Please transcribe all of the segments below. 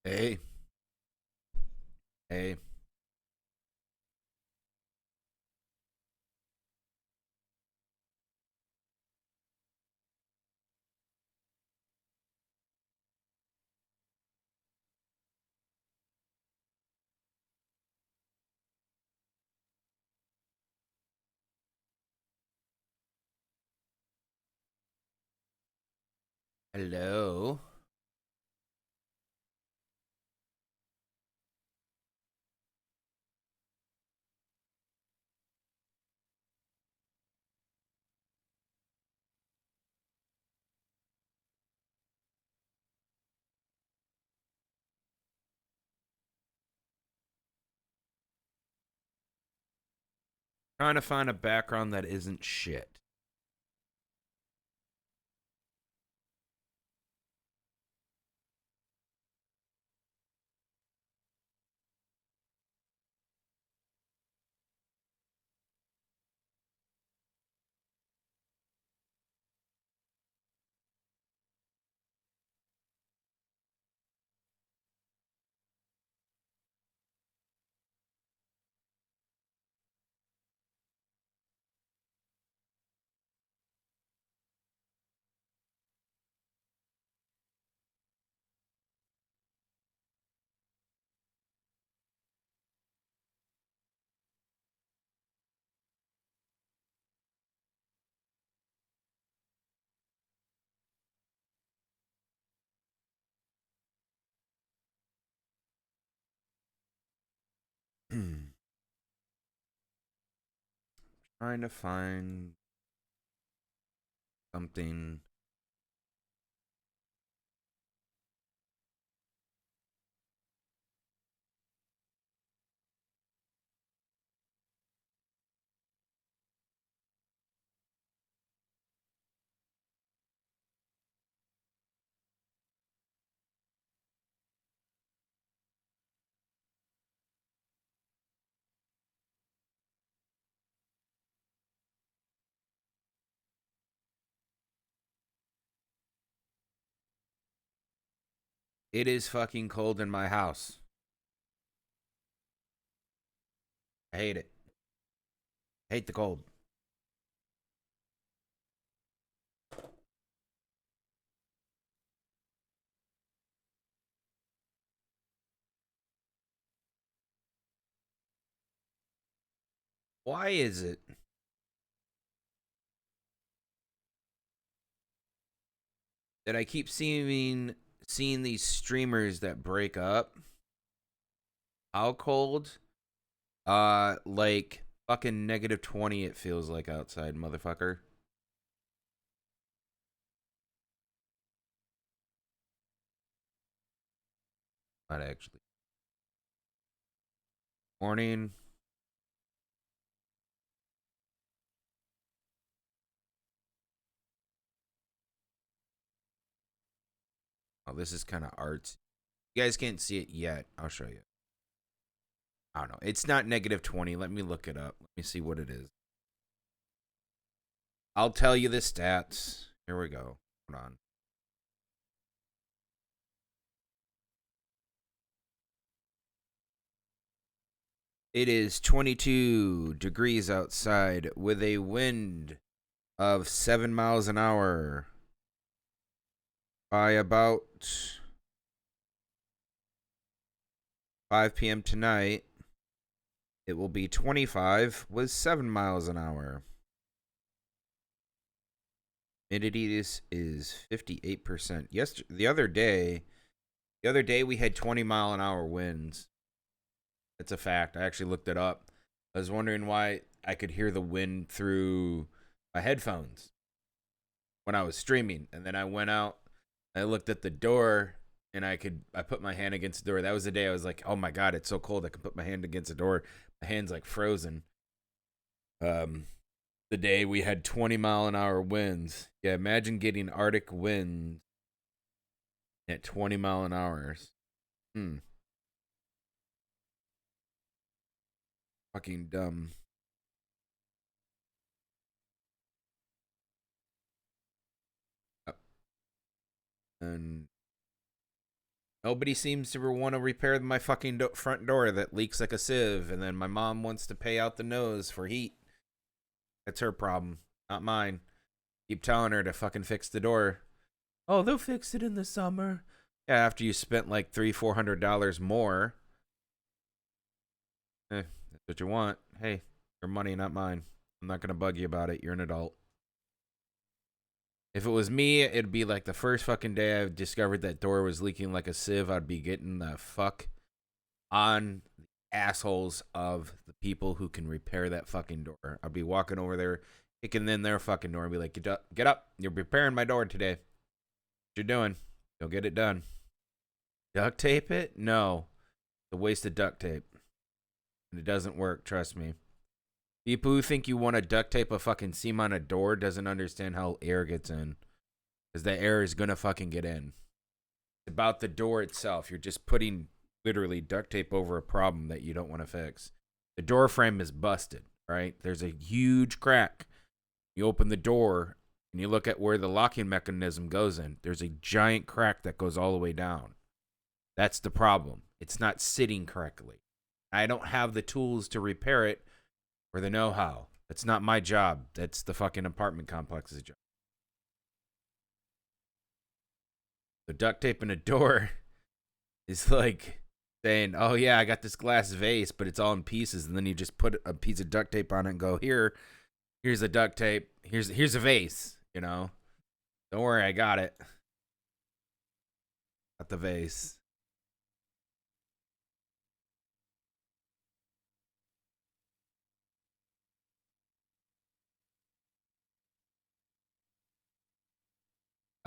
Hey, hey, hello. Trying to find a background that isn't shit. Trying to find something. It is fucking cold in my house. I hate it. Hate the cold. Why is it that I keep seeing these streamers that break up? How cold? Like fucking -20. It feels like outside, motherfucker. Not actually. Morning. Oh, this is kind of arts. You guys can't see it yet. I'll show you. I don't know. It's not -20. Let me look it up. Let me see what it is. I'll tell you the stats. Here we go. Hold on. It is 22 degrees outside with a wind of 7 miles an hour. By about 5 p.m. tonight, it will be 25 with 7 miles an hour. Humidity is 58%. The other day we had 20-mile-an-hour winds. That's a fact. I actually looked it up. I was wondering why I could hear the wind through my headphones when I was streaming, and then I went out. I looked at the door, and I put my hand against the door. That was the day I was like, "Oh my god, it's so cold! I can put my hand against the door. My hand's like frozen." Um, the day we had 20-mile-an-hour winds. Yeah, imagine getting Arctic winds at 20-mile-an-hours. Hmm, fucking dumb. And Nobody seems to want to repair my fucking front door that leaks like a sieve, and then my mom wants to pay out the nose for heat. That's her problem, not mine. Keep telling her to fucking fix the door. Oh, they'll fix it in the summer. Yeah, after you spent like $300-$400 more. That's what you want. Hey, your money, not mine. I'm not gonna bug you about it. You're an adult. If it was me, it'd be like the first fucking day I discovered that door was leaking like a sieve. I'd be getting the fuck on the assholes of the people who can repair that fucking door. I'd be walking over there, kicking in their fucking door, and be like, get up. You're repairing my door today. What you're doing? You'll get it done. Duct tape it? No. It's a waste of duct tape. And it doesn't work, trust me. People who think you want to duct tape a fucking seam on a door doesn't understand how air gets in. Because the air is going to fucking get in. It's about the door itself. You're just putting literally duct tape over a problem that you don't want to fix. The door frame is busted, right? There's a huge crack. You open the door and you look at where the locking mechanism goes in. There's a giant crack that goes all the way down. That's the problem. It's not sitting correctly. I don't have the tools to repair it or the know-how. That's not my job. That's the fucking apartment complex's job. The duct tape in a door is like saying, oh yeah, I got this glass vase, but it's all in pieces. And then you just put a piece of duct tape on it and go, here's the duct tape. Here's a vase, you know. Don't worry, I got it. Got the vase.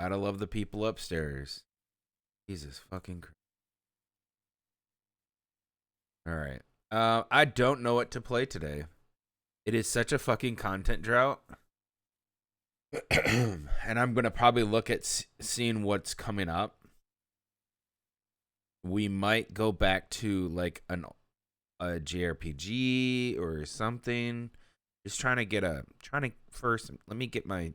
Gotta love the people upstairs. Jesus fucking Christ. All right. I don't know what to play today. It is such a fucking content drought. And I'm going to probably look at seeing what's coming up. We might go back to like a JRPG or something. Just trying to first, let me get my,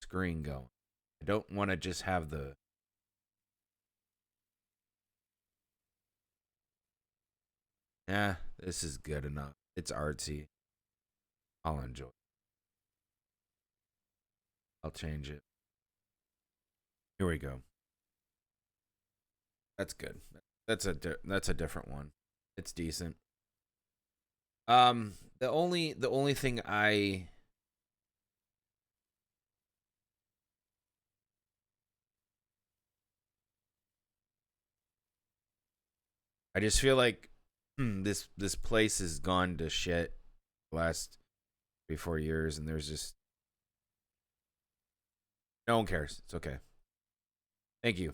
screen going. I don't want to just have the this is good enough. It's artsy. I'll enjoy it. I'll change it. Here we go. That's good. That's a different one. It's decent. The only thing I just feel like this place has gone to shit the last 3-4 years, and there's just no one cares. It's okay. Thank you.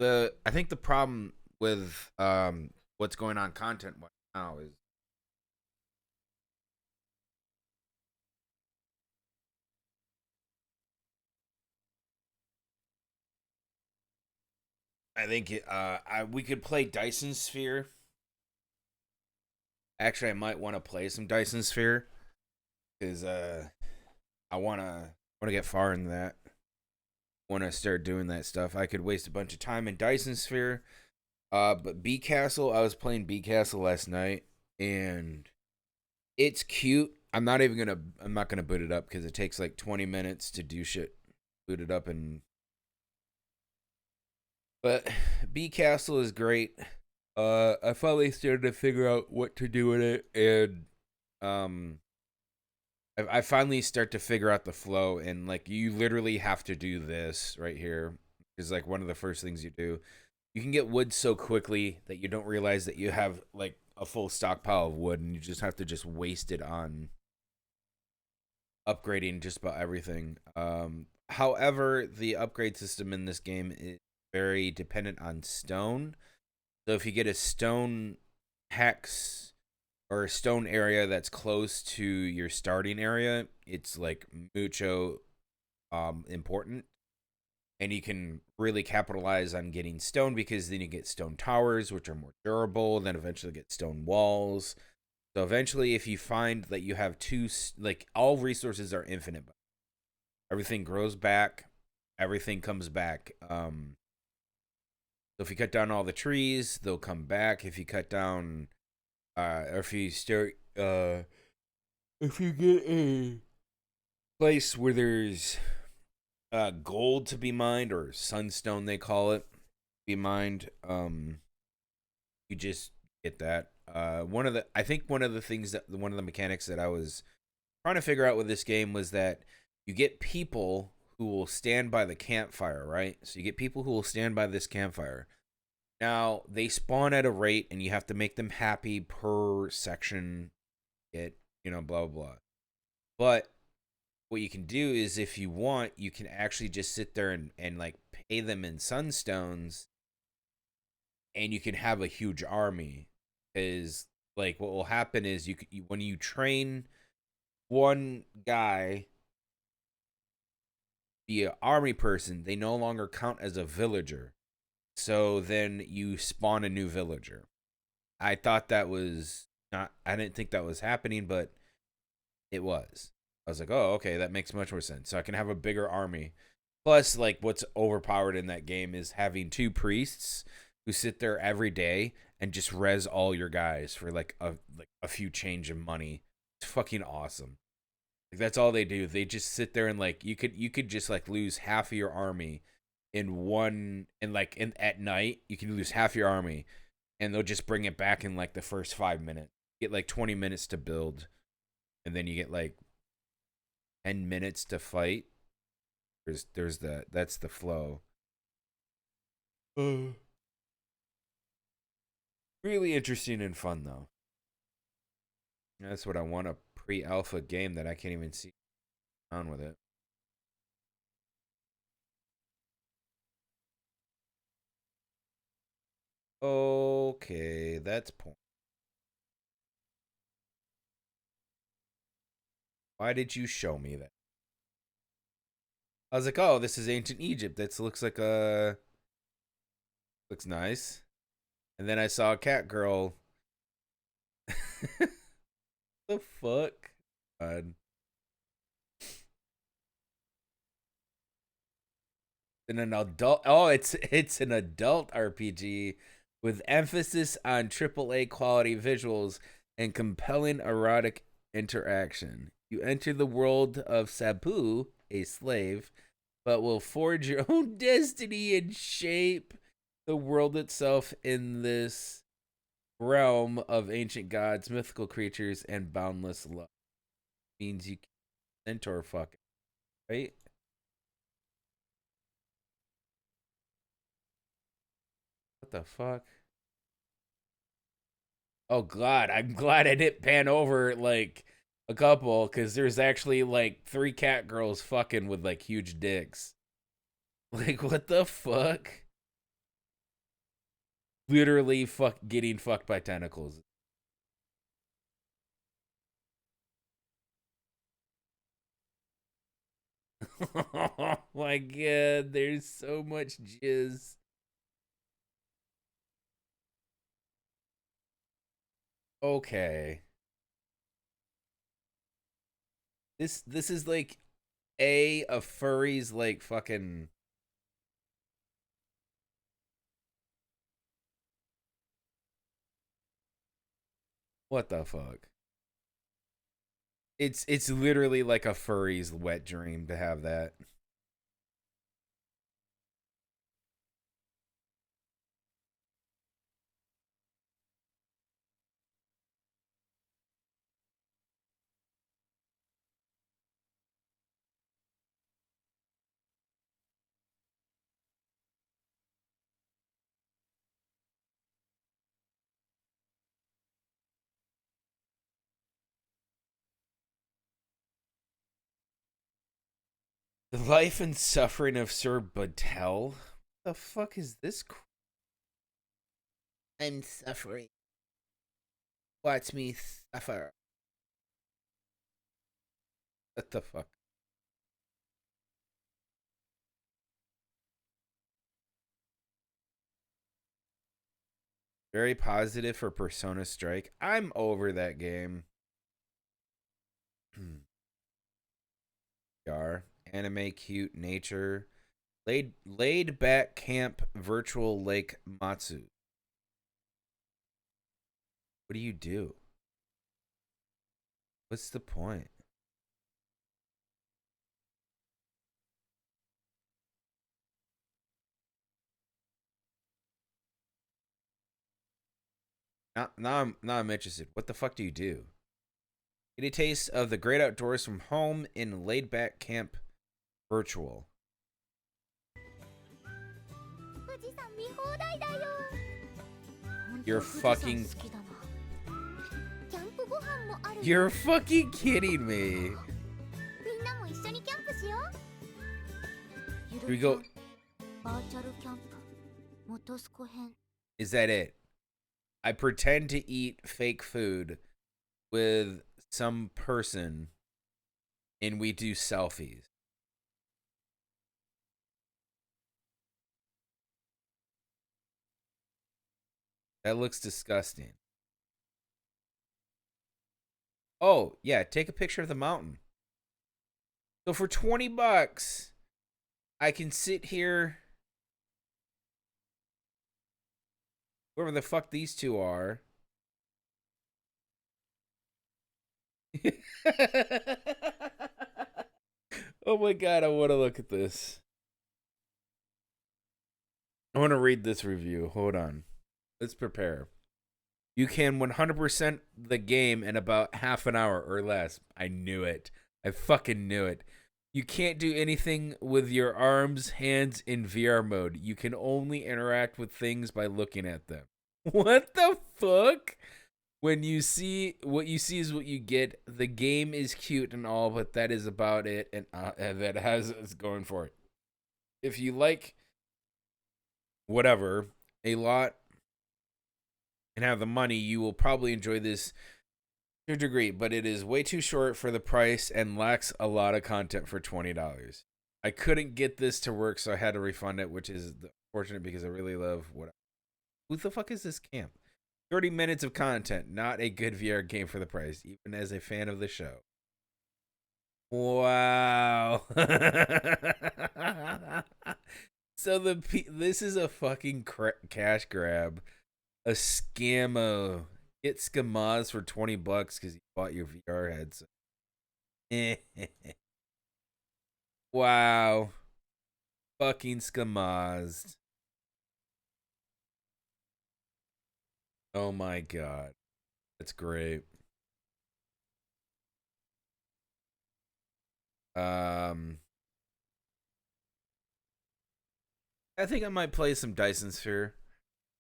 I think the problem with what's going on content right now is I think we could play Dyson Sphere. Actually, I might want to play some Dyson Sphere because I wanna get far in that. Want to start doing that stuff. I could waste a bunch of time in Dyson Sphere. But B Castle, I was playing B Castle last night, and it's cute. I'm not gonna boot it up because it takes like 20 minutes to do shit. Boot it up but B Castle is great. I finally started to figure out what to do with it, and I finally start to figure out the flow, and like you literally have to do this right here is like one of the first things you do. You can get wood so quickly that you don't realize that you have like a full stockpile of wood, and you just have to just waste it on upgrading just about everything. However, the upgrade system in this game is very dependent on stone. So if you get a stone hex or a stone area that's close to your starting area, it's like mucho important. And you can really capitalize on getting stone because then you get stone towers, which are more durable, then eventually get stone walls. So eventually, if you find that you have all resources are infinite. Everything grows back. everything comes back. So if you cut down all the trees, they'll come back. If you cut down, or if you start, if you get a place where there's gold to be mined, or sunstone they call it, be mined, you just get that. I think one of the things that one of the mechanics that I was trying to figure out with this game was that you get people who will stand by the campfire, right? So you get people who will stand by this campfire. Now they spawn at a rate, and you have to make them happy per section. Blah blah blah. But what you can do is, if you want, you can actually just sit there and like pay them in sunstones, and you can have a huge army. Because like what will happen is when you train one guy be an army person, they no longer count as a villager. So then you spawn a new villager. I thought that was not. I didn't think that was happening, but it was. I was like, oh, okay, that makes much more sense. So I can have a bigger army. Plus, like, what's overpowered in that game is having two priests who sit there every day and just res all your guys for like a few change of money. It's fucking awesome. Like, that's all they do. They just sit there and like you could just like lose half of your army in one, and like at night you can lose half your army, and they'll just bring it back in like the first 5 minutes. You get like 20 minutes to build, and then you get like 10 minutes to fight. That's the flow. Really interesting and fun though. That's what I want, a pre-alpha game that I can't even see on with it. Okay, that's point. Why did you show me that? I was like, oh, this is ancient Egypt. That looks nice. And then I saw a cat girl. The fuck? God. In an adult. Oh, it's an adult RPG with emphasis on AAA quality visuals and compelling erotic interaction. You enter the world of Sabu, a slave, but will forge your own destiny and shape the world itself in this realm of ancient gods, mythical creatures, and boundless love. Means you can centaur fuck, right? What the fuck? Oh god, I'm glad I didn't pan over like a couple, because there's actually like three cat girls fucking with like huge dicks. Like, what the fuck? Literally getting fucked by tentacles. Oh my god, there's so much jizz. Okay. This is like a furry's like fucking. What the fuck? It's literally like a furry's wet dream to have that. The life and suffering of Sir Batel. What the fuck is this? I'm suffering. Watch me suffer. What the fuck? Very positive for Persona Strike. I'm over that game. Yar. Anime, cute, nature. Laid back camp virtual lake Matsu. What do you do? What's the point? Now I'm interested. What the fuck do you do? Get a taste of the great outdoors from home in laid back camp virtual. You're fucking You're fucking kidding me. Here we go. Is that it? I pretend to eat fake food with some person and we do selfies. That looks disgusting. Oh, yeah, take a picture of the mountain. So for 20 bucks, I can sit here, whoever the fuck these two are. Oh my god, I want to look at this. I want to read this review. Hold on. Let's prepare. You can 100% the game in about half an hour or less. I knew it. I fucking knew it. You can't do anything with your arms, hands in VR mode. You can only interact with things by looking at them. What the fuck? When you see what you see is what you get. The game is cute and all, but that is about it, and that has it's going for it. If you like whatever a lot and have the money, you will probably enjoy this to a degree, but it is way too short for the price and lacks a lot of content for $20. I couldn't get this to work, so I had to refund it, which is unfortunate because I really love what. Who the fuck is this camp? 30 minutes of content, not a good VR game for the price, even as a fan of the show. Wow. So this is a fucking cash grab, a scammo. Get scammaz for 20 bucks because you bought your VR headset. Wow. Fucking scammazed. Oh my god. That's great. I think I might play some Dyson Sphere.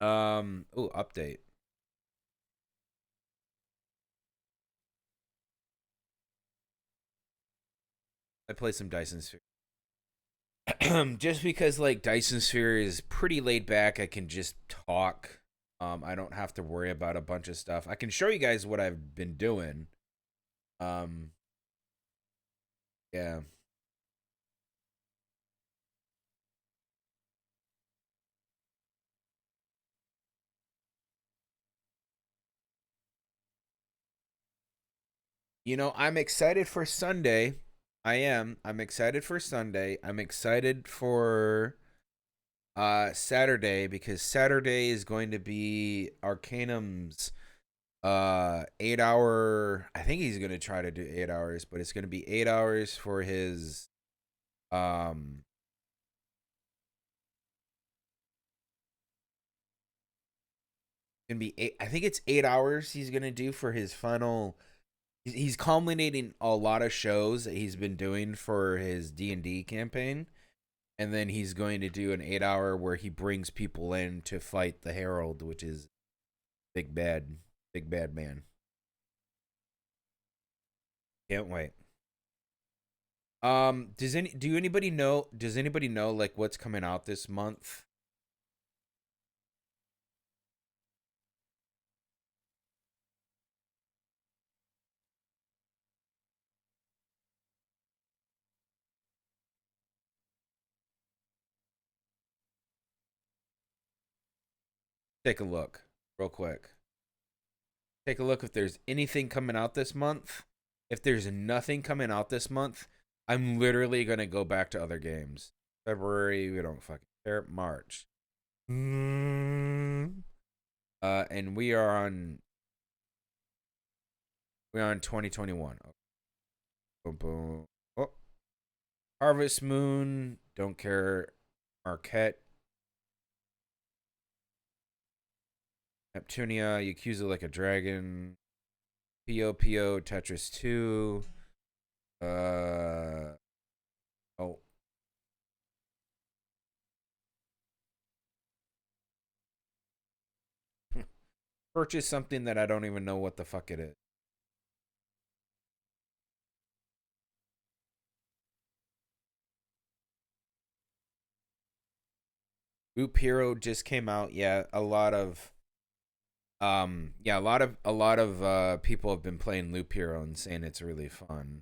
Oh, update. I play some Dyson Sphere. Just because like Dyson Sphere is pretty laid back, I can just talk. I don't have to worry about a bunch of stuff. I can show you guys what I've been doing. Um, yeah. You know, I'm excited for Sunday. I am. I'm excited for Sunday. I'm excited for Saturday because Saturday is going to be Arcanum's 8 hour. I think he's going to try to do 8 hours, but it's going to be 8 hours for his um gonna be eight. I think it's 8 hours he's gonna do for his final. He's culminating a lot of shows that he's been doing for his D&D campaign, and then he's going to do an 8 hour where he brings people in to fight the Herald, which is big bad man. Can't wait. Does anybody know like what's coming out this month? Take a look real quick. Take a look if there's anything coming out this month. If there's nothing coming out this month, I'm literally gonna go back to other games. February, we don't fucking care. March. And we are on 2021. Oh, boom, boom. Oh, Harvest Moon, don't care. Marquette, Neptunia, Yakuza Like a Dragon, P.O.P.O. Tetris 2. Oh, purchase something that I don't even know what the fuck it is. Loop Hero just came out. Yeah, a lot of people have been playing Loop Hero and saying it's really fun.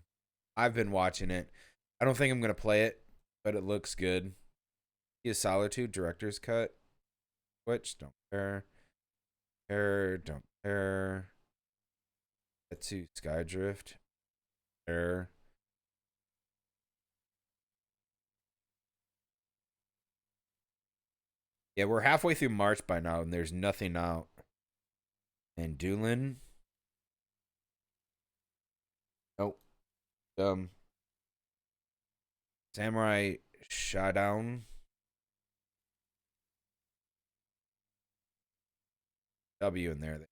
I've been watching it. I don't think I'm gonna play it, but it looks good. Solitude Director's Cut. Which don't care. Don't care. Tetsu Skydrift. Care. Yeah, we're halfway through March by now, and there's nothing out. And Doolin. Oh, um, Samurai Shodown. W in there.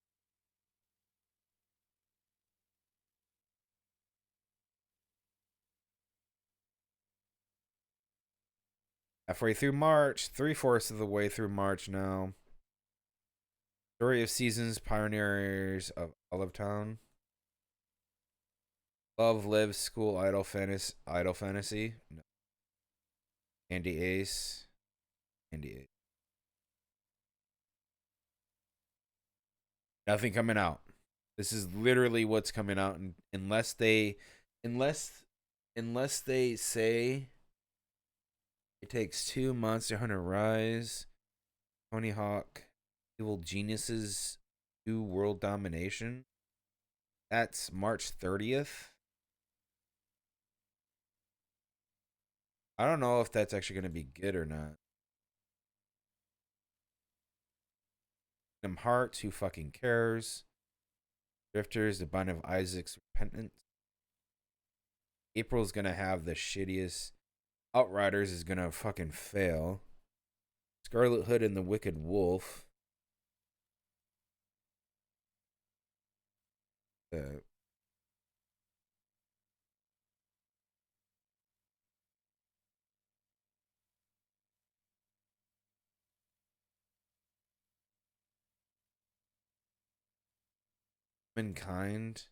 Halfway through March, 3/4 of the way through March now. Story of Seasons, Pioneers of Olive Town. Love Live School Idol Fantasy. No. Andy Ace. Andy Ace. Nothing coming out. This is literally what's coming out, unless unless they say it takes 2 Monster Hunter Rise, Tony Hawk, Evil Geniuses, 2 World Domination. That's March 30th. I don't know if that's actually going to be good or not. Kingdom Hearts, who fucking cares? Drifters, The Bind of Isaac's Repentance. April's going to have the shittiest. Outriders is going to fucking fail. Scarlet Hood and the Wicked Wolf. Uh, Mankind.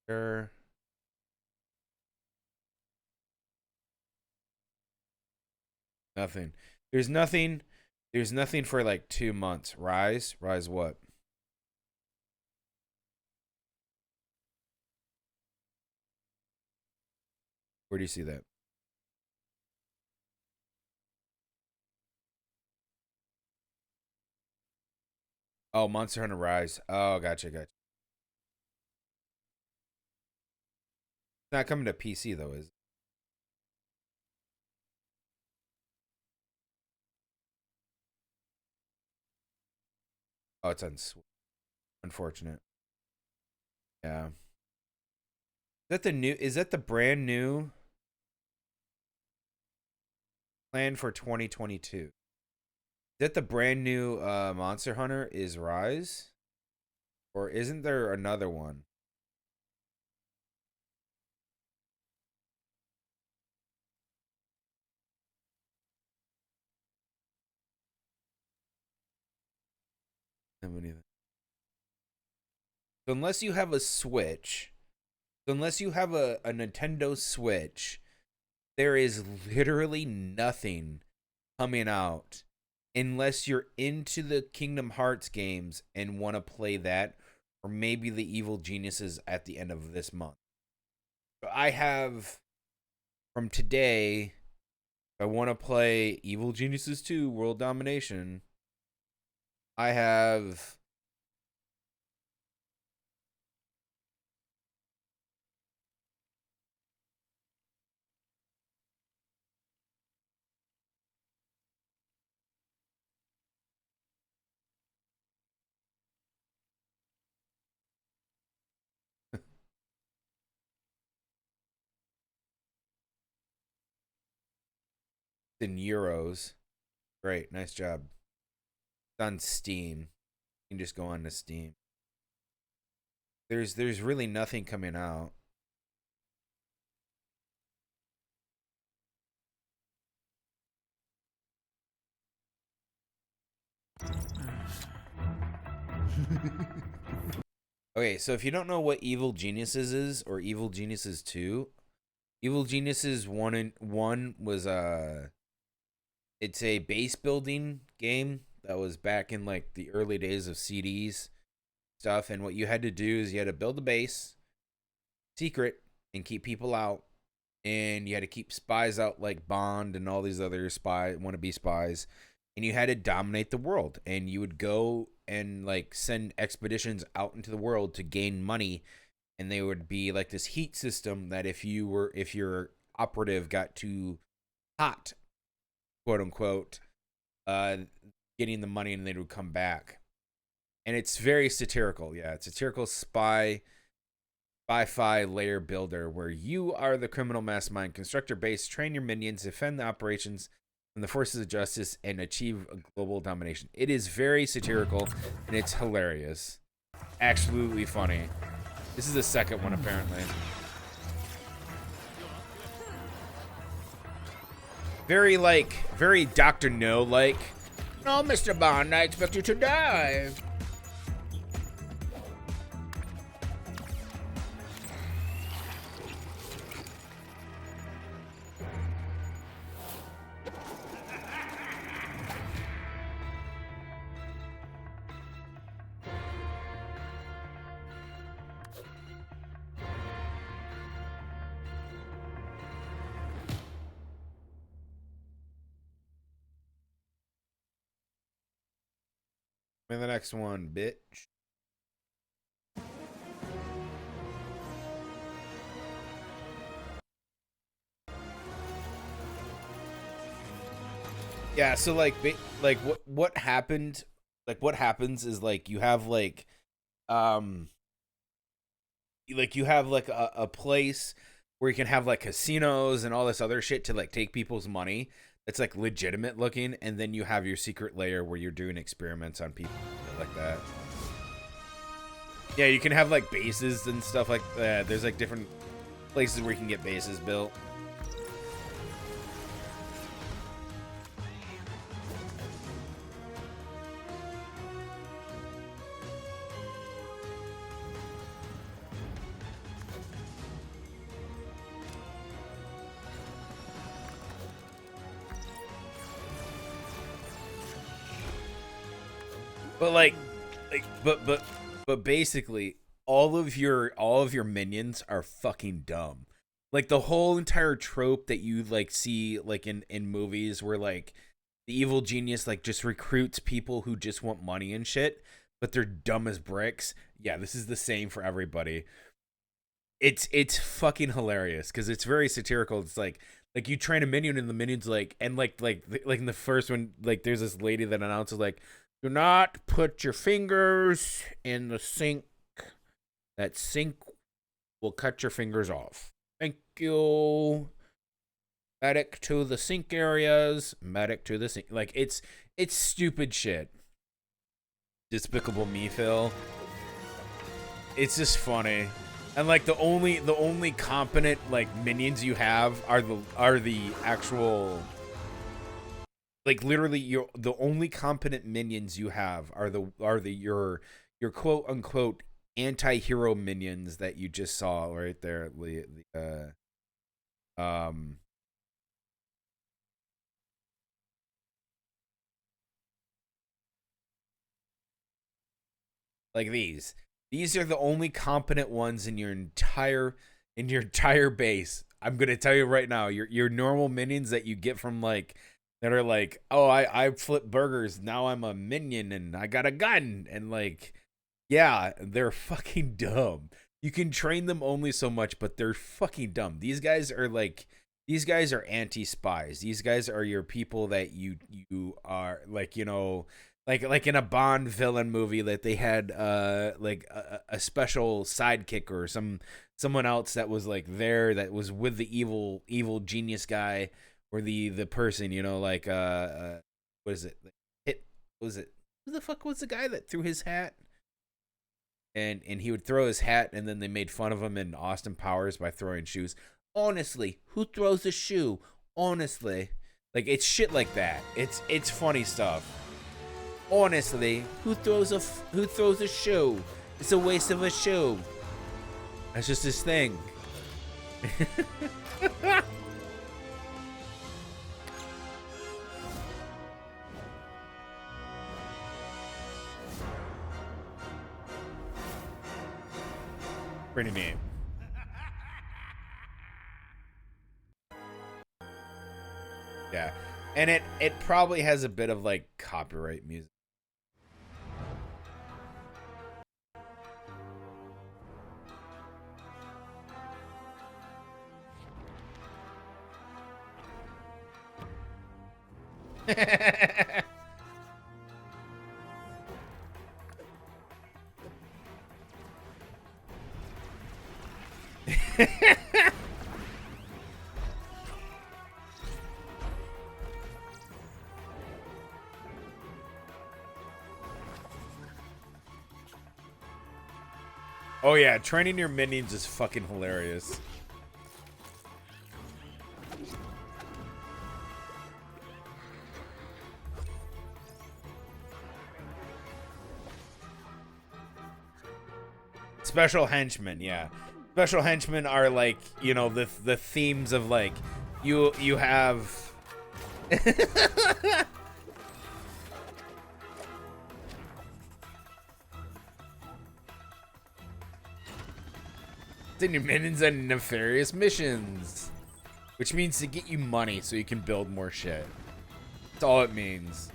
Sure. Nothing. There's nothing. There's nothing for like 2 months. Rise. Rise what? Where do you see that? Oh, Monster Hunter Rise. Oh, gotcha. It's not coming to PC though, is it? Oh, it's on unfortunate. Yeah. Is that the brand new plan for 2022? Is that the brand new Monster Hunter is Rise? Or isn't there another one? How many of them? So unless you have a Switch, unless you have a Nintendo Switch, there is literally nothing coming out unless you're into the Kingdom Hearts games and want to play that, or maybe the Evil Geniuses at the end of this month. So I have from today, if I want to play Evil Geniuses 2 World Domination, I have in euros. Great, nice job. It's on Steam. You can just go on to Steam. There's really nothing coming out. Okay, so if you don't know what Evil Geniuses is or Evil Geniuses 2, Evil Geniuses 1 was it's a base building game that was back in like the early days of CDs stuff, and what you had to do is you had to build a base secret and keep people out, and you had to keep spies out like Bond and all these other wannabe spies, and you had to dominate the world, and you would go and like send expeditions out into the world to gain money, and they would be like this heat system that if your operative got too hot, quote unquote, getting the money, and they would come back. And it's very satirical. Yeah, it's a satirical sci-fi layer builder where you are the criminal mastermind, construct your base, train your minions, defend the operations from the forces of justice, and achieve a global domination. It is very satirical, and it's hilarious. Absolutely funny. This is the second one, apparently. Very Dr. No-like. No, Mr. Bond, I expect you to die. And the next one, bitch. Yeah, so like what happened? Like what happens is like you have like you have like a place where you can have like casinos and all this other shit to like take people's money. It's like legitimate looking, and then you have your secret layer where you're doing experiments on people like that. Yeah, you can have like bases and stuff like that. There's like different places where you can get bases built. But but basically all of your minions are fucking dumb. Like the whole entire trope that you like see like in movies where like the evil genius like just recruits people who just want money and shit, but they're dumb as bricks. Yeah, this is the same for everybody. It's fucking hilarious because it's very satirical. It's like you train a minion and the minion's like, and like in the first one, like there's this lady that announces like, do not put your fingers in the sink. That sink will cut your fingers off. Thank you. Medic to the sink areas. Medic to the sink. Like it's stupid shit. Despicable Me, Phil. It's just funny. And like the only competent like minions you have are the actual, like literally the only competent minions you have are your quote unquote anti-hero minions that you just saw right there. Like these. These are the only competent ones in your entire base. I'm gonna tell you right now, your normal minions that you get from like that are like, oh, I flip burgers, now I'm a minion and I got a gun, and like, yeah, they're fucking dumb. You can train them only so much, but they're fucking dumb. These guys are anti-spies. These guys are your people that you are like, you know, like in a Bond villain movie that they had like a special sidekick or someone else that was like there that was with the evil genius guy, or the person, you know, like what is it? Hit was it? Who the fuck was the guy that threw his hat? And he would throw his hat, and then they made fun of him in Austin Powers by throwing shoes. Honestly, who throws a shoe? Honestly, like it's shit like that. It's funny stuff. Honestly, who throws a shoe? It's a waste of a shoe. That's just his thing. Pretty neat. Yeah. And it probably has a bit of like copyright music. Oh yeah, training your minions is fucking hilarious. Special henchmen, yeah. Special henchmen are like, you know, the themes of like you have send your minions on nefarious missions, which means to get you money so you can build more shit. That's all it means.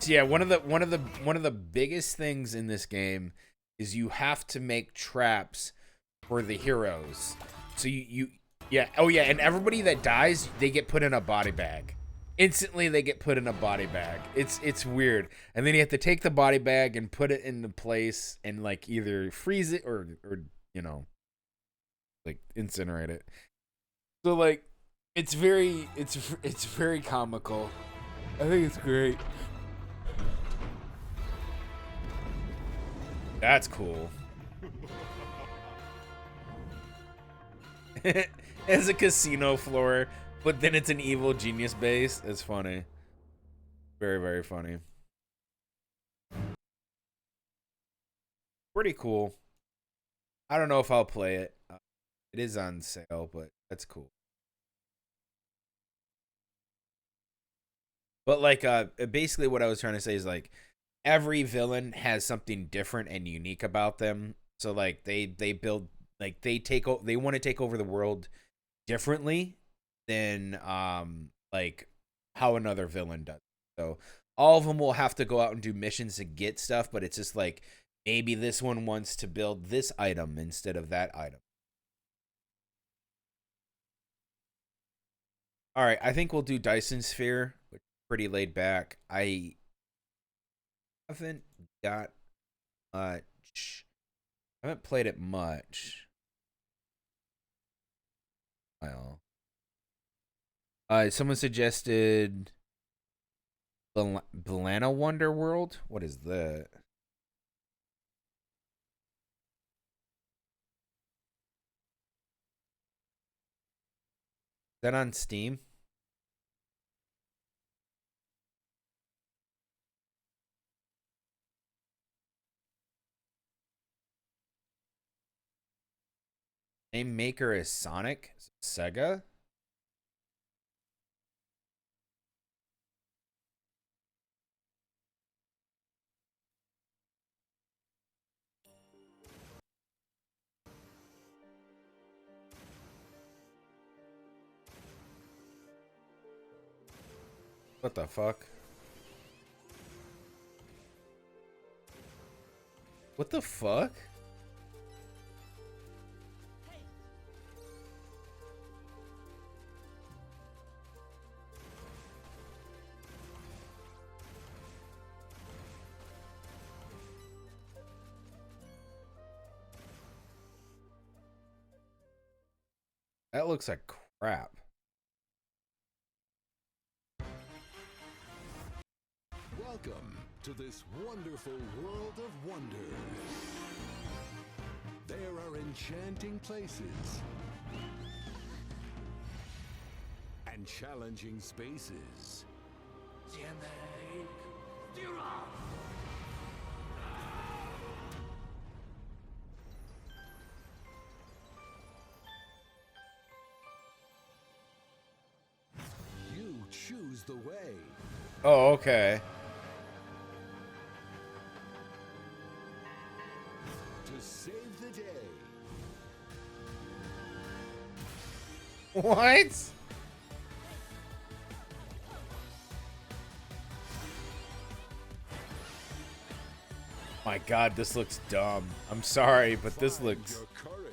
So yeah, one of the biggest things in this game is you have to make traps for the heroes. So you yeah, oh yeah, and everybody that dies, they get put in a body bag. Instantly they get put in a body bag. It's weird. And then you have to take the body bag and put it into place and like either freeze it or you know, like incinerate it. So like it's very comical. I think it's great. That's cool. As a casino floor, but then it's an evil genius base. It's funny. Very, very funny. Pretty cool. I don't know if I'll play it. It is on sale, but that's cool. But like basically what I was trying to say is like every villain has something different and unique about them. So like they build like they want to take over the world differently than like how another villain does. So all of them will have to go out and do missions to get stuff, but it's just like maybe this one wants to build this item instead of that item. All right, I think we'll do Dyson Sphere, which is pretty laid back. I haven't got much. I haven't played it much. Well, someone suggested Balana Wonder World. What is that? Is that on Steam? Name maker is Sonic. Sega. What the fuck? What the fuck? That looks like crap. Welcome to this wonderful world of wonder. There are enchanting places and challenging spaces. You choose the way. Oh, okay. To save the day. What? My God, this looks dumb. I'm sorry, but this Find looks your courage.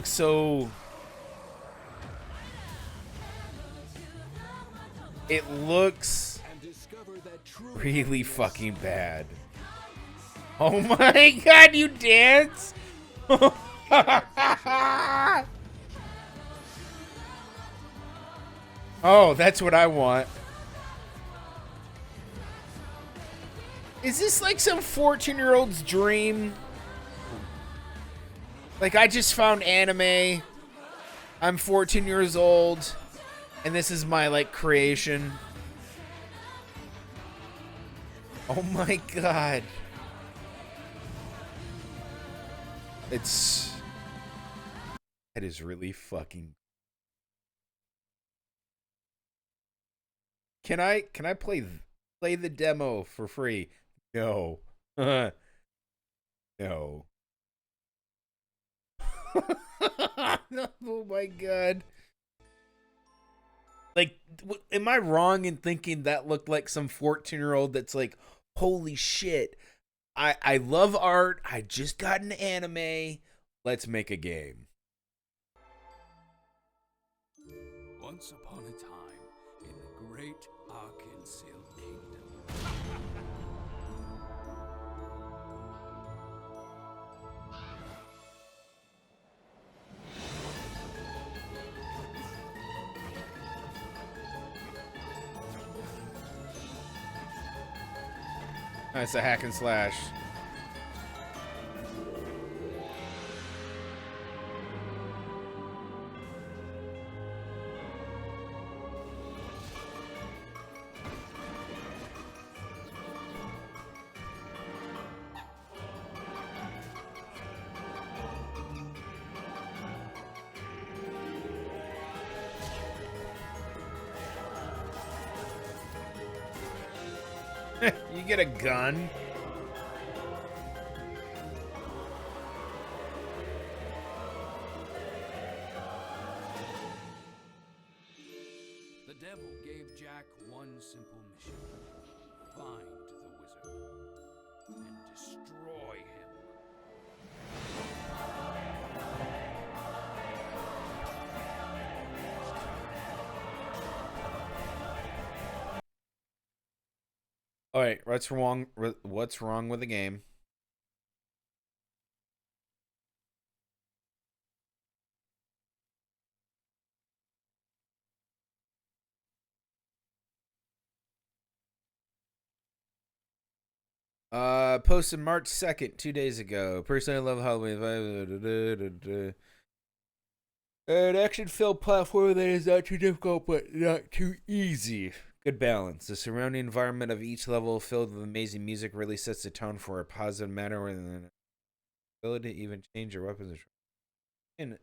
so. It looks And discover that true really happiness fucking bad. Oh my God, you dance? Oh, that's what I want. Is this like some 14-year-old's dream? Like, I just found anime. I'm 14 years old. And this is my, like, creation. Oh my God. It is really fucking. Can I play the demo for free? No. No. Oh my God. Like, am I wrong in thinking that looked like some 14-year-old that's like, holy shit, I love art. I just got an anime. Let's make a game. Once upon a time in the great Arkansas Kingdom. It's a hack and slash. You get a gun. The devil gave Jack one simple mission. Find the wizard and destroy him. All right, what's wrong? What's wrong with the game? Posted March 2nd, 2 days ago. Personally, I love Halloween. An action-filled platform that is not too difficult, but not too easy. Good balance. The surrounding environment of each level, filled with amazing music, really sets the tone for a positive manner, and the ability to even change your weapons. And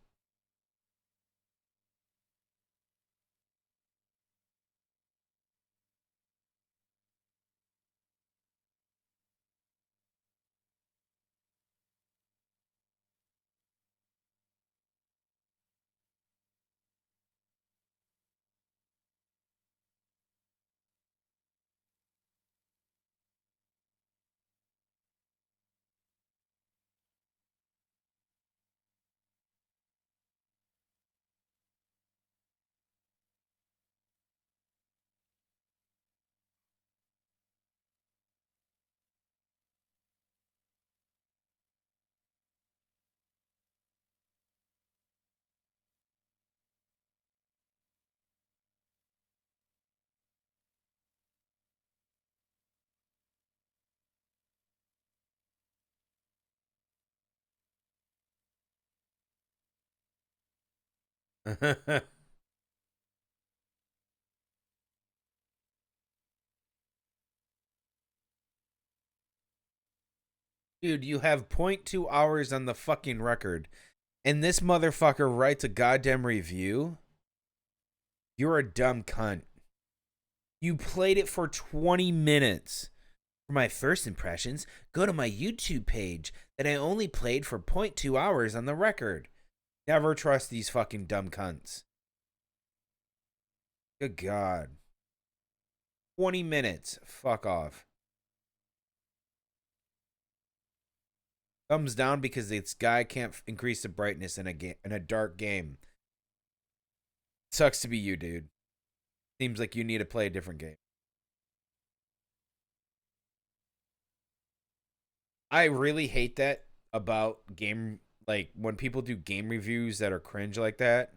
Dude, you have .2 hours on the fucking record, and this motherfucker writes a goddamn review. You're a dumb cunt. You played it for 20 minutes. For my first impressions, go to my YouTube page that I only played for .2 hours on the record. Never trust these fucking dumb cunts. Good God. 20 minutes. Fuck off. Thumbs down because this guy can't increase the brightness in a dark game. Sucks to be you, dude. Seems like you need to play a different game. I really hate that about game, like when people do game reviews that are cringe like that.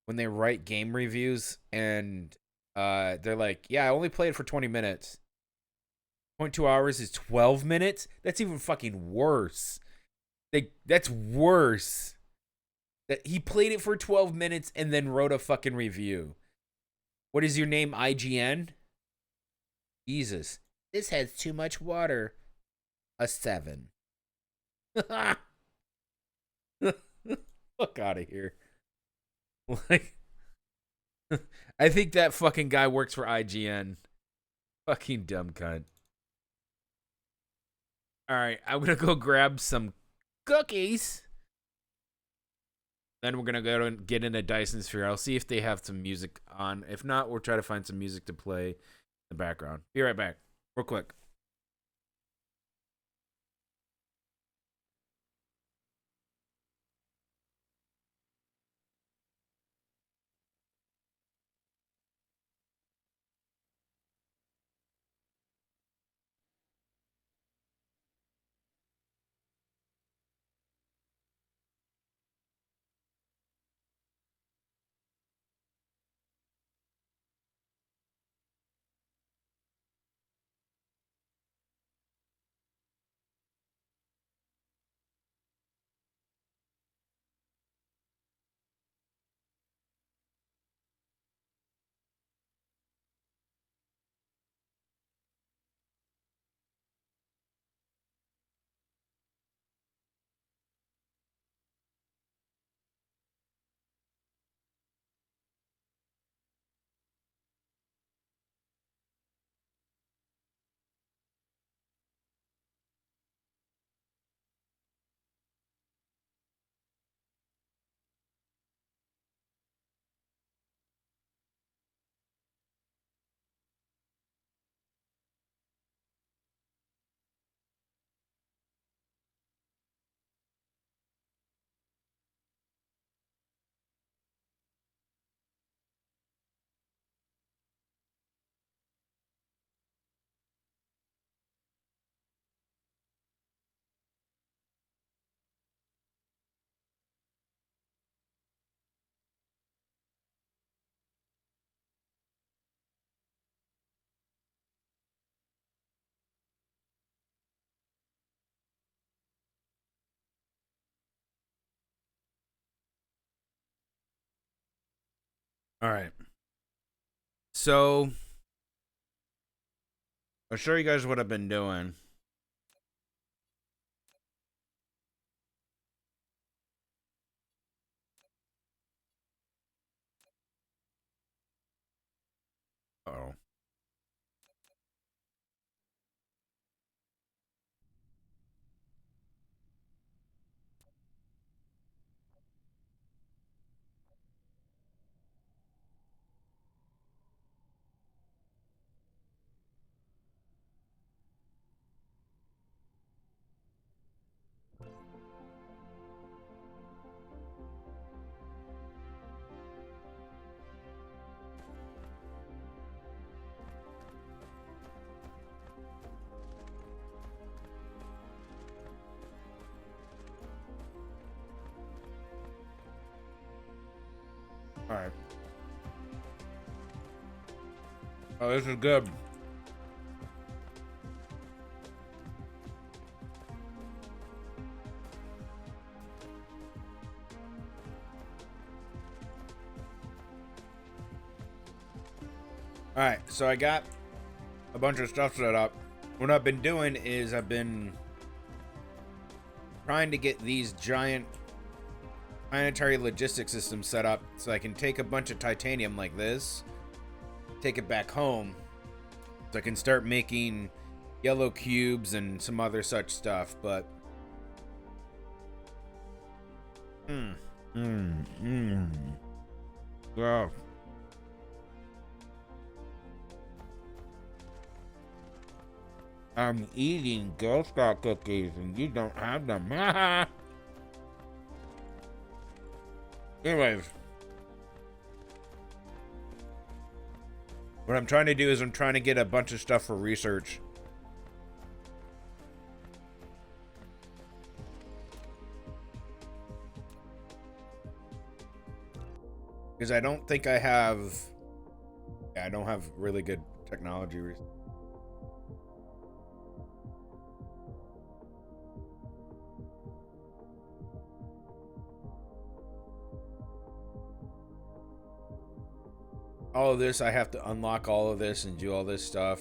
When they write game reviews and they're like, yeah, I only played for 20 minutes. .2 hours is 12 minutes? That's even fucking worse. That's worse. That he played it for 12 minutes and then wrote a fucking review. What is your name, IGN? Jesus. This has too much water. A 7. Fuck out of here. Like, I think that fucking guy works for IGN. Fucking dumb cunt. Alright, I'm gonna go grab some cookies. Then we're gonna go and get into Dyson Sphere. I'll see if they have some music on. If not, we'll try to find some music to play in the background. Be right back. Real quick. All right. So, I'll show you guys what I've been doing. Oh. All right. Oh, this is good. Alright, so I got a bunch of stuff set up. What I've been doing is I've been trying to get these giant planetary logistics systems set up so I can take a bunch of titanium like this, take it back home, so I can start making yellow cubes and some other such stuff, but Wow. I'm eating Girl Scout cookies and you don't have them. Anyways, what I'm trying to do is I'm trying to get a bunch of stuff for research. Because I don't think I have... Yeah, I don't have really good technology research. All of this, I have to unlock all of this and do all this stuff.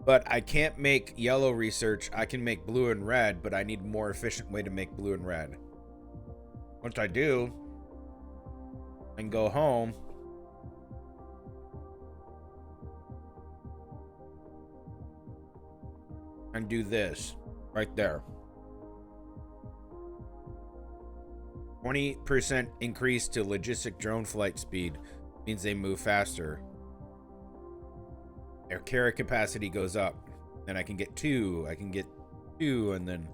But I can't make yellow research. I can make blue and red, but I need a more efficient way to make blue and red. Once I do, I can go home. And do this right there. 20% increase to logistic drone flight speed means they move faster. Their carry capacity goes up. Then I can get 2. I can get 2 and then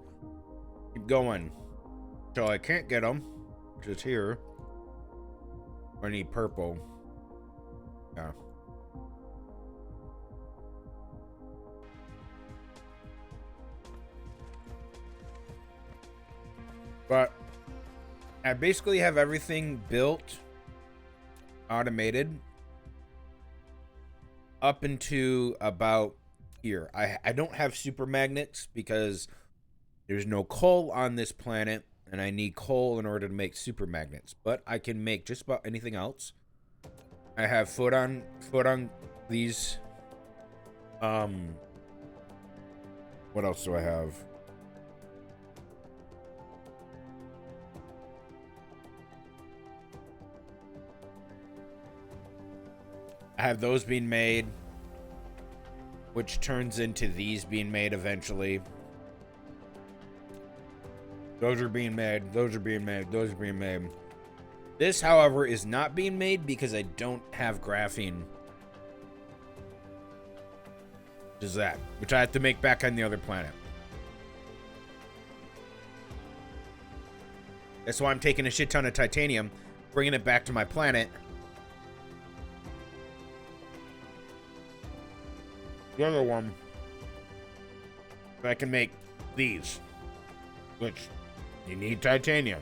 keep going. So I can't get them, which is here. I need purple. Yeah. But I basically have everything built, automated, up into about here. I don't have super magnets because there's no coal on this planet, and I need coal in order to make super magnets. But I can make just about anything else. I have foot on these. What else do I have? I have those being made, which turns into these being made eventually. Those are being made. Those are being made. Those are being made. This, however, is not being made because I don't have graphene. Which is that? Which I have to make back on the other planet. That's why I'm taking a shit ton of titanium, bringing it back to my planet. The other one, I can make these, which you need titanium.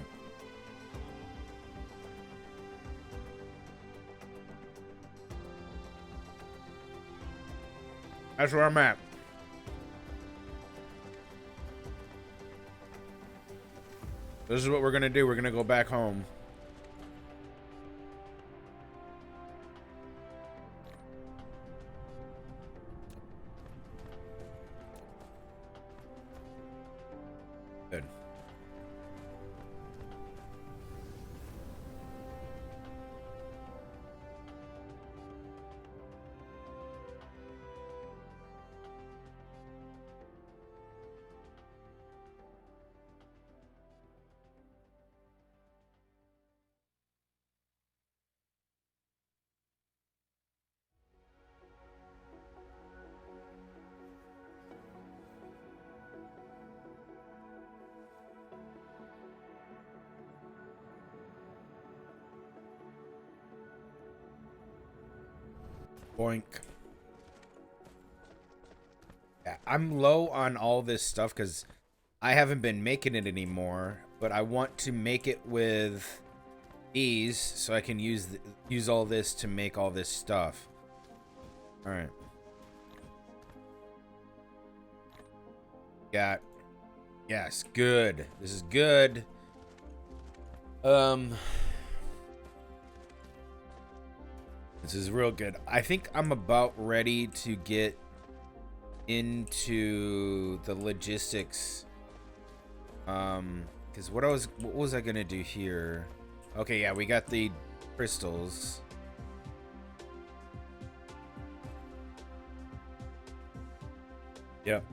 That's where I'm at. This is what we're gonna do. We're gonna go back home. Good. Boink. Yeah, I'm low on all this stuff because I haven't been making it anymore, but I want to make it with these so I can use all this to make all this stuff. All right. Got. Yes, good. This is good. This is real good. I think I'm about ready to get into the logistics. Because what was I gonna do here? Okay, yeah, we got the crystals. Yep.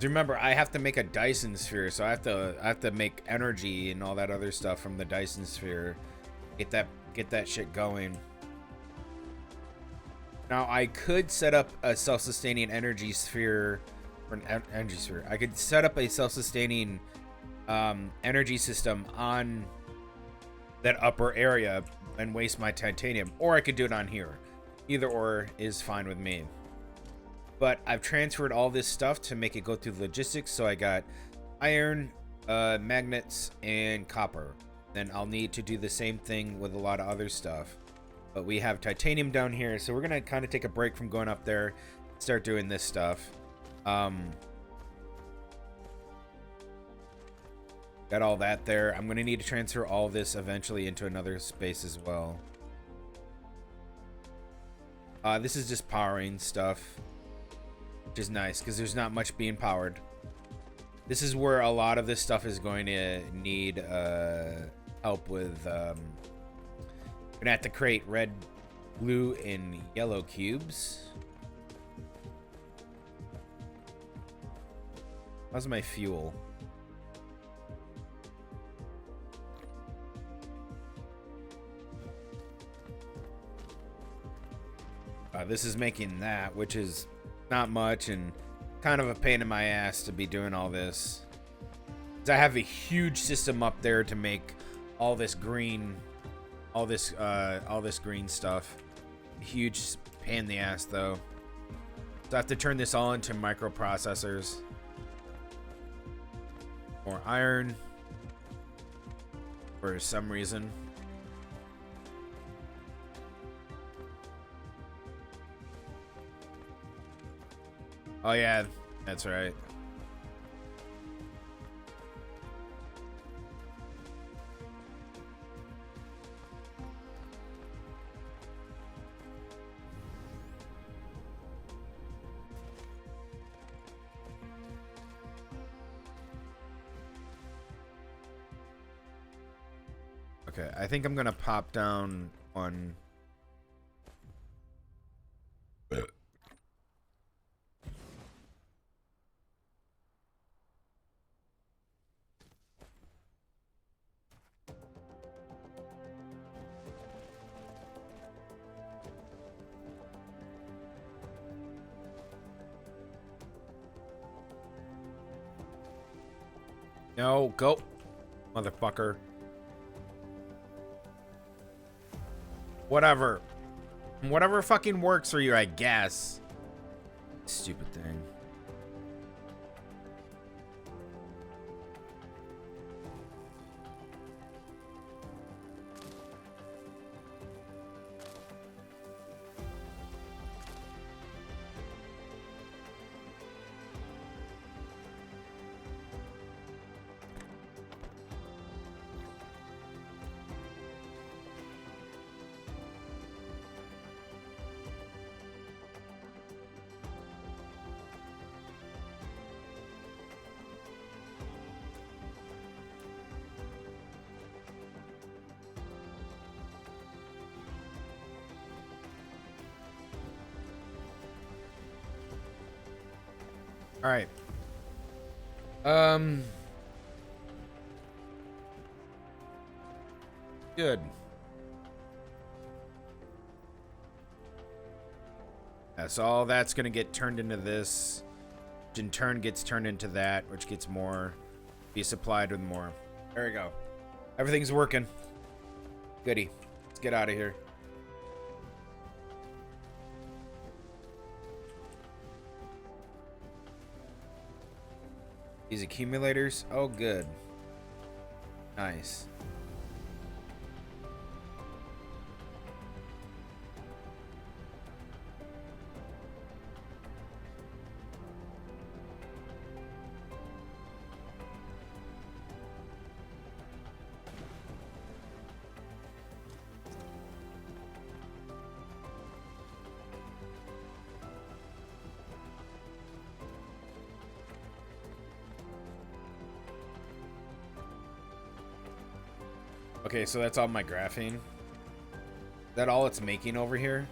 Remember, I have to make a Dyson sphere, so I have to make energy and all that other stuff from the Dyson sphere. Get that shit going. Now I could set up a self-sustaining energy sphere, or an energy sphere. I could set up a self-sustaining energy system on that upper area and waste my titanium, or I could do it on here. Either or is fine with me. But I've transferred all this stuff to make it go through logistics. So I got iron, magnets, and copper. Then I'll need to do the same thing with a lot of other stuff. But we have titanium down here, so we're gonna kind of take a break from going up there, start doing this stuff. Got all that there. I'm gonna need to transfer all this eventually into another space as well. This is just powering stuff, which is nice because there's not much being powered. This is where a lot of this stuff is going to need help with. Gonna have to create red, blue, and yellow cubes. How's my fuel? This is making that, which is not much and kind of a pain in my ass to be doing all this. 'Cause I have a huge system up there to make all this green, all this green stuff. Huge pain in the ass though. So I have to turn this all into microprocessors. More iron for some reason. Oh yeah, that's right. Okay, I think I'm gonna pop down one. No, go, motherfucker. Whatever. Whatever fucking works for you, I guess. Stupid thing. All right. Good. Yeah, so all that's gonna get turned into this, which in turn gets turned into that, which gets more, be supplied with more. There we go. Everything's working. Goody. Let's get out of here. These accumulators? Oh, good. Nice. Okay, so that's all my graphene. Is that all it's making over here?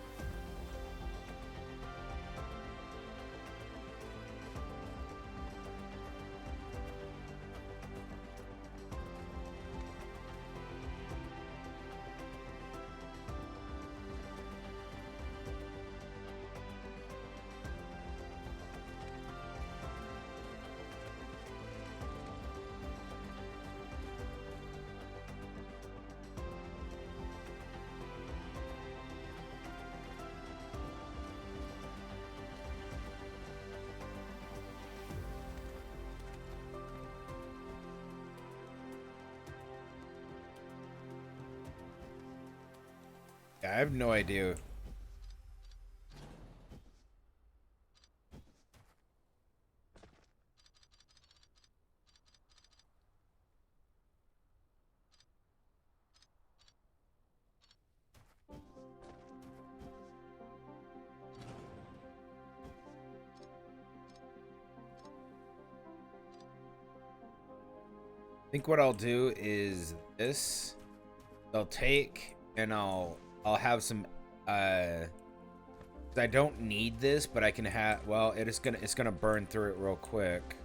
Yeah, I have no idea. I think what I'll do is this. I'll take and I'll have some 'cause I don't need this, but I can have, well, it's gonna burn through it real quick.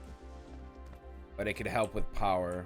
But it could help with power.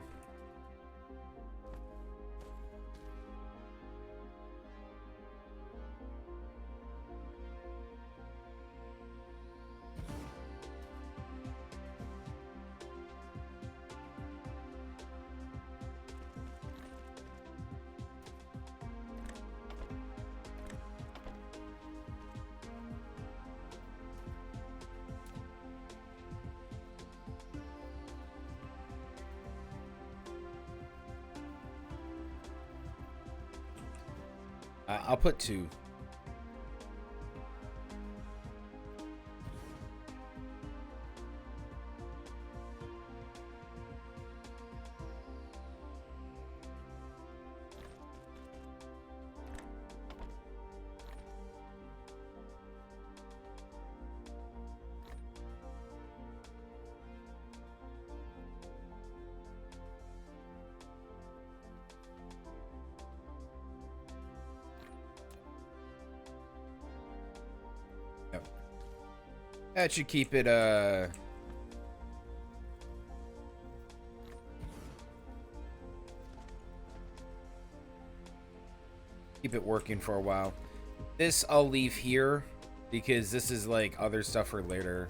I'll put 2. Yep. That should keep it keep it working for a while. This I'll leave here because this is like other stuff for later.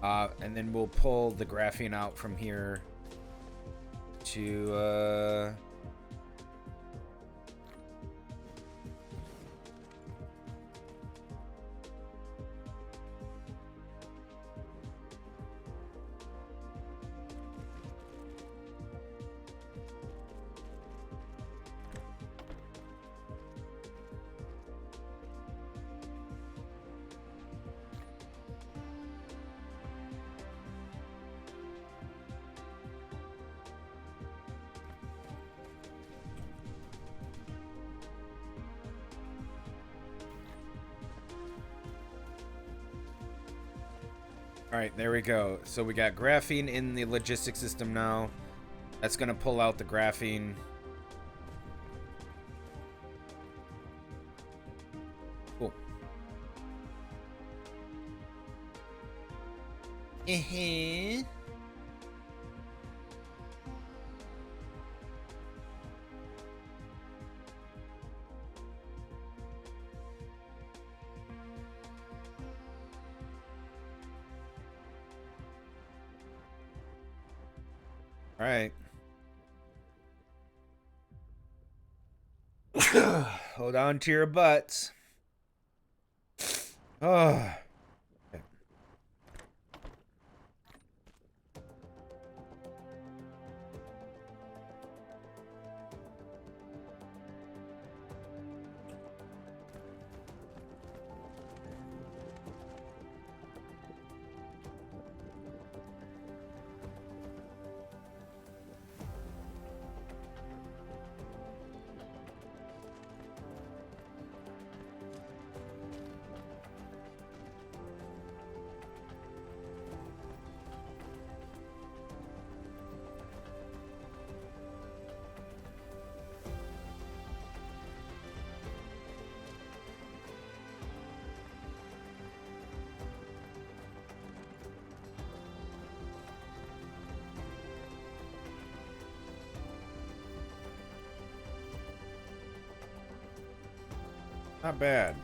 And then we'll pull the graphene out from here to all right, there we go. So we got graphene in the logistics system now. That's gonna pull out the graphene. Cool. All right. Hold on to your butts. Oh. Okay. Not bad.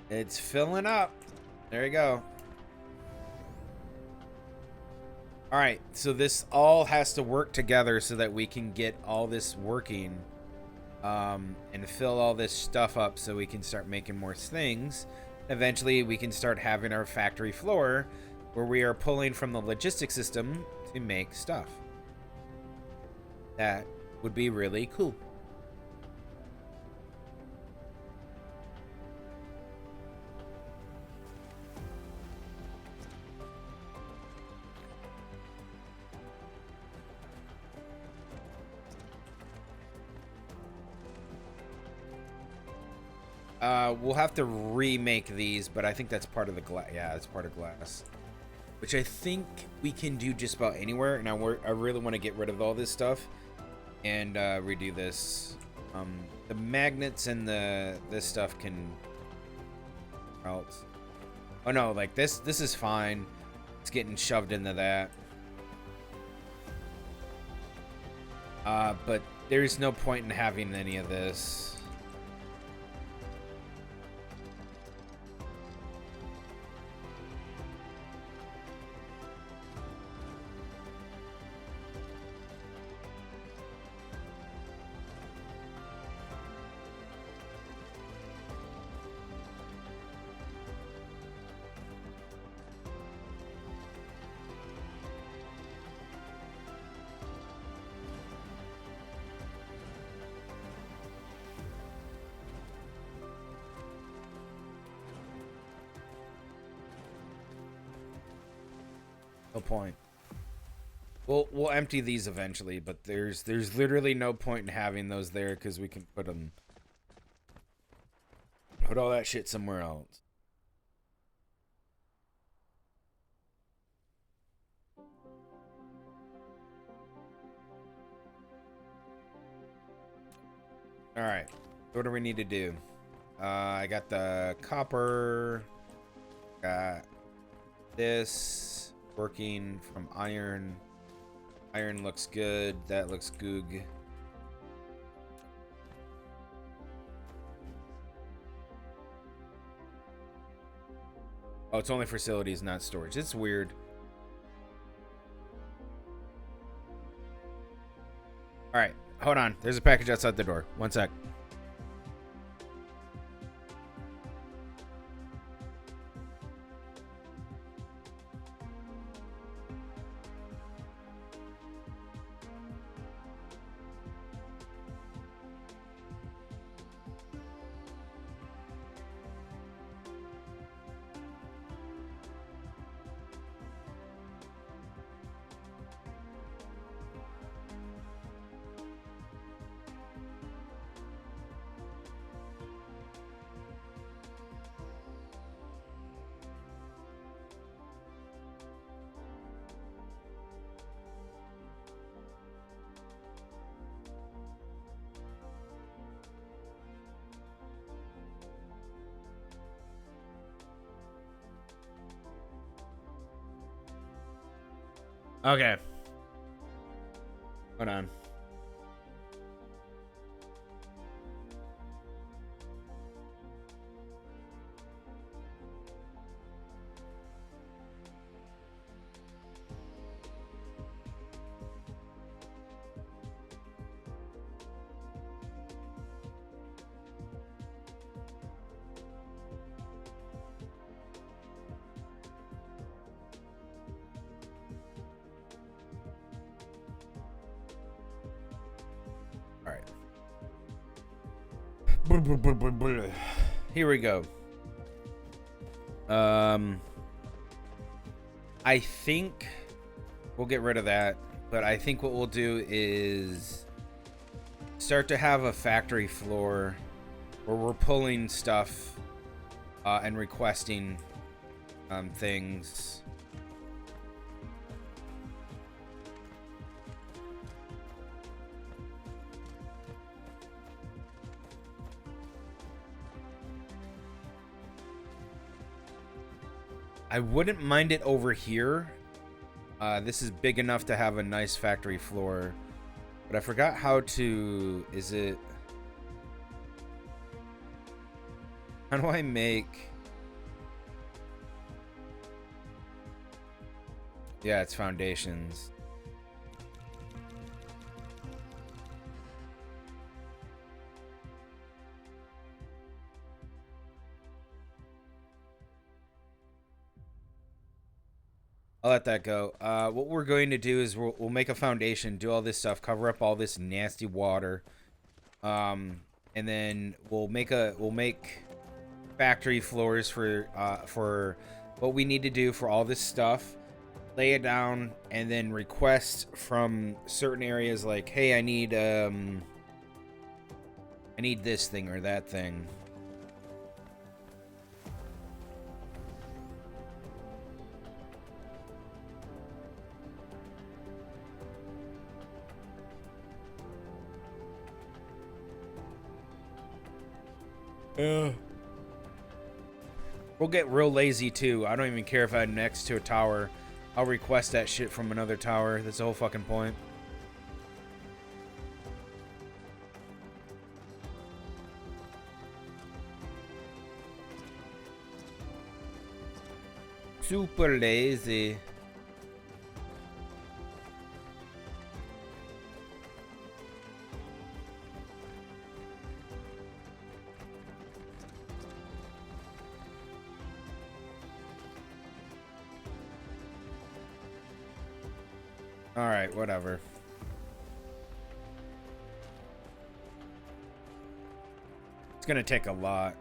It's filling up. There you go. All right, so this all has to work together so that we can get all this working, and fill all this stuff up so we can start making more things. Eventually, we can start having our factory floor where we are pulling from the logistics system to make stuff. That would be really cool. We'll have to remake these, but I think that's part of the glass. Yeah, it's part of glass, which I think we can do just about anywhere. And I really want to get rid of all this stuff and redo this. The magnets and this stuff can else. Oh no, like this is fine. It's getting shoved into that. But there's no point in having any of this. No point. We'll empty these eventually, but there's literally no point in having those there because we can put all that shit somewhere else. All right, what do we need to do? I got the copper. Got this working from iron. Iron looks good. That looks goog. Oh, it's only facilities, not storage. It's weird. All right, hold on. There's a package outside the door. One sec. Okay. Hold on. All right. Here we go. I think we'll get rid of that, but I think what we'll do is start to have a factory floor where we're pulling stuff and requesting things. I wouldn't mind it over here. This is big enough to have a nice factory floor. But I forgot how to... Is it... How do I make... Yeah, it's foundations. I'll let that go. What we're going to do is we'll make a foundation, do all this stuff, cover up all this nasty water, and then we'll make factory floors for what we need to do for all this stuff. Lay it down, and then request from certain areas like, hey, I need this thing or that thing. We'll get real lazy too. I don't even care if I'm next to a tower. I'll request that shit from another tower. That's the whole fucking point. Super lazy. Alright, whatever. It's gonna take a lot.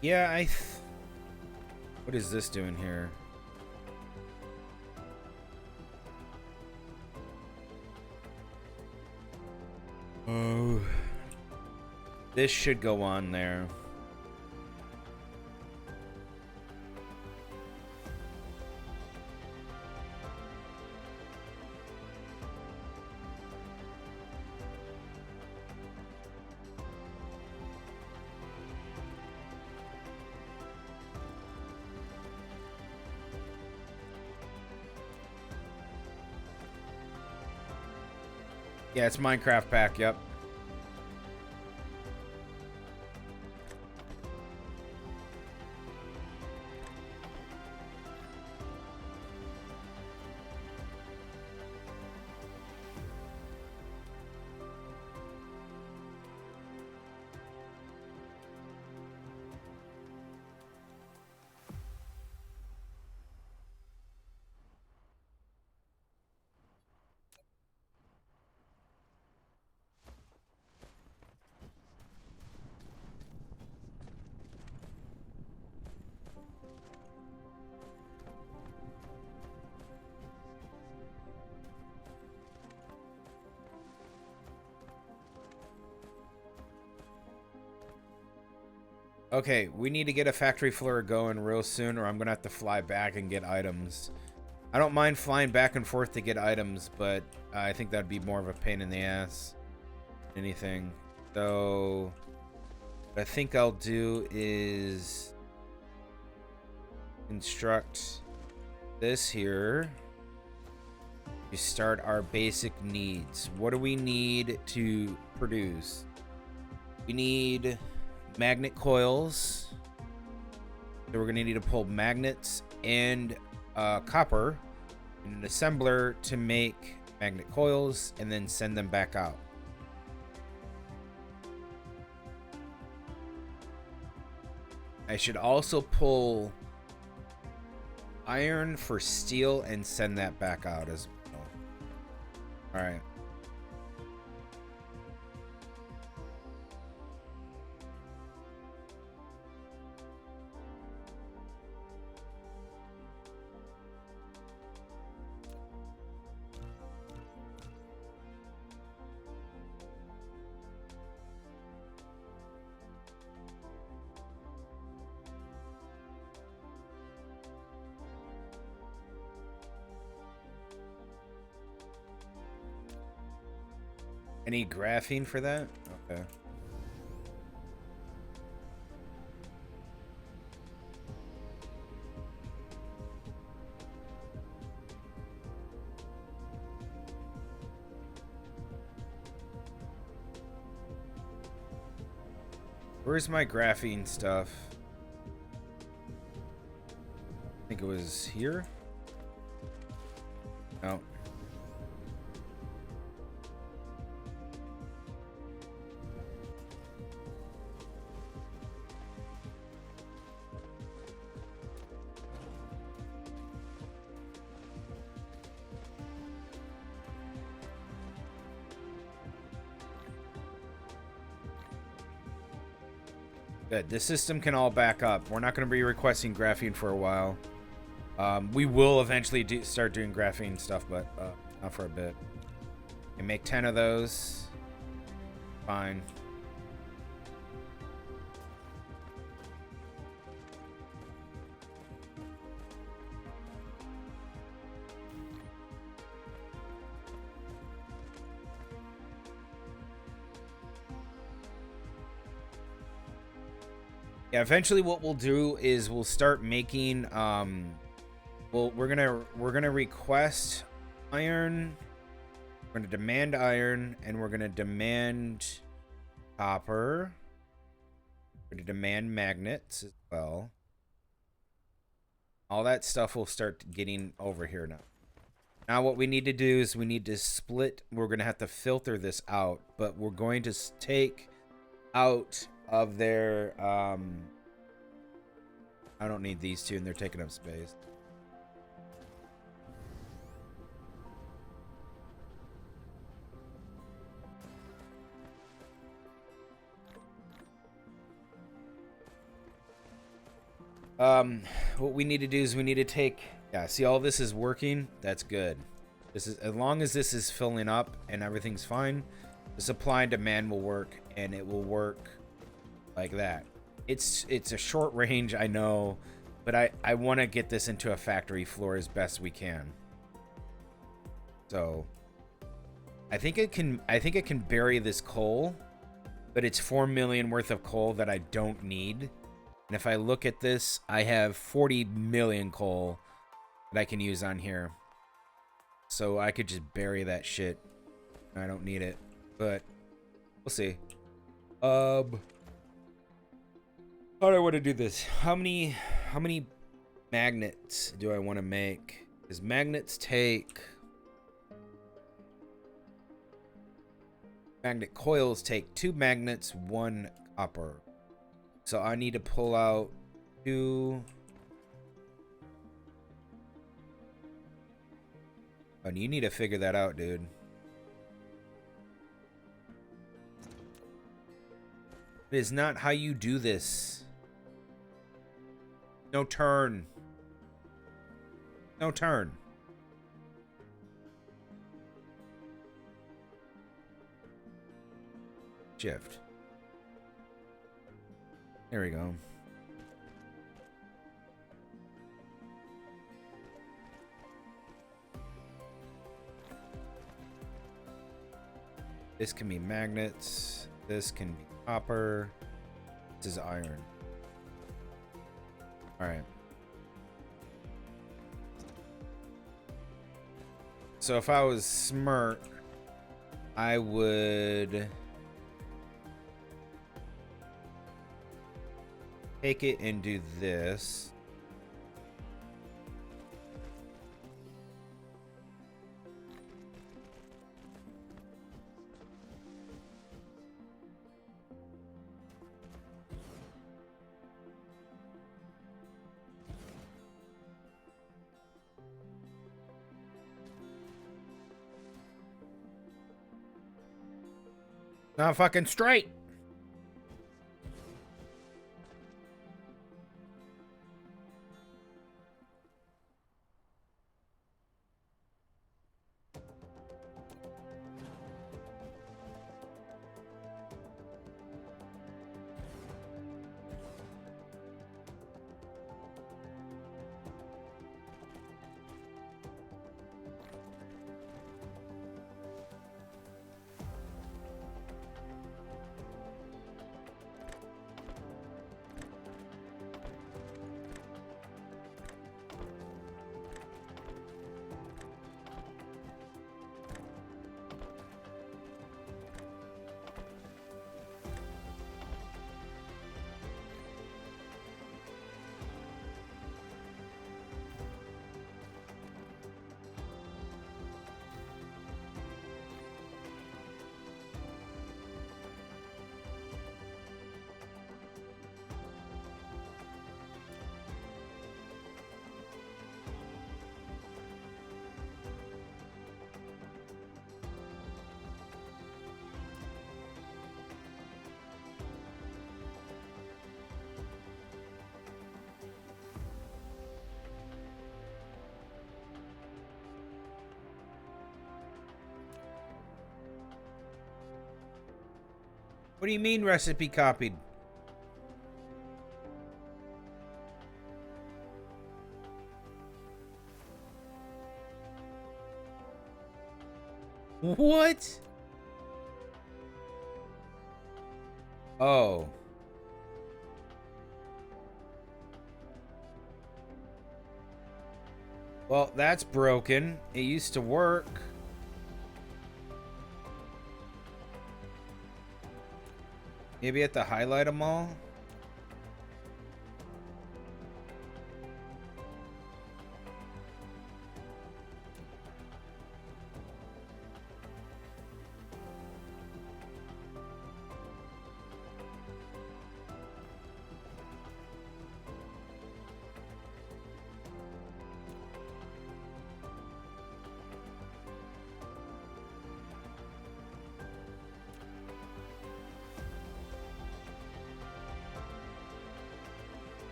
Yeah, what is this doing here? Oh. This should go on there. Yeah, it's Minecraft pack, yep. Okay, we need to get a factory floor going real soon, or I'm gonna have to fly back and get items. I don't mind flying back and forth to get items, but I think that'd be more of a pain in the ass than anything. So what I think I'll do is construct this here to start our basic needs. What do we need to produce? We need magnet coils. So we're gonna need to pull magnets and copper in an assembler to make magnet coils and then send them back out. I should also pull iron for steel and send that back out as well. All right. Any graphene for that? Okay. Where's my graphene stuff? I think it was here. No. Good. This system can all back up. We're not going to be requesting graphene for a while. We will eventually start doing graphene stuff, but not for a bit. And make 10 of those. Fine. Yeah, eventually what we'll do is we'll start making we're gonna request iron, we're gonna demand iron, and we're gonna demand copper. We're gonna demand magnets as well. All that stuff will start getting over here now. Now what we need to do is we need to split. We're gonna have to filter this out, but we're going to take out of their I don't need these two, and they're taking up space. What we need to do is we need to take, yeah, see, all this is working. That's good. This is, as long as this is filling up and everything's fine, the supply and demand will work, and it will work like that. It's a short range, I know, but I want to get this into a factory floor as best we can. So I think it can bury this coal, but it's 4 million worth of coal that I don't need. And if I look at this, I have 40 million coal that I can use on here. So I could just bury that shit. I don't need it, but we'll see. How do I want to do this? How many magnets do I want to make? Because magnets take... Magnet coils take 2 magnets, 1 copper. So I need to pull out 2... And you need to figure that out, dude. It is not how you do this. No turn. No turn. Shift. There we go. This can be magnets. This can be copper. This is iron. All right. So if I was smart, I would take it and do this. Not fucking straight. What do you mean recipe copied? What? Oh. Well, that's broken. It used to work. Maybe at the highlight them all?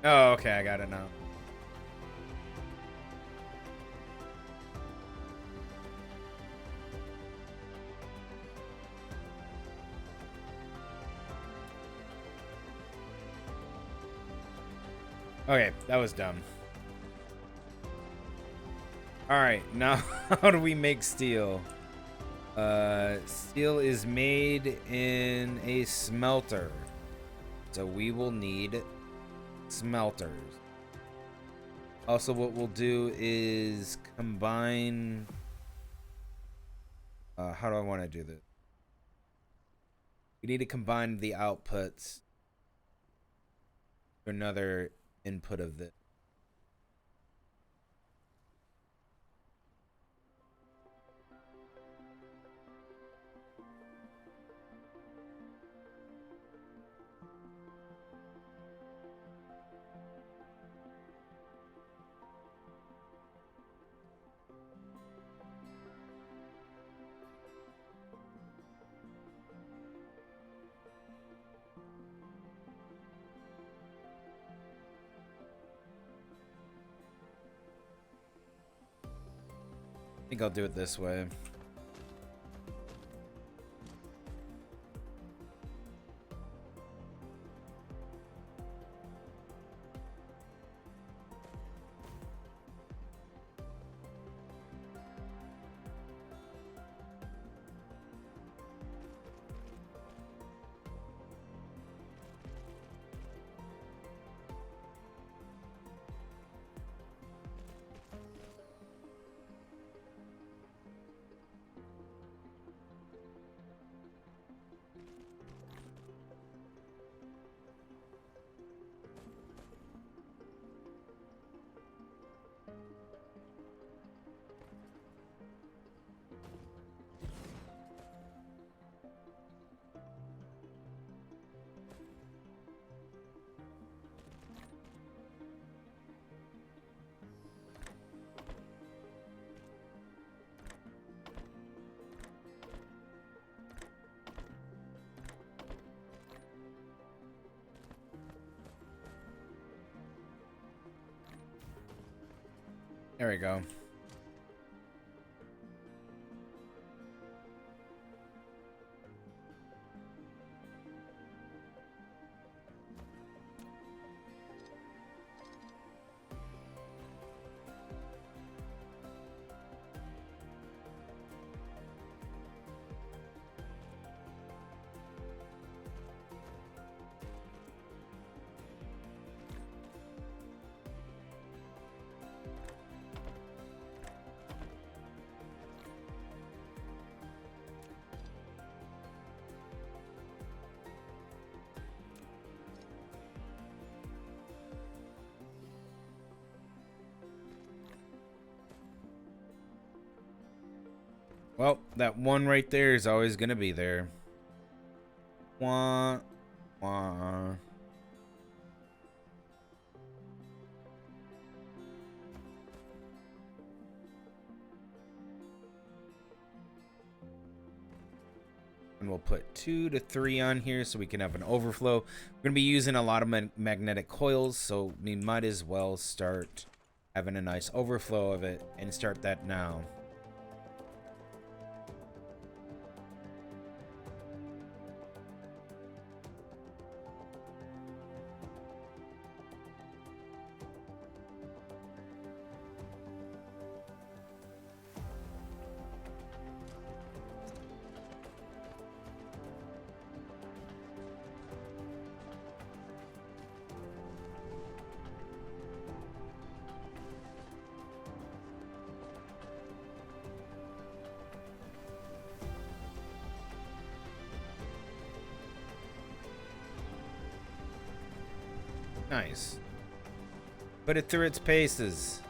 Oh, okay, I got it now. Okay, that was dumb. Alright, now how do we make steel? Steel is made in a smelter. So we will need smelters. Also, what we'll do is combine... how do I want to do this? We need to combine the outputs to another input of this. I think I'll do it this way. There we go. Well, that one right there is always gonna be there. Wah, wah. And we'll put 2 to 3 on here so we can have an overflow. We're gonna be using a lot of magnetic coils, so we might as well start having a nice overflow of it and start that now. Nice. Put it through its paces.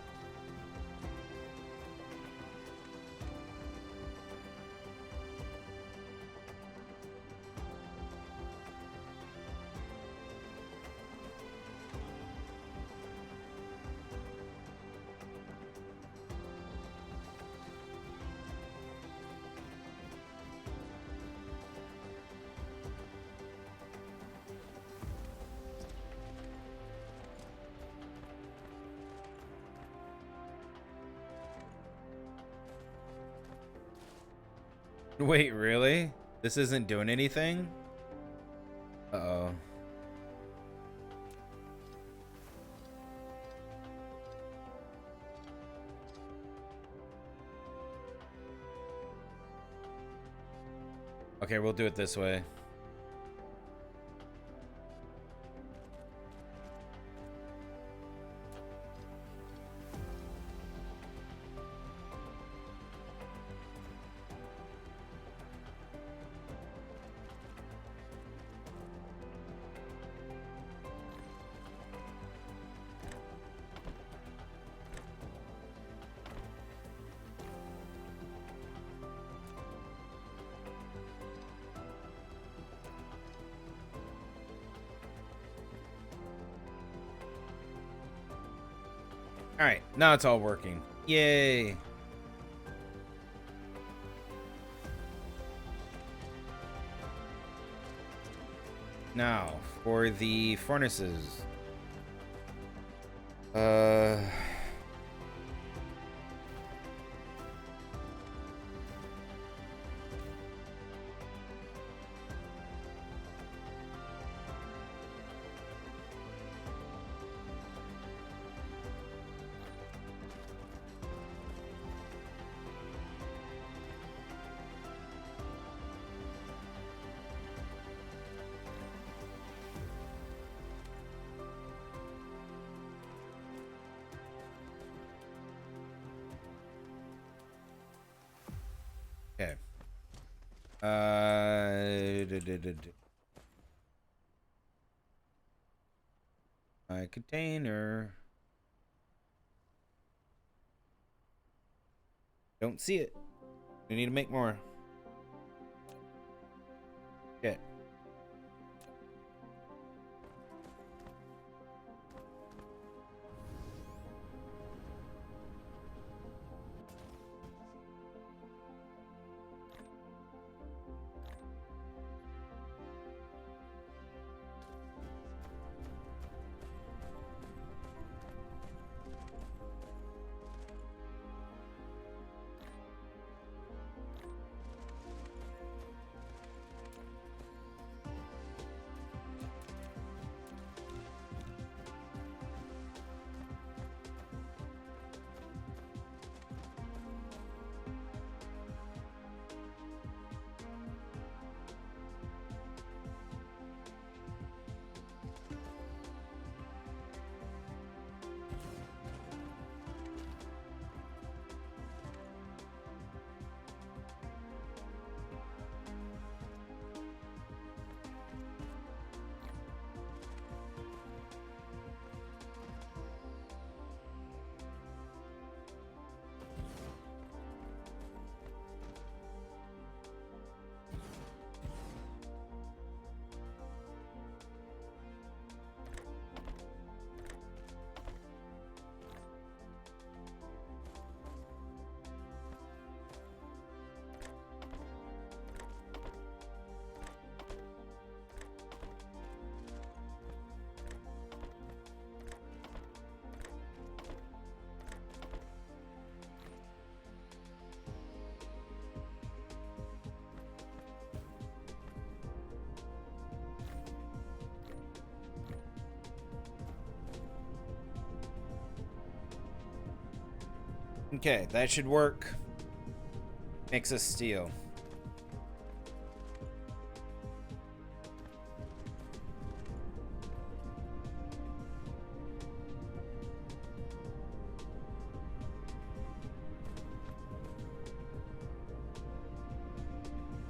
Wait, really? This isn't doing anything? Uh-oh. Okay, we'll do it this way. Alright, now it's all working. Yay! Now, for the furnaces. Okay. My container. Don't see it. We need to make more. Okay. Okay, that should work. Makes us steel.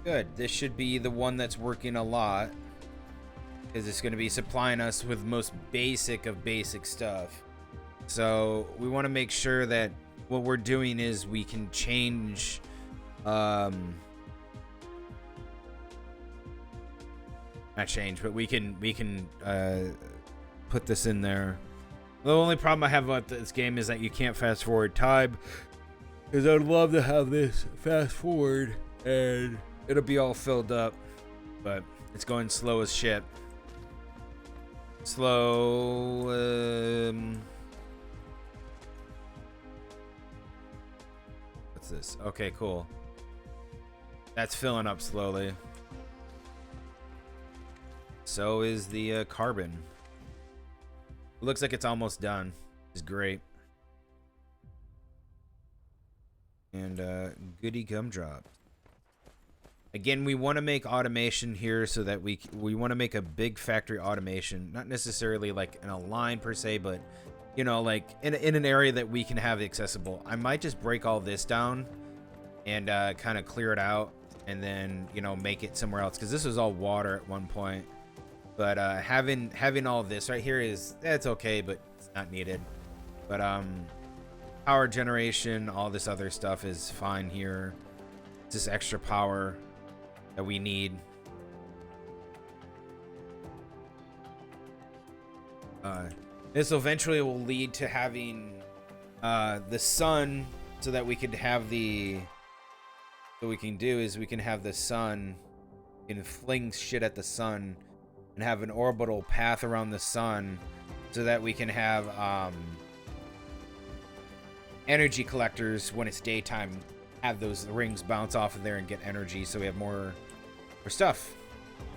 Good. This should be the one that's working a lot, because it's going to be supplying us with most basic of basic stuff. So we want to make sure that what we're doing is we can change not change, but we can put this in there. The only problem I have about this game is that you can't fast forward time, because I'd love to have this fast forward and it'll be all filled up, but it's going slow as shit. Slow. What's this? Okay, cool. That's filling up slowly. So is the carbon. It looks like it's almost done. It's great. And goody gumdrops. Again, we want to make automation here so that we want to make a big factory automation, not necessarily like in a line per se, but you know, like in an area that we can have accessible. I might just break all this down and kind of clear it out, and then, you know, make it somewhere else, because this was all water at one point. But having all this right here that's okay, but it's not needed. But power generation, all this other stuff is fine here. It's just extra power that we need. This eventually will lead to having the sun, so that we could have what we can do is we can have the sun, and fling shit at the sun and have an orbital path around the sun, so that we can have energy collectors when it's daytime, have those rings bounce off of there and get energy, so we have more stuff.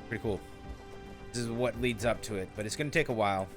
Pretty cool. This is what leads up to it, but it's gonna take a while.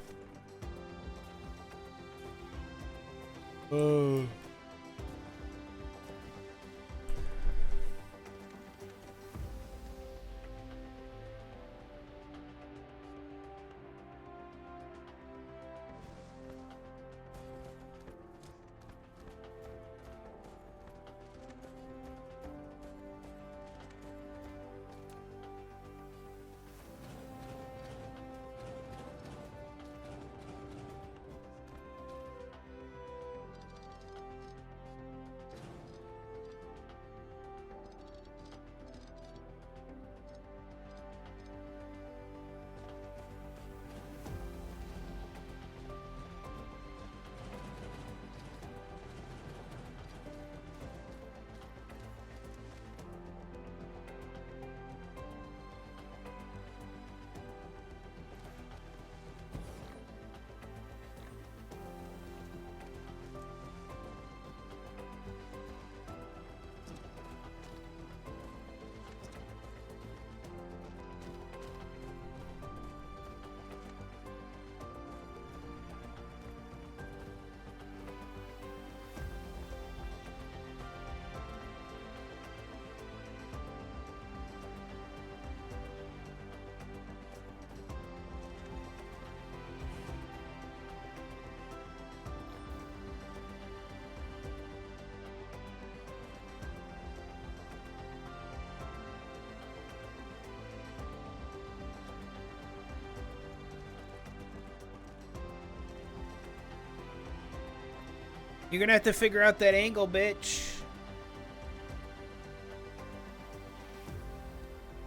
You're gonna have to figure out that angle, bitch.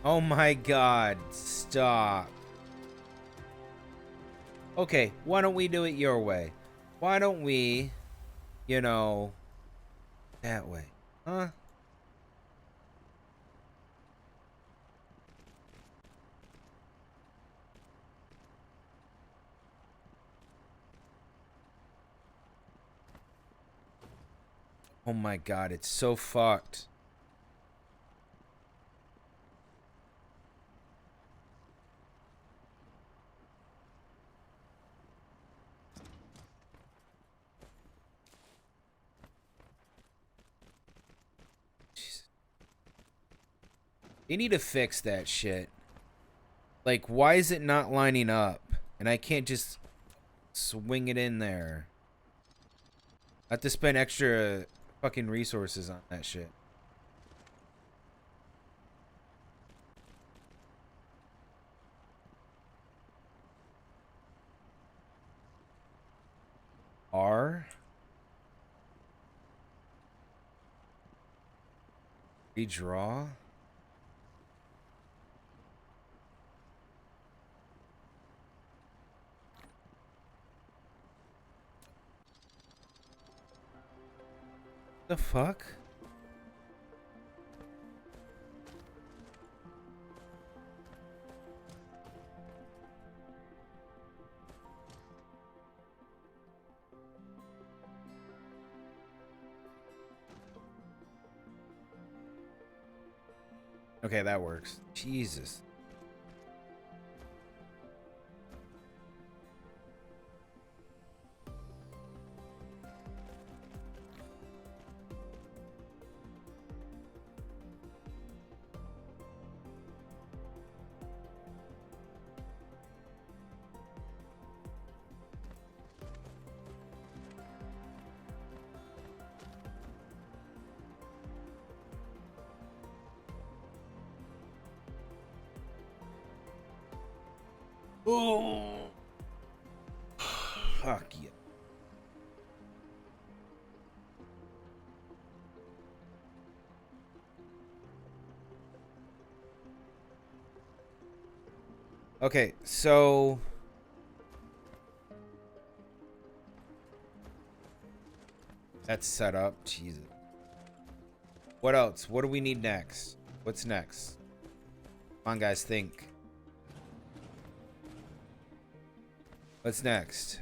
Oh my god, stop. Okay, why don't we do it your way? Why don't we, you know, that way? Huh? Oh my god, it's so fucked. They need to fix that shit. Like, why is it not lining up? And I can't just swing it in there. I have to spend extra fucking resources on that shit. R. Redraw. The fuck? Okay, that works. Jesus. Oh. Fuck yeah. Okay, so that's set up. Jesus. What else? What do we need next? What's next? Come on, guys, think. What's next?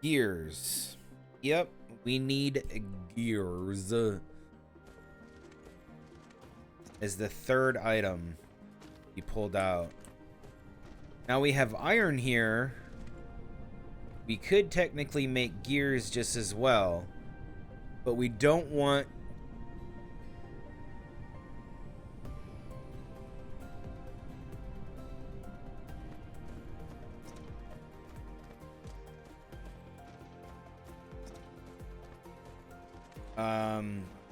Gears. Yep, we need gears as the third item we pulled out. Now we have iron here. We could technically make gears just as well, but we don't want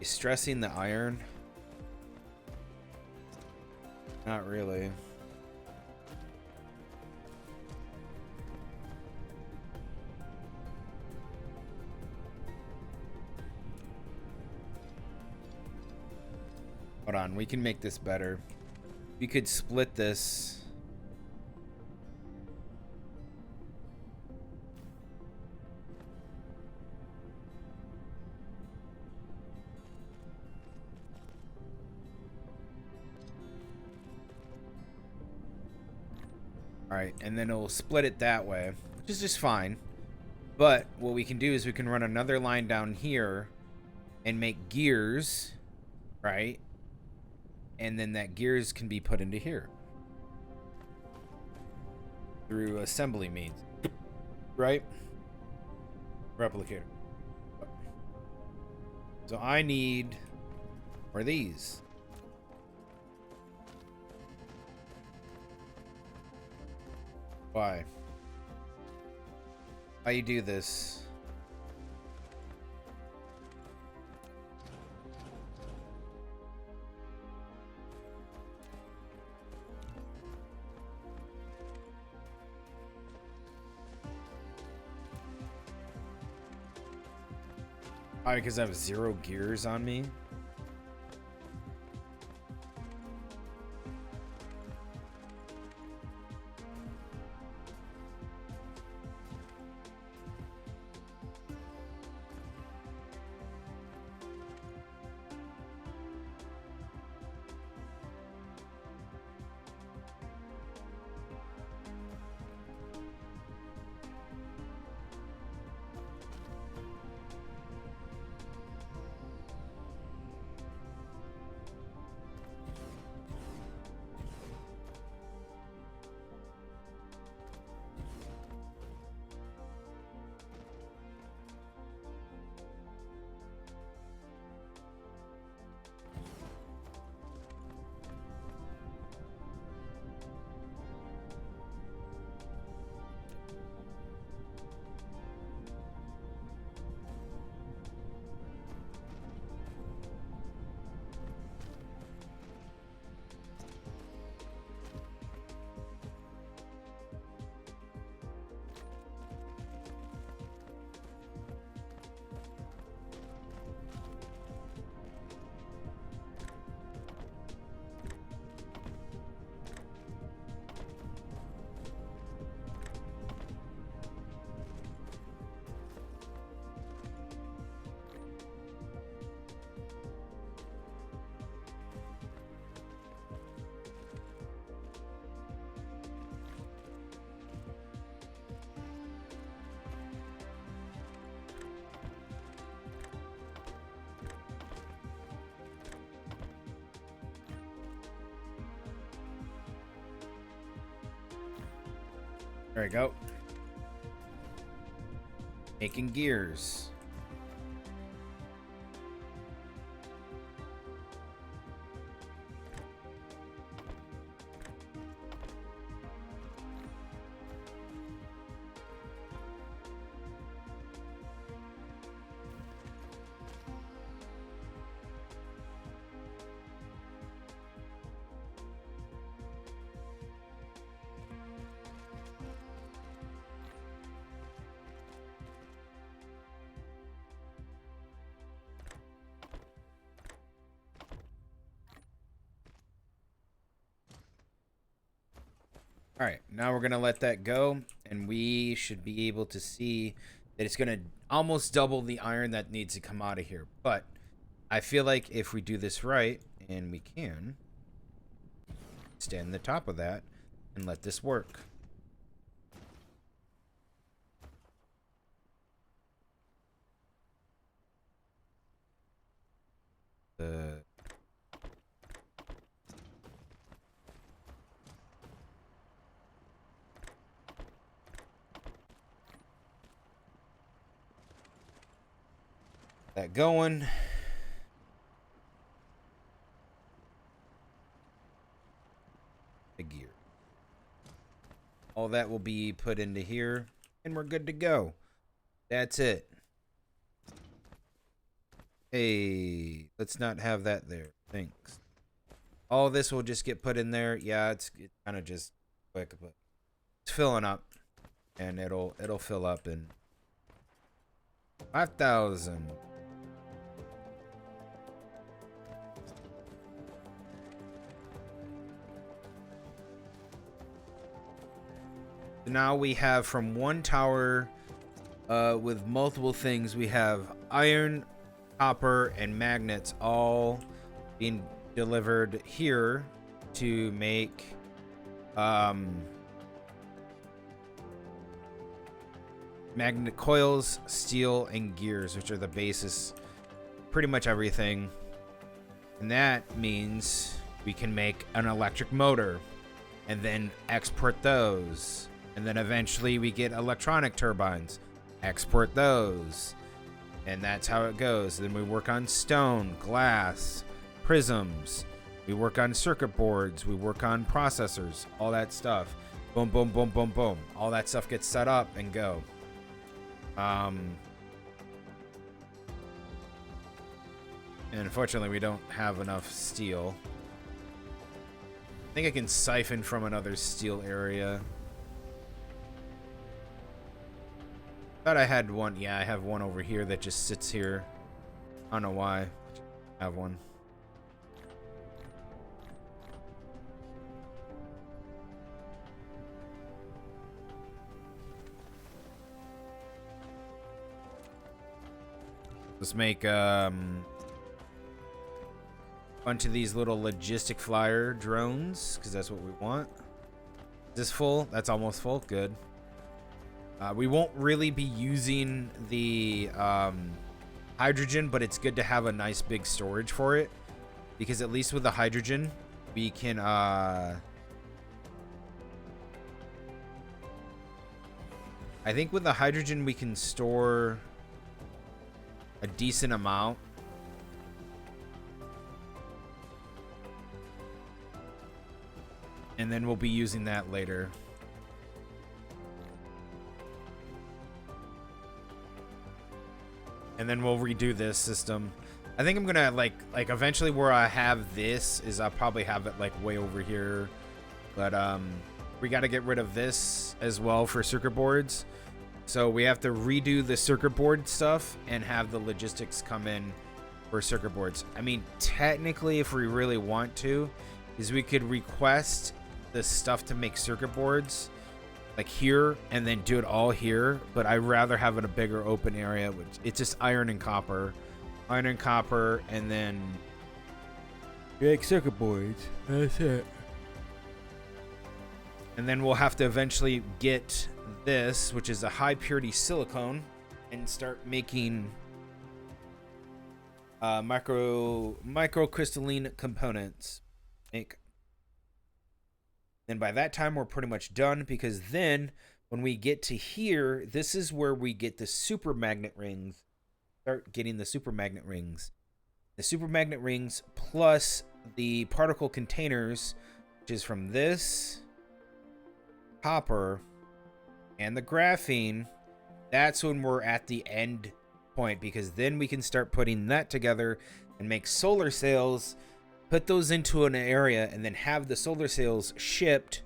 stressing the iron. Not really. Hold on, we can make this better. We could split this. Alright, and then it'll split it that way, which is just fine. But what we can do is we can run another line down here and make gears, right? And then that gears can be put into here through assembly means, right? Replicator. So I need more of these. Why? Why you do this? Why? Because I have 0 gears on me? There we go. Making gears. All right, now we're going to let that go, and we should be able to see that it's going to almost double the iron that needs to come out of here. But I feel like if we do this right, and we can, stand the top of that and let this work. That going. The gear. All that will be put into here, and we're good to go. That's it. Hey, let's not have that there. Thanks. All this will just get put in there. Yeah, it's kind of just quick, but it's filling up, and it'll fill up in 5,000. Now we have from one tower with multiple things. We have iron, copper, and magnets all being delivered here to make magnet coils, steel, and gears, which are the basis, pretty much everything. And that means we can make an electric motor and then export those. And then eventually we get electronic turbines, export those. And that's how it goes. Then we work on stone, glass, prisms. We work on circuit boards. We work on processors, all that stuff. Boom, boom, boom, boom, boom. All that stuff gets set up and go. And unfortunately, we don't have enough steel. I think I can siphon from another steel area. Thought I had one. Yeah, I have one over here that just sits here. I don't know why. I have one. Let's make bunch of these little logistic flyer drones, because that's what we want. Is this full? That's almost full. Good. We won't really be using the hydrogen, but it's good to have a nice big storage for it, because at least with the hydrogen, we can I think with the hydrogen we can store a decent amount. And then we'll be using that later. And then we'll redo this system. I think I'm gonna like eventually where I have this is I'll probably have it like way over here. But we got to get rid of this as well for circuit boards. So we have to redo the circuit board stuff and have the logistics come in for circuit boards. I mean, technically, if we really want to, is we could request the stuff to make circuit boards like here and then do it all here, but I'd rather have it a bigger open area, which it's just iron and copper, and then make circuit boards. That's it. And then we'll have to eventually get this, which is a high purity silicone, and start making microcrystalline components. Then by that time we're pretty much done, because then When we get to here, this is where we get the super magnet rings. Start getting the super magnet rings. The super magnet rings plus the particle containers, which is from this copper and the graphene. That's when we're at the end point, because then we can start putting that together and make solar sails, put those into an area, and then have the solar sails shipped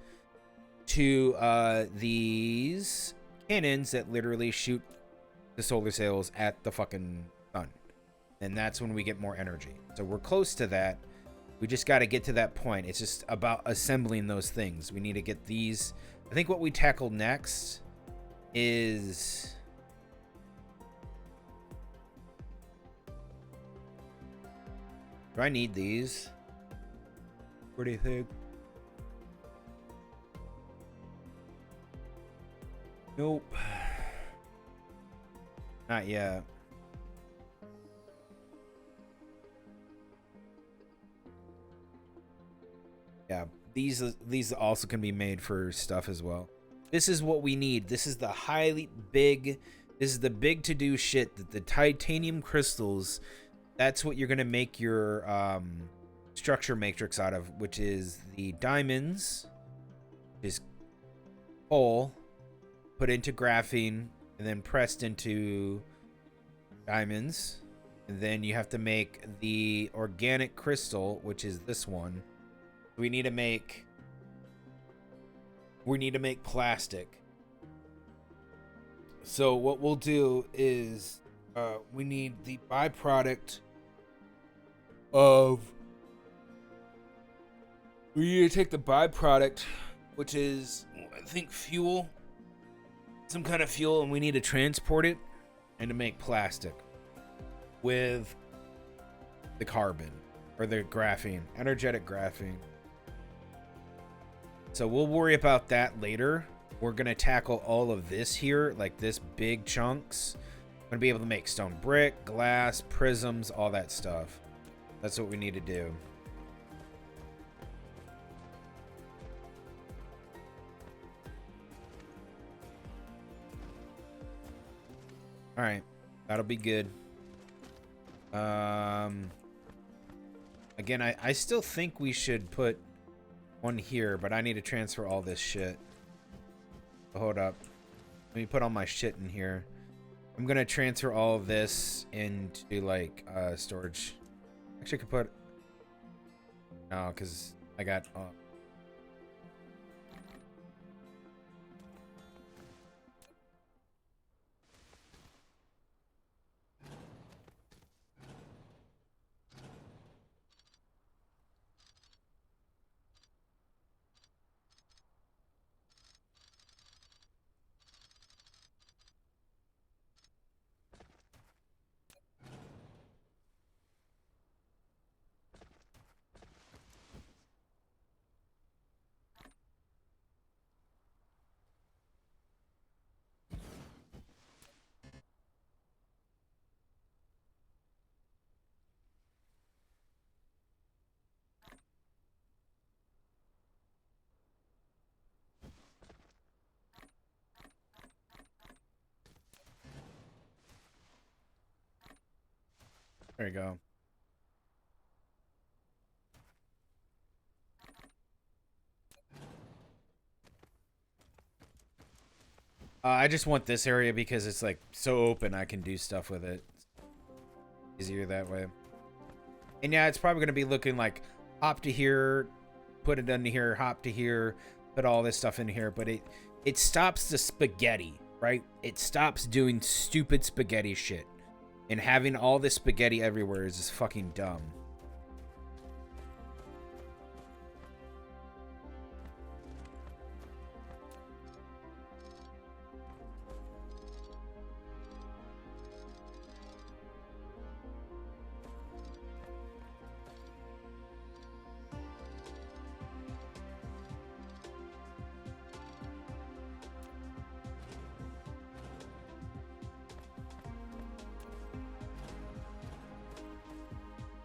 to these cannons that literally shoot the solar sails at the fucking sun. And that's when we get more energy. So we're close to that. We just got to get to that point. It's just about assembling those things. We need to get these. I think what we tackle next is... Do I need these? What do you think? Nope. Not yet. Yeah, these also can be made for stuff as well. This is what we need. This is the highly big... This is the big to-do shit. That the titanium crystals, that's what you're going to make your structure matrix out of, which is the diamonds, is coal, put into graphene, and then pressed into diamonds. And then you have to make the organic crystal, which is this one. We need to make plastic. So what we'll do is we need the byproduct of... We need to take the byproduct, which is, I think, fuel. Some kind of fuel, and we need to transport it and to make plastic with the carbon or the graphene, energetic graphene. So we'll worry about that later. We're going to tackle all of this here, like this big chunks. I'm going to be able to make stone brick, glass, prisms, all that stuff. That's what we need to do. All right, that'll be good. Again, I still think we should put one here, but I need to transfer all this shit. Hold up. Let me put all my shit in here. I'm gonna transfer all of this into like storage. Actually, I could put... No, because I got... There you go. I just want this area because it's like so open. I can do stuff with it. It's easier that way. And yeah, it's probably going to be looking like hop to here, put it into here, hop to here, put all this stuff in here. But it stops the spaghetti, right? It stops doing stupid spaghetti shit. And having all this spaghetti everywhere is just fucking dumb.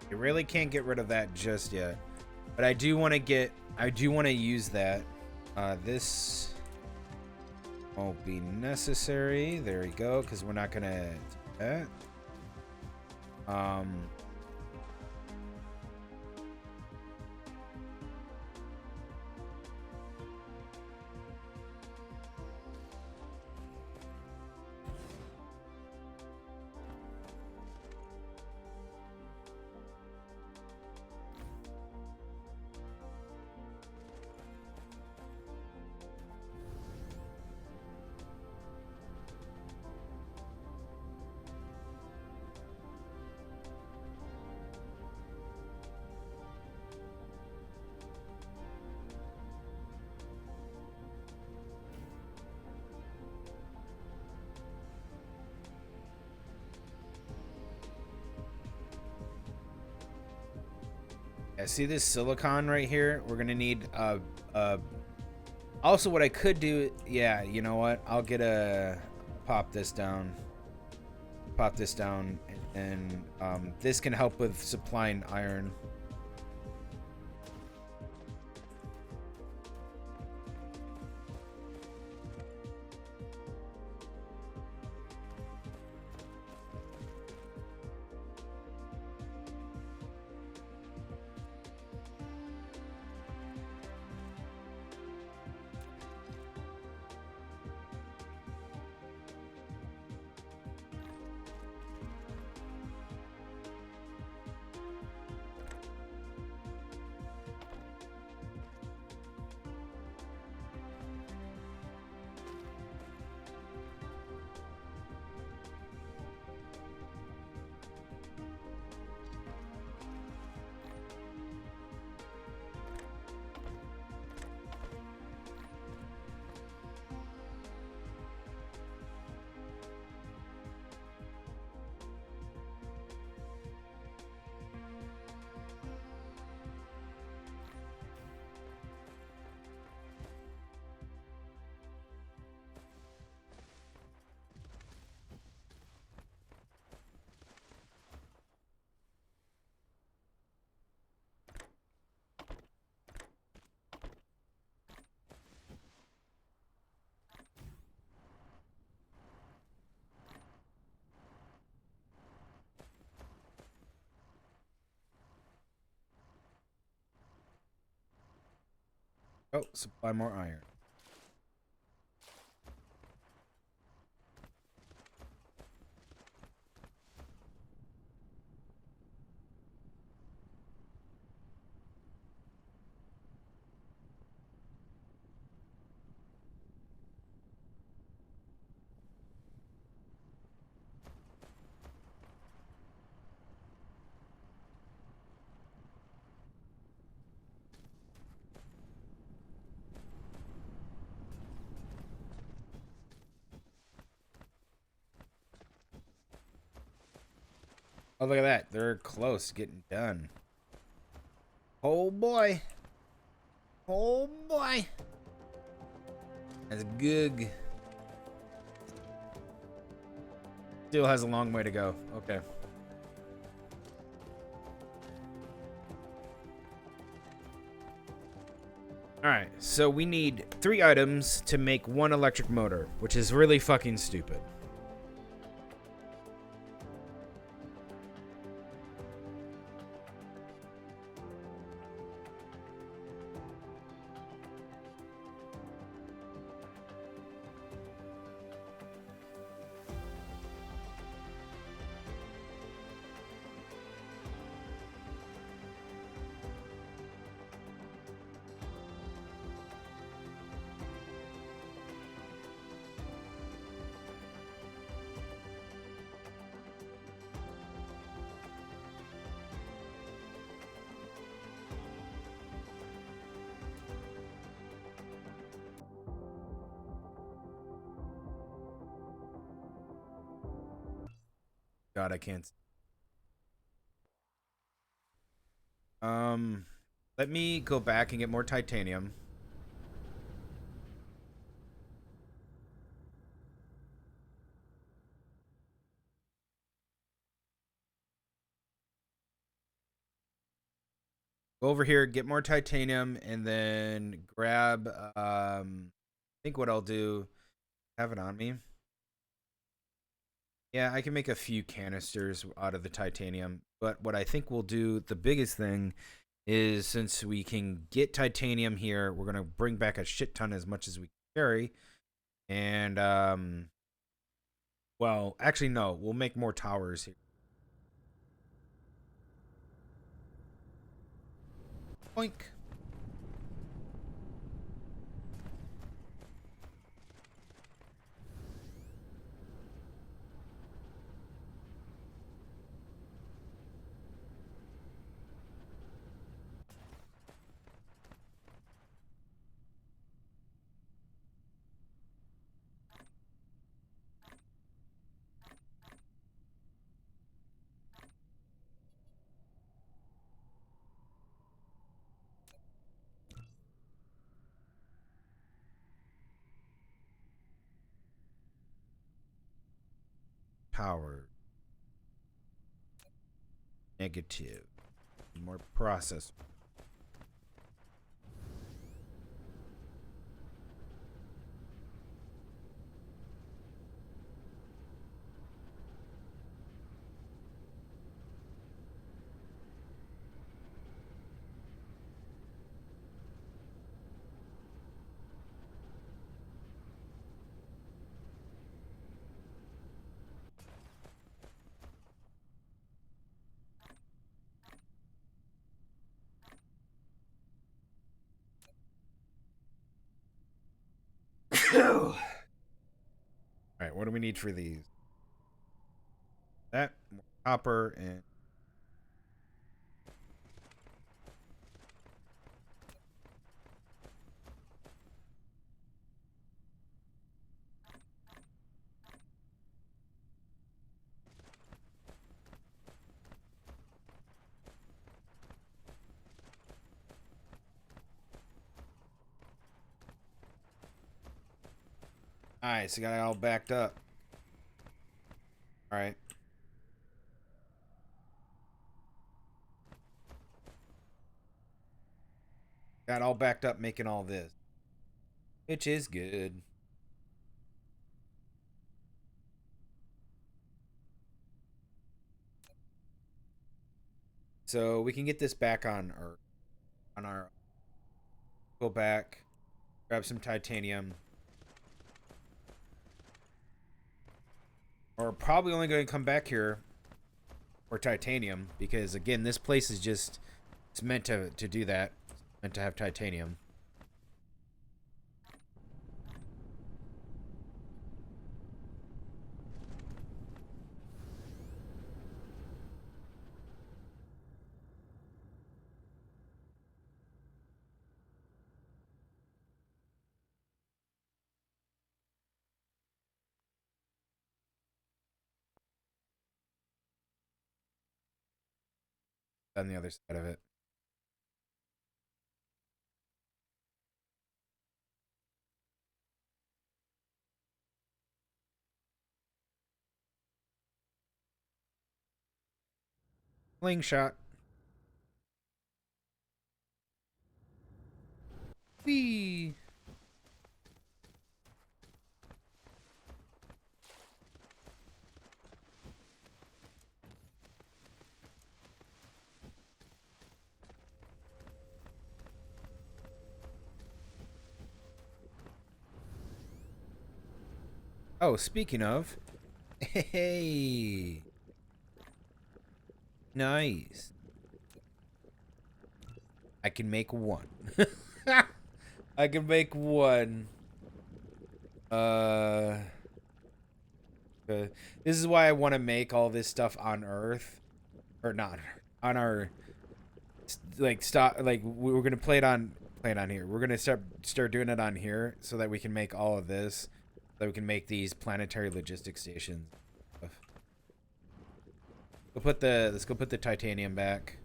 You really can't get rid of that just yet. But I do want to use that. This Won't be necessary. There we go, because we're not gonna do that. Yeah, see this silicon right here? We're gonna need also what I could do, yeah, you know what? I'll get pop this down. Pop this down, and this can help with supplying iron. Oh, supply more iron. Oh, look at that. They're close, getting done. Oh, boy. Oh, boy. That's good. Still has a long way to go. Okay. Alright, so we need 3 items to make 1 electric motor, which is really fucking stupid. God, I can't. Let me go back and get more titanium. Go over here, get more titanium, and then grab, I think what I'll do, have it on me. Yeah, I can make a few canisters out of the titanium, but what I think we'll do, the biggest thing, is since we can get titanium here, we're gonna bring back a shit ton as much as we can carry, and well, actually no, we'll make more towers here. Oink. Power. Negative. More process. All right, what do we need for these? That more copper and all right, so got it all backed up. All right. Got all backed up making all this, which is good. So we can get this back on our go back, grab some titanium. We're probably only going to come back here for titanium because again, this place is just it's meant to do that. It's meant to have titanium. On the other side of it. Slingshot. Whee! Oh, speaking of, hey, nice. I can make one. I can make one. Uh, this is why I want to make all this stuff on Earth, or not on our like stop. Like we're gonna play it on here. We're gonna start doing it on here so that we can make all of this. So that we can make these planetary logistics stations. Let's go put the titanium back.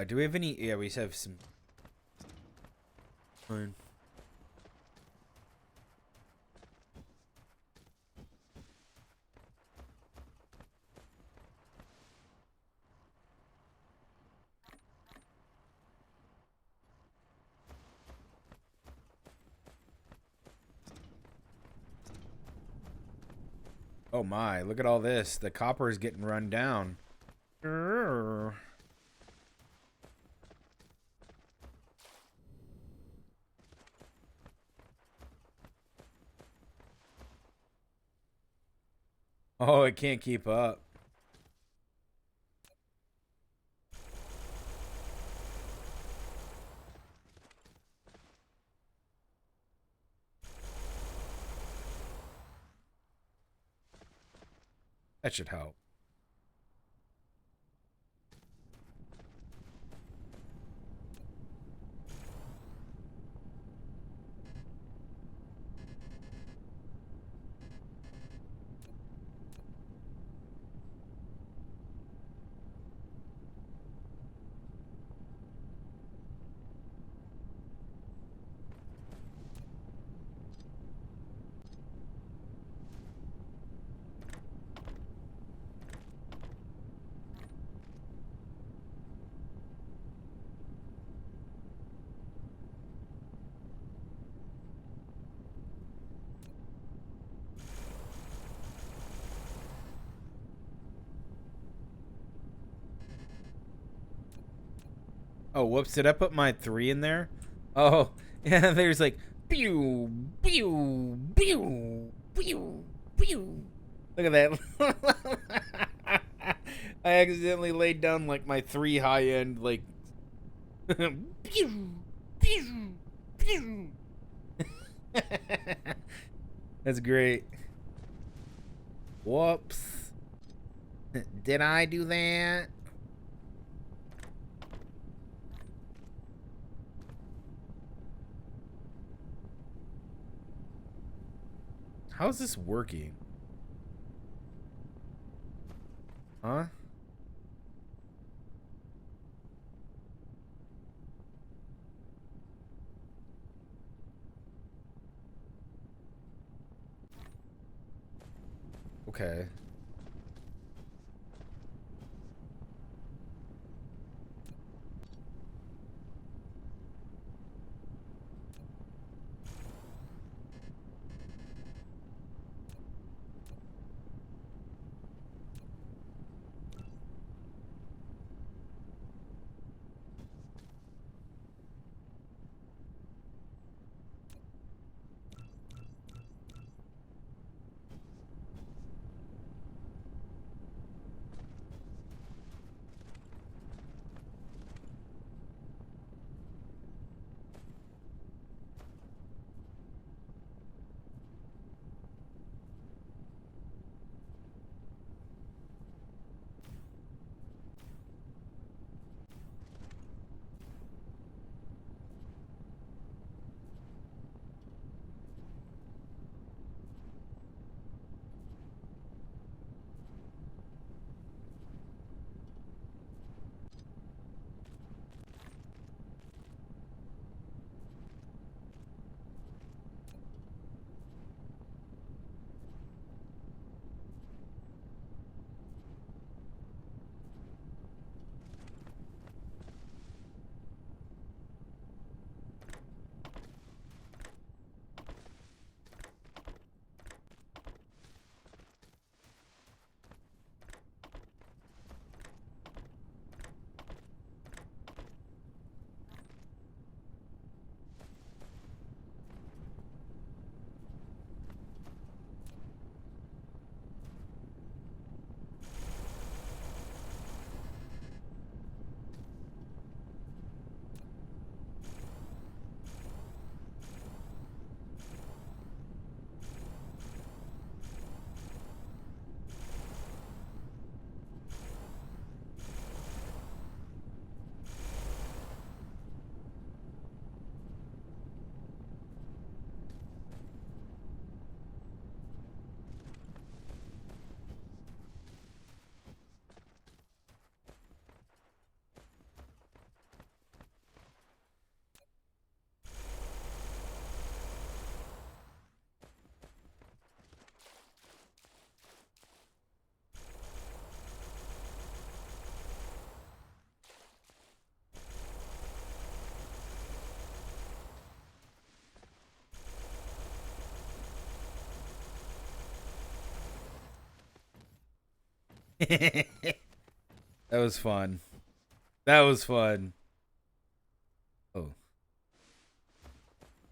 Do we have any? Yeah, we have some. Fine. Oh my, look at all this. The copper is getting run down. Oh, it can't keep up. That should help. Oh, whoops. Did I put my 3 in there? Oh, yeah, there's like, pew, pew, pew, pew, pew. Look at that. I accidentally laid down like my 3 high end, like, pew, pew, pew. That's great. Whoops. Did I do that? How's this working? Huh? Okay. That was fun. That was fun. Oh.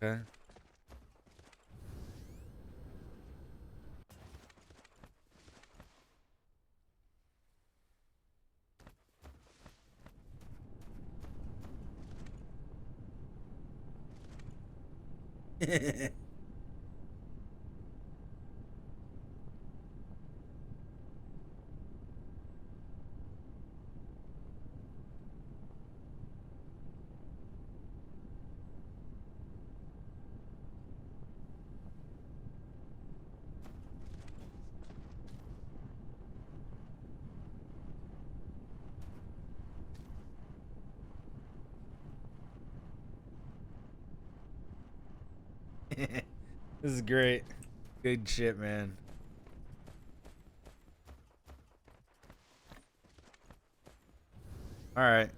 Okay. This is great. Good shit, man. All right.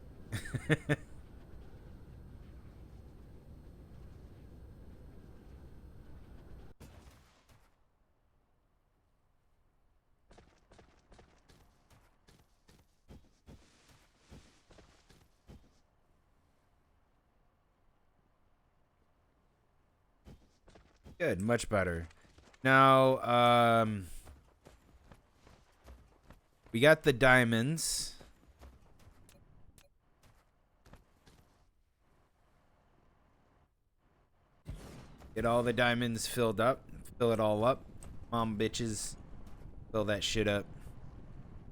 Good, much better. Now, we got the diamonds. Get all the diamonds filled up. Fill it all up. Mom bitches. Fill that shit up.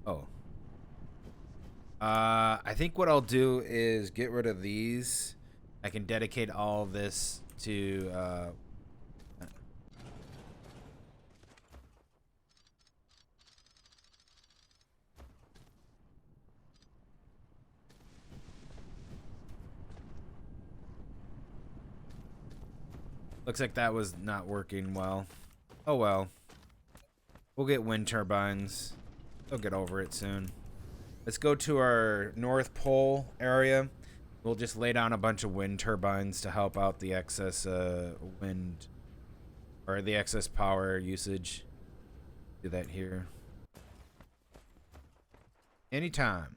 Oh. I think what I'll do is get rid of these. I can dedicate all this to, looks like that was not working well. Oh well. We'll get wind turbines. We'll get over it soon. Let's go to our North Pole area. We'll just lay down a bunch of wind turbines to help out the excess wind or the excess power usage. Do that here. Anytime.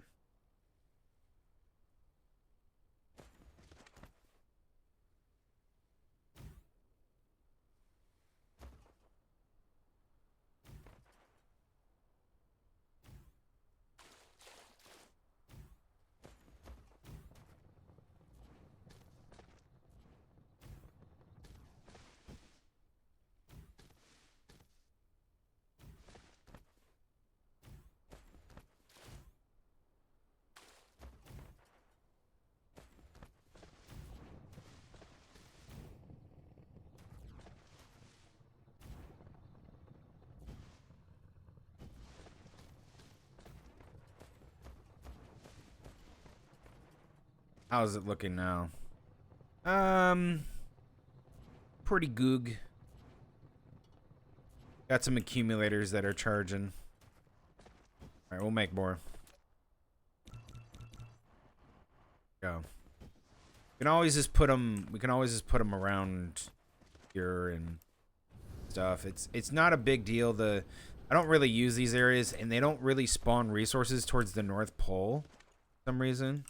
How's it looking now? Pretty goog. Got some accumulators that are charging. All right, we'll make more. Go. We can always just put them. We can always just put them around here and stuff. It's not a big deal. I don't really use these areas, and they don't really spawn resources towards the North Pole for some reason.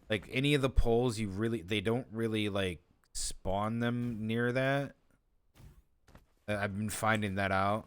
Like any of the poles, they don't really like spawn them near that. I've been finding that out.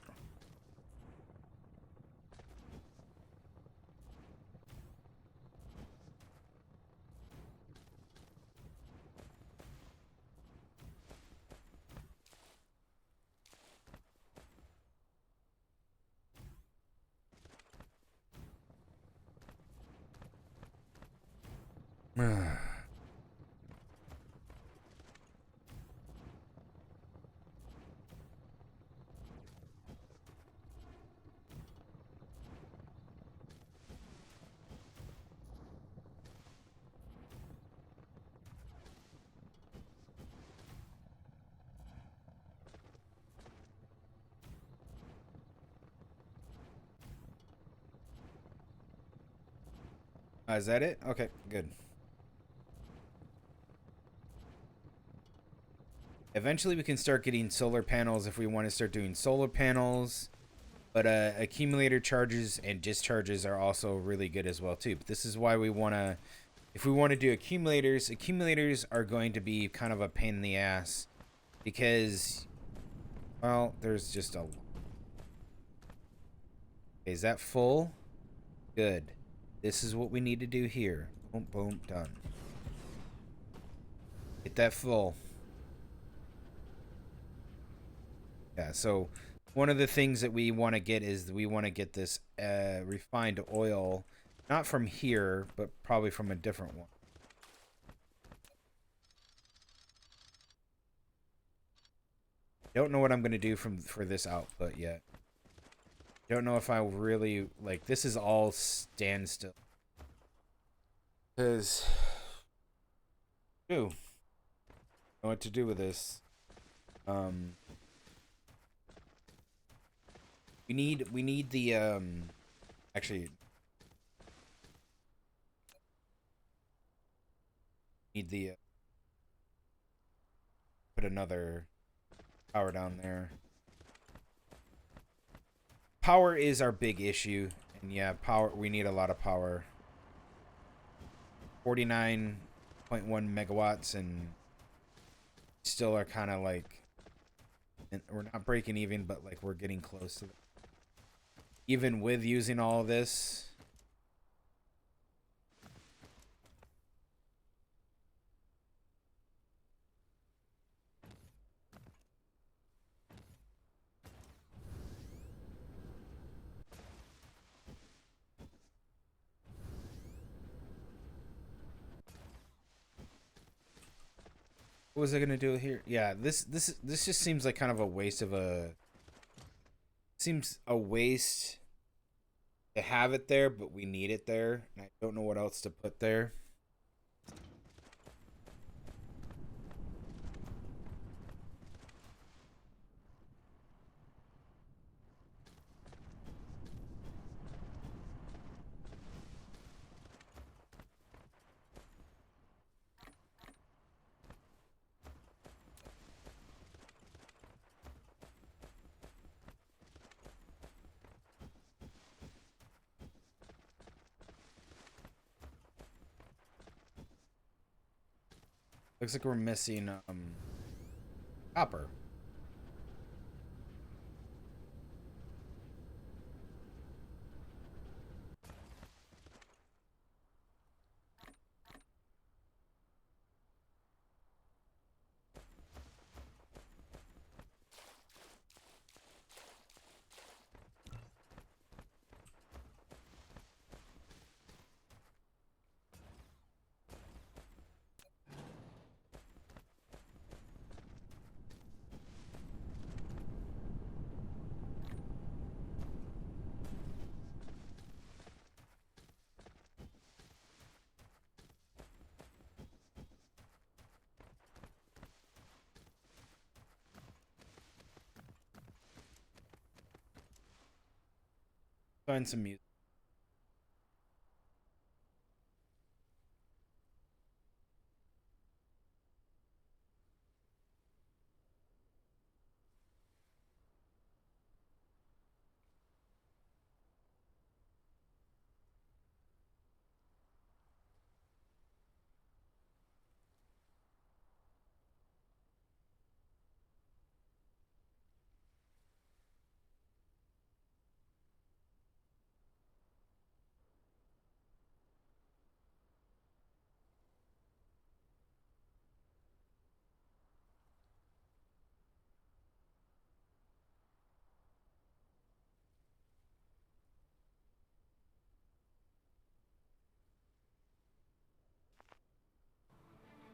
Is that it? Okay, good. Eventually we can start getting solar panels if we want to start doing solar panels. But accumulator charges and discharges are also really good as well too. But this is why we want to, if we want to do accumulators, accumulators are going to be kind of a pain in the ass because, well, there's just a. Okay, is that full? Good. This is what we need to do here. Boom, boom, done. Get that full. Yeah, so one of the things that we want to get is we want to get this refined oil, not from here, but probably from a different one. Don't know what I'm going to do for this output yet. Don't know if I really, like, this is all standstill. Because, know what to do with this. We need the, actually, need the, put another power down there. Power is our big issue. And yeah, power, we need a lot of power. 49.1 megawatts, and still are kind of like, we're not breaking even, but like we're getting close to it. Even with using all of this. What was I gonna do here? Yeah, this just seems like kind of a waste of a. Seems a waste to have it there, but we need it there. And I don't know what else to put there. Looks like we're missing copper. Find some music.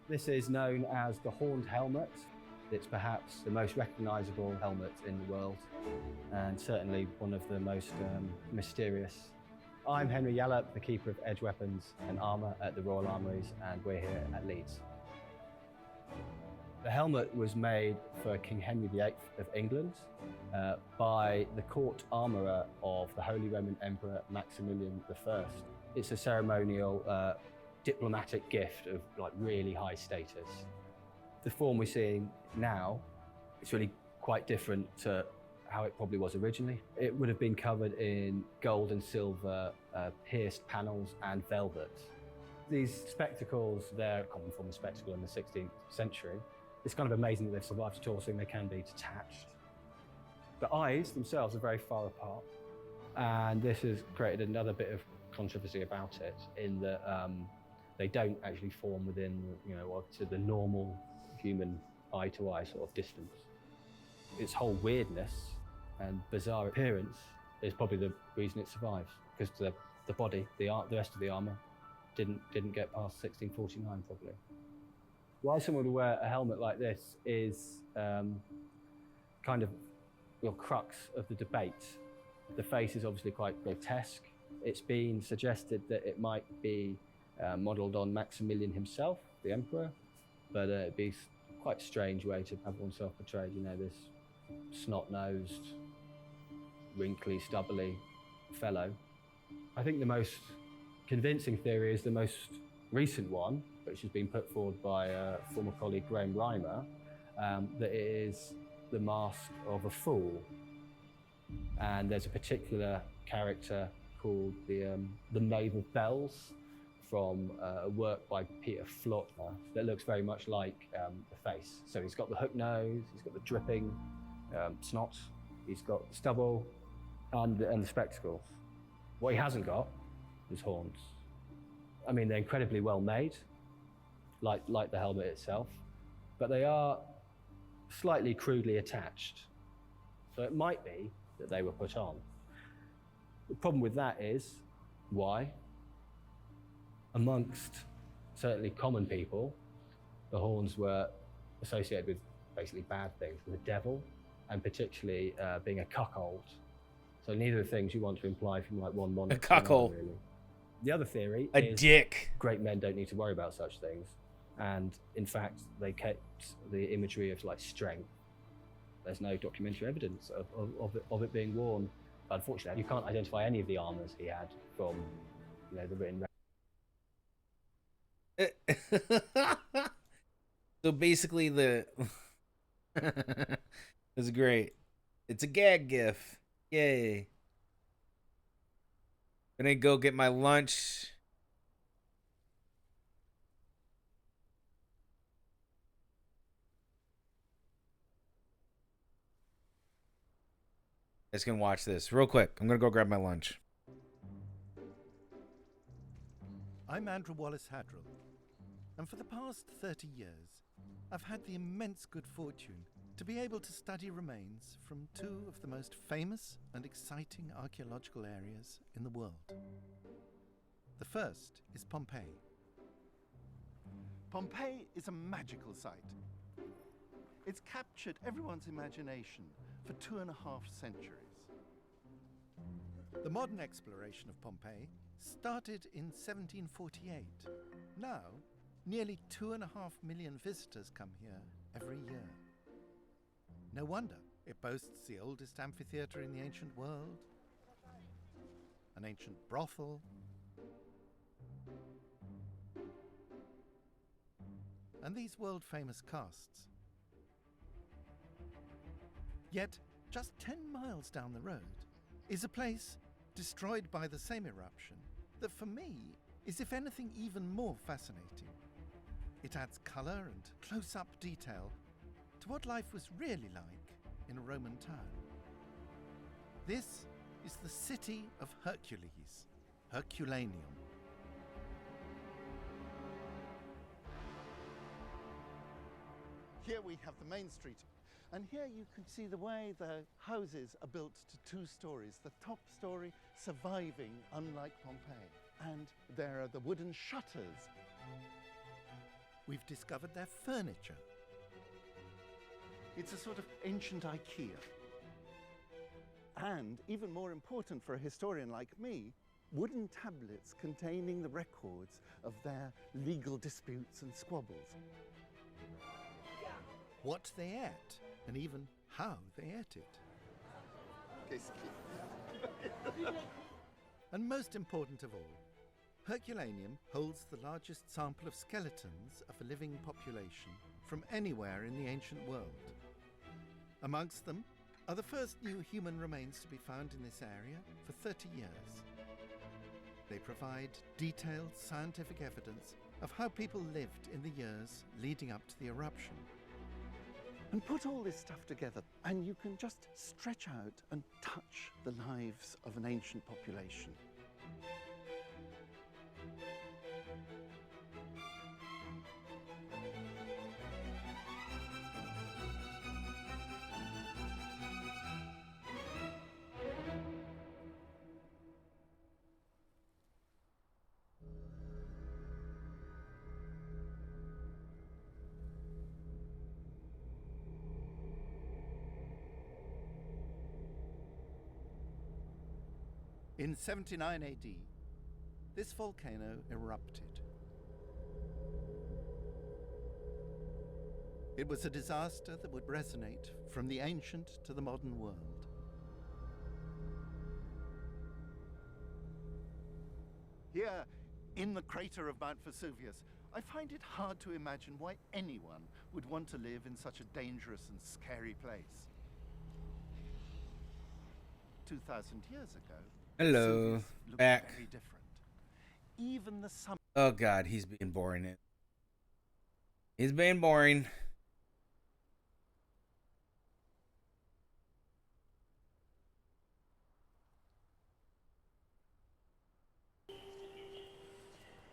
This is known as the horned helmet. It's perhaps the most recognizable helmet in the world, and certainly one of the most mysterious. I'm Henry Yallop, the Keeper of Edge Weapons and Armour at the Royal Armouries, and we're here at Leeds. The helmet was made for King Henry VIII of England by the court armourer of the Holy Roman Emperor Maximilian I. It's a ceremonial diplomatic gift of like really high status. The form we're seeing now is really quite different to how it probably was originally. It would have been covered in gold and silver pierced panels and velvet. These spectacles, they're a common form of spectacle in the 16th century. It's kind of amazing that they've survived at all, seeing they can be detached. The eyes themselves are very far apart, and this has created another bit of controversy about it, in that they don't actually form within, to the normal human eye-to-eye sort of distance. Its whole weirdness and bizarre appearance is probably the reason it survives, because the body, the rest of the armour, didn't get past 1649 probably. Why someone would wear a helmet like this is kind of your crux of the debate. The face is obviously quite grotesque. It's been suggested that it might be modelled on Maximilian himself, the emperor, but it'd be quite a strange way to have oneself portrayed, this snot-nosed, wrinkly, stubbly fellow. I think the most convincing theory is the most recent one, which has been put forward by former colleague Graham Reimer, that it is the mask of a fool. And there's a particular character called the Knave of Bells from a work by Peter Flotner that looks very much like the face. So he's got the hook nose, he's got the dripping snot, he's got the stubble and the spectacles. What he hasn't got is horns. I mean, they're incredibly well made, like the helmet itself, but they are slightly crudely attached. So it might be that they were put on. The problem with that is, why? Amongst certainly common people, the horns were associated with basically bad things, with the devil, and particularly being a cuckold. So neither of the things you want to imply from like one monarch. A cuckold. Really. The other theory A is dick. great men don't need to worry about such things. And in fact, they kept the imagery of like strength. There's no documentary evidence of it being worn. But unfortunately, you can't identify any of the armors he had from, the written record. So basically that's great. It's a gag gif. Yay. Gonna go get my lunch. You guys can watch this real quick. I'm gonna go grab my lunch. I'm Andrew Wallace Hadrill, and for the past 30 years, I've had the immense good fortune to be able to study remains from two of the most famous and exciting archaeological areas in the world. The first is Pompeii. Pompeii is a magical site. It's captured everyone's imagination for 2.5 centuries. The modern exploration of Pompeii started in 1748. Now, nearly 2.5 million visitors come here every year. No wonder it boasts the oldest amphitheatre in the ancient world, an ancient brothel, and these world-famous casts. Yet, just 10 miles down the road is a place destroyed by the same eruption that for me is, if anything, even more fascinating. It adds colour and close-up detail to what life was really like in a Roman town. This is the city of Hercules, Herculaneum. Here we have the main street, and here you can see the way the houses are built to 2 stories, the top story surviving, unlike Pompeii. And there are the wooden shutters. We've discovered their furniture. It's a sort of ancient IKEA. And, even more important for a historian like me, wooden tablets containing the records of their legal disputes and squabbles. What they ate, and even how they ate it. And most important of all, Herculaneum holds the largest sample of skeletons of a living population from anywhere in the ancient world. Amongst them, are the first new human remains to be found in this area for 30 years. They provide detailed scientific evidence of how people lived in the years leading up to the eruption. And put all this stuff together, and you can just stretch out and touch the lives of an ancient population. In 79 AD, this volcano erupted. It was a disaster that would resonate from the ancient to the modern world. Here, in the crater of Mount Vesuvius, I find it hard to imagine why anyone would want to live in such a dangerous and scary place. 2,000 years ago, Hello, Vesuvius looked back. very different. Even the summit. Oh God, he's being boring. He's being boring.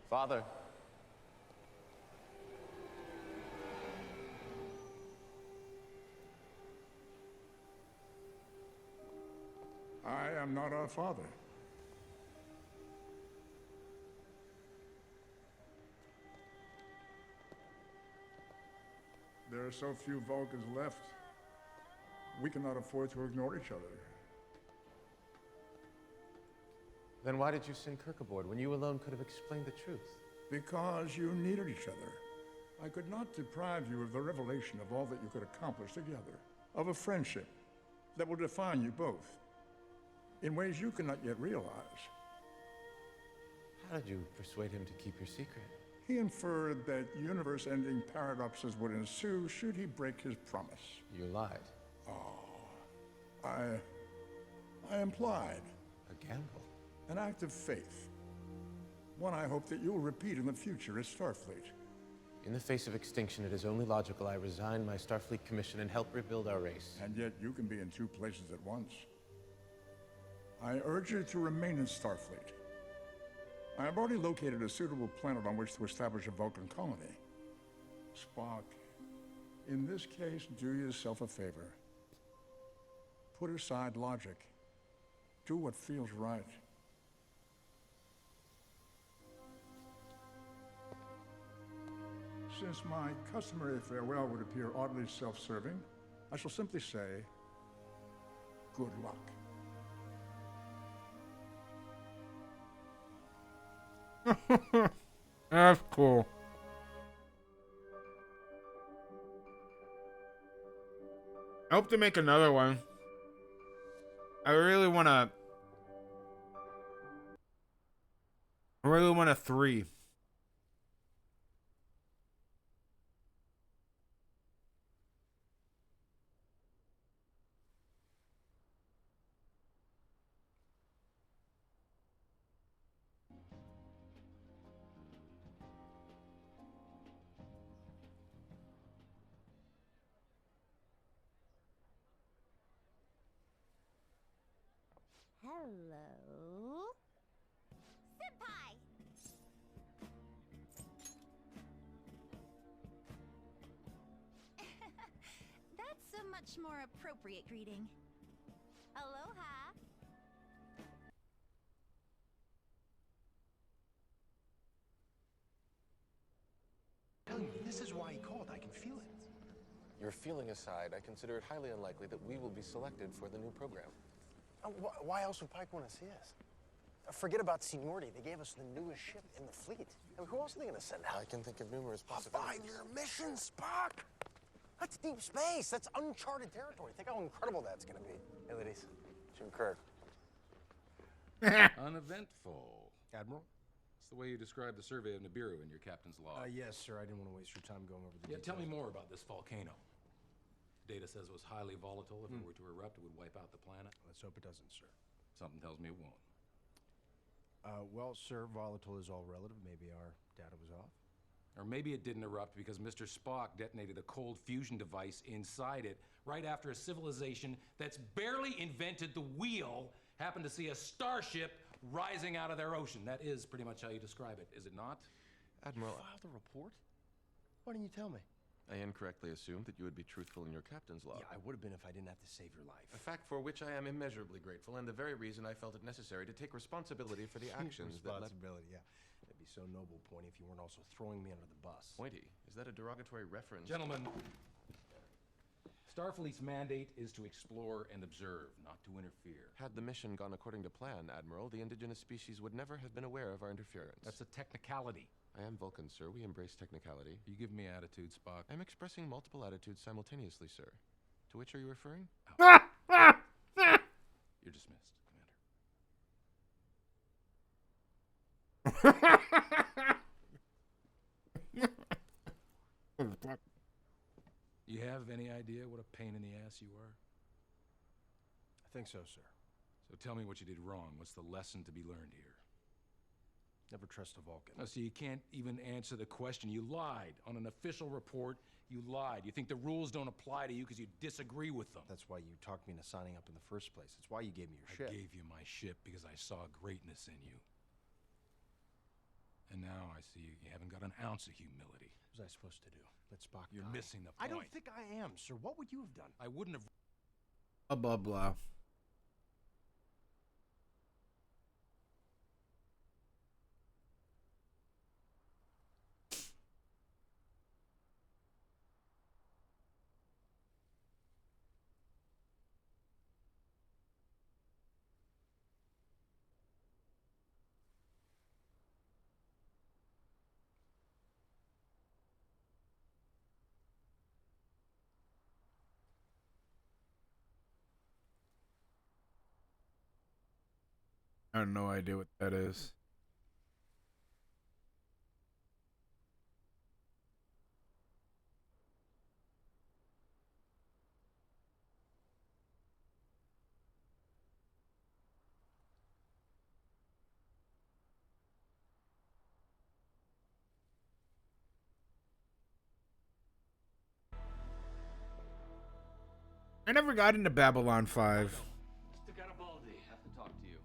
Father. I am not our father. There are so few Vulcans left. We cannot afford to ignore each other. Then why did you send Kirk aboard when you alone could have explained the truth? Because you needed each other. I could not deprive you of the revelation of all that you could accomplish together, of a friendship that will define you both, in ways you cannot yet realize. How did you persuade him to keep your secret? He inferred that universe-ending paradoxes would ensue should he break his promise. You lied. I implied A gamble. an act of faith. One I hope that you'll repeat in the future at Starfleet. In the face of extinction, it is only logical I resign my Starfleet commission and help rebuild our race. And yet you can be in two places at once. I urge you to remain in Starfleet. I have already located a suitable planet on which to establish a Vulcan colony. Spock, in this case, do yourself a favor. Put aside logic. Do what feels right. Since my customary farewell would appear oddly self-serving, I shall simply say, good luck. That's cool. I hope to make another one. I really want a 3. Hello? Senpai! That's a much more appropriate greeting. Aloha! Tell you, this is why he called. I can feel it. Your feeling aside, I consider it highly unlikely that we will be selected for the new program. Why else would Pike want to see us? Forget about seniority. They gave us the newest ship in the fleet. I mean, who else are they going to send out? I can think of numerous A possibilities. 5-year mission, Spock! That's deep space. That's uncharted territory. Think how incredible that's going to be. Hey, ladies. Jim Kirk. Uneventful. Admiral? It's the way you describe the survey of Nibiru in your captain's log. Yes, sir. I didn't want to waste your time going over the Yeah, details. tell me more about this volcano. Data says it was highly volatile. If it were to erupt, it would wipe out the planet. Let's hope it doesn't, sir. Something tells me it won't. Well, sir, volatile is all relative. Maybe our data was off. Or maybe it didn't erupt because Mr. Spock detonated a cold fusion device inside it right after a civilization that's barely invented the wheel happened to see a starship rising out of their ocean. That is pretty much how you describe it, is it not? Admiral, You filed a report? Why didn't you tell me? I incorrectly assumed that you would be truthful in your captain's log. Yeah, I would have been if I didn't have to save your life. A fact for which I am immeasurably grateful, and the very reason I felt it necessary to take responsibility for the actions that led... Responsibility, yeah. It'd be so noble, Pointy, if you weren't also throwing me under the bus. Pointy, is that a derogatory reference? Gentlemen, Starfleet's mandate is to explore and observe, not to interfere. Had the mission gone according to plan, Admiral, the indigenous species would never have been aware of our interference. That's a technicality. I am Vulcan, sir. We embrace technicality. You give me attitude, Spock. I'm expressing multiple attitudes simultaneously, sir. To which are you referring? You're dismissed, Commander. You have any idea what a pain in the ass you are? I think so, sir. So tell me what you did wrong. What's the lesson to be learned here? Never trust a Vulcan. Oh, so you can't even answer the question. You lied. On an official report, you lied. You think the rules don't apply to you because you disagree with them. That's why you talked me into signing up in the first place. It's why you gave me your I ship. gave you my ship because I saw greatness in you. And now I see you haven't got an ounce of humility. What was I supposed to do? Let Spock You're die? missing the point. I don't think I am, sir. What would you have done? I wouldn't have... Blah, blah, blah. I have no idea what that is. I never got into Babylon 5. Mr. Garibaldi. I have to talk to you.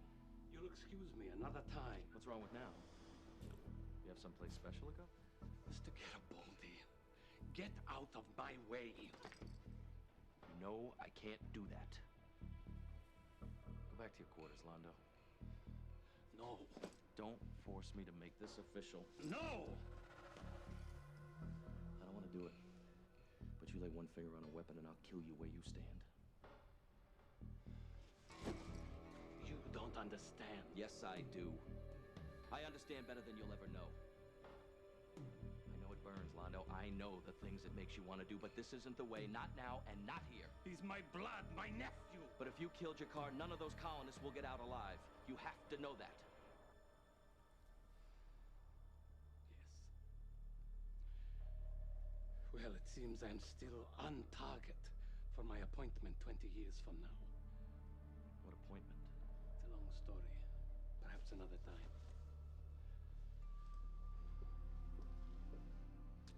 You'll excuse me another time. What's wrong with now? You have someplace special to go? Mr. Garibaldi, get out of my way. No, I can't do that. Go back to your quarters, Londo. No. Don't force me to make this official. No! I don't want to do it. But you lay one finger on a weapon and I'll kill you where you stand. You don't understand. Yes, I do. I understand better than you'll ever know. I know it burns, Londo. I know the things it makes you want to do, but this isn't the way. Not now and not here. He's my blood, my nephew. But if you killed Jakar, none of those colonists will get out alive. You have to know that. Yes. Well, it seems I'm still on target for my appointment 20 years from now. What appointment? It's a long story. Perhaps another time.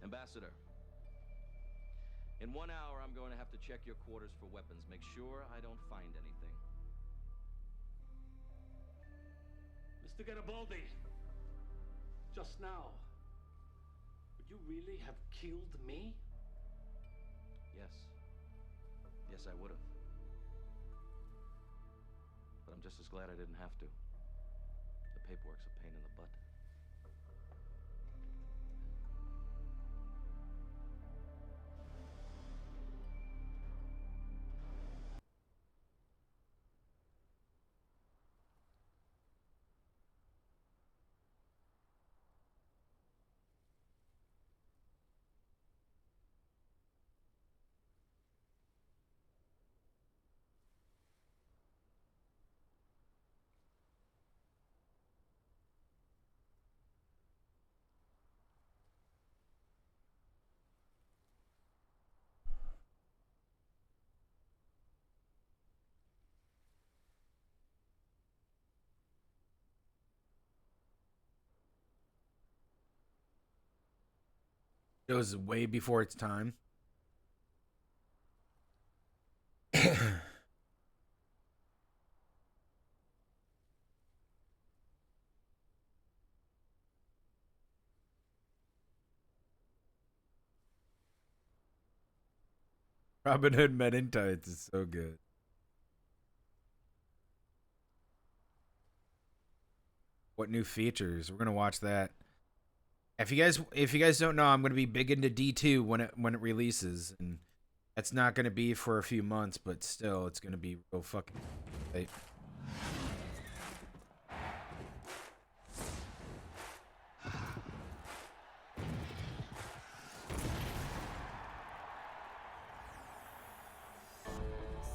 Ambassador, in 1 hour, I'm going to have to check your quarters for weapons. Make sure I don't find anything. Mr. Garibaldi, just now, would you really have killed me? Yes. Yes, I would have. But I'm just as glad I didn't have to. The paperwork's a pain in the butt. It was way before its time. Robin Hood Men in Tights is so good. What new features? We're gonna watch that. If you guys don't know, I'm gonna be big into D2 when it releases, and that's not gonna be for a few months, but still, it's gonna be real fucking late.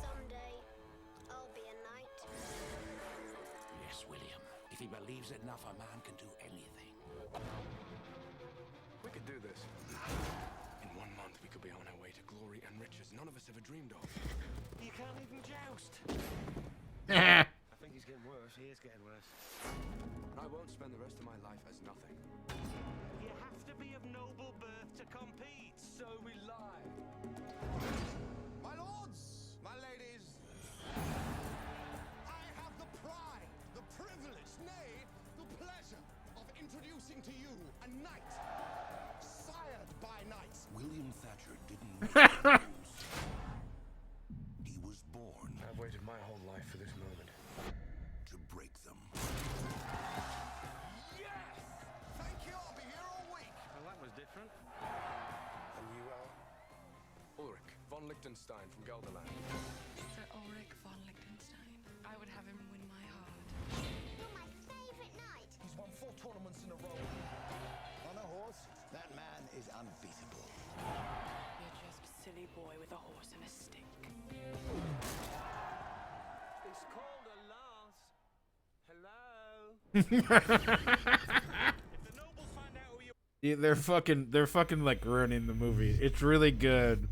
Someday, I'll be a knight. Yes, William. If he believes enough, a man can do anything. We could do this. In 1 month, we could be on our way to glory and riches none of us ever dreamed of. You can't even joust. I think he's getting worse. He is getting worse. And I won't spend the rest of my life as nothing. You have to be of noble birth to compete. So we lie. My lords, my ladies, I have the pride, the privilege, nay, the pleasure of introducing to you a knight, sired by knights. William Thatcher didn't make the rules. He was born I've waited my whole life for this moment. to break them. Yes! Thank you, I'll be here all week. Well, that was different. And you are? Ulrich von Liechtenstein from Gelderland. Sir Ulrich von Liechtenstein. I would have him win my heart. You're my favorite knight. He's won 4 tournaments in a row. On a horse, that man is unbeatable. You're just a silly boy with a horse and a stick. It's called a lance. Hello? If the nobles find out who you Yeah, they're fucking like ruining the movie. It's really good.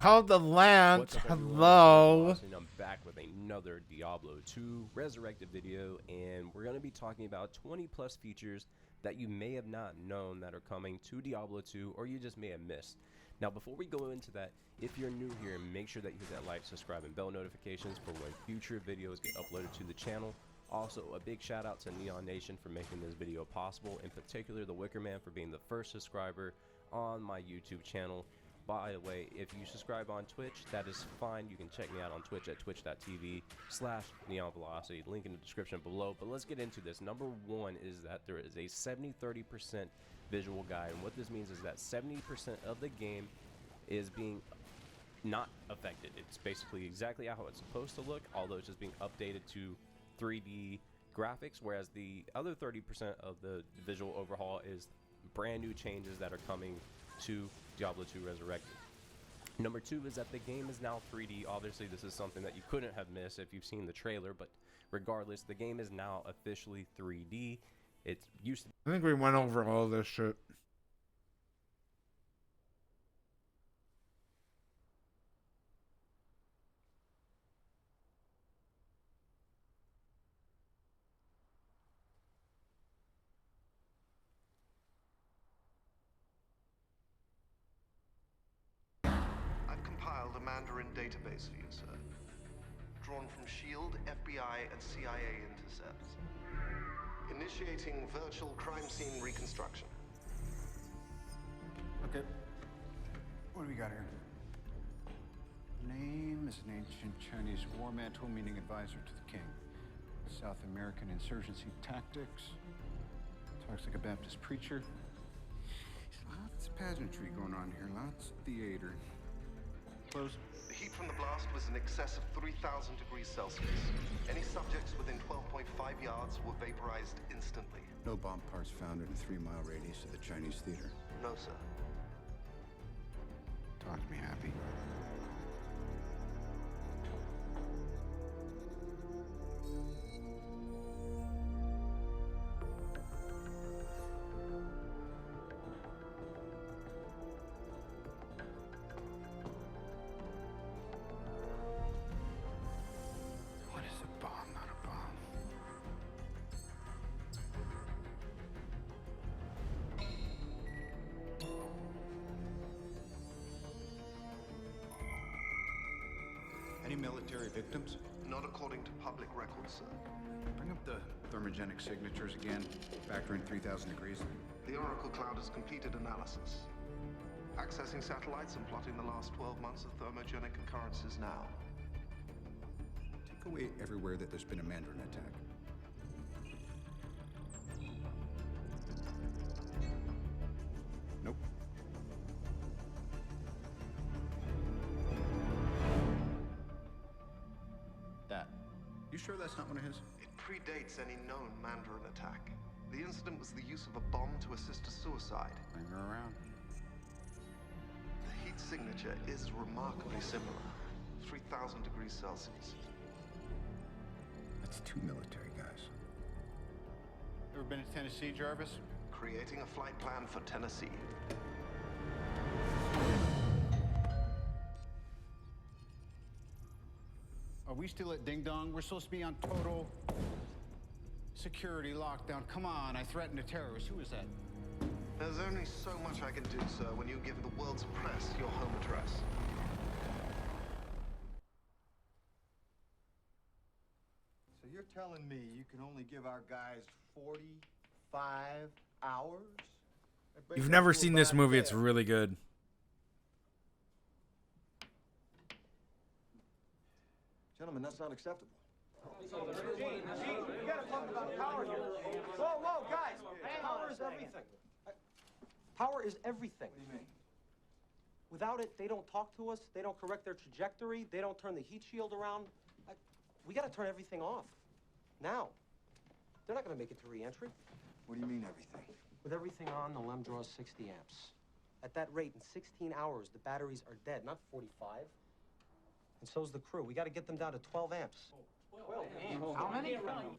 Called the Lance. What's up, everyone? Hello. And I'm back with another Diablo 2 Resurrected video, and we're going to be talking about 20 plus features that you may have not known that are coming to Diablo 2, or you just may have missed. Now, before we go into that, if you're new here, make sure that you hit that like, subscribe, and bell notifications for when future videos get uploaded to the channel. Also, a big shout out to Neon Nation for making this video possible, in particular the Wicker Man for being the first subscriber on my YouTube channel. By the way, if you subscribe on Twitch, that is fine. You can check me out on Twitch at twitch.tv/NeonVelocity. Link in the description below. But let's get into this. Number one is that there is a 70-30% visual guide. And what this means is that 70% of the game is being not affected. It's basically exactly how it's supposed to look, although it's just being updated to 3D graphics, whereas the other 30% of the visual overhaul is brand new changes that are coming to Diablo 2 Resurrected. Number two is that the game is now 3D. Obviously, this is something that you couldn't have missed if you've seen the trailer, but regardless, the game is now officially 3D. It used to I think we went over all this shit. I've compiled a Mandarin database for you, sir. Drawn from SHIELD, FBI, and CIA intercepts. Initiating virtual crime scene reconstruction. Okay. What do we got here? Name is an ancient Chinese war mantle, meaning advisor to the king. South American insurgency tactics. Talks like a Baptist preacher. Lots of pageantry going on here, lots of theater. Close. The heat from the blast was in excess of 3,000 degrees Celsius. Any subjects within 12.5 yards were vaporized instantly. No bomb parts found in a 3-mile radius of the Chinese theater. No, sir. Talk to me, Happy. What is a bomb, not a bomb? military victims? Not according to public records, sir. Bring up the thermogenic signatures again, factoring 3,000 degrees. The Oracle Cloud has completed analysis. Accessing satellites and plotting the last 12 months of thermogenic occurrences now. Take away everywhere that there's been a Mandarin attack. Nope. That. You sure that's not one of his? It predates any known Mandarin attack. The incident was the use of a bomb to assist a suicide. Bring her around. The heat signature is remarkably similar. 3,000 degrees Celsius. That's 2 military guys. Ever been to Tennessee, Jarvis? Creating a flight plan for Tennessee. Are we still at Ding Dong? We're supposed to be on total security lockdown. Come on, I threatened a terrorist. Who is that? There's only so much I can do, sir, when you give the world's press your home address. So you're telling me you can only give our guys 45 hours? You've never seen this movie. It's really good. Gentlemen, that's not acceptable. Gene, we gotta talk about power here. Whoa, guys! Power is everything. Power is everything. What do you mean? Without it, they don't talk to us, they don't correct their trajectory, they don't turn the heat shield around. We gotta turn everything off. Now. They're not gonna make it to re-entry. What do you mean, everything? With everything on, the LEM draws 60 amps. At that rate, in 16 hours, the batteries are dead, not 45. And so's the crew. We gotta get them down to 12 amps. 12 amps? How many?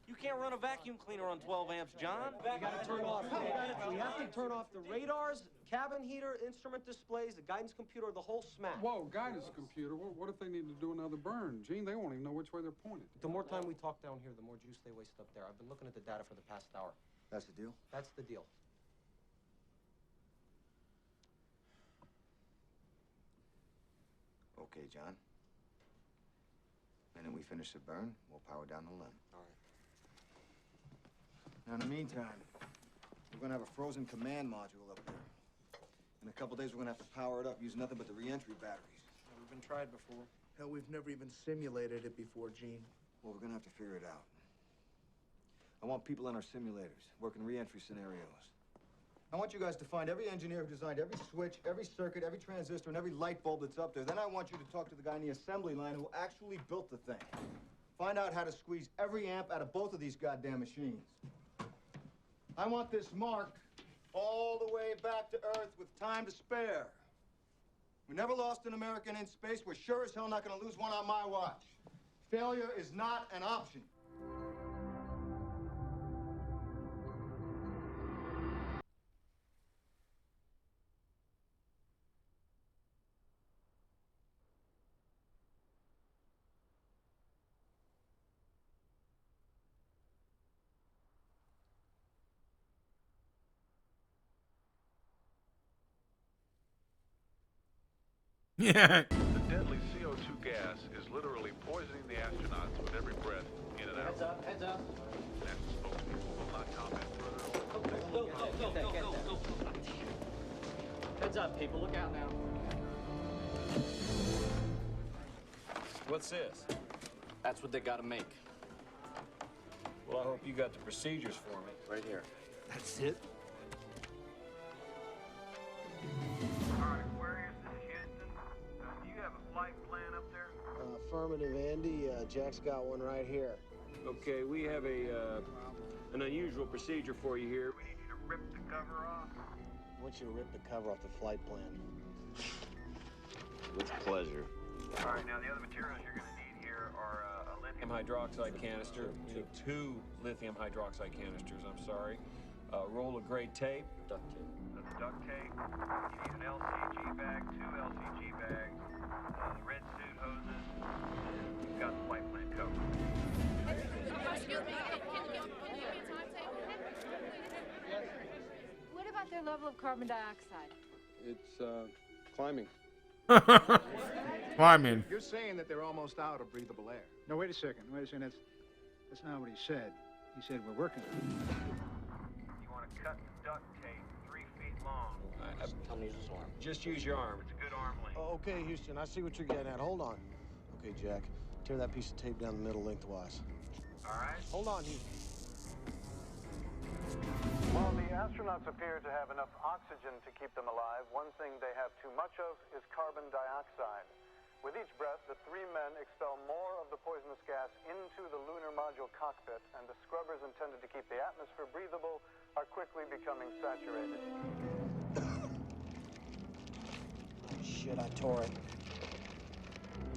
You can't run a vacuum cleaner on 12 amps, John. We gotta turn off. We have to turn off the radars, cabin heater, instrument displays, the guidance computer, the whole smack. Whoa, guidance computer. What if they need to do another burn? Gene, they won't even know which way they're pointed. The more time we talk down here, the more juice they waste up there. I've been looking at the data for the past hour. That's the deal? That's the deal. Okay, John. And then we finish the burn, we'll power down the LEM. All right. Now, in the meantime, we're gonna have a frozen command module up there. In a couple days, we're gonna have to power it up using nothing but the re-entry batteries. Never been tried before. Hell, we've never even simulated it before, Gene. Well, we're gonna have to figure it out. I want people in our simulators, working re-entry scenarios. I want you guys to find every engineer who designed every switch, every circuit, every transistor, and every light bulb that's up there. Then I want you to talk to the guy in the assembly line who actually built the thing. Find out how to squeeze every amp out of both of these goddamn machines. I want this marked all the way back to Earth with time to spare. We never lost an American in space. We're sure as hell not gonna lose one on my watch. Failure is not an option. Yeah. The deadly CO2 gas is literally poisoning the astronauts with every breath in and out. Heads up, heads up. And spokespeople will not comment further on Go. Heads up, people. Look out now. What's this? That's what they gotta make. Well, I hope you got the procedures for me. Right here. That's it? Affirmative, Andy. Jack's got one right here. Okay, we have an unusual procedure for you here. We need you to rip the cover off. I want you to rip the cover off the flight plan. With pleasure. All right, now the other materials you're going to need here are a lithium hydroxide canister. You need 2 lithium hydroxide canisters, I'm sorry. A roll of gray tape. Duct tape. That's duct tape. You need an LCG bag, 2 LCG bags, the red suit hoses, and we've got the flight plan covered. What about their level of carbon dioxide? It's climbing. Well, I mean, You're saying that they're almost out of breathable air. No, wait a second. That's not what he said. He said we're working. You want to cut the duct tape 3 feet long. Tell me his arm. Just use your arm. It's a good arm length. Oh, okay, Houston, I see what you're getting at. Hold on. Okay, Jack, tear that piece of tape down the middle lengthwise. All right. Hold on, Houston. While the astronauts appear to have enough oxygen to keep them alive, one thing they have too much of is carbon dioxide. With each breath, the 3 men expel more of the poisonous gas into the lunar module cockpit, and the scrubbers intended to keep the atmosphere breathable are quickly becoming saturated. Shit, I tore it.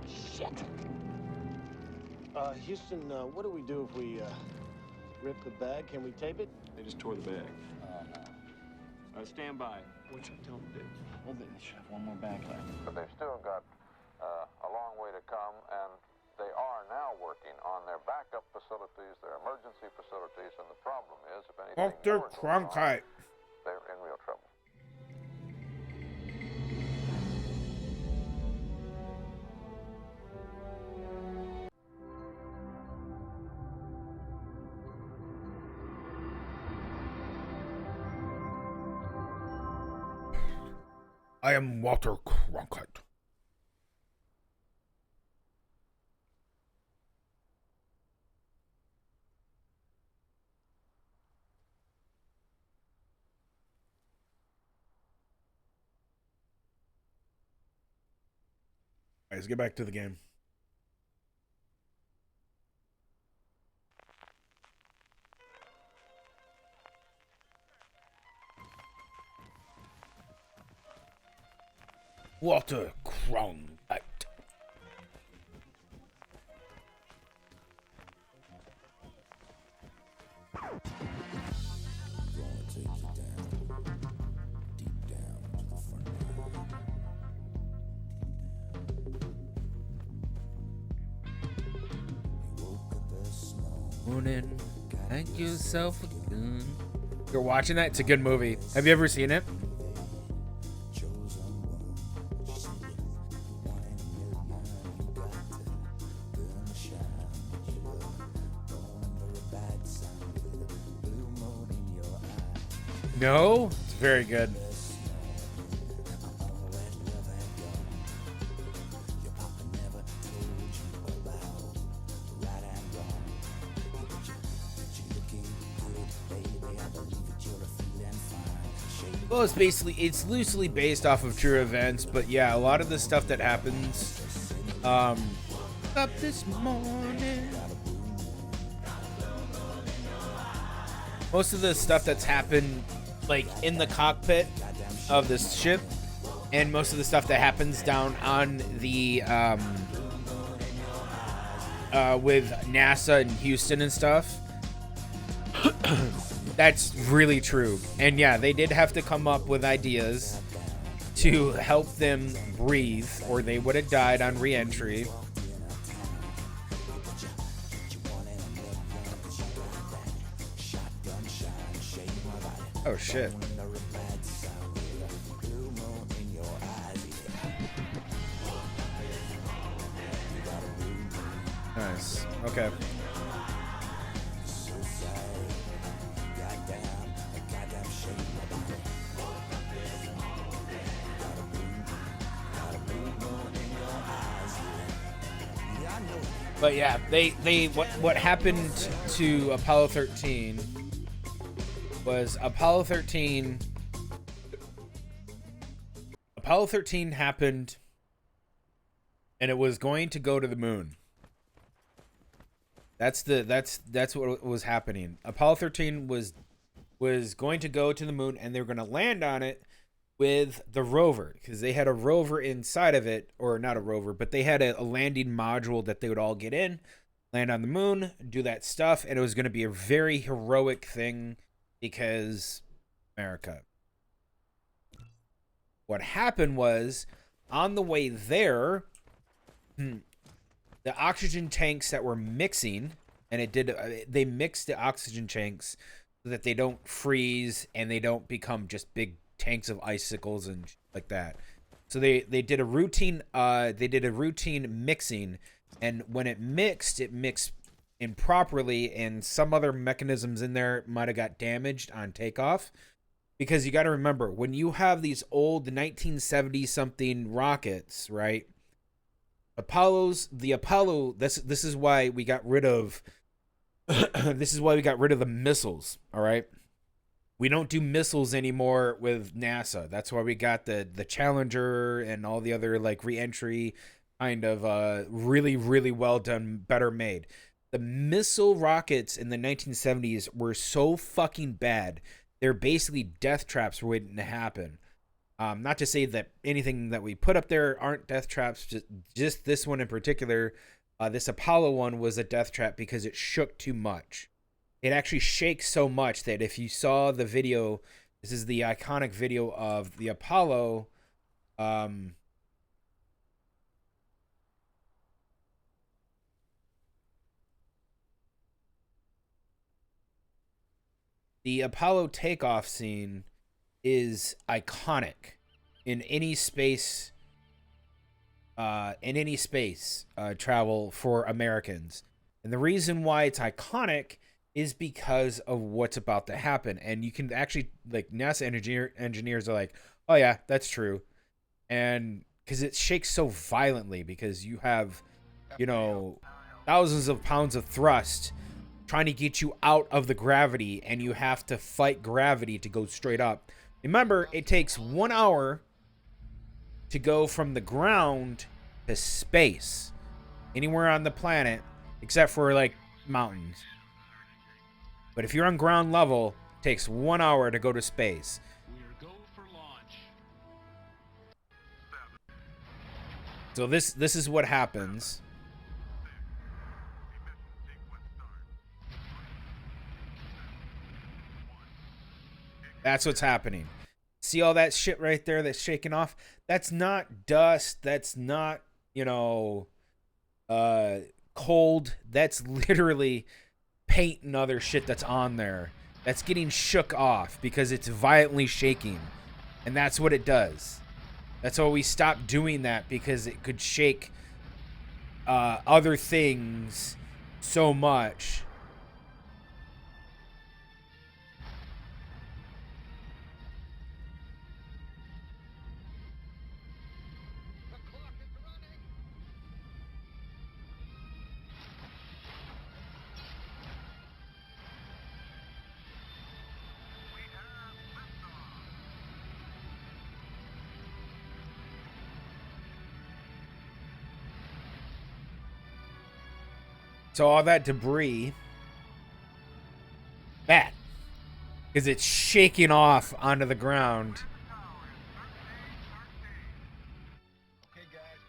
Shit. Houston, what do we do if we, rip the bag? Can we tape it? They just tore the bag. Stand by. What you tell them to do? Well, they should have one more bag left. But they've still got a long way to come, and they are now working on their backup facilities, their emergency facilities, and the problem is, if anything Dr. more goes on, Cronkite. they're in real trouble. I am Walter Cronkite. All right, let's get back to the game. Walter Cronkite. Morning, thank yourself a gun. You're watching that? It's a good movie. Have you ever seen it? No? It's very good. Well, it's loosely based off of true events, but yeah, a lot of the stuff that happens up this morning. Most of the stuff that's happened like in the cockpit of this ship, and most of the stuff that happens down on the with NASA and Houston and stuff. That's really true. And yeah, they did have to come up with ideas to help them breathe, or they would have died on re-entry. Oh shit. Nice. Okay. But yeah, what happened to Apollo 13 was Apollo 13 happened, and it was going to go to the moon. That's what was happening. Apollo 13 was going to go to the moon, and they were going to land on it with the rover, because they had a rover inside of it, or not a rover, but they had a landing module that they would all get in, land on the moon, do that stuff, and it was going to be a very heroic thing because America. What happened was, on the way there, the oxygen tanks that were mixing, and they mixed the oxygen tanks so that they don't freeze and they don't become just big tanks of icicles and like that. So they did a routine mixing, and when it mixed improperly, and some other mechanisms in there might have got damaged on takeoff. Because you got to remember, when you have these old 1970 something rockets, right? The Apollo, this is why we got rid of this is why we got rid of the missiles, all right? We don't do missiles anymore with NASA. That's why we got the Challenger and all the other like re-entry kind of really, really well done, better made. The missile rockets in the 1970s were so fucking bad. They're basically death traps waiting to happen. Not to say that anything that we put up there aren't death traps. Just this one in particular, this Apollo one was a death trap because it shook too much. It actually shakes so much that if you saw the video, this is the iconic video of the Apollo. The Apollo takeoff scene is iconic in any space travel for Americans. And the reason why it's iconic is because of what's about to happen. And you can actually, like, NASA engineers are like, oh yeah, that's true. And because it shakes so violently, because you have, you know, thousands of pounds of thrust trying to get you out of the gravity, and you have to fight gravity to go straight up. Remember, it takes 1 hour to go from the ground to space. Anywhere on the planet, except for, like, mountains. But if you're on ground level, it takes 1 hour to go to space. So this is what happens. That's what's happening. See all that shit right there that's shaking off? That's not dust. That's not, you know, cold. That's literally paint and other shit that's on there. That's getting shook off because it's violently shaking. And that's what it does. That's why we stopped doing that, because it could shake other things so much. So all that debris, bad, because it's shaking off onto the ground.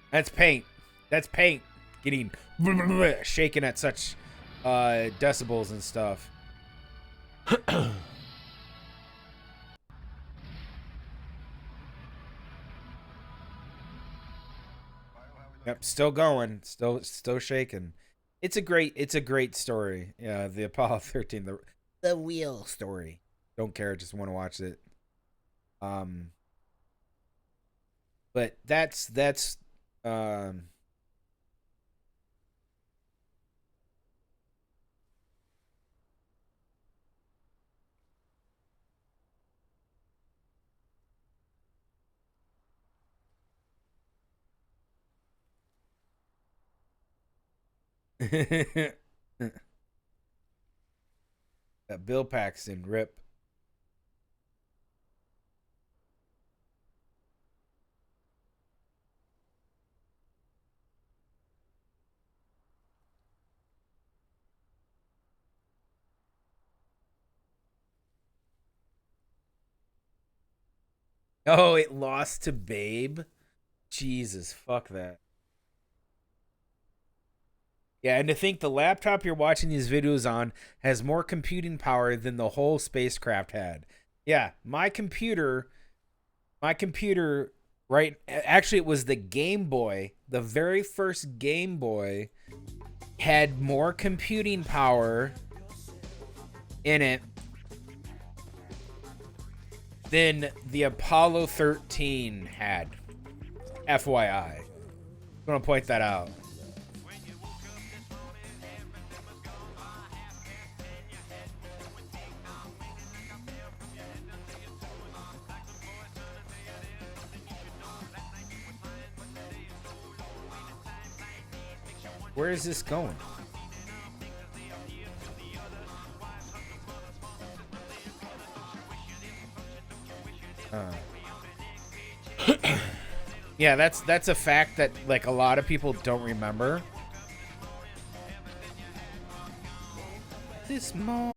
That's paint. That's paint getting shaken at such decibels and stuff. Yep, still going, still shaking. It's a great story. Yeah, the Apollo 13, the wheel story. Don't care, just want to watch it. But that's that Bill Paxton rip. Oh, it lost to Babe? Jesus, fuck that. Yeah, and to think the laptop you're watching these videos on has more computing power than the whole spacecraft had. Yeah, my computer, right? Actually, it was the Game Boy. The very first Game Boy had more computing power in it than the Apollo 13 had. FYI. I'm gonna point that out. Where is this going? Yeah, that's a fact that like a lot of people don't remember. This mall.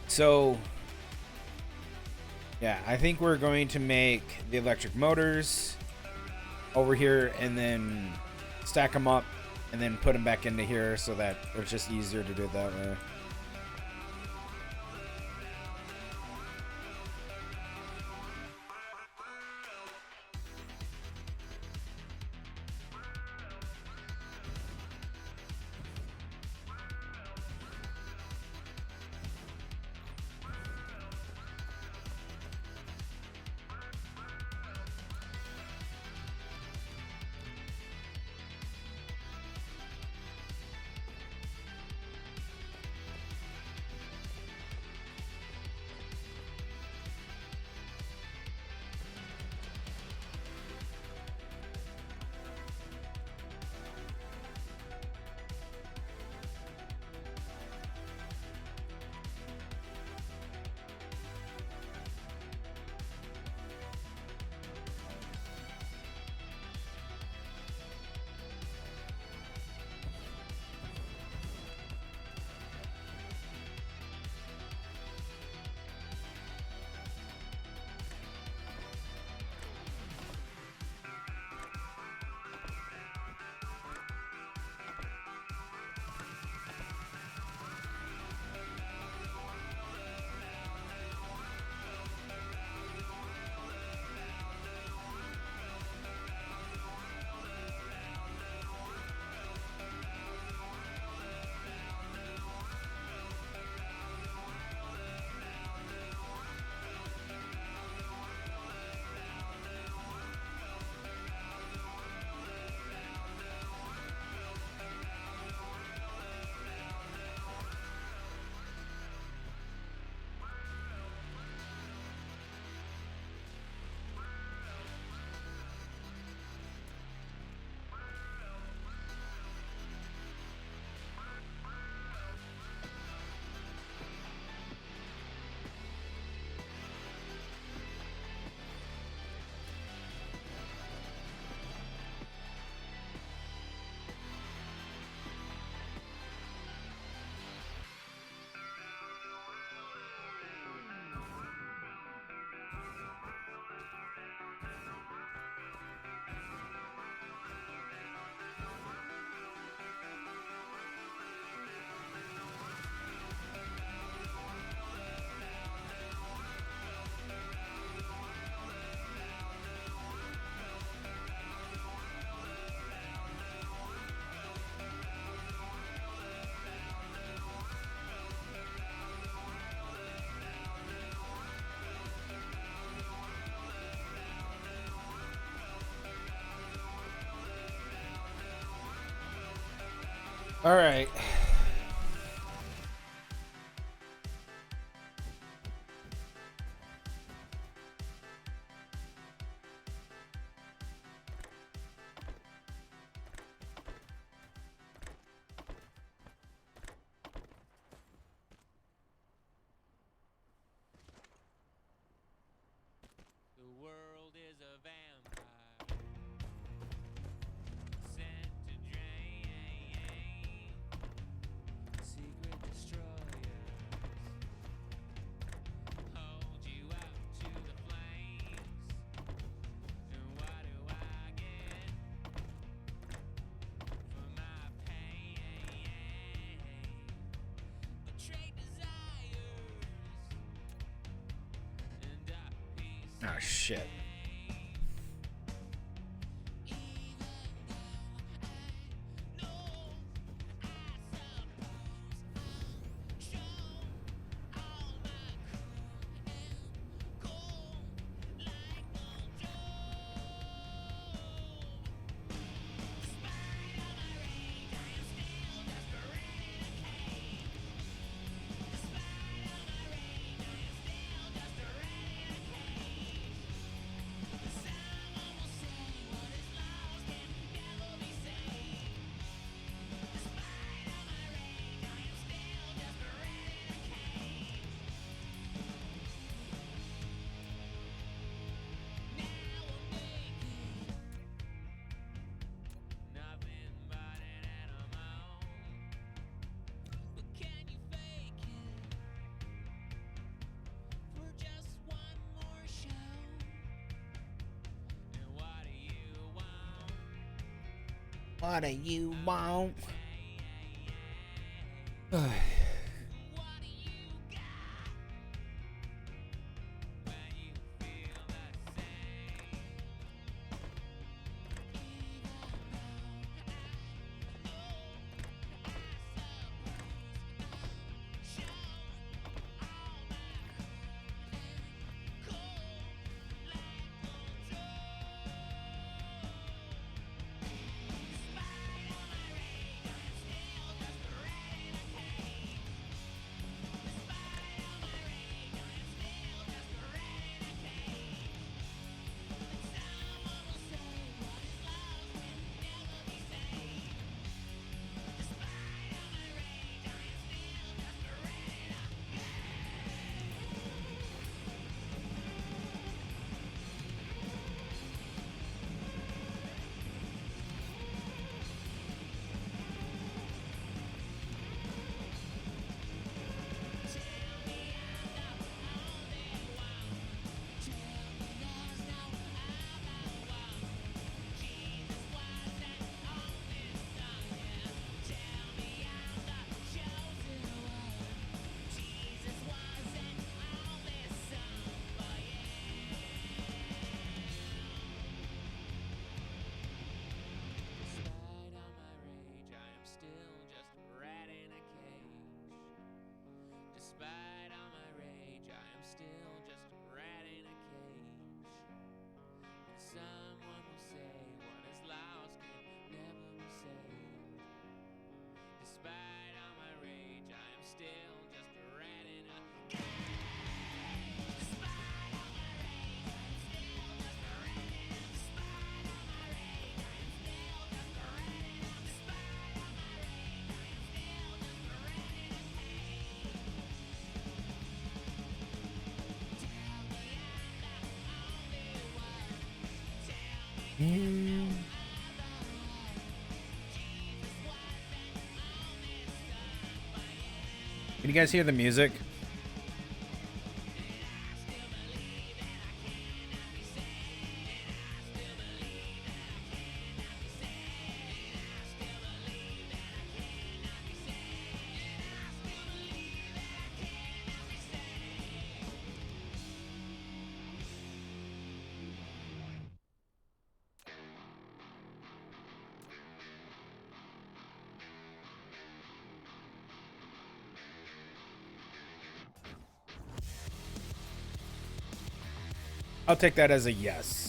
So, yeah, I think we're going to make the electric motors over here and then stack them up and then put them back into here so that it's just easier to do it that way. All right. The world is a vampire sent to drain. Secret destroyers hold you up to the flames. And what do I get for my pain? Betrayed desires and dark peace. Oh, shit. What do you want? Despite all my rage, I am still just a rat in a cage. And someone will say what is lost can never be saved. Despite all my rage, I am still just a rat in a cage. Despite all my rage, I am still just a rat in a cage. Despite all my rage, I am still just a rat in a cage. Despite all my rage, I am still just a rat in a cage. Can you guys hear the music? I'll take that as a yes.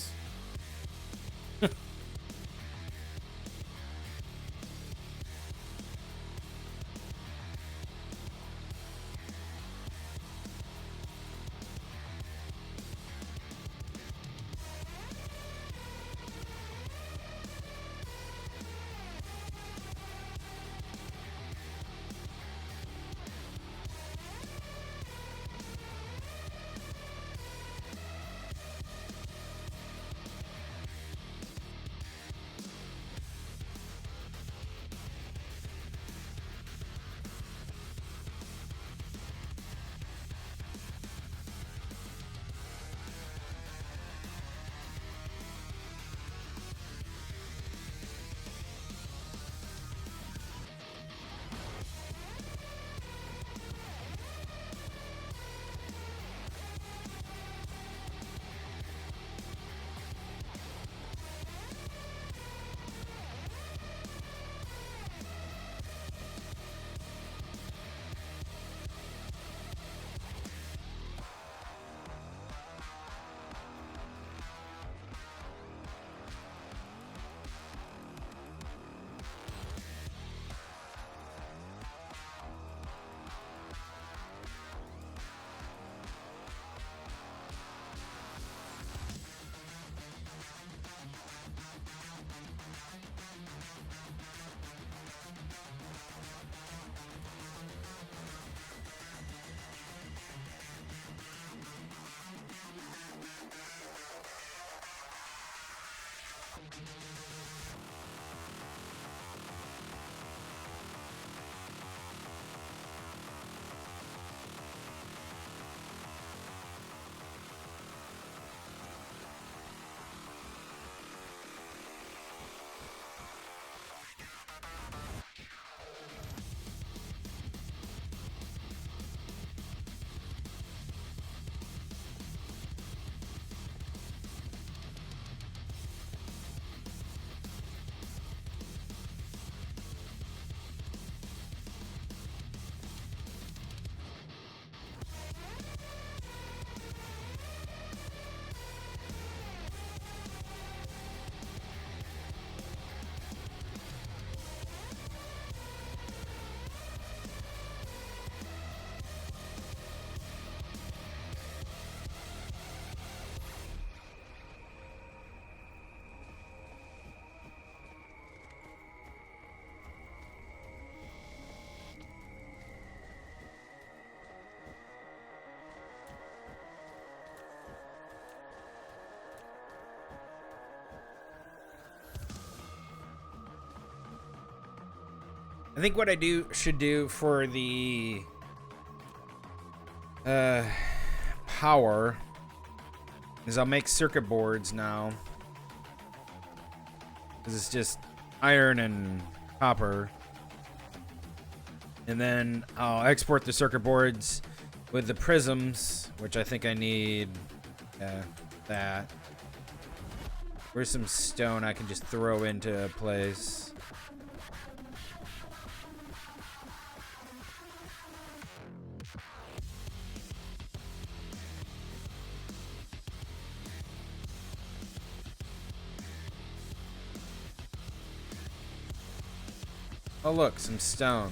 I think what I should do for the power is I'll make circuit boards now. Because it's just iron and copper. And then I'll export the circuit boards with the prisms, which I think I need that. Where's some stone I can just throw into place? Oh look, some stone.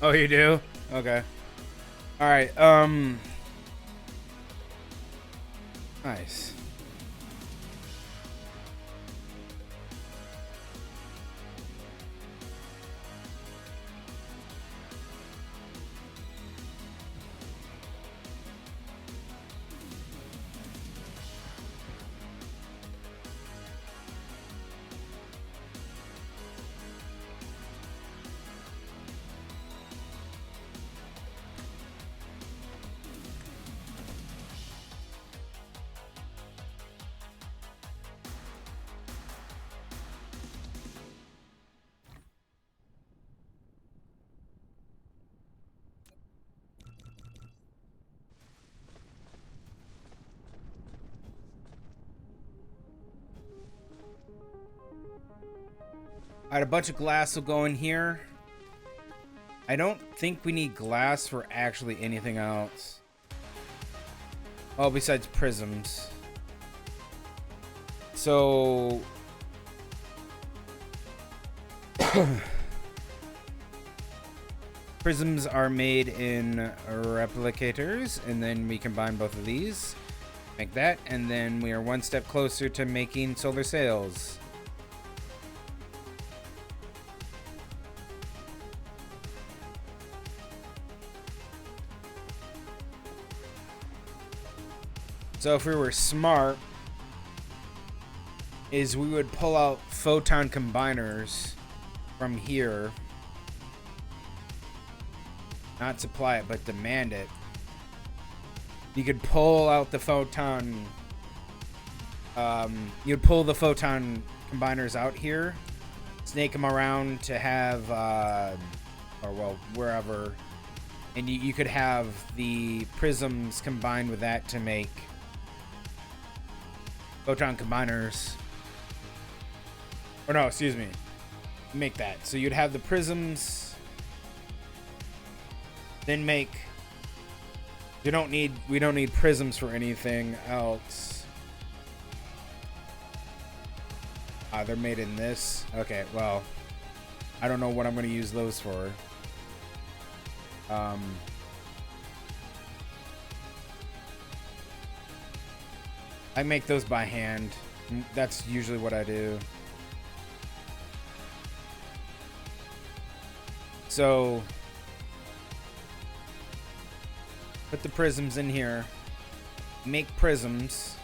Oh, you do? Okay. All right. Nice. All right, a bunch of glass will go in here. I don't think we need glass for actually anything else. Oh, besides prisms. So... prisms are made in replicators, and then we combine both of these. Make that, and then we are one step closer to making solar sails. So if we were smart, is we would pull out photon combiners from here. Not supply it, but demand it. You could pull out the photon... you'd pull the photon combiners out here, snake them around to have... or well, wherever. And you could have the prisms combined with that to make... photon combiners. Or no, excuse me. Make that. So you'd have the prisms. Then make. We don't need prisms for anything else. They're made in this. Okay, well. I don't know what I'm gonna use those for. I make those by hand. That's usually what I do. So, put the prisms in here. Make prisms.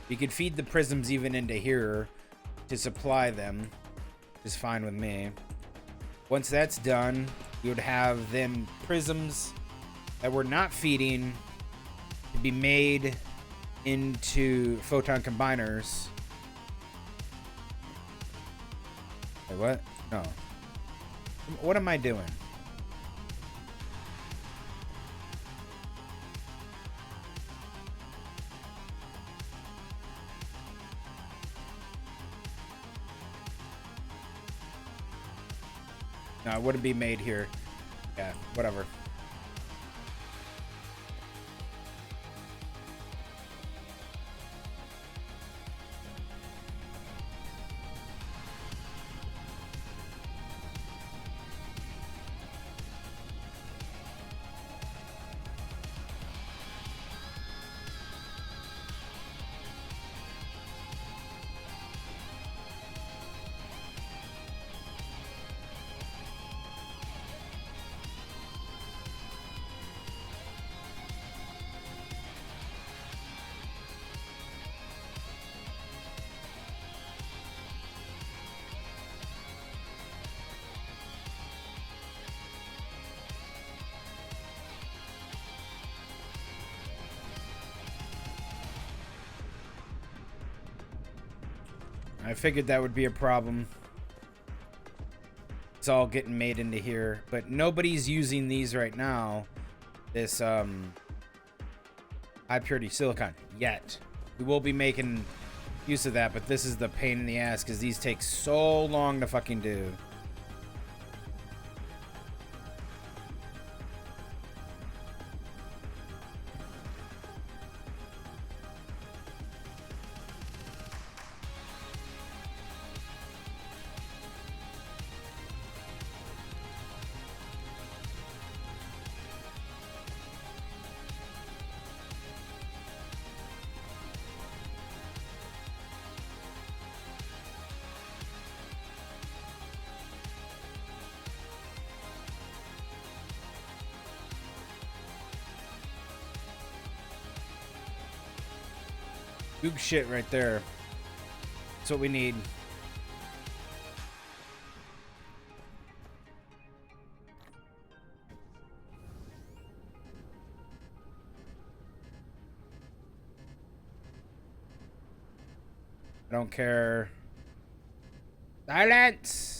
You could feed the prisms even into here to supply them. Is fine with me. Once that's done, you would have them prisms that we're not feeding to be made into photon combiners. Wait, what? No. What am I doing? No, it wouldn't be made here. Yeah, whatever. I figured that would be a problem. It's all getting made into here, but nobody's using these right now. This high purity silicon yet. We will be making use of that, but this is the pain in the ass because these take so long to fucking do. Goog shit right there. That's what we need. I don't care. Silence!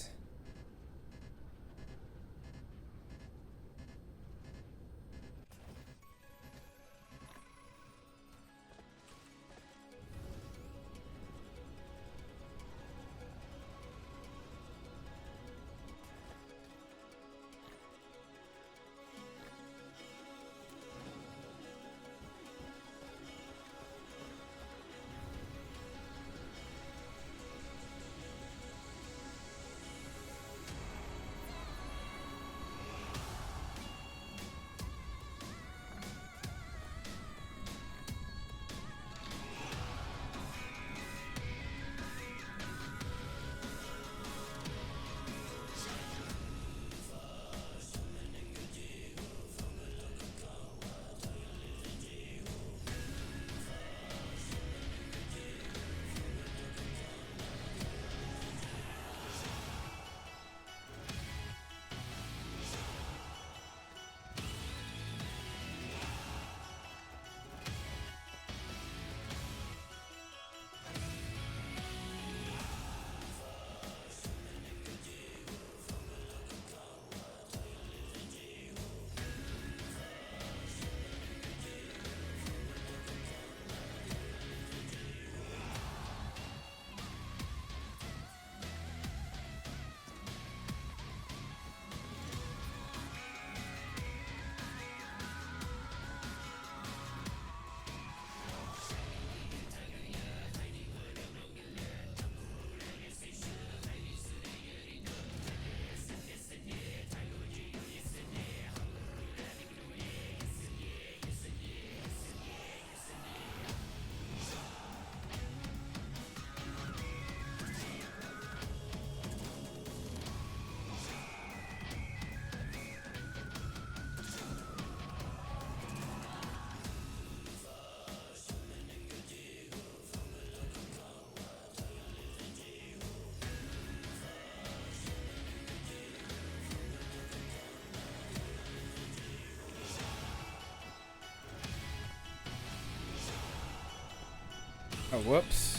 Oh, whoops.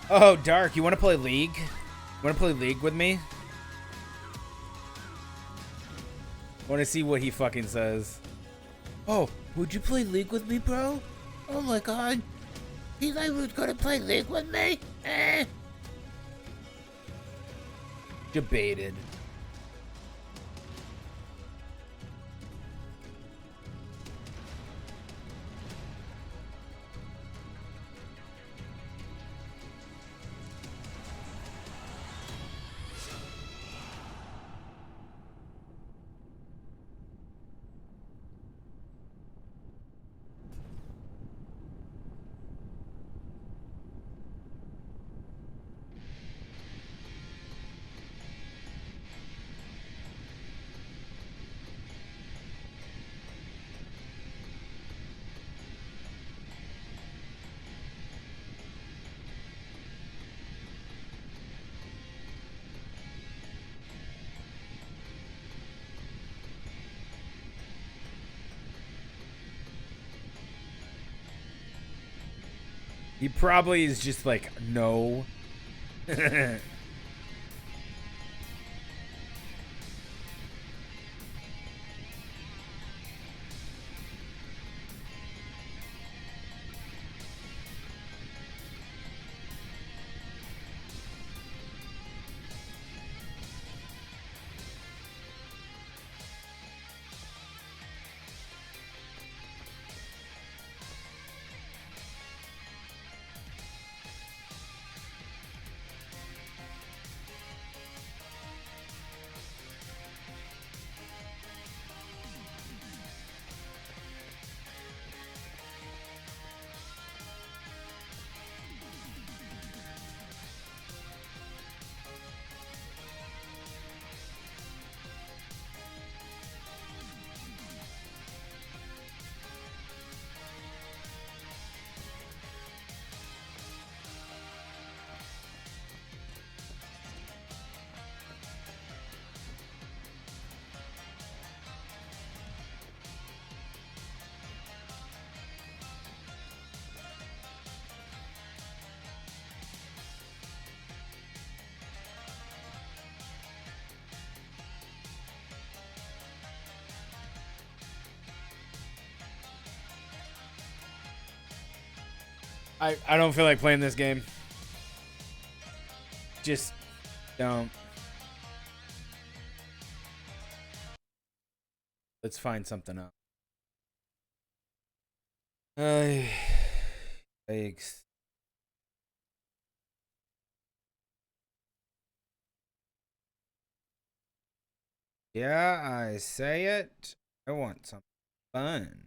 Oh, Dark, you want to play League? You want to play League with me? Want to see what he fucking says. Oh, would you play League with me, bro? Oh my god. Eli was gonna play League with me? Debated. He probably is just like, no. I don't feel like playing this game. Just don't. Let's find something else. Thanks. Yeah, I say it. I want something fun.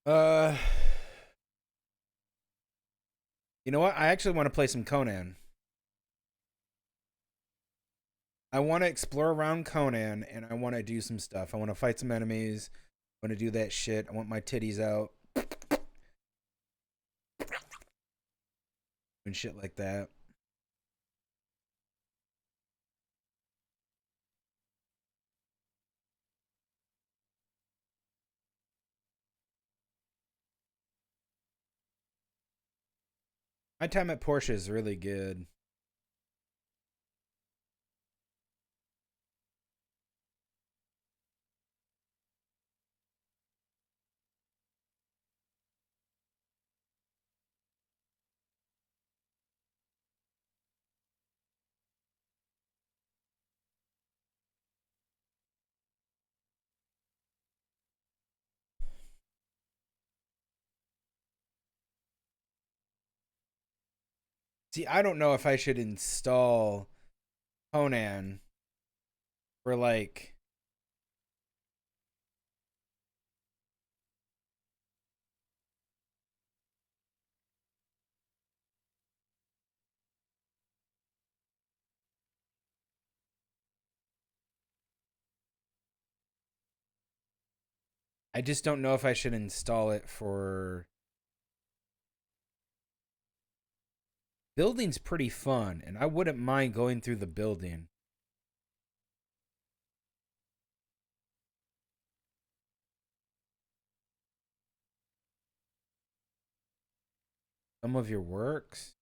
Uh, you know what? I actually want to play some Conan. I want to explore around Conan, and I want to do some stuff. I want to fight some enemies. I want to do that shit. I want my titties out. And shit like that. My time at Porsche is really good. See, I don't know if I should install Conan for like. I just don't know if I should install it for. Building's pretty fun, and I wouldn't mind going through the building. Some of your works?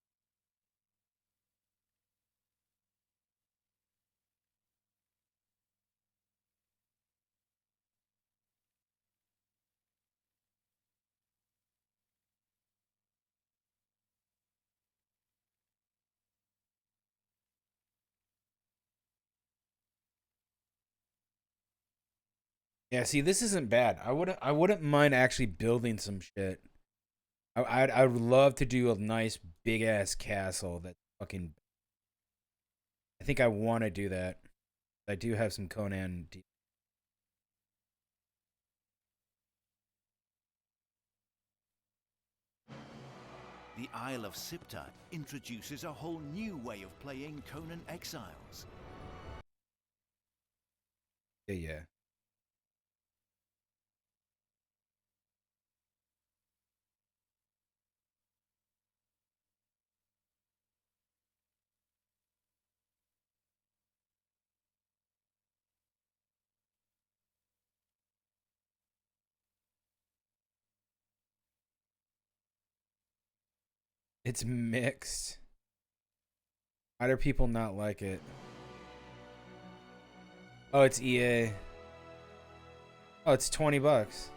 Yeah, see, this isn't bad. I wouldn't mind actually building some shit. I would love to do a nice big ass castle that fucking. I think I want to do that. I do have some Conan. The Isle of Siptat introduces a whole new way of playing Conan Exiles. Yeah. It's mixed. Why do people not like it? Oh, it's EA. Oh, it's $20.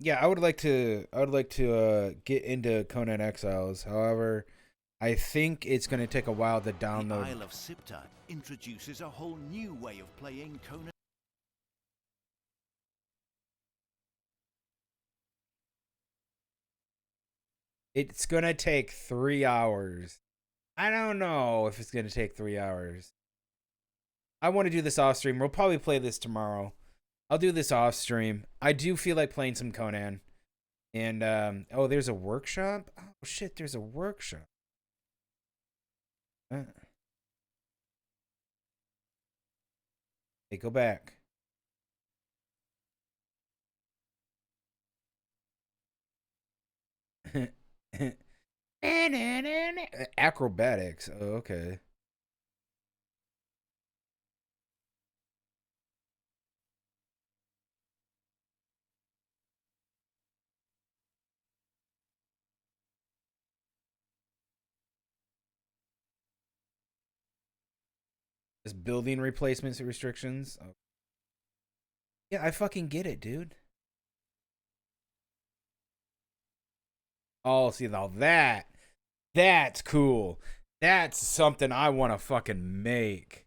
Yeah, I would like to get into Conan Exiles. However, I think it's going to take a while to The download. Isle of Siptat introduces a whole new way of playing Conan. It's going to take 3 hours. I don't know if it's going to take 3 hours. I want to do this off stream. We'll probably play this tomorrow. I'll do this off stream. I do feel like playing some Conan. And oh, there's a workshop? Oh shit, there's a workshop. Hey, go back. Acrobatics. Oh, okay. This building replacements restrictions. Oh. Yeah, I fucking get it, dude. Oh, see now that's cool. That's something I want to fucking make.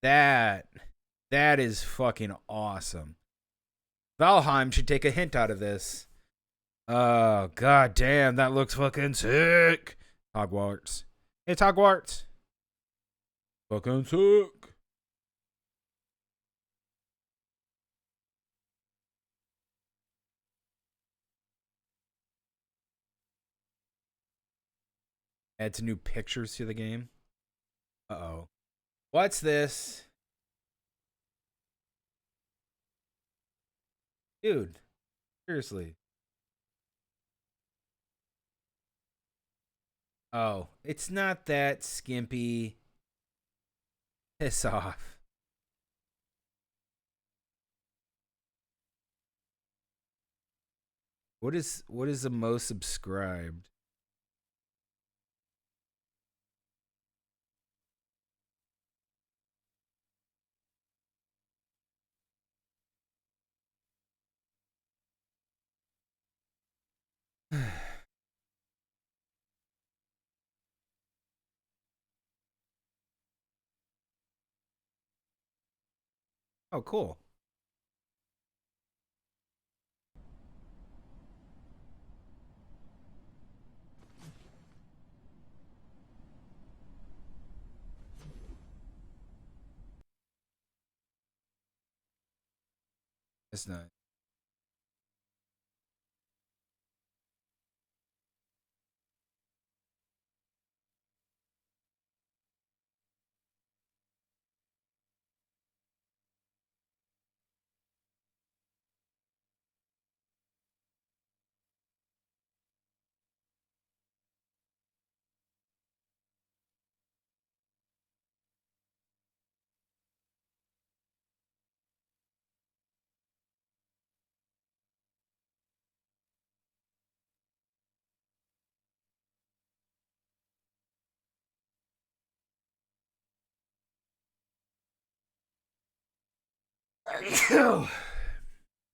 That is fucking awesome. Valheim should take a hint out of this. Oh, god damn, that looks fucking sick. Hogwarts. It's Hogwarts. Fucking sick. Adds new pictures to the game. Uh-oh. What's this? Dude. Seriously. Oh, it's not that skimpy. Piss off. What is the most subscribed? Oh, cool. That's not.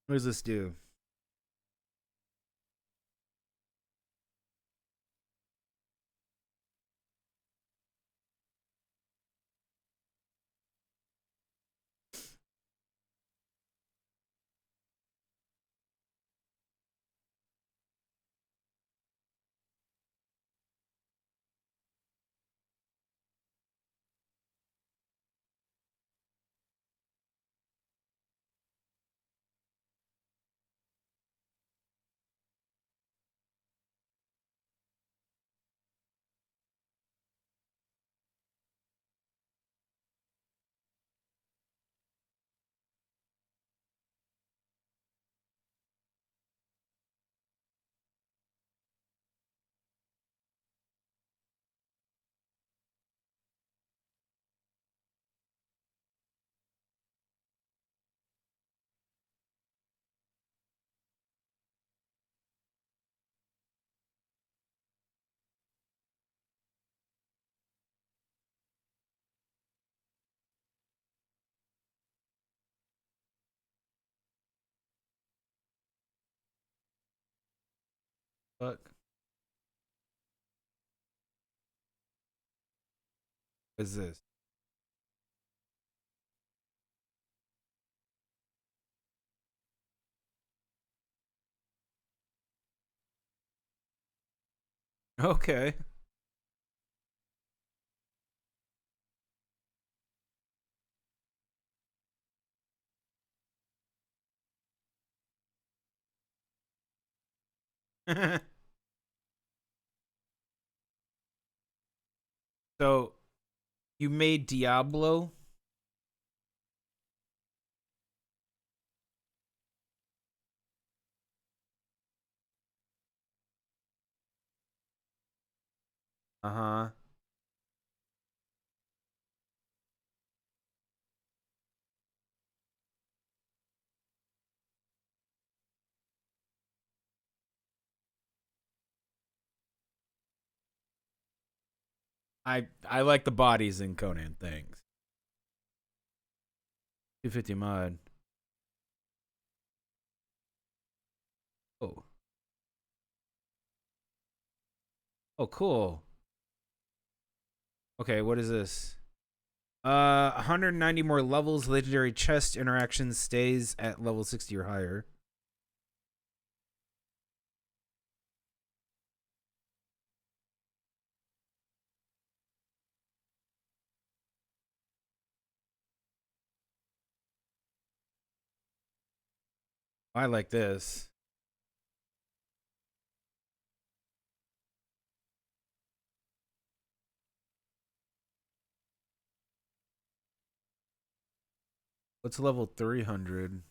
What does this do? Fuck. What is this? Okay. So you made Diablo? Uh-huh. I like the bodies in Conan things. 250 mod. Oh. Oh, cool. Okay, what is this? 190 more levels. Legendary chest interaction stays at level 60 or higher. I like this. What's level 300?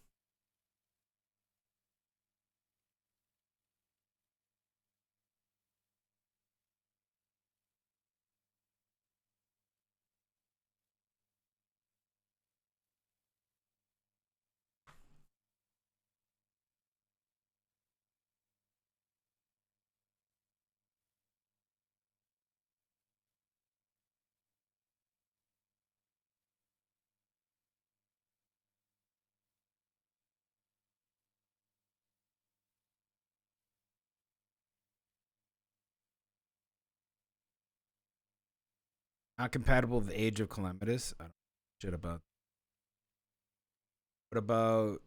Not compatible with the Age of Calamitous. I don't know shit about. What about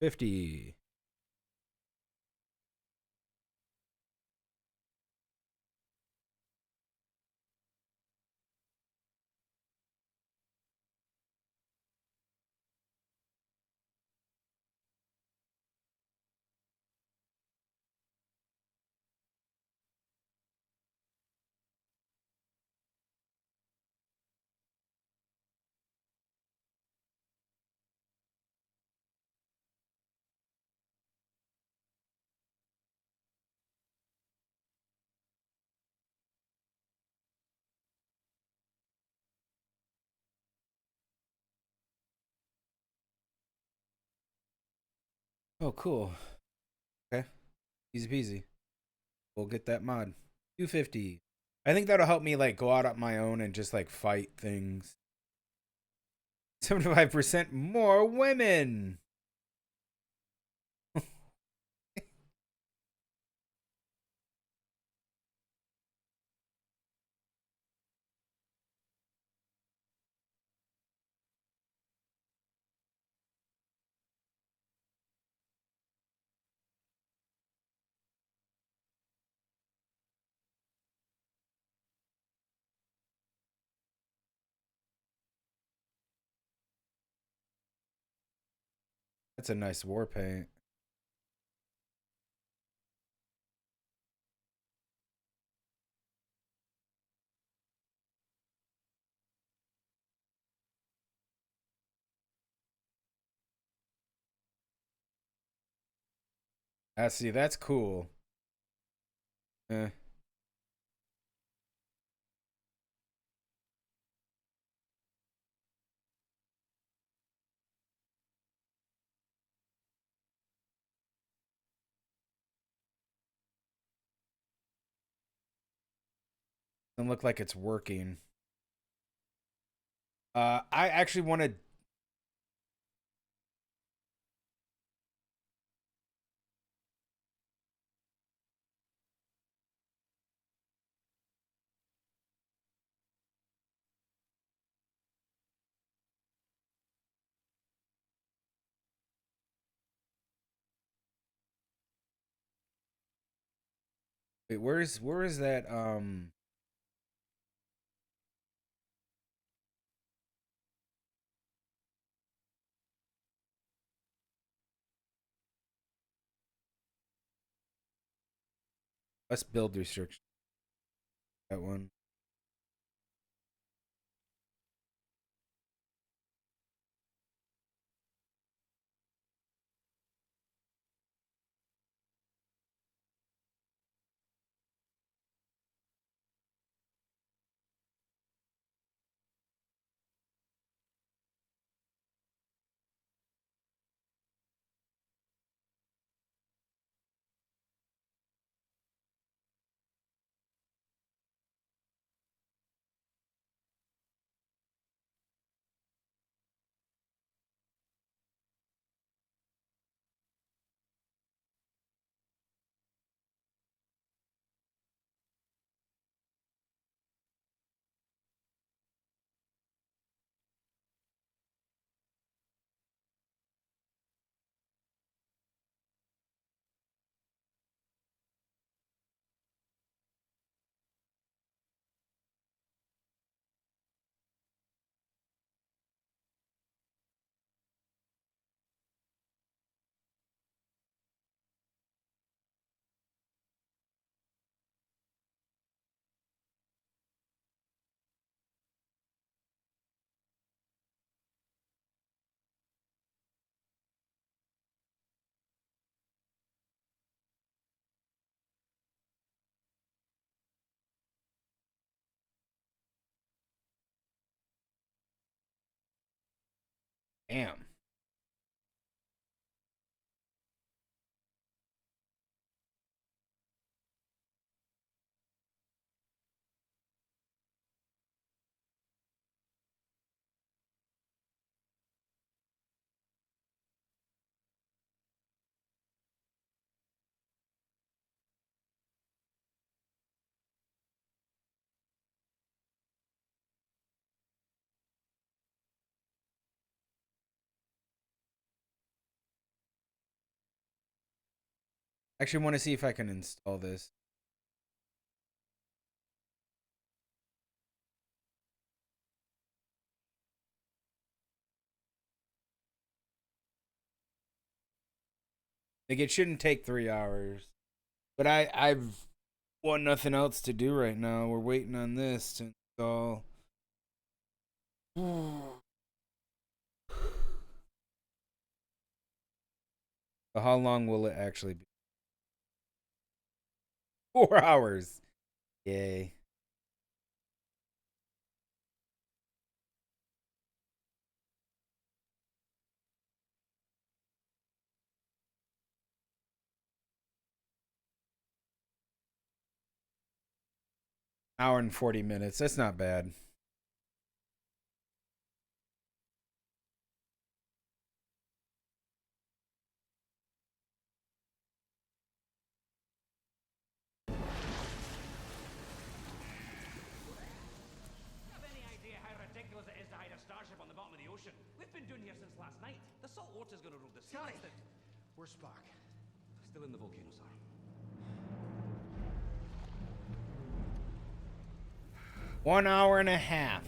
50? Oh, cool. Okay. Easy peasy. We'll get that mod. 250. I think that'll help me like go out on my own and just like fight things. 75% more women. That's a nice war paint. I see. That's cool. Eh. Doesn't look like it's working. I actually wanted. Wait, where is that? Let's build restriction. That one. Damn. Actually, want to see if I can install this. Like, it shouldn't take 3 hours. But I've got nothing else to do right now. We're waiting on this to install. So how long will it actually be? 4 hours. Yay. Hour and 40 minutes. That's not bad. Have any idea how ridiculous it is to hide a starship on the bottom of the ocean? We've been doing here since last night. The salt water's gonna rule the sea. Where's Spock? Still in the volcano, sir. 1 hour and a half.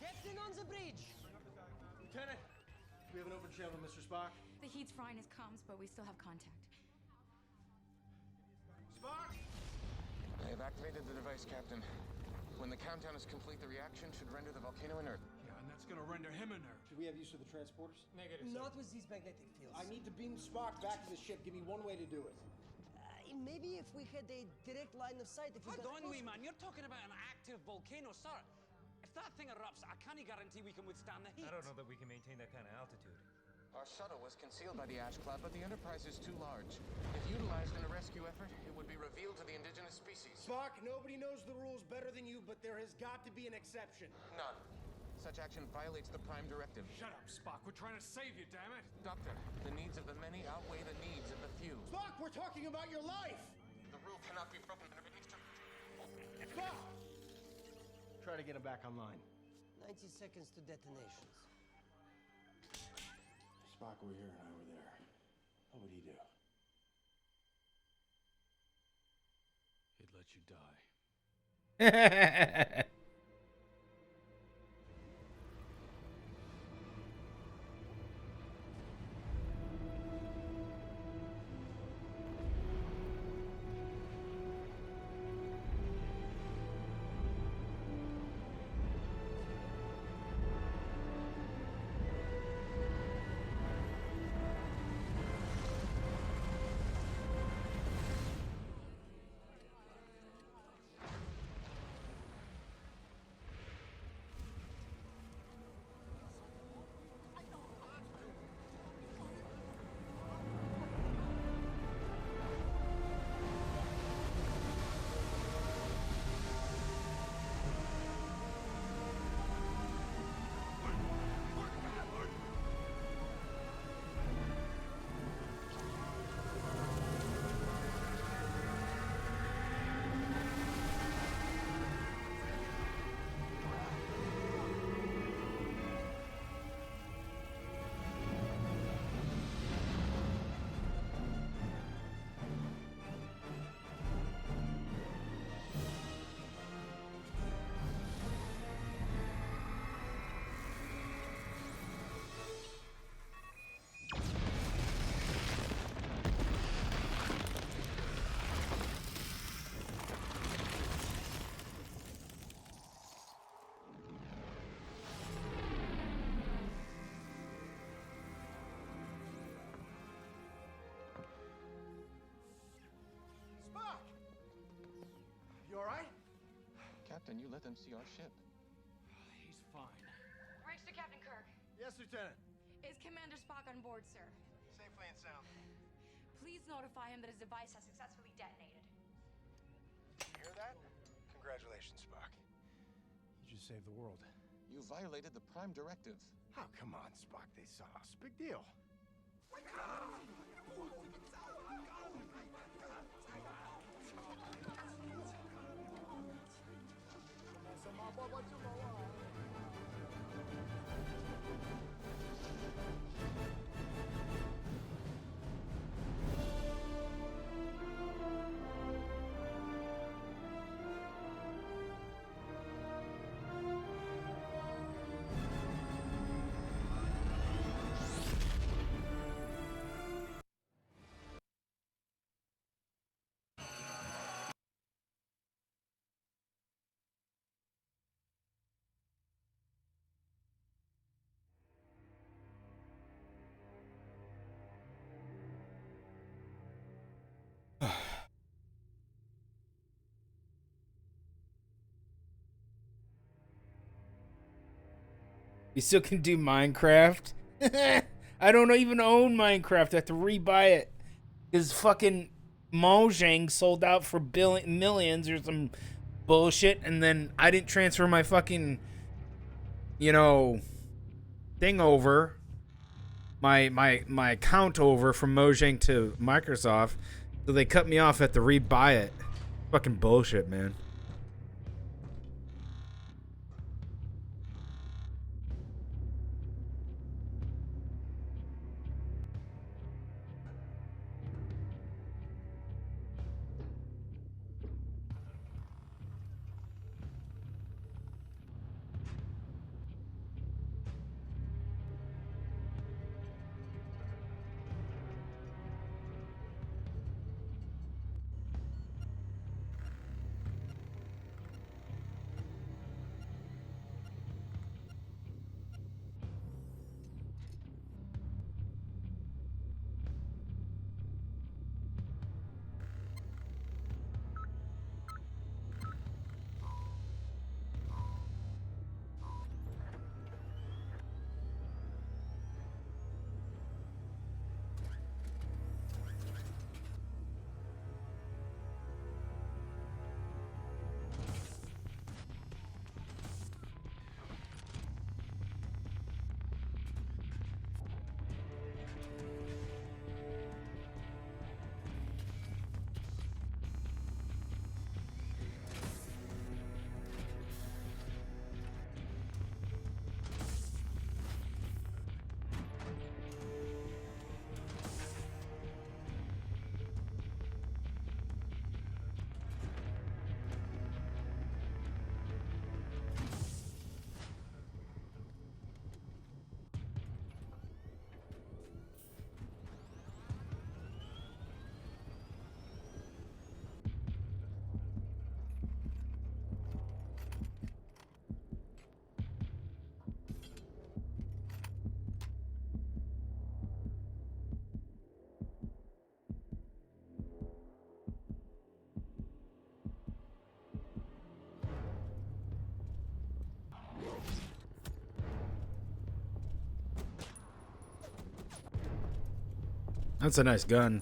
Captain on the bridge! Lieutenant, we have an open channel, Mr. Spock. The heat's frying his comms, but we still have contact. Spock! I have activated the device, Captain. When the countdown is complete, the reaction should render the volcano inert. Yeah, and that's gonna render him inert. Should we have use of the transporters? Negative. Not with these magnetic fields. I need to beam Spock back to the ship. Give me one way to do it. Maybe if we had a direct line of sight, if we got Hold on, closer. wee man. You're talking about an active volcano, sir. If that thing erupts, I can't guarantee we can withstand the heat. I don't know that we can maintain that kind of altitude. Our shuttle was concealed by the ash cloud, but the Enterprise is too large. If utilized in a rescue effort, it would be revealed to the indigenous species. Spock, nobody knows the rules better than you, but there has got to be an exception. None. Such action violates the Prime Directive. Shut up, Spock. We're trying to save you, damn it. Doctor, the needs of the many outweigh the needs of the few. Spock, we're talking about your life. The rule cannot be broken. Spock! Try to get him back online. 90 seconds to detonations. Spock over here and I were there. What would he do? He'd let you die. Captain, you let them see our ship. He's fine. Bridge to Captain Kirk. Yes, Lieutenant. Is Commander Spock on board, sir? Safely and sound. Please notify him that his device has successfully detonated. Hear that? Congratulations, Spock. You just saved the world. You violated the Prime Directive. Oh, come on, Spock. They saw us. Big deal. You still can do Minecraft? I don't even own Minecraft. I have to rebuy it. Because fucking Mojang sold out for millions or some bullshit. And then I didn't transfer my fucking, you know, thing over. My account over from Mojang to Microsoft. So they cut me off at to rebuy it. Fucking bullshit, man. That's a nice gun.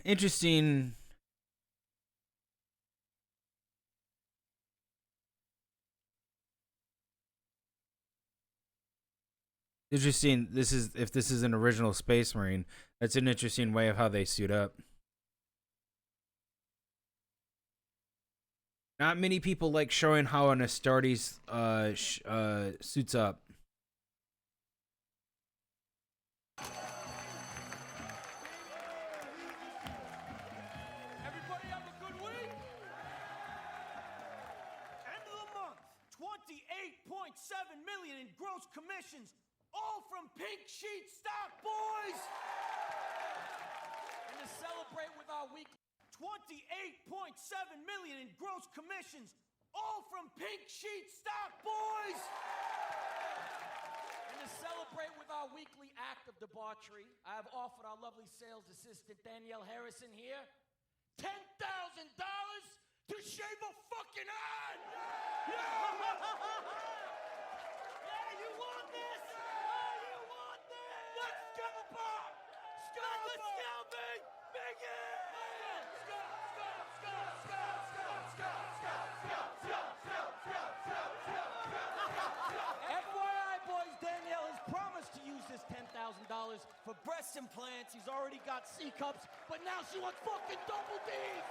Interesting. Interesting. If this is an original Space Marine, that's an interesting way of how they suit up. Not many people like showing how an Astartes suits up. Everybody have a good week? End of the month, 28.7 million in gross commissions, all from Pink Sheet stock, boys! And to celebrate with our week, 28.7 million in gross commissions, all from Pink Sheet stock, boys! And to to celebrate with our weekly act of debauchery, I have offered our lovely sales assistant Danielle Harrison here $10,000 to shave a fucking head! Yeah, you want this? You want this? Let's go, Bob! Let's go, big! FYI, boys, Danielle has promised to use this $10,000 for breast implants. She's already got C cups, but now she wants fucking double D's.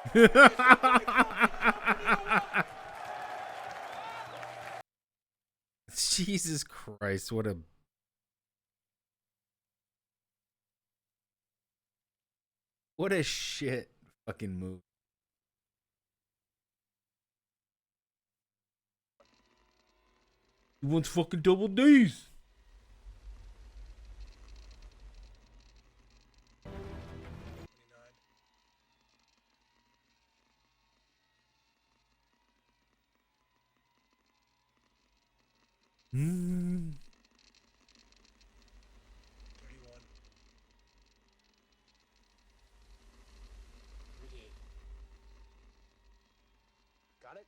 Jesus Christ, what a shit fucking move. He wants fucking double D's. Mm. 31. 38. Got it?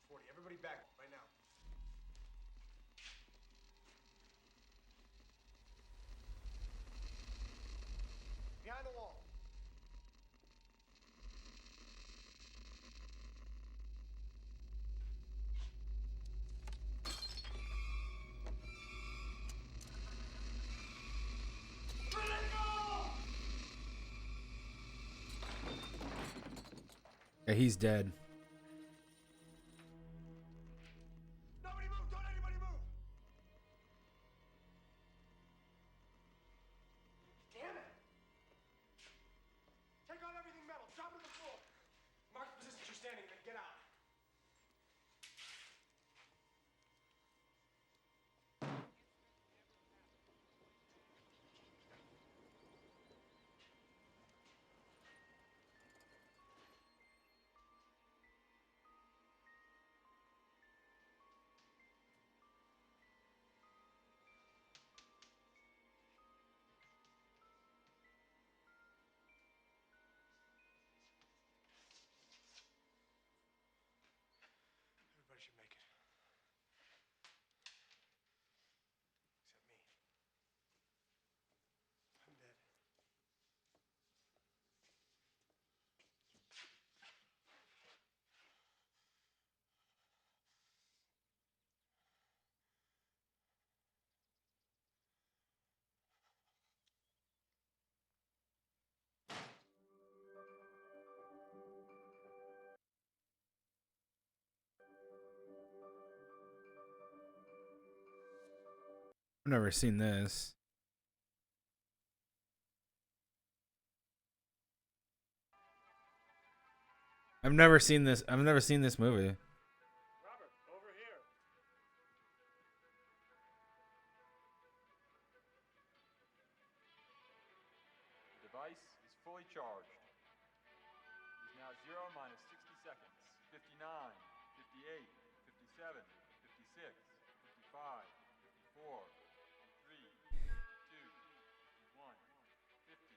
40. Everybody back right now. Behind the wall. Yeah, he's dead. Nobody move! Don't anybody move! Damn it! Take out everything metal. Drop it to the floor. Mark the position you're standing in and get out. Everybody should make it. Except me. I'm dead. I've never seen this. I've never seen this movie. Robert, over here. The device is fully charged. It is now 0 minus 60 seconds. 59, 58, 57, 56, 55, 54, 3, 2, 1, 50,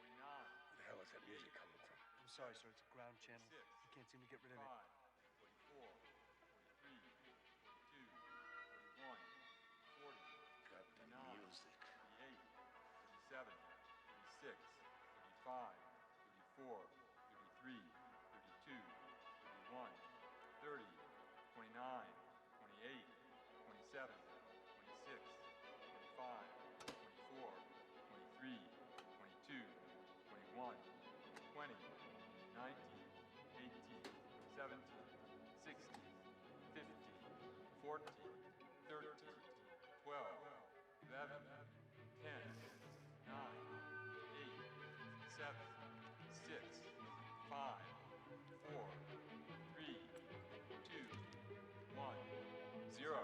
49. Where the hell is that music coming from? I'm sorry, sir. It's a ground channel. I can't seem to get rid of it. 44, 43, 42, 41, 40, Got the 39, music. 38, 37, 36, 35, 34, 33, 32, 31, 30, 29, 28, 27, 26, 25, 24, 23, 22, 21, 20, 19, 18, 17, 16, 15, 14, 13, 12, 11, 10, 9, 8, 7, 6, 5, 4, 3, 2, 1, 0.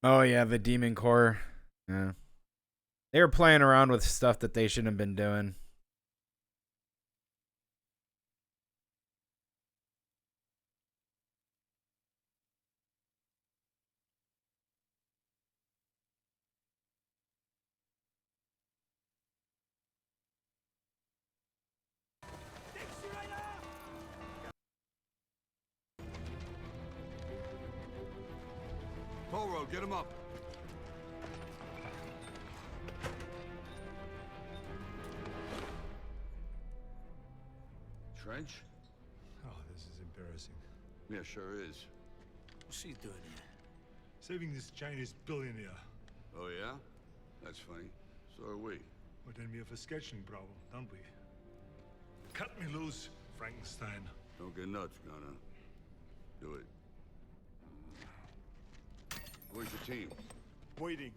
Oh yeah, the Demon Core. Yeah. They were playing around with stuff that they shouldn't have been doing. Toll road, get him up. Trench? Oh, this is embarrassing. Yeah, sure is. What's he doing here? Saving this Chinese billionaire. Oh, yeah? That's funny. So are we. But then we have a sketching problem, don't we? Cut me loose, Frankenstein. Don't get nuts, Gunner. Do it. Where's your team? Waiting.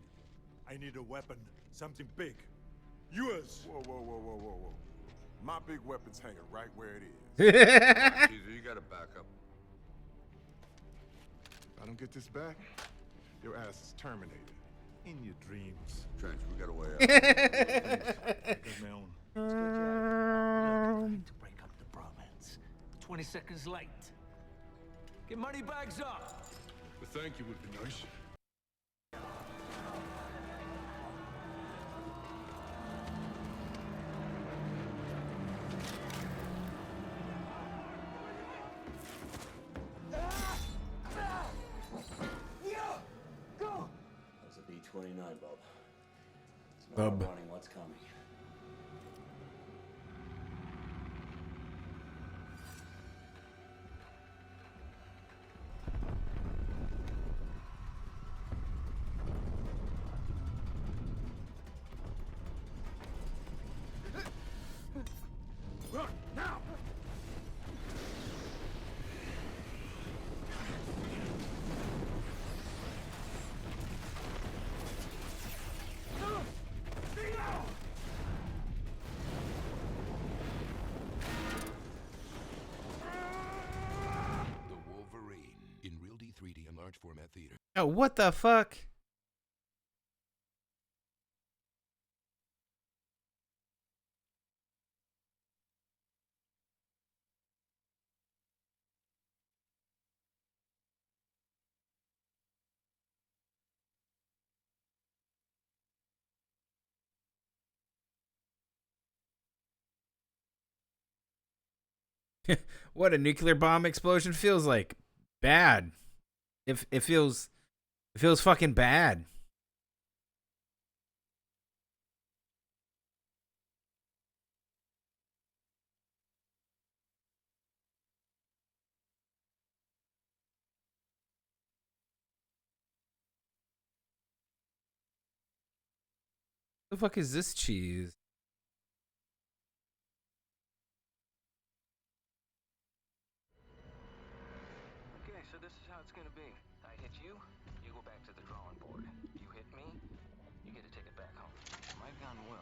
I need a weapon. Something big. Yours! Whoa, whoa, whoa, whoa, whoa, whoa. My big weapon's hanging right where it is. Caesar, you gotta back up. If I don't get this back, your ass is terminated. In your dreams. Trench, we got a way out. I got my own. Trying to break up the bromance. 20 seconds late. Get money bags up. The thank you would be nice. That's a B-29, Bub. It's not Bub. running what's coming. Run, now! The Wolverine in Real D3D and large format theater. Oh, what the fuck? What a nuclear bomb explosion feels like. Bad. It feels fucking bad. The fuck is this cheese? Okay, so this is how it's gonna be. I hit you, you go back to the drawing board. You hit me, you get a ticket back home. My gun will.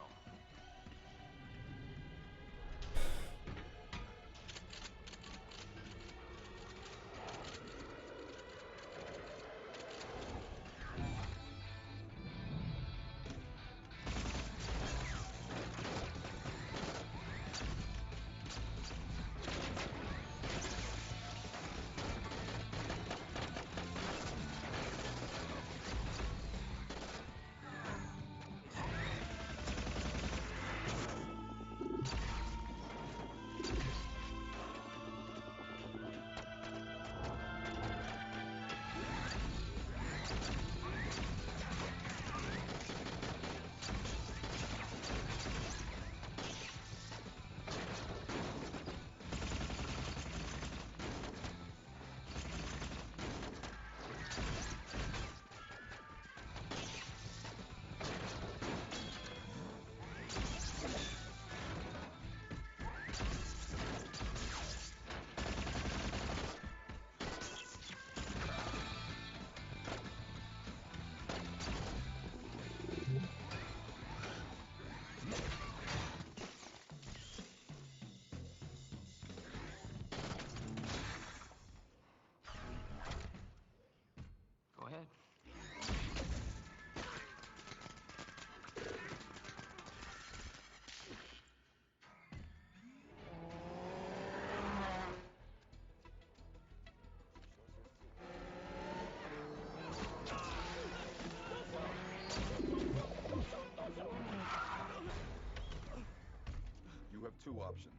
two options.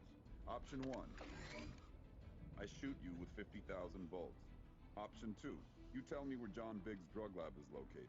Option 1, I shoot you with 50,000 volts. Option 2, you tell me where John Biggs' drug lab is located.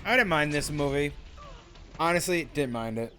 I didn't mind this movie. Honestly, didn't mind it.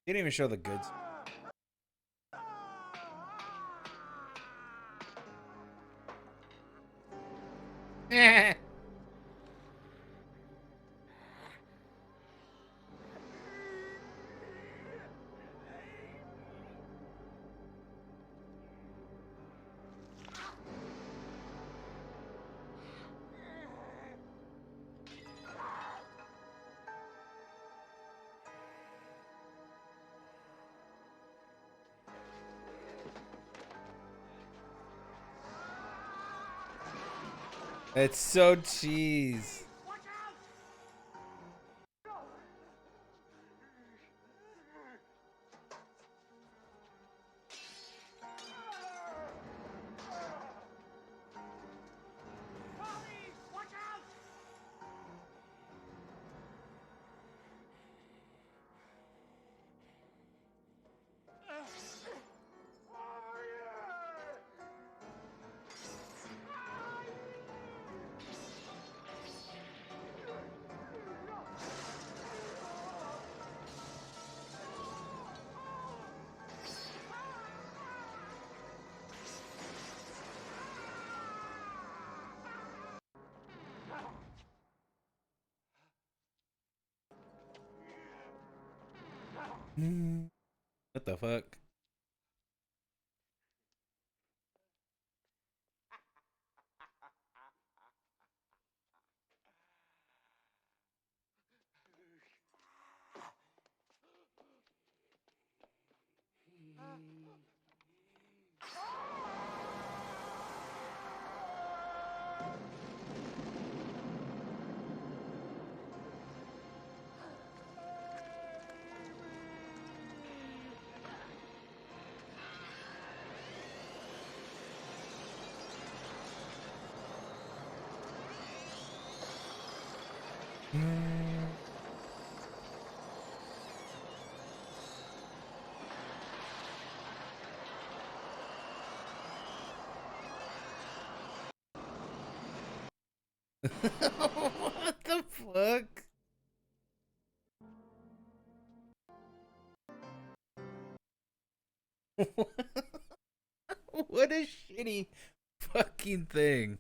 Didn't even show the goods. It's so cheese. What the fuck? What the fuck? What a shitty fucking thing.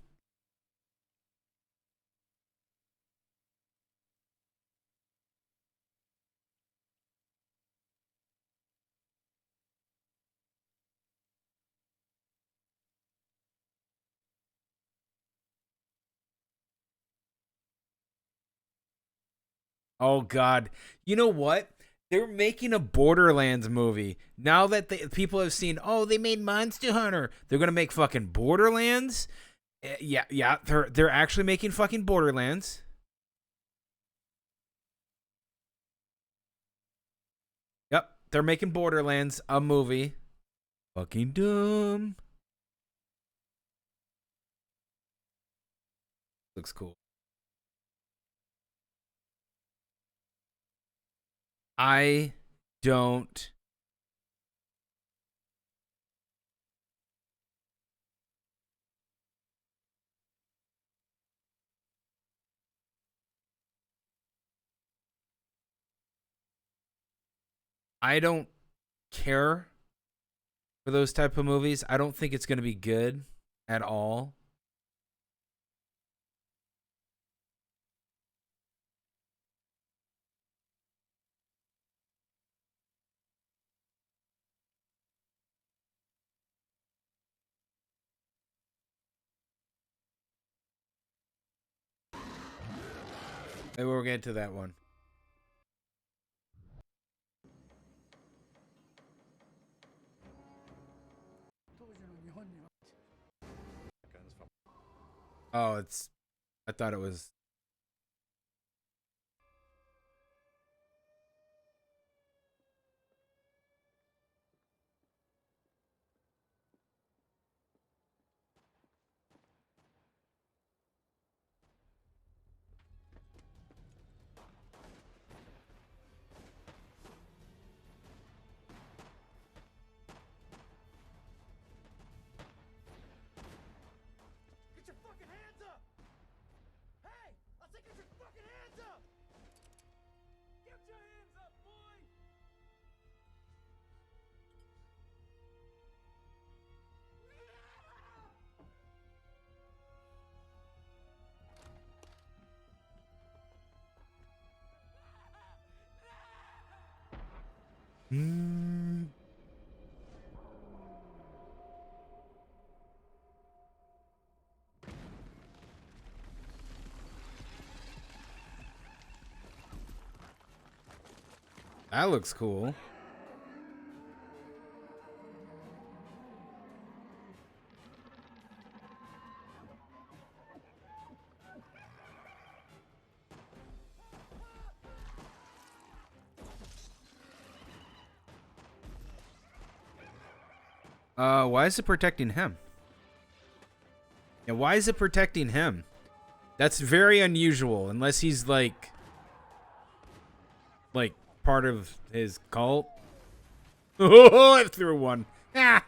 Oh God! You know what? They're making a Borderlands movie now that people have seen. Oh, they made Monster Hunter. They're gonna make fucking Borderlands. Yeah. They're actually making fucking Borderlands. Yep, they're making Borderlands a movie. Fucking dumb. Looks cool. I don't. I don't care for those type of movies. I don't think it's going to be good at all. Maybe we'll get to that one. Oh, it's. I thought it was. Get your fucking hands up! Hey! I said get your fucking hands up! Get your hands up, boy! That looks cool. Why is it protecting him? Yeah, why is it protecting him? That's very unusual, unless he's like part of his cult. Oh, I threw one. Ah.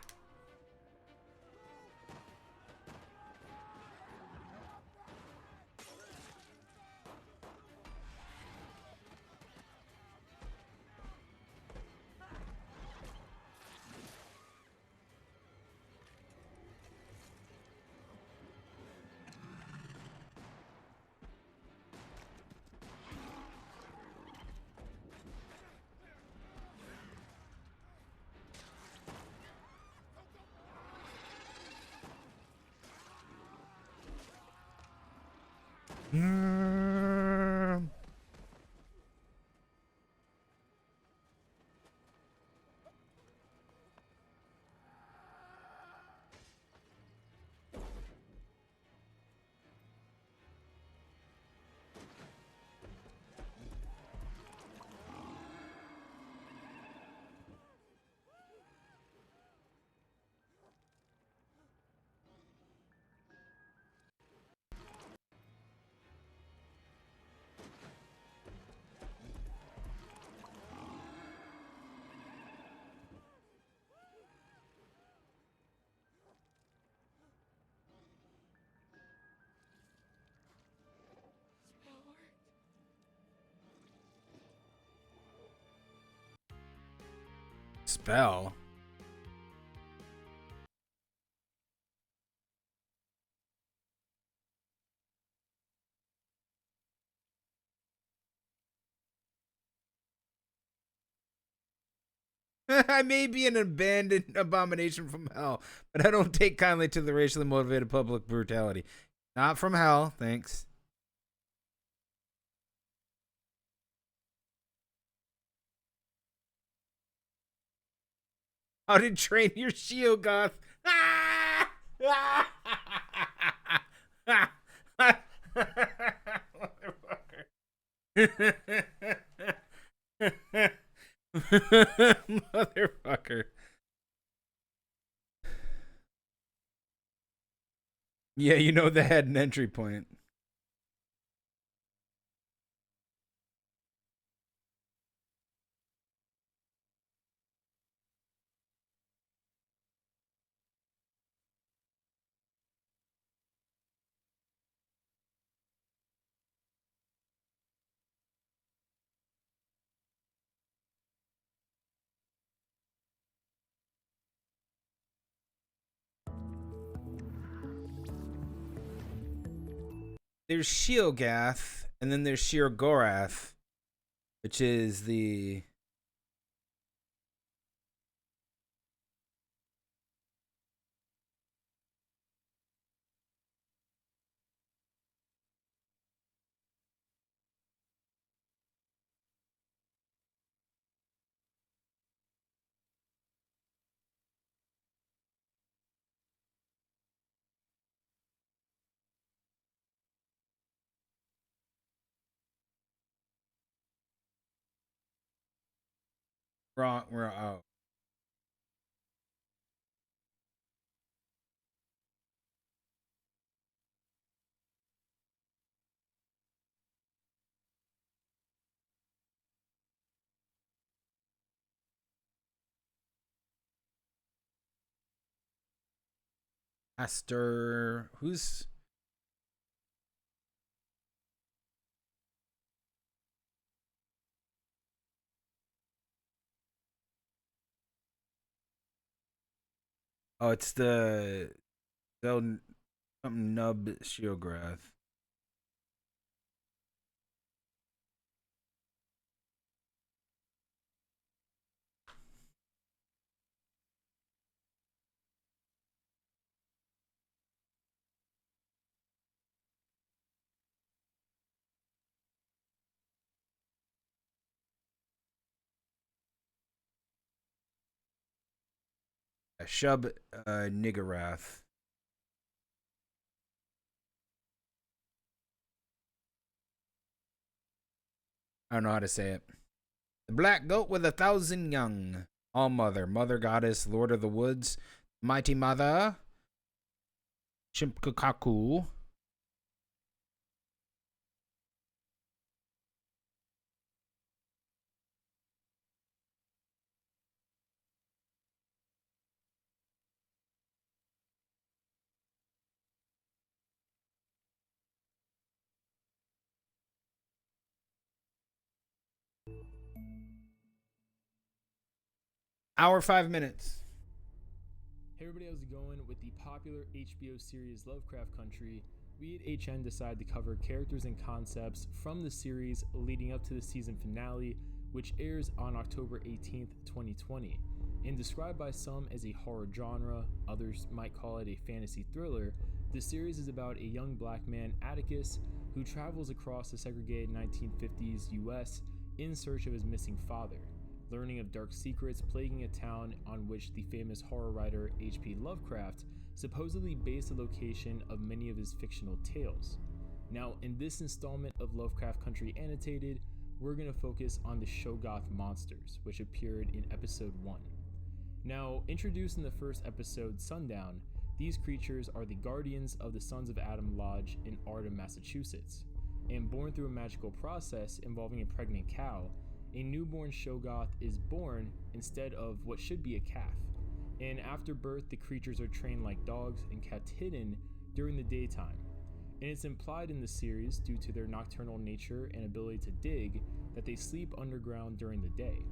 Spell. I may be an abandoned abomination from hell, but I don't take kindly to the racially motivated public brutality. Not from hell, thanks. How to Train Your Shield Goth. Motherfucker. Yeah, you know they had an entry point. there's Sheogath, and then there's Sheogorath, which is the wrong. Oh, Aster. Who's oh? It's the Del something Nub Sheograth. Shub Niggurath. I don't know how to say it. The black goat with 1,000 young. All mother, mother goddess, lord of the woods, mighty mother, Chimpkakaku. Hour 5 minutes. Hey everybody, how's it going? With the popular HBO series Lovecraft Country, we at HN decided to cover characters and concepts from the series leading up to the season finale, which airs on October 18th, 2020. And described by some as a horror genre, others might call it a fantasy thriller, the series is about a young black man, Atticus, who travels across the segregated 1950s US in search of his missing father, learning of dark secrets plaguing a town on which the famous horror writer H.P. Lovecraft supposedly based the location of many of his fictional tales. Now, in this installment of Lovecraft Country Annotated, we're going to focus on the Shoggoth monsters, which appeared in episode 1. Now, introduced in the first episode, Sundown, these creatures are the guardians of the Sons of Adam Lodge in Ardham, Massachusetts, and born through a magical process involving a pregnant cow, a newborn Shoggoth is born instead of what should be a calf. And after birth, the creatures are trained like dogs and kept hidden during the daytime. And it's implied in the series, due to their nocturnal nature and ability to dig, that they sleep underground during the day.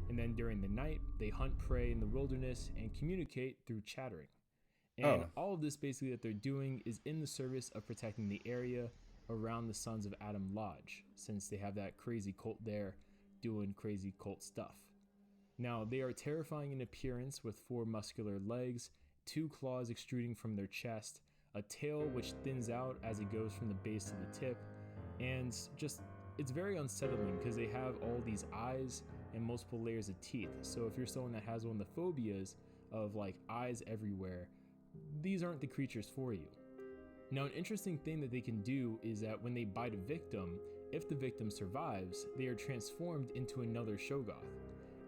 And then during the night, they hunt prey in the wilderness and communicate through chattering. And all of this basically that they're doing is in the service of protecting the area around the Sons of Adam Lodge, since they have that crazy cult there doing crazy cult stuff. Now, they are terrifying in appearance with 4 muscular legs, 2 claws extruding from their chest, a tail which thins out as it goes from the base to the tip, and just, it's very unsettling because they have all these eyes and multiple layers of teeth. So if you're someone that has one of the phobias of like eyes everywhere, these aren't the creatures for you. Now, an interesting thing that they can do is that when they bite a victim, if the victim survives, they are transformed into another Shoggoth.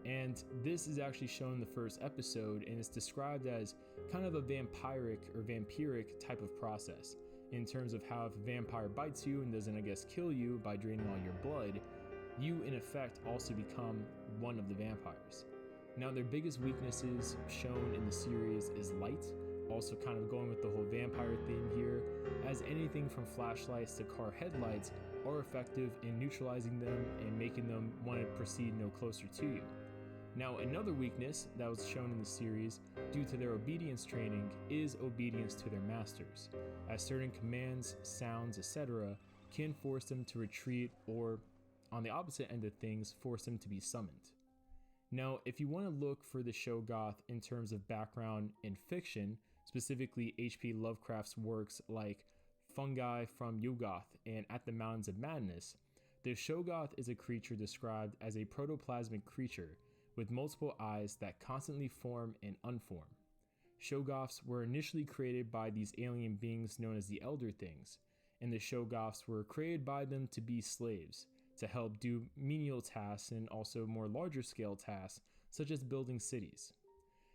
And this is actually shown in the first episode, and it's described as kind of a vampiric type of process, in terms of how if a vampire bites you and doesn't, I guess, kill you by draining all your blood, you in effect also become one of the vampires. Now, their biggest weaknesses shown in the series is light, also kind of going with the whole vampire theme here, as anything from flashlights to car headlights are effective in neutralizing them and making them want to proceed no closer to you. Now, another weakness that was shown in the series due to their obedience training is obedience to their masters, as certain commands, sounds, etc. can force them to retreat or, on the opposite end of things, force them to be summoned. Now, if you want to look for the Shoggoth in terms of background in fiction, specifically H.P. Lovecraft's works like Fungi from Yuggoth and At the Mountains of Madness, the Shoggoth is a creature described as a protoplasmic creature with multiple eyes that constantly form and unform. Shoggoths were initially created by these alien beings known as the Elder Things, and the Shoggoths were created by them to be slaves, to help do menial tasks and also more larger scale tasks, such as building cities.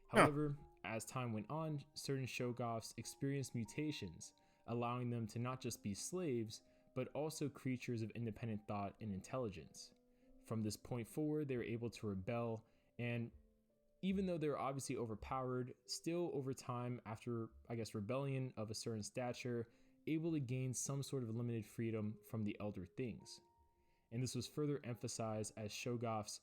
However, as time went on, certain Shoggoths experienced mutations, allowing them to not just be slaves, but also creatures of independent thought and intelligence. From this point forward, they were able to rebel, and even though they were obviously overpowered, still over time, after, rebellion of a certain stature, able to gain some sort of limited freedom from the Elder Things. And this was further emphasized as Shoggoths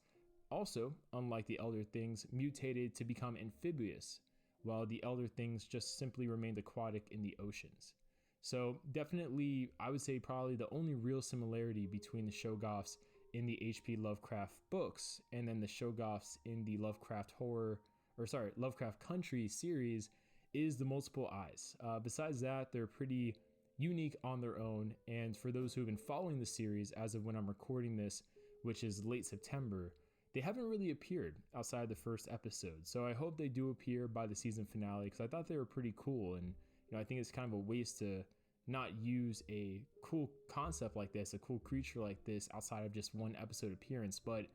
also, unlike the Elder Things, mutated to become amphibious, while the Elder Things just simply remained aquatic in the oceans. So definitely, I would say probably the only real similarity between the Shoggoths in the H.P. Lovecraft books and then the Shoggoths in the Lovecraft Country series is the multiple eyes. Besides that, they're pretty unique on their own, and for those who have been following the series as of when I'm recording this, which is late September, they haven't really appeared outside the first episode. So I hope they do appear by the season finale, because I thought they were pretty cool, and I think it's kind of a waste to not use a cool concept like this, a cool creature like this, outside of just one episode appearance. But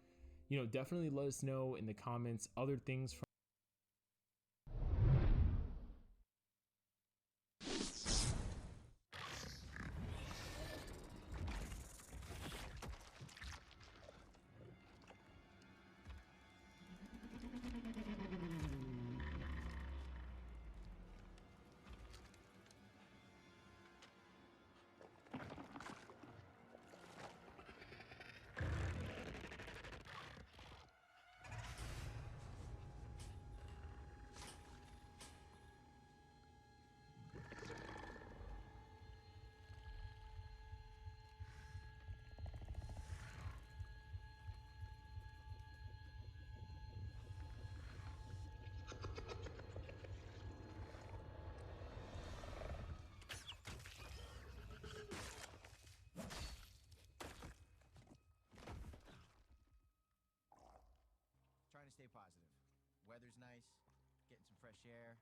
definitely let us know in the comments other things from trying to stay positive. Weather's nice, getting some fresh air.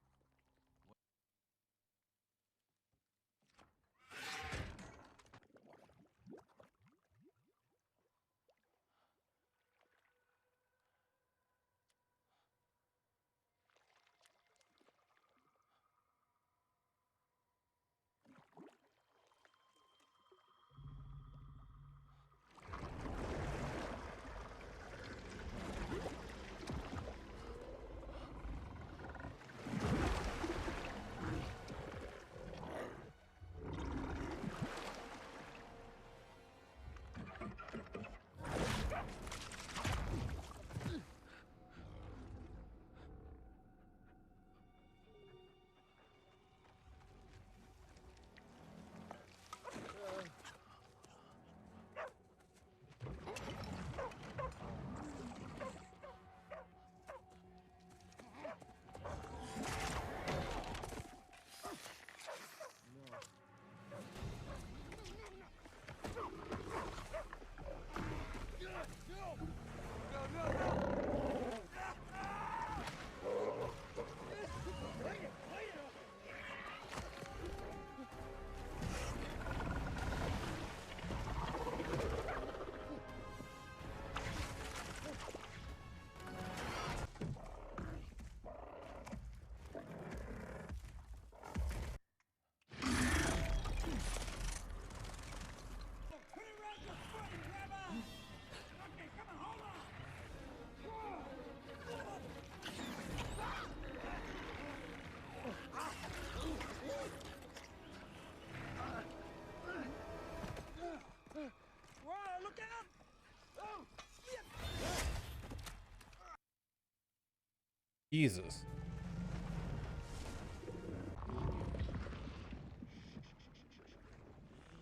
Jesus.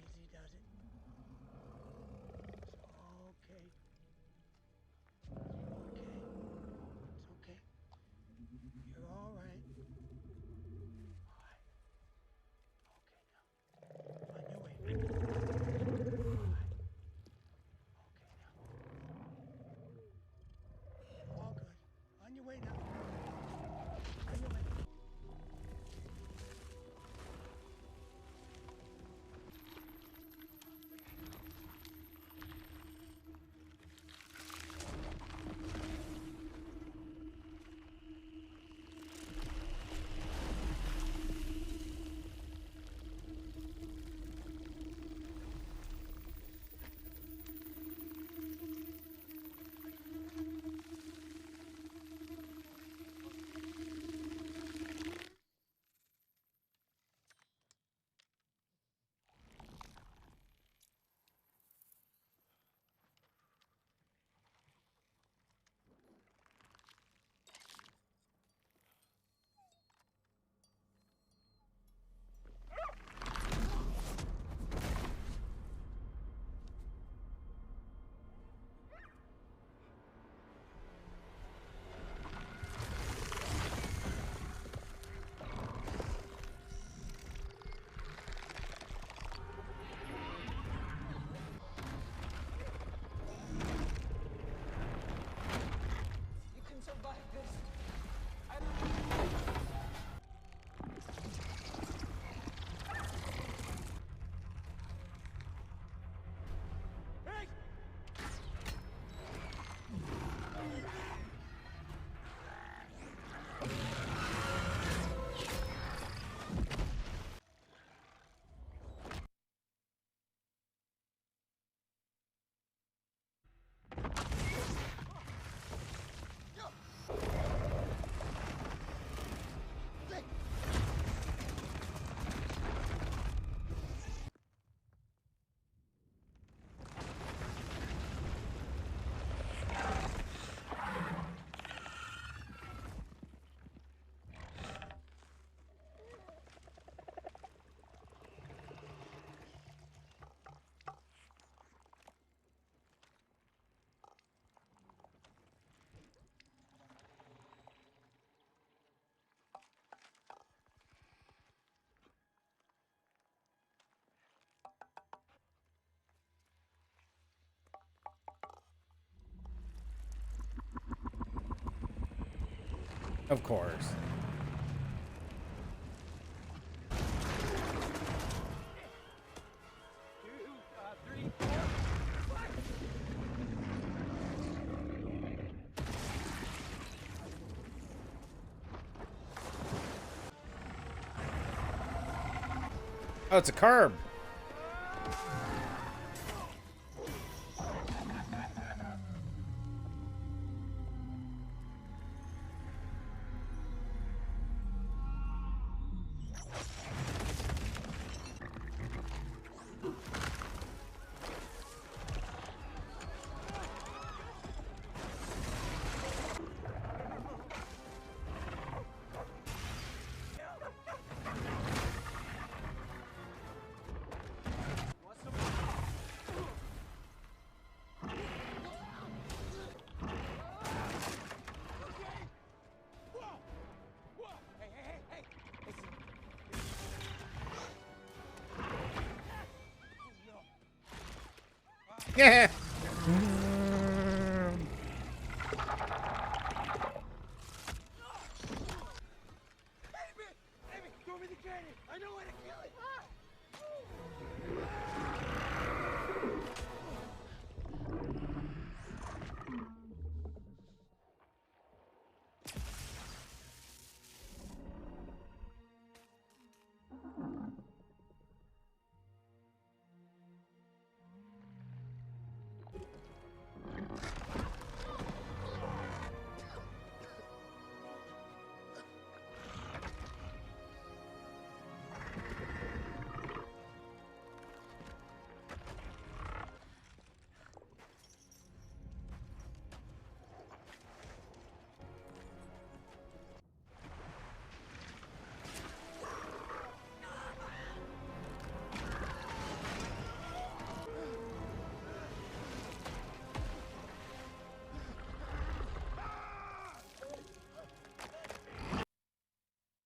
Easy does it. It's okay. It's okay. You're all right. All right. Okay, now. On your way. All right. Okay, now. All good. On your way now. On your way. You can survive this. Of course. Oh, it's a curb. Yeah. Amy, throw me the candy. I know where to kill it.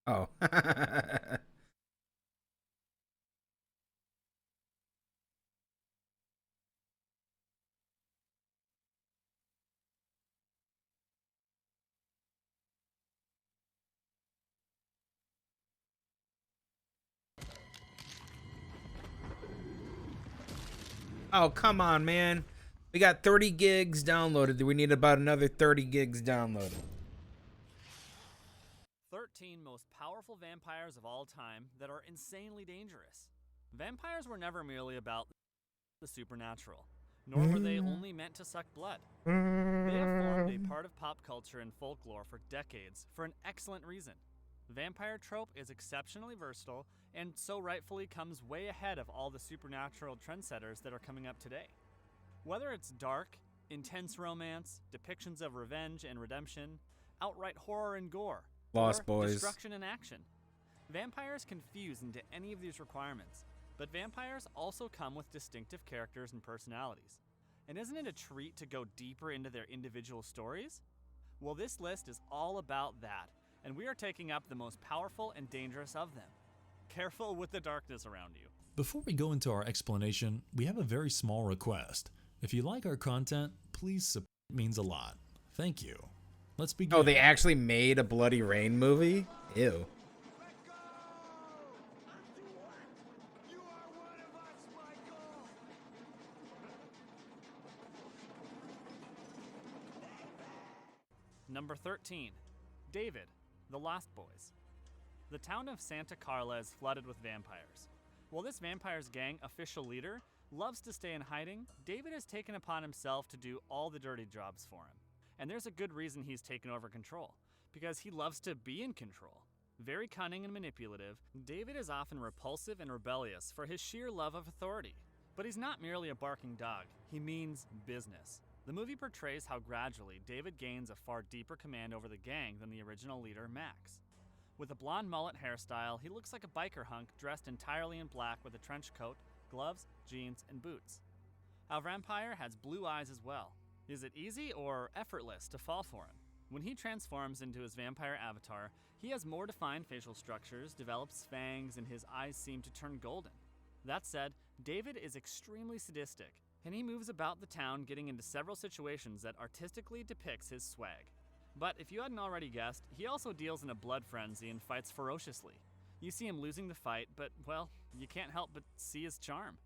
Oh. Oh, come on, man. We got 30 gigs downloaded. We need about another 30 gigs downloaded. 13 most powerful vampires of all time that are insanely dangerous. Vampires were never merely about the supernatural, nor were they only meant to suck blood. They have formed a part of pop culture and folklore for decades for an excellent reason. Vampire trope is exceptionally versatile and so rightfully comes way ahead of all the supernatural trendsetters that are coming up today. Whether it's dark, intense romance, depictions of revenge and redemption, outright horror and gore, Lost or Boys. destruction and action, vampires can fuse into any of these requirements, but vampires also come with distinctive characters and personalities. And isn't it a treat to go deeper into their individual stories? Well, this list is all about that, and we are taking up the most powerful and dangerous of them. Careful with the darkness around you. Before we go into our explanation, we have a very small request. If you like our content, please support. It means a lot. Thank you. Let's begin. Oh, they actually made a Bloody Rain movie? Ew. Number 13. David, The Lost Boys. The town of Santa Carla is flooded with vampires. While this vampire's gang official leader loves to stay in hiding, David has taken upon himself to do all the dirty jobs for him. And there's a good reason he's taken over control, because he loves to be in control. Very cunning and manipulative, David is often repulsive and rebellious for his sheer love of authority. But he's not merely a barking dog, he means business. The movie portrays how gradually David gains a far deeper command over the gang than the original leader, Max. With a blonde mullet hairstyle, he looks like a biker hunk dressed entirely in black with a trench coat, gloves, jeans, and boots. Our vampire has blue eyes as well. Is it easy or effortless to fall for him? When he transforms into his vampire avatar, he has more defined facial structures, develops fangs, and his eyes seem to turn golden. That said, David is extremely sadistic, and he moves about the town getting into several situations that artistically depicts his swag. But if you hadn't already guessed, he also deals in a blood frenzy and fights ferociously. You see him losing the fight, but, well, you can't help but see his charm.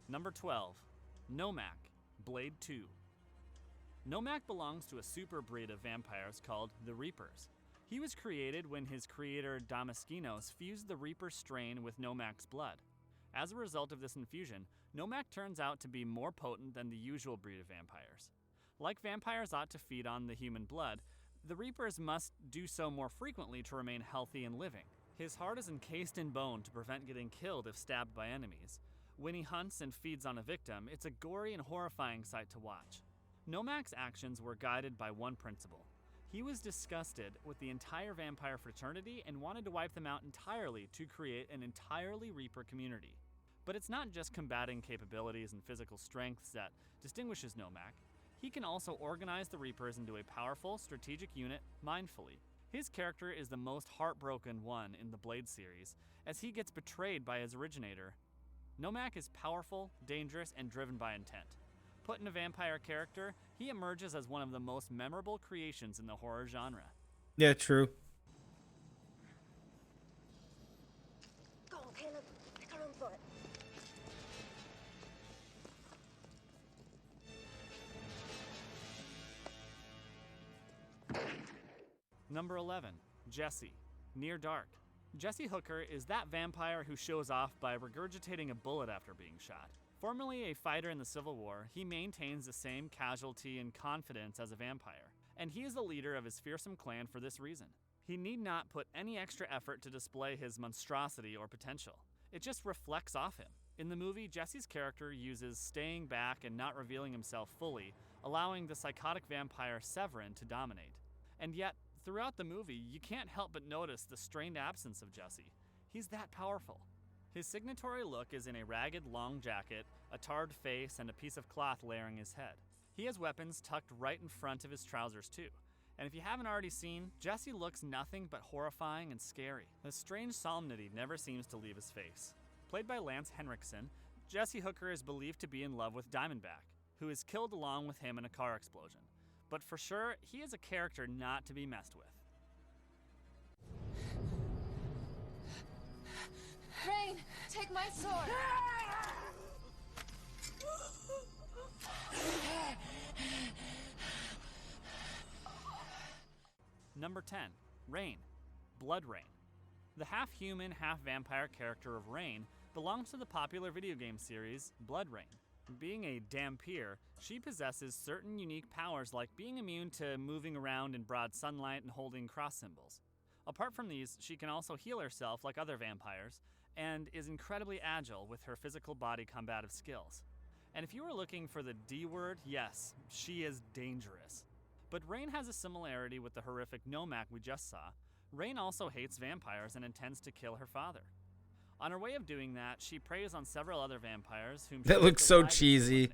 Number 12. Nomak, Blade 2. Nomak belongs to a super breed of vampires called the Reapers. He was created when his creator Damaskinos fused the Reaper strain with Nomak's blood. As a result of this infusion, Nomak turns out to be more potent than the usual breed of vampires. Like vampires ought to feed on the human blood, the Reapers must do so more frequently to remain healthy and living. His heart is encased in bone to prevent getting killed if stabbed by enemies. When he hunts and feeds on a victim, it's a gory and horrifying sight to watch. Nomak's actions were guided by one principle. He was disgusted with the entire vampire fraternity and wanted to wipe them out entirely to create an entirely Reaper community. But it's not just combating capabilities and physical strengths that distinguishes Nomak. He can also organize the Reapers into a powerful, strategic unit mindfully. His character is the most heartbroken one in the Blade series, as he gets betrayed by his originator. Nomak is powerful, dangerous, and driven by intent. Put in a vampire character, he emerges as one of the most memorable creations in the horror genre. Yeah, true. Go on, Caleb. Pick her on foot. Number 11. Jesse, Near Dark. Jesse Hooker is that vampire who shows off by regurgitating a bullet after being shot. Formerly a fighter in the Civil War, he maintains the same casualty and confidence as a vampire, and he is the leader of his fearsome clan for this reason. He need not put any extra effort to display his monstrosity or potential. It just reflects off him. In the movie, Jesse's character uses staying back and not revealing himself fully, allowing the psychotic vampire Severin to dominate. And yet, throughout the movie, you can't help but notice the strained absence of Jesse. He's that powerful. His signatory look is in a ragged long jacket, a tarred face, and a piece of cloth layering his head. He has weapons tucked right in front of his trousers too. And if you haven't already seen, Jesse looks nothing but horrifying and scary. A strange solemnity never seems to leave his face. Played by Lance Henriksen, Jesse Hooker is believed to be in love with Diamondback, who is killed along with him in a car explosion. But for sure, he is a character not to be messed with. Rain, take my sword! Number 10. Rain. Blood Rain. The half-human, half-vampire character of Rain belongs to the popular video game series Blood Rain. Being a Dhampir, she possesses certain unique powers like being immune to moving around in broad sunlight and holding cross symbols. Apart from these, she can also heal herself like other vampires, and is incredibly agile with her physical body combative skills. And if you are looking for the D word, yes, she is dangerous. But Rain has a similarity with the horrific Nomak we just saw. Rain also hates vampires and intends to kill her father. On her way of doing that, she preys on several other vampires whom That looks so cheesy.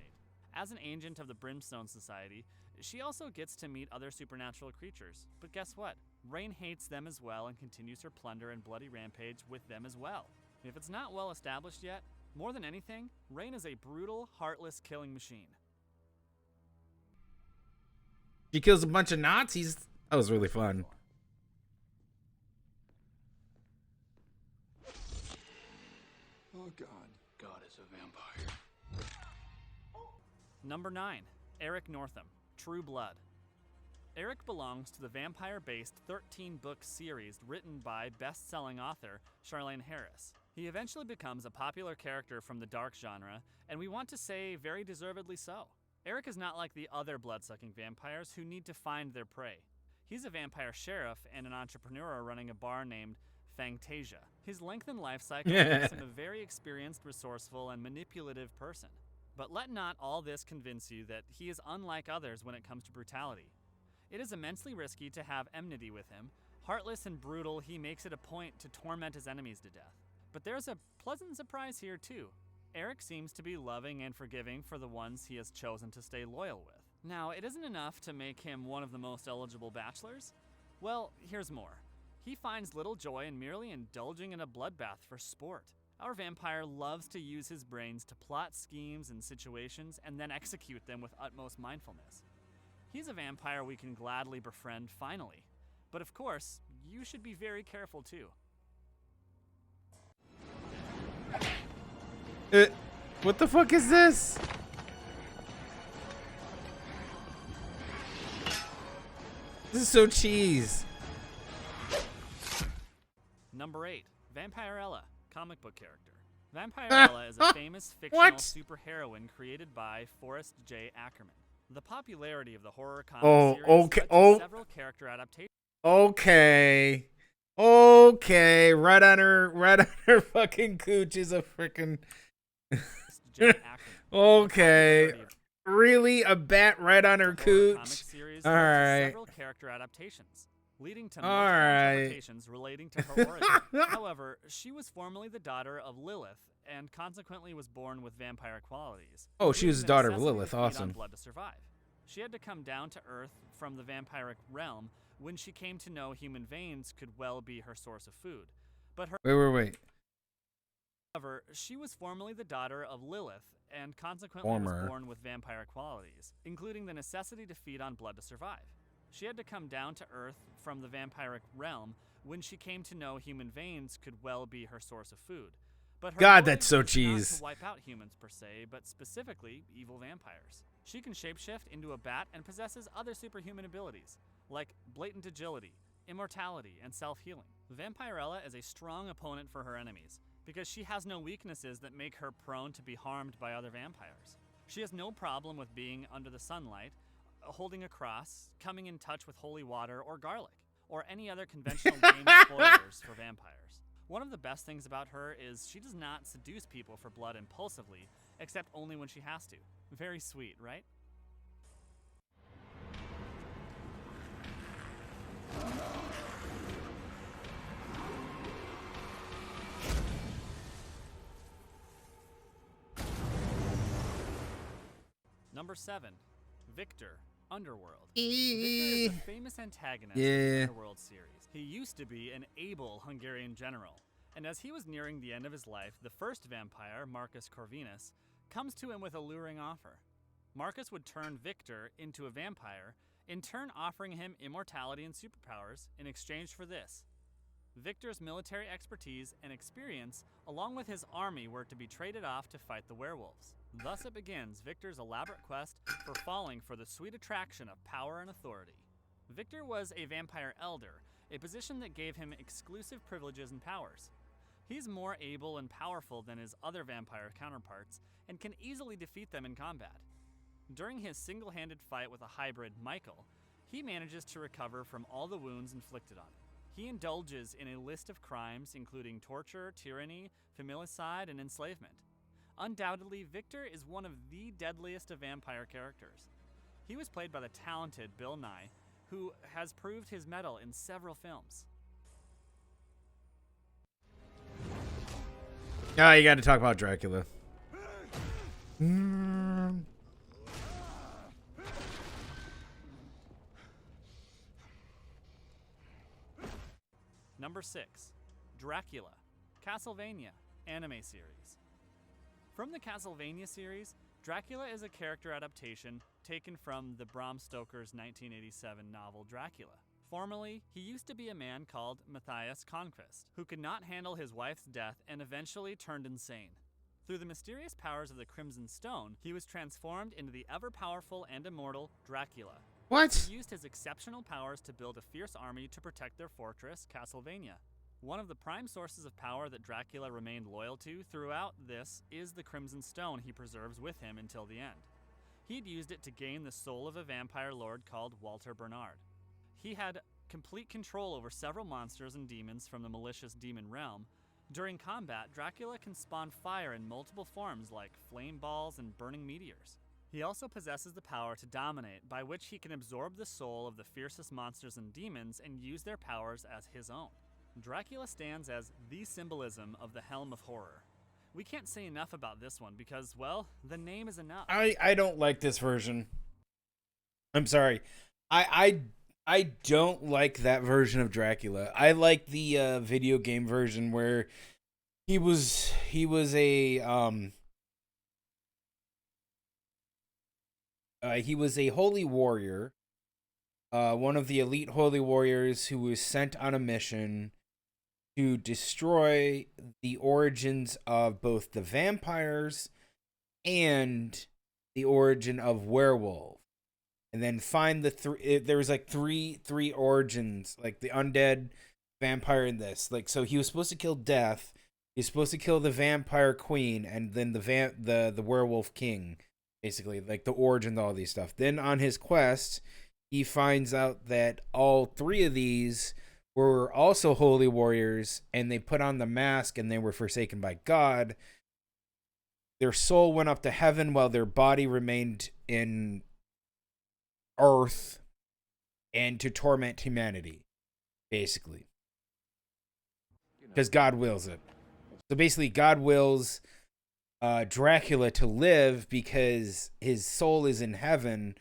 As an agent of the Brimstone Society, she also gets to meet other supernatural creatures. But guess what? Rain hates them as well and continues her plunder and bloody rampage with them as well. If it's not well established yet, more than anything, Rain is a brutal, heartless killing machine. She kills a bunch of Nazis. That was really fun. Oh, God. God is a vampire. Number 9. Eric Northam, True Blood. Eric belongs to the vampire-based 13-book series written by best-selling author Charlaine Harris. He eventually becomes a popular character from the dark genre, and we want to say very deservedly so. Eric is not like the other blood-sucking vampires who need to find their prey. He's a vampire sheriff and an entrepreneur running a bar named Fangtasia. His lengthened life cycle makes him a very experienced, resourceful, and manipulative person. But let not all this convince you that he is unlike others when it comes to brutality. It is immensely risky to have enmity with him. Heartless and brutal, he makes it a point to torment his enemies to death. But there's a pleasant surprise here too. Eric seems to be loving and forgiving for the ones he has chosen to stay loyal with. Now, it isn't enough to make him one of the most eligible bachelors. Well, here's more. He finds little joy in merely indulging in a bloodbath for sport. Our vampire loves to use his brains to plot schemes and situations and then execute them with utmost mindfulness. He's a vampire we can gladly befriend finally. But of course, you should be very careful too. What the fuck is this? This is so cheese. Number 8. Vampirella, comic book character. Vampirella is a famous fictional superheroine created by Forrest J. Ackerman. The popularity of the horror comic series led to several character adaptations. Okay. Right on her fucking cooch is a freaking. Okay. Really? A bat right on her cooch? All right. Several character adaptations, leading to multiple interpretations relating to her origin. However, she was formerly the daughter of Lilith and consequently was born with vampire qualities. Oh, she was the daughter of Lilith. On Awesome. blood to survive. She had to come down to Earth from the vampiric realm when she came to know human veins could well be her source of food. But her Wait. However, she was formerly the daughter of Lilith and consequently was born with vampire qualities, including the necessity to feed on blood to survive. She had to come down to Earth from the vampiric realm when she came to know human veins could well be her source of food. But her God, that's so was not cheese. to wipe out humans per se, but specifically evil vampires. She can shapeshift into a bat and possesses other superhuman abilities, like blatant agility, immortality, and self-healing. Vampirella is a strong opponent for her enemies, because she has no weaknesses that make her prone to be harmed by other vampires. She has no problem with being under the sunlight, holding a cross, coming in touch with holy water or garlic, or any other conventional game spoilers for vampires. One of the best things about her is she does not seduce people for blood impulsively, except only when she has to. Very sweet, right? Number 7. Victor, Underworld. Victor is the famous antagonist in Yeah. the Underworld series. He used to be an able Hungarian general, and as he was nearing the end of his life, the first vampire, Marcus Corvinus, comes to him with a luring offer. Marcus would turn Victor into a vampire, in turn offering him immortality and superpowers in exchange for this. Victor's military expertise and experience, along with his army, were to be traded off to fight the werewolves. Thus it begins Victor's elaborate quest for falling for the sweet attraction of power and authority. Victor was a vampire elder, a position that gave him exclusive privileges and powers. He's more able and powerful than his other vampire counterparts and can easily defeat them in combat. During his single-handed fight with a hybrid, Michael, he manages to recover from all the wounds inflicted on him. He indulges in a list of crimes including torture, tyranny, familicide, and enslavement. Undoubtedly, Victor is one of the deadliest of vampire characters. He was played by the talented Bill Nye, who has proved his mettle in several films. Oh, you got to talk about Dracula. Number 6. Dracula, Castlevania, anime series. From the Castlevania series, Dracula is a character adaptation taken from the Bram Stoker's 1987 novel Dracula. Formerly, he used to be a man called Matthias Conquest, who could not handle his wife's death and eventually turned insane. Through the mysterious powers of the Crimson Stone, he was transformed into the ever-powerful and immortal Dracula. What? He used his exceptional powers to build a fierce army to protect their fortress, Castlevania. One of the prime sources of power that Dracula remained loyal to throughout this is the Crimson Stone he preserves with him until the end. He'd used it to gain the soul of a vampire lord called Walter Bernard. He had complete control over several monsters and demons from the malicious demon realm. During combat, Dracula can spawn fire in multiple forms like flame balls and burning meteors. He also possesses the power to dominate, by which he can absorb the soul of the fiercest monsters and demons and use their powers as his own. Dracula stands as the symbolism of the Helm of Horror. We can't say enough about this one because, well, the name is enough. I don't like this version. I'm sorry. I don't like that version of Dracula. I like the video game version where he was a holy warrior, one of the elite holy warriors who was sent on a mission to destroy the origins of both the vampires and the origin of werewolf. And then find the there was like three origins, like the undead, vampire, and this. Like, so he was supposed to kill Death, he's supposed to kill the vampire queen, and then the werewolf king, basically, like the origin of all these stuff. Then on his quest, he finds out that all three of these were also holy warriors, and they put on the mask and they were forsaken by God. Their soul went up to heaven while their body remained in earth and to torment humanity, basically, because God wills it. So basically God wills Dracula to live because his soul is in heaven.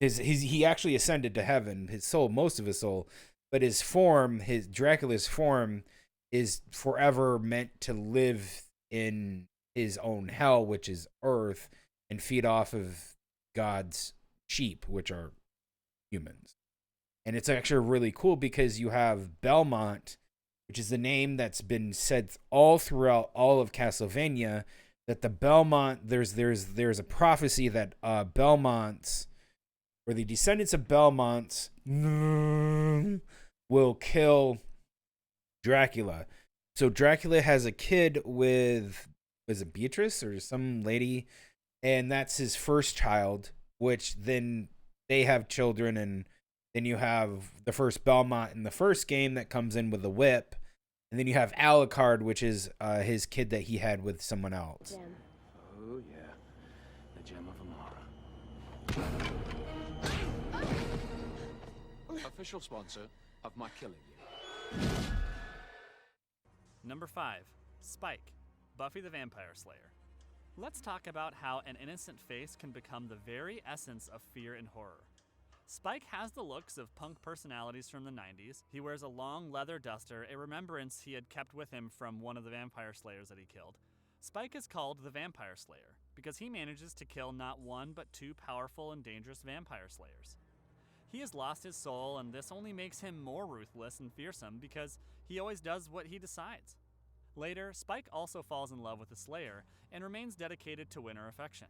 He actually ascended to heaven, his soul, most of his soul, but his form, Dracula's form, is forever meant to live in his own hell, which is earth, and feed off of God's sheep, which are humans. And it's actually really cool because you have Belmont, which is the name that's been said all throughout all of Castlevania, that the Belmont, there's a prophecy that Belmonts, or the descendants of Belmonts, will kill Dracula. So Dracula has a kid with, was it Beatrice or some lady? And that's his first child, which then they have children, and then you have the first Belmont in the first game that comes in with a whip, and then you have Alucard, which is his kid that he had with someone else. Gem. Oh yeah, the gem of Amara. Official sponsor of my killing you. Number 5. Spike, Buffy the Vampire Slayer. Let's talk about how an innocent face can become the very essence of fear and horror. Spike has the looks of punk personalities from the 90s. He wears a long leather duster, a remembrance he had kept with him from one of the vampire slayers that he killed. Spike is called the Vampire Slayer because he manages to kill not one but two powerful and dangerous vampire slayers. He has lost his soul, and this only makes him more ruthless and fearsome because he always does what he decides. Later, Spike also falls in love with the Slayer and remains dedicated to win her affection.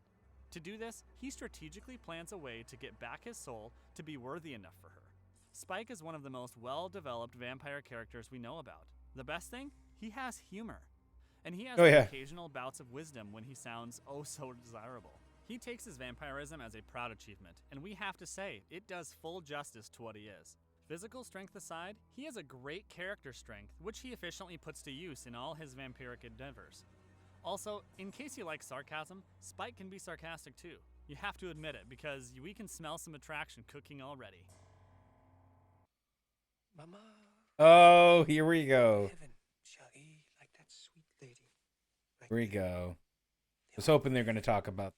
To do this, he strategically plans a way to get back his soul to be worthy enough for her. Spike is one of the most well-developed vampire characters we know about. The best thing? He has humor. And he has occasional bouts of wisdom when he sounds oh so desirable. He takes his vampirism as a proud achievement, and we have to say, it does full justice to what he is. Physical strength aside, he has a great character strength, which he efficiently puts to use in all his vampiric endeavors. Also, in case you like sarcasm, Spike can be sarcastic too. You have to admit it, because we can smell some attraction cooking already. Mama. Oh, here we go. Heaven shall he like that sweet lady. Here we go. I was hoping they're going to talk about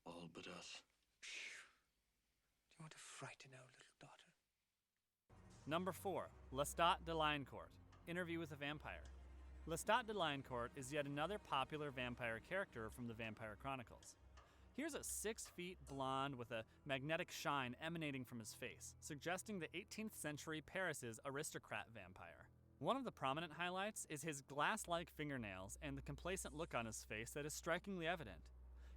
All but us. Do you want to frighten our little daughter? Number 4. Lestat de Lioncourt, Interview with a Vampire. Lestat de Lioncourt is yet another popular vampire character from the Vampire Chronicles. Here's a 6-foot blonde with a magnetic shine emanating from his face, suggesting the 18th century Paris's aristocrat vampire. One of the prominent highlights is his glass-like fingernails and the complacent look on his face that is strikingly evident.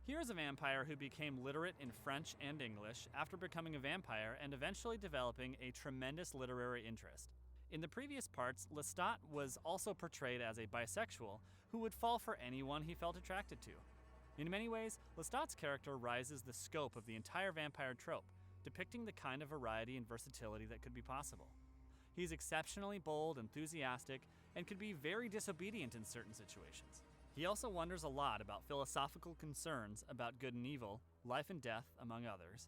Here is a vampire who became literate in French and English after becoming a vampire and eventually developing a tremendous literary interest. In the previous parts, Lestat was also portrayed as a bisexual who would fall for anyone he felt attracted to. In many ways, Lestat's character rises the scope of the entire vampire trope, depicting the kind of variety and versatility that could be possible. He's exceptionally bold, enthusiastic, and could be very disobedient in certain situations. He also wonders a lot about philosophical concerns about good and evil, life and death, among others.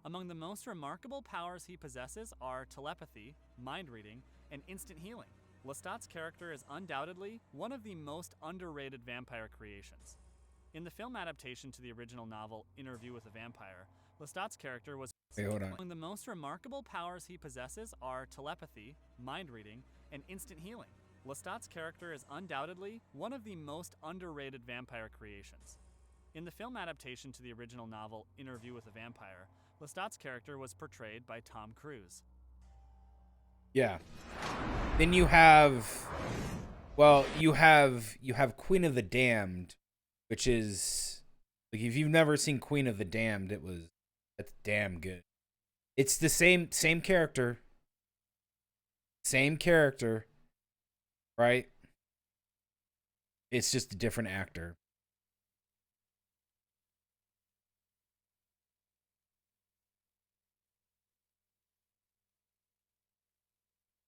Among the most remarkable powers he possesses are telepathy, mind reading, and instant healing. Lestat's character is undoubtedly one of the most underrated vampire creations. In the film adaptation to the original novel Interview with a Vampire, Lestat's character was among the most remarkable powers he possesses are telepathy, mind reading, and instant healing. Lestat's character is undoubtedly one of the most underrated vampire creations. In the film adaptation to the original novel Interview with a Vampire, Lestat's character was portrayed by Tom Cruise. Yeah. Then you have, well, you have Queen of the Damned, which is like if you've never seen Queen of the Damned, that's damn good. It's the same character. Same character, right? It's just a different actor.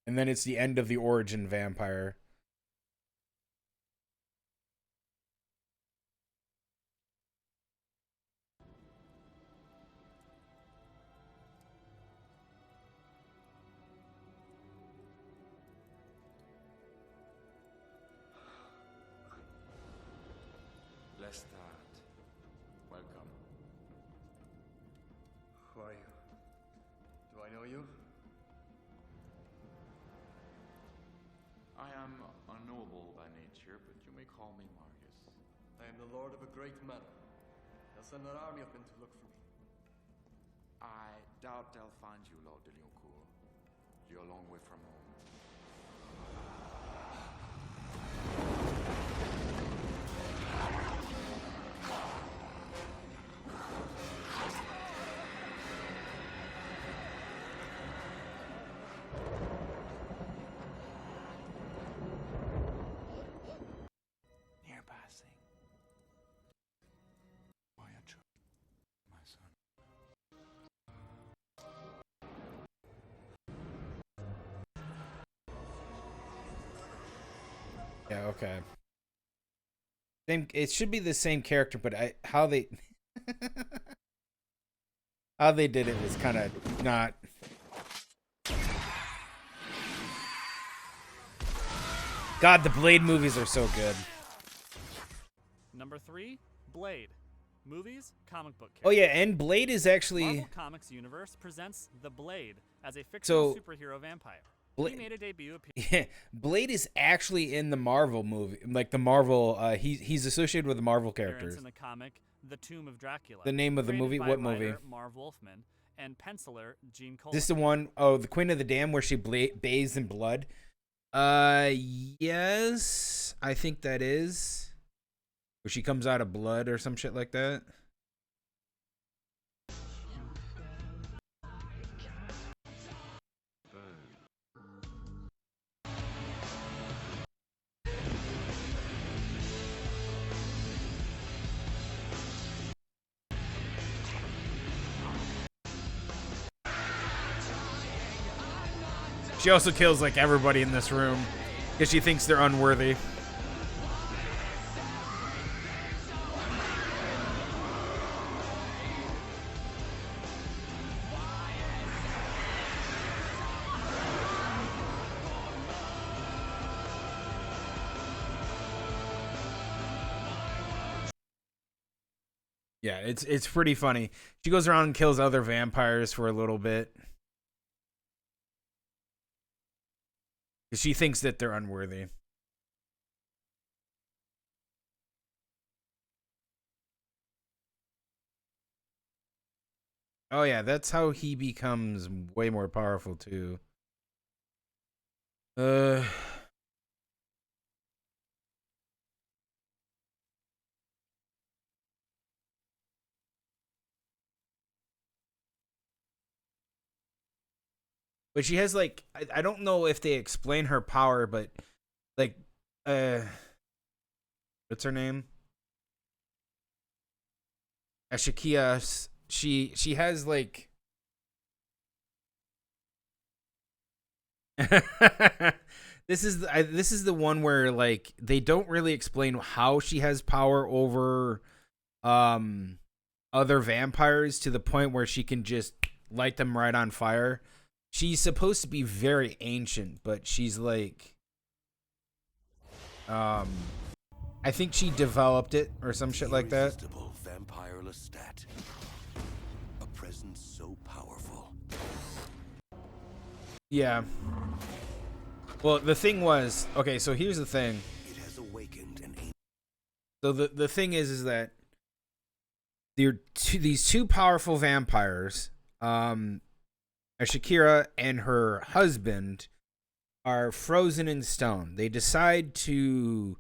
And then it's the end of the origin vampire. Lestat, welcome. Who are you? Do I know you? I am unknowable by nature, but you may call me Marcus. I am the lord of a great manor. They'll send an army up in to look for me. I doubt they'll find you, Lord de Lioncourt. You're a long way from home. Near passing. Why a choice, my son? Yeah, okay. It should be the same character, but how they did it was kind of not. God, the Blade movies are so good. Number 3, Blade. Movies, comic book character. Oh yeah, and Blade is actually Marvel Comics universe presents the Blade as a fictional So, superhero vampire. He made a debut appearance. yeah, Blade is actually in the Marvel movie, like the Marvel. He's associated with the Marvel characters. In the comic The Tomb of Dracula. The name of the created movie? by What writer movie? Marv Wolfman and penciler Gene Colan. This the one oh the Queen of the Dam where she bathes in blood. Yes, I think that is where she comes out of blood or some shit like that. She also kills like everybody in this room because she thinks they're unworthy. Yeah, it's pretty funny. She goes around and kills other vampires for a little bit. Because she thinks that they're unworthy. Oh yeah, that's how he becomes way more powerful too. But she has like I don't know if they explain her power, but like what's her name? Ashikia, she has like this is the one where like they don't really explain how she has power over other vampires to the point where she can just light them right on fire. She's supposed to be very ancient, but she's like I think she developed it or some shit like that. Irresistible vampire Lestat. A presence so powerful. Yeah. Well, the thing was, okay, so here's the thing. It has awakened an ancient. So the thing is that these two powerful vampires, Shakira and her husband, are frozen in stone. They decide to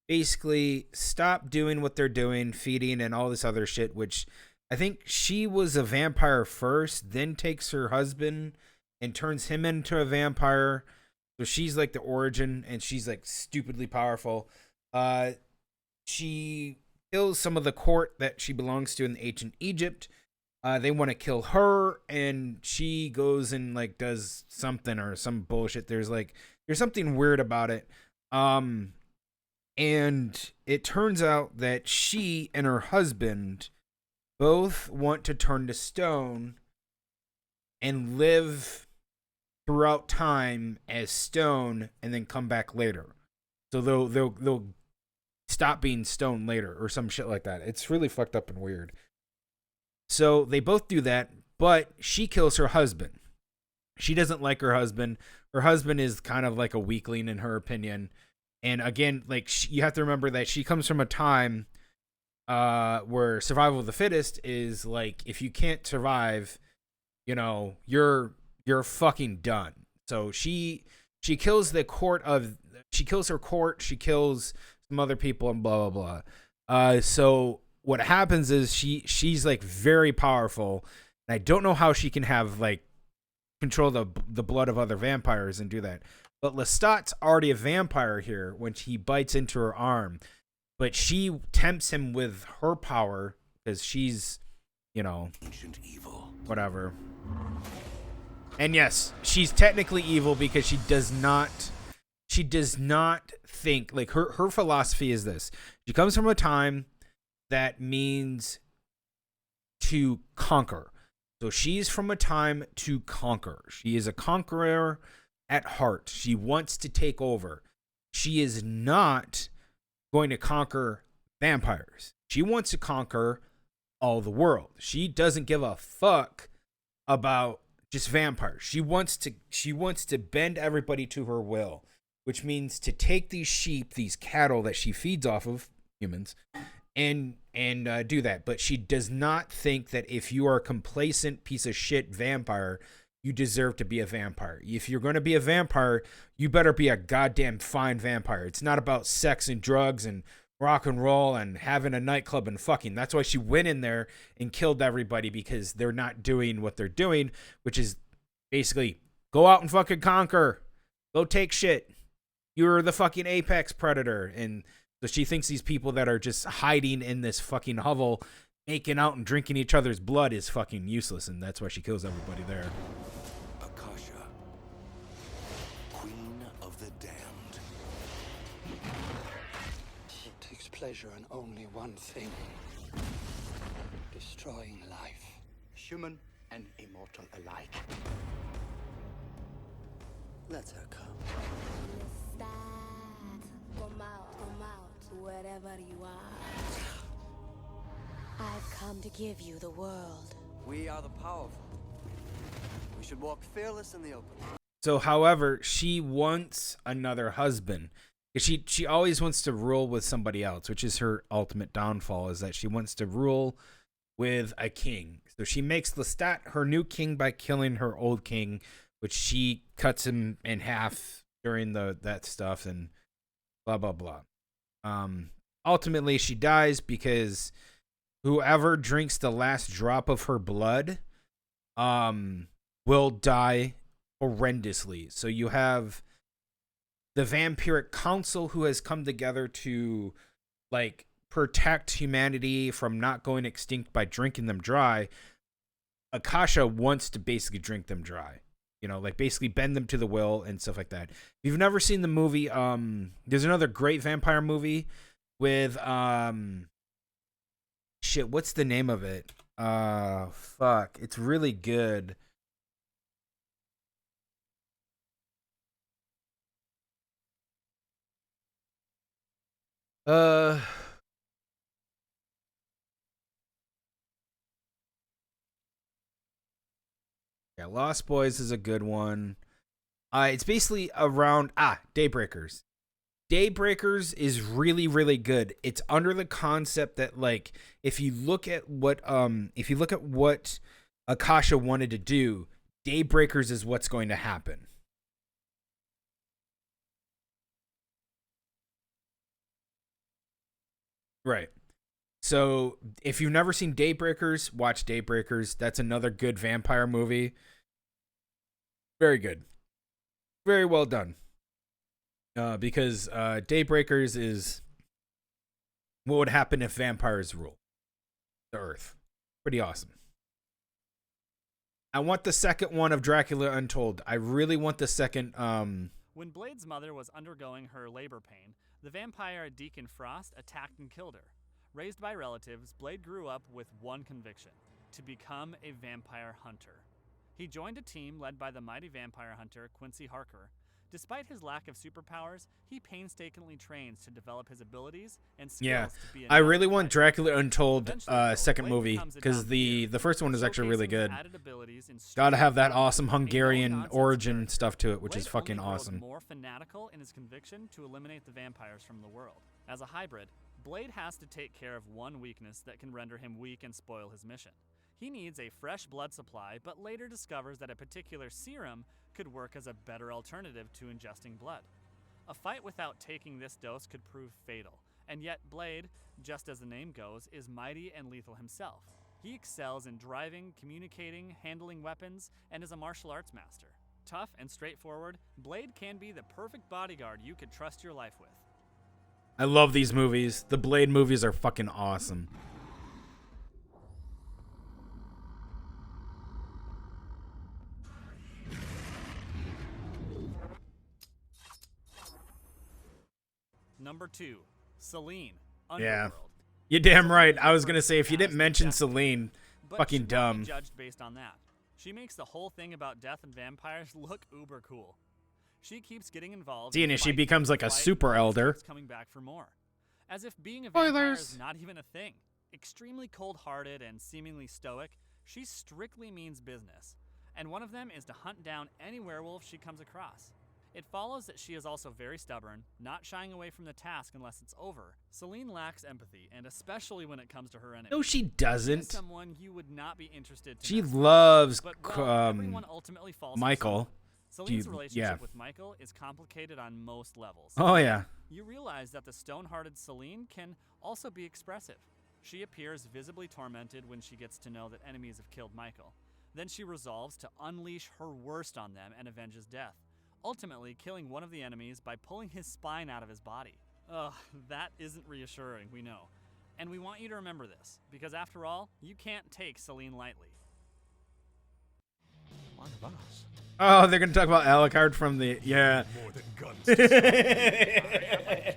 basically stop doing what they're doing, feeding and all this other shit, which I think she was a vampire first, then takes her husband and turns him into a vampire. So she's like the origin, and she's like stupidly powerful. She kills some of the court that she belongs to in ancient Egypt. They want to kill her, and she goes and like does something or some bullshit. There's something weird about it. And it turns out that she and her husband both want to turn to stone and live throughout time as stone and then come back later. So they'll stop being stone later or some shit like that. It's really fucked up and weird. So they both do that, but she kills her husband. She doesn't like her husband. Her husband is kind of like a weakling in her opinion. And again, like you have to remember that she comes from a time where survival of the fittest is like, if you can't survive, you know, you're fucking done. So she kills her court, she kills some other people and blah blah blah. So what happens is she's like very powerful, and I don't know how she can have like control the blood of other vampires and do that. But Lestat's already a vampire here when he bites into her arm, but she tempts him with her power because she's, you know, ancient evil. Whatever. And yes, she's technically evil because she does not think, like her philosophy is this. She comes from a time that means to conquer. So she's from a time to conquer. She is a conqueror at heart. She wants to take over. She is not going to conquer vampires. She wants to conquer all the world. She doesn't give a fuck about just vampires. She wants to bend everybody to her will, which means to take these sheep, these cattle that she feeds off of humans, and do that. But she does not think that if you are a complacent piece of shit vampire, you deserve to be a vampire. If you're going to be a vampire, you better be a goddamn fine vampire. It's not about sex and drugs and rock and roll and having a nightclub and fucking. That's why she went in there and killed everybody, because they're not doing what they're doing, which is basically go out and fucking conquer. Go take shit. You're the fucking apex predator. And so she thinks these people that are just hiding in this fucking hovel, making out and drinking each other's blood is fucking useless, and that's why she kills everybody there. Akasha, Queen of the Damned. She takes pleasure in only one thing: destroying life, human and immortal alike. Let her come. Come out, wherever you are. I've come to give you the world. We are the powerful. We should walk fearless in the open. So, however, she wants another husband. She always wants to rule with somebody else, which is her ultimate downfall, is that she wants to rule with a king. So she makes Lestat her new king by killing her old king, which she cuts him in half during that stuff and blah, blah, blah. Ultimately, she dies because whoever drinks the last drop of her blood will die horrendously. So you have the vampiric council who has come together to like protect humanity from not going extinct by drinking them dry. Akasha wants to basically drink them dry. You know, like basically bend them to the will and stuff like that. If you've never seen the movie, there's another great vampire movie with shit, what's the name of it? Fuck. It's really good. Yeah, Lost Boys is a good one. It's basically around Daybreakers. Daybreakers is really, really good. It's under the concept that, like, if you look at what Akasha wanted to do, Daybreakers is what's going to happen. Right. So if you've never seen Daybreakers, watch Daybreakers. That's another good vampire movie. Very good. Very well done. Because Daybreakers is what would happen if vampires rule the earth. Pretty awesome. I want the second one of Dracula Untold. I really want the second. When Blade's mother was undergoing her labor pain, the vampire Deacon Frost attacked and killed her. Raised by relatives, Blade grew up with one conviction: to become a vampire hunter. He joined a team led by the mighty vampire hunter Quincy Harker. Despite his lack of superpowers, he painstakingly trains to develop his abilities and skills to be I really want Dracula Untold second movie, because the first one is actually really good. Gotta have that awesome Hungarian origin stuff to it, which is fucking awesome. More fanatical in his conviction to eliminate the vampires from the world. As a hybrid, Blade has to take care of one weakness that can render him weak and spoil his mission. He needs a fresh blood supply, but later discovers that a particular serum could work as a better alternative to ingesting blood. A fight without taking this dose could prove fatal, and yet Blade, just as the name goes, is mighty and lethal himself. He excels in driving, communicating, handling weapons, and is a martial arts master. Tough and straightforward, Blade can be the perfect bodyguard you could trust your life with. I love these movies. The Blade movies are fucking awesome. Number 2, Selene. Yeah. You're damn right. I was going to say, if you didn't mention Selene, fucking dumb. Judged based on that. She makes the whole thing about death and vampires look uber cool. She keeps getting involved. Seeing as she becomes like a super elder. Coming back for more. As if being a vampire Spoilers. is not even a thing. Extremely cold-hearted and seemingly stoic, she strictly means business. And one of them is to hunt down any werewolf she comes across. It follows that she is also very stubborn, not shying away from the task unless it's over. Celine lacks empathy, and especially when it comes to her enemies. No, she She is doesn't. someone you would not be interested to She mess with. loves But, well, everyone ultimately falls for Michael. someone. Celine's She- relationship yeah. with Michael is complicated on most levels. Oh, yeah. You realize that the stone-hearted Celine can also be expressive. She appears visibly tormented when she gets to know that enemies have killed Michael. Then she resolves to unleash her worst on them and avenge his death, ultimately killing one of the enemies by pulling his spine out of his body. Ugh, that isn't reassuring, we know. And we want you to remember this, because after all, you can't take Celine lightly. One of us. Oh, they're gonna talk about Alucard from the More than guns. to spare.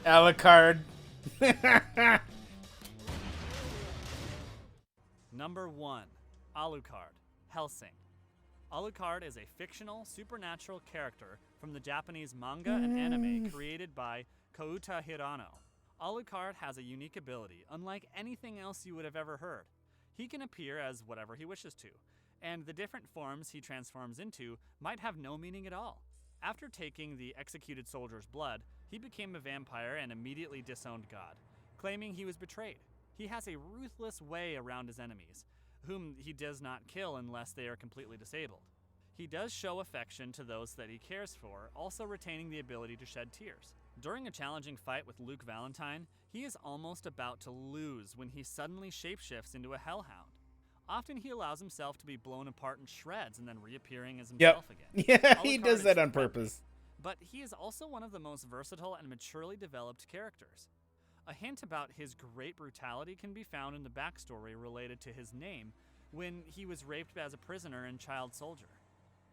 Alucard. Number 1. Alucard, Hellsing. Alucard is a fictional, supernatural character from the Japanese manga and anime created by Kouta Hirano. Alucard has a unique ability, unlike anything else you would have ever heard. He can appear as whatever he wishes to, and the different forms he transforms into might have no meaning at all. After taking the executed soldier's blood, he became a vampire and immediately disowned God, claiming he was betrayed. He has a ruthless way around his enemies, whom he does not kill unless they are completely disabled. He does show affection to those that he cares for, also retaining the ability to shed tears. During a challenging fight with Luke Valentine, he is almost about to lose when he suddenly shapeshifts into a hellhound. Often he allows himself to be blown apart in shreds and then reappearing as himself again. Yeah, he Alucard does is that on friendly, purpose. But he is also one of the most versatile and maturely developed characters. A hint about his great brutality can be found in the backstory related to his name when he was raped as a prisoner and child soldier.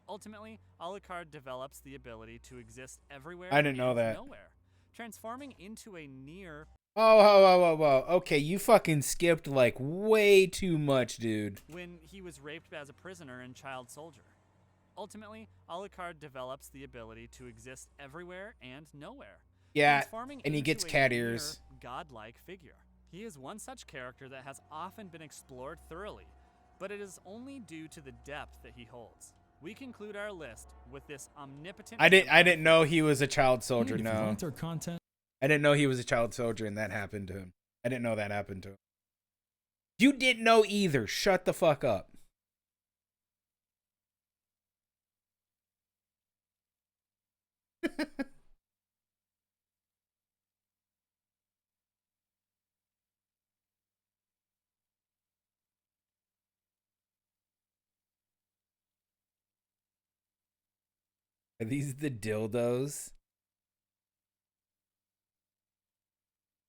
Ultimately, Alucard develops the ability to exist everywhere I didn't know and that. nowhere, transforming into a near Oh. Okay, you fucking skipped like way too much, dude. when he was raped as a prisoner and child soldier. Ultimately, Alucard develops the ability to exist everywhere and nowhere, Yeah, transforming and he into gets a cat near ears. godlike figure. He is one such character that has often been explored thoroughly, but it is only due to the depth that he holds. We conclude our list with this omnipotent. I didn't know he was a child soldier. If you No, liked our content, I didn't know he was a child soldier, and that happened to him. I didn't know that happened to him. You didn't know either. Shut the fuck up. Are these the dildos?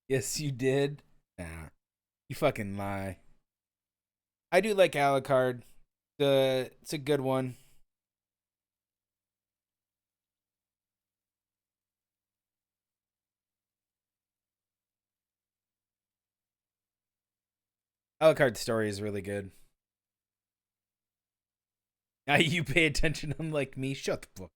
Yes, you did. Nah, you fucking lie. I do like Alucard. It's a good one. Alucard's story is really good. Now you pay attention, unlike me. Shut the fuck.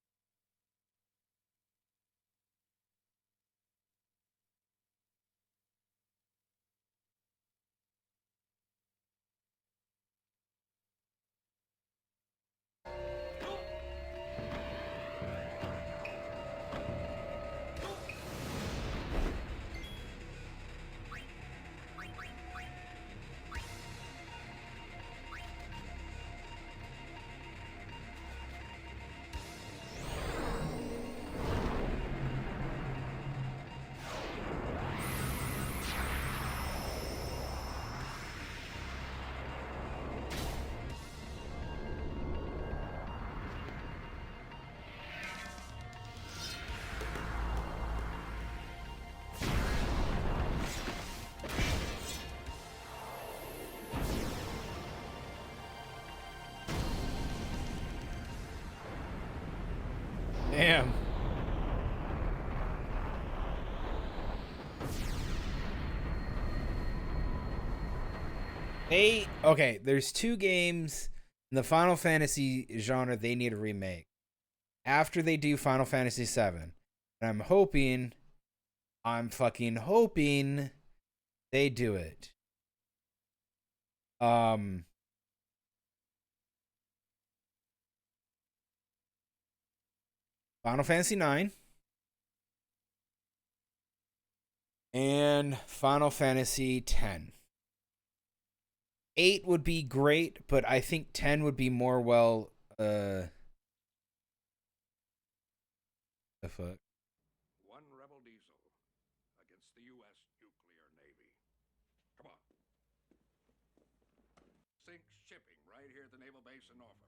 Damn. Okay, there's two games in the Final Fantasy genre they need a remake. After they do Final Fantasy VII. And I'm hoping I'm fucking hoping they do it. Final Fantasy 9 and Final Fantasy 10. 8 would be great, but I think 10 would be more the fuck. One rebel diesel against the U.S. nuclear navy. Come on. Sink shipping right here at the naval base in Norfolk.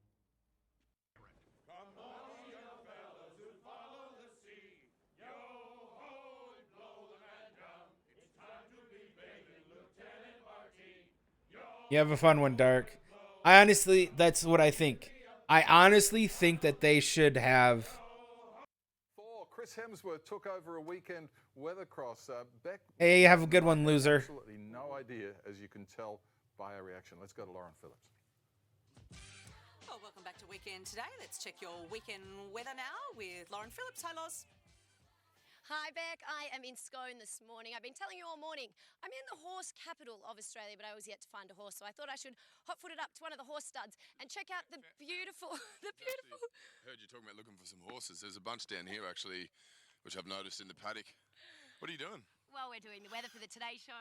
Come on, young fellas who follow the sea. Yo ho and blow the man down. It's time to be bathing Lieutenant Martin. You have a fun one, Dark. That's what I think. I honestly think that they should have. Chris Hemsworth took over a weekend weathercross. Beck. Hey, have a good one, loser. Absolutely no idea, as you can tell by our reaction. Let's go to Lauren Phillips. Well, welcome back to Weekend Today. Let's check your weekend weather now with Lauren Phillips. Hi, Loz. Hi, Beck. I am in Scone this morning. I've been telling you all morning, I'm in the horse capital of Australia, but I was yet to find a horse, so I thought I should hot-foot it up to one of the horse studs and check out the beautiful. I heard you talking about looking for some horses. There's a bunch down here, actually, which I've noticed in the paddock. What are you doing? Well, we're doing the weather for the Today Show,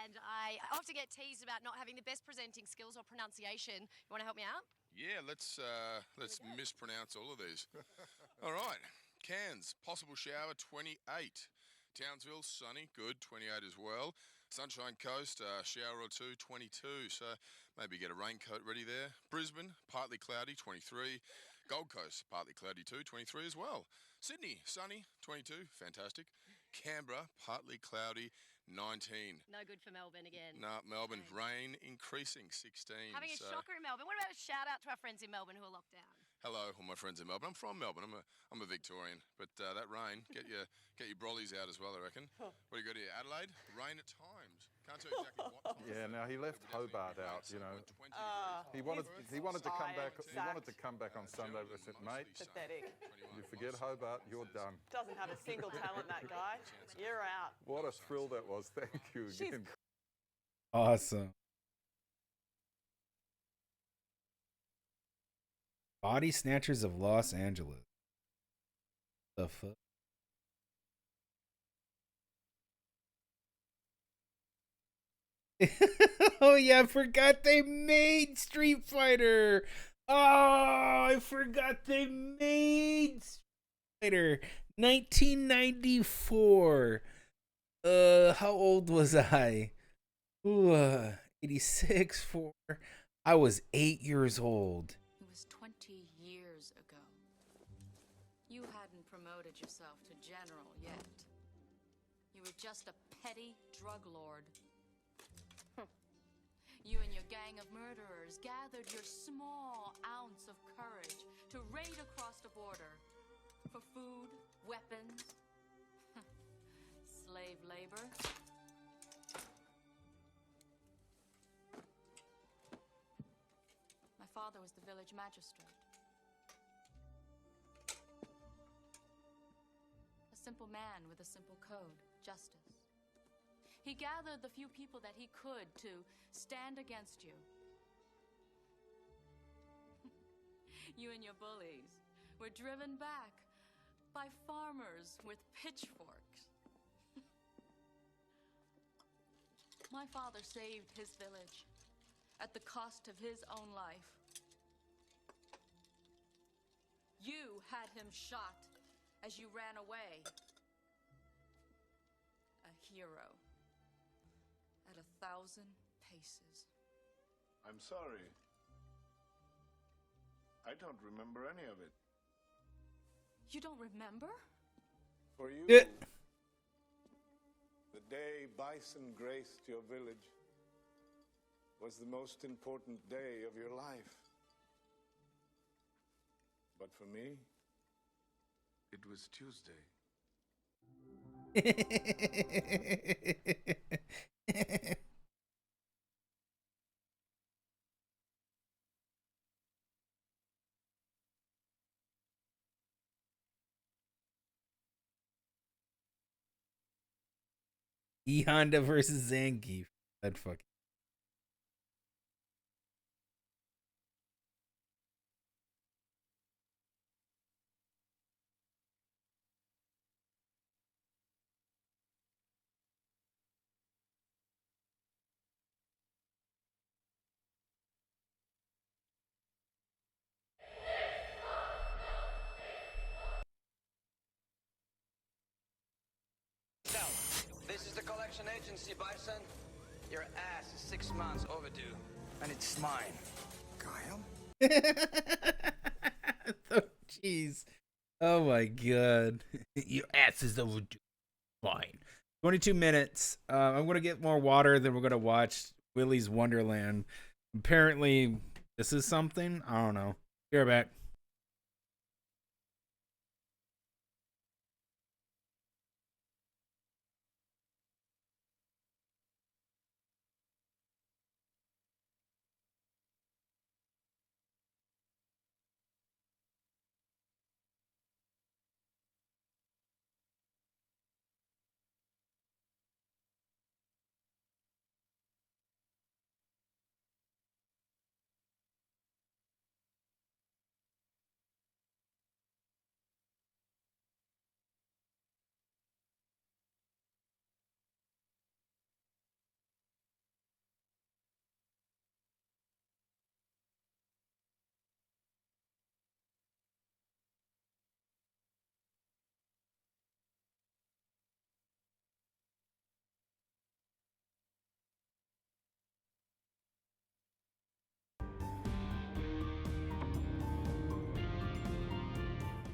and I often get teased about not having the best presenting skills or pronunciation. You want to help me out? Yeah, let's mispronounce all of these. All right. Cairns, possible shower, 28. Townsville, sunny, good, 28 as well. Sunshine Coast, shower or two, 22. So maybe get a raincoat ready there. Brisbane, partly cloudy, 23. Gold Coast, partly cloudy too, 23 as well. Sydney, sunny, 22, fantastic. Canberra, partly cloudy, 19. No good for Melbourne again. No, Melbourne, rain increasing, 16. Having a shocker in Melbourne. What about a shout out to our friends in Melbourne who are locked down? Hello, all my friends in Melbourne. I'm from Melbourne. I'm a Victorian, but that rain get your brollies out as well, I reckon. What do you got here? Adelaide, rain at times. Can't tell you exactly what time. Yeah, now he left Hobart out. You know, he wanted to come back. He wanted to come back on Sunday, but I said, mate, Pathetic. you forget Hobart, you're done. Doesn't have a single talent, that guy. You're out. What a thrill that was! Thank you again. Awesome. Body Snatchers of Los Angeles. The fuck? Oh yeah, I forgot they made Street Fighter. Oh, I forgot they made Street Fighter. 1994. How old was I? Ooh, 86 for. I was 8 years old. It was 20 years ago. You hadn't promoted yourself to general yet. You were just a petty drug lord. You and your gang of murderers gathered your small ounce of courage to raid across the border for food, weapons, slave labor. My father was the village magistrate. A simple man with a simple code, justice. He gathered the few people that he could to stand against you. You and your bullies were driven back by farmers with pitchforks. My father saved his village at the cost of his own life. You had him shot as you ran away. A hero. At 1,000 paces. I'm sorry. I don't remember any of it. You don't remember? For you, the day bison graced your village was the most important day of your life. But for me, it was Tuesday. E Honda versus Zangief. That fucking. This is the collection agency, Bison. Your ass is 6 months overdue. And it's mine. Kyle? Oh, jeez. Oh my god. Your ass is overdue. Fine. 22 minutes. I'm gonna get more water, then we're gonna watch Willy's Wonderland. Apparently, this is something. I don't know. Be right back.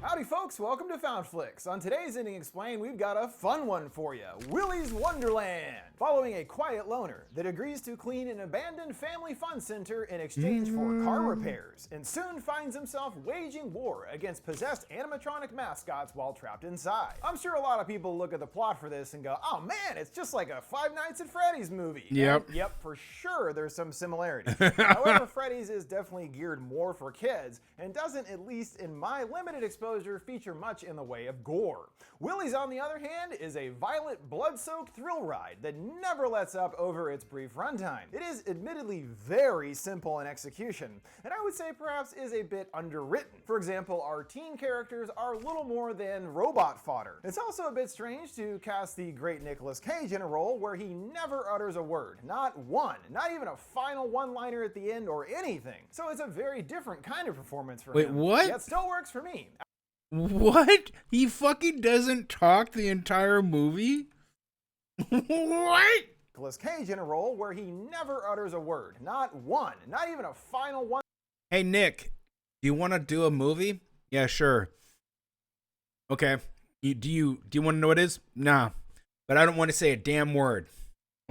Howdy folks, welcome to Found Flicks. On today's Ending Explained, we've got a fun one for you, Willy's Wonderland. Following a quiet loner that agrees to clean an abandoned family fun center in exchange for car repairs, and soon finds himself waging war against possessed animatronic mascots while trapped inside. I'm sure a lot of people look at the plot for this and go, oh man, it's just like a Five Nights at Freddy's movie. Yep. And yep, for sure there's some similarities. However, Freddy's is definitely geared more for kids, and doesn't, at least in my limited exposure, feature much in the way of gore. Willy's, on the other hand, is a violent, blood-soaked thrill ride that never lets up over its brief runtime. It is admittedly very simple in execution, and I would say perhaps is a bit underwritten. For example, our teen characters are little more than robot fodder. It's also a bit strange to cast the great Nicolas Cage in a role where he never utters a word, not one, not even a final one-liner at the end or anything. So it's a very different kind of performance for him. Wait, what? Yet still works for me. What? He fucking doesn't talk the entire movie? What? Nicolas Cage in a role where he never utters a word, not one, not even a final one. Hey Nick, do you want to do a movie? Yeah, sure. Okay. Do you want to know what it is? Nah. But I don't want to say a damn word.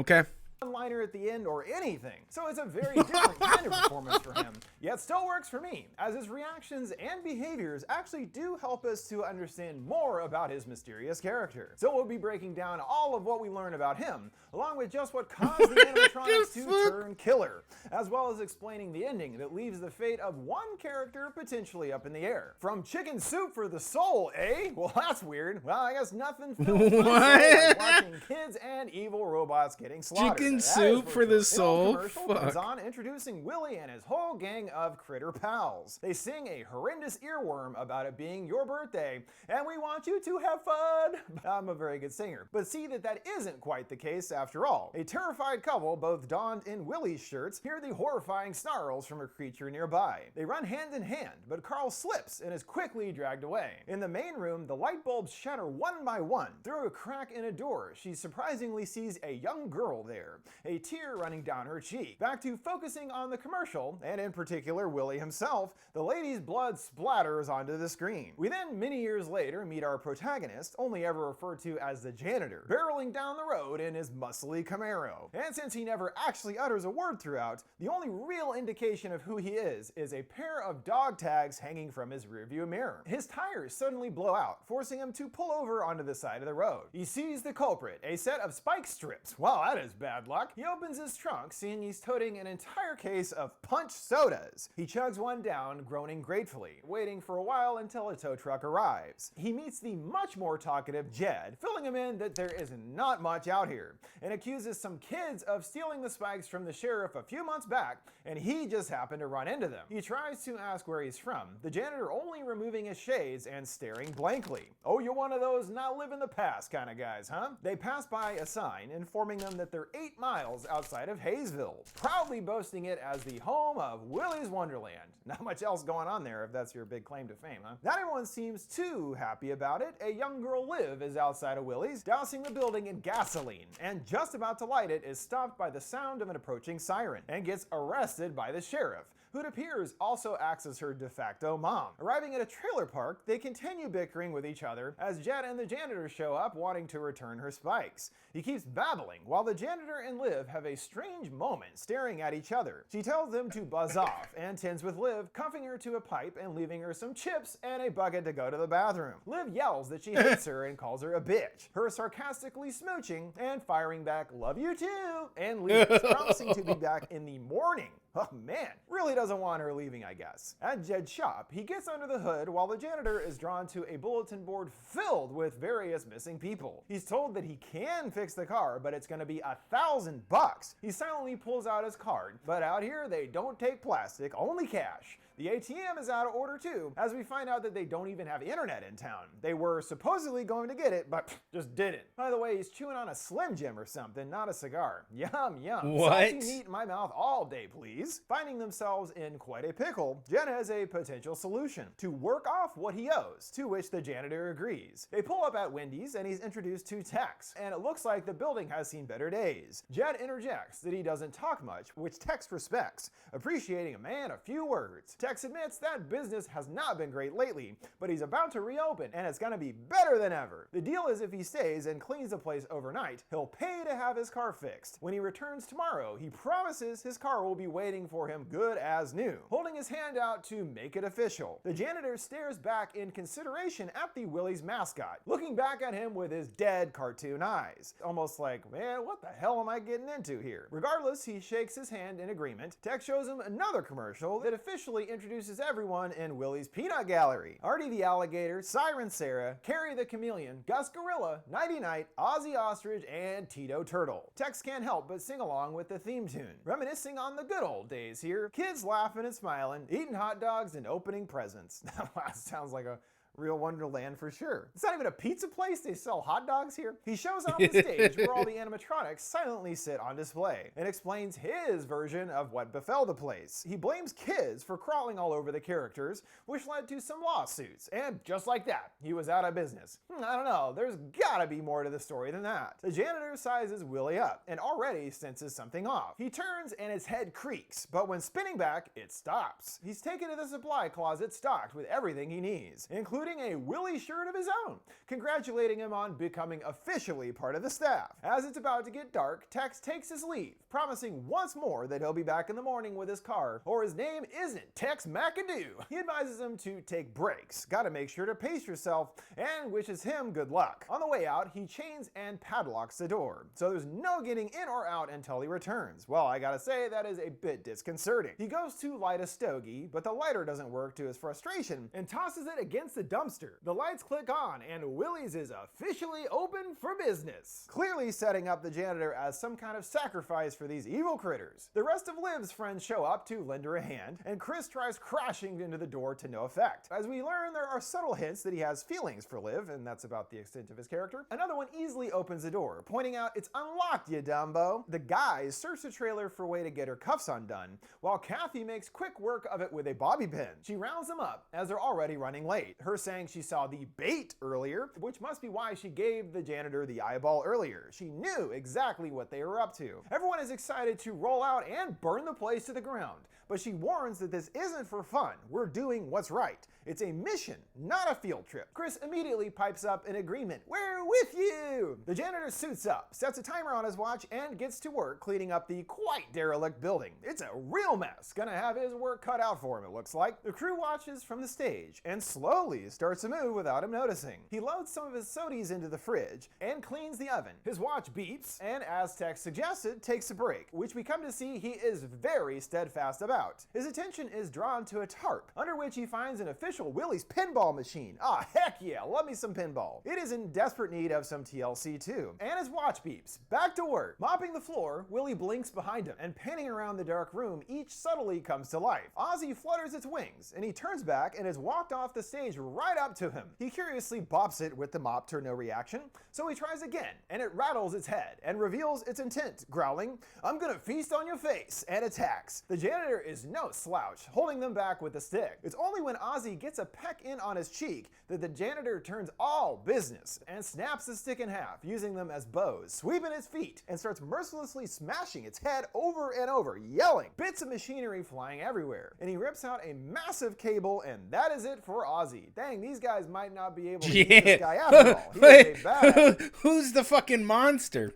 Okay? One-liner at the end or anything. So it's a very different kind of performance for him, yet still works for me, as his reactions and behaviors actually do help us to understand more about his mysterious character. So we'll be breaking down all of what we learn about him, along with just what caused the animatronics to turn killer, as well as explaining the ending that leaves the fate of one character potentially up in the air. From chicken soup for the soul, eh? Well, that's weird. Well, I guess nothing fills my soul like watching kids and evil robots getting slaughtered. Chicken soup for the soul? Commercial comes on introducing Willy and his whole gang of critter pals. They sing a horrendous earworm about it being your birthday, and we want you to have fun. I'm a very good singer, but see that isn't quite the case after all. A terrified couple, both donned in Willy's shirts, hear the horrifying snarls from a creature nearby. They run hand in hand, but Carl slips and is quickly dragged away. In the main room, the light bulbs shatter one by one. Through a crack in a door, she surprisingly sees a young girl there, a tear running down her cheek. Back to focusing on the commercial, and in particular Willy himself, the lady's blood splatters onto the screen. We then, many years later, meet our protagonist, only ever referred to as the janitor, barreling down the road in his muscly Camaro. And since he never actually utters a word throughout, the only real indication of who he is a pair of dog tags hanging from his rearview mirror. His tires suddenly blow out, forcing him to pull over onto the side of the road. He sees the culprit, a set of spike strips. Wow, that is bad luck. luck, he opens his trunk, seeing he's toting an entire case of punch sodas. He chugs one down, groaning gratefully, waiting for a while until a tow truck arrives. He meets the much more talkative Jed, filling him in that there is not much out here, and accuses some kids of stealing the spikes from the sheriff a few months back, and he just happened to run into them. He tries to ask where he's from, the janitor only removing his shades and staring blankly. Oh, you're one of those not live in the past kind of guys, huh? They pass by a sign informing them that they're 8 miles outside of Hayesville, proudly boasting it as the home of Willy's Wonderland. Not much else going on there if that's your big claim to fame, huh? Not everyone seems too happy about it. A young girl, Liv, is outside of Willy's, dousing the building in gasoline, and just about to light it is stopped by the sound of an approaching siren, and gets arrested by the sheriff, who it appears also acts as her de facto mom. Arriving at a trailer park, they continue bickering with each other as Jed and the janitor show up wanting to return her spikes. He keeps babbling while the janitor and Liv have a strange moment staring at each other. She tells them to buzz off and tends with Liv, cuffing her to a pipe and leaving her some chips and a bucket to go to the bathroom. Liv yells that she hates her and calls her a bitch, her sarcastically smooching and firing back, "Love you too," and leaves, promising to be back in the morning. Oh man, really doesn't want her leaving, I guess. At Jed's shop, he gets under the hood while the janitor is drawn to a bulletin board filled with various missing people. He's told that he can fix the car, but it's gonna be $1,000. He silently pulls out his card, but out here they don't take plastic, only cash. The ATM is out of order too, as we find out that they don't even have internet in town. They were supposedly going to get it, but just didn't. By the way, he's chewing on a Slim Jim or something, not a cigar. Yum, yum. What? Salty meat in my mouth all day, please. Finding themselves in quite a pickle, Jen has a potential solution: to work off what he owes, to which the janitor agrees. They pull up at Wendy's and he's introduced to Tex, and it looks like the building has seen better days. Jed interjects that he doesn't talk much, which Tex respects, appreciating a man of few words. Tex admits that business has not been great lately, but he's about to reopen and it's gonna be better than ever. The deal is if he stays and cleans the place overnight, he'll pay to have his car fixed. When he returns tomorrow, he promises his car will be waiting for him good as new, holding his hand out to make it official. The janitor stares back in consideration at the Willy's mascot, looking back at him with his dead cartoon eyes. Almost like, man, what the hell am I getting into here? Regardless, he shakes his hand in agreement. Tex shows him another commercial that officially introduces everyone in Willy's Peanut Gallery. Artie the Alligator, Siren Sarah, Carrie the Chameleon, Gus Gorilla, Nighty Night, Ozzy Ostrich, and Tito Turtle. Tex can't help but sing along with the theme tune, reminiscing on the good old days here. Kids laughing and smiling, eating hot dogs and opening presents. That sounds like a real Wonderland for sure. It's not even a pizza place, they sell hot dogs here. He shows up on the stage where all the animatronics silently sit on display and explains his version of what befell the place. He blames kids for crawling all over the characters, which led to some lawsuits, and just like that, he was out of business. I don't know, there's gotta be more to the story than that. The janitor sizes Willy up and already senses something off. He turns and his head creaks, but when spinning back, it stops. He's taken to the supply closet stocked with everything he needs, including a Willy shirt of his own, congratulating him on becoming officially part of the staff. As it's about to get dark, Tex takes his leave, promising once more that he'll be back in the morning with his car, or his name isn't Tex McAdoo. He advises him to take breaks, gotta make sure to pace yourself, and wishes him good luck. On the way out, he chains and padlocks the door, so there's no getting in or out until he returns. Well, I gotta say, that is a bit disconcerting. He goes to light a stogie, but the lighter doesn't work to his frustration, and tosses it against the dumpster. The lights click on, and Willy's is officially open for business, clearly setting up the janitor as some kind of sacrifice for these evil critters. The rest of Liv's friends show up to lend her a hand, and Chris tries crashing into the door to no effect. As we learn, there are subtle hints that he has feelings for Liv, and that's about the extent of his character. Another one easily opens the door, pointing out it's unlocked, you dumbo. The guys search the trailer for a way to get her cuffs undone, while Kathy makes quick work of it with a bobby pin. She rounds them up as they're already running late, her saying she saw the bait earlier, which must be why she gave the janitor the eyeball earlier. She knew exactly what they were up to. Everyone is excited to roll out and burn the place to the ground, but she warns that this isn't for fun. We're doing what's right. It's a mission, not a field trip. Chris immediately pipes up in agreement. We're with you! The janitor suits up, sets a timer on his watch, and gets to work cleaning up the quite derelict building. It's a real mess. Gonna have his work cut out for him, it looks like. The crew watches from the stage and slowly starts to move without him noticing. He loads some of his sodies into the fridge and cleans the oven. His watch beeps and, as text suggested, takes a break, which we come to see he is very steadfast about. His attention is drawn to a tarp, under which he finds an official Willie's pinball machine. Ah, heck yeah, love me some pinball. It is in desperate need of some TLC too. And his watch beeps. Back to work. Mopping the floor, Willie blinks behind him, and panning around the dark room, each subtly comes to life. Ozzy flutters its wings, and he turns back and has walked off the stage right up to him. He curiously bops it with the mop to no reaction, so he tries again, and it rattles its head and reveals its intent, growling, "I'm gonna feast on your face," and attacks. The janitor is no slouch, holding them back with a stick. It's only when Ozzy gets a peck in on his cheek that the janitor turns all business and snaps the stick in half, using them as bows, sweeping its feet, and starts mercilessly smashing its head over and over, yelling, bits of machinery flying everywhere. And he rips out a massive cable, and that is it for Ozzy. Dang, these guys might not be able to eat this guy after all. He is a badass. Who's the fucking monster?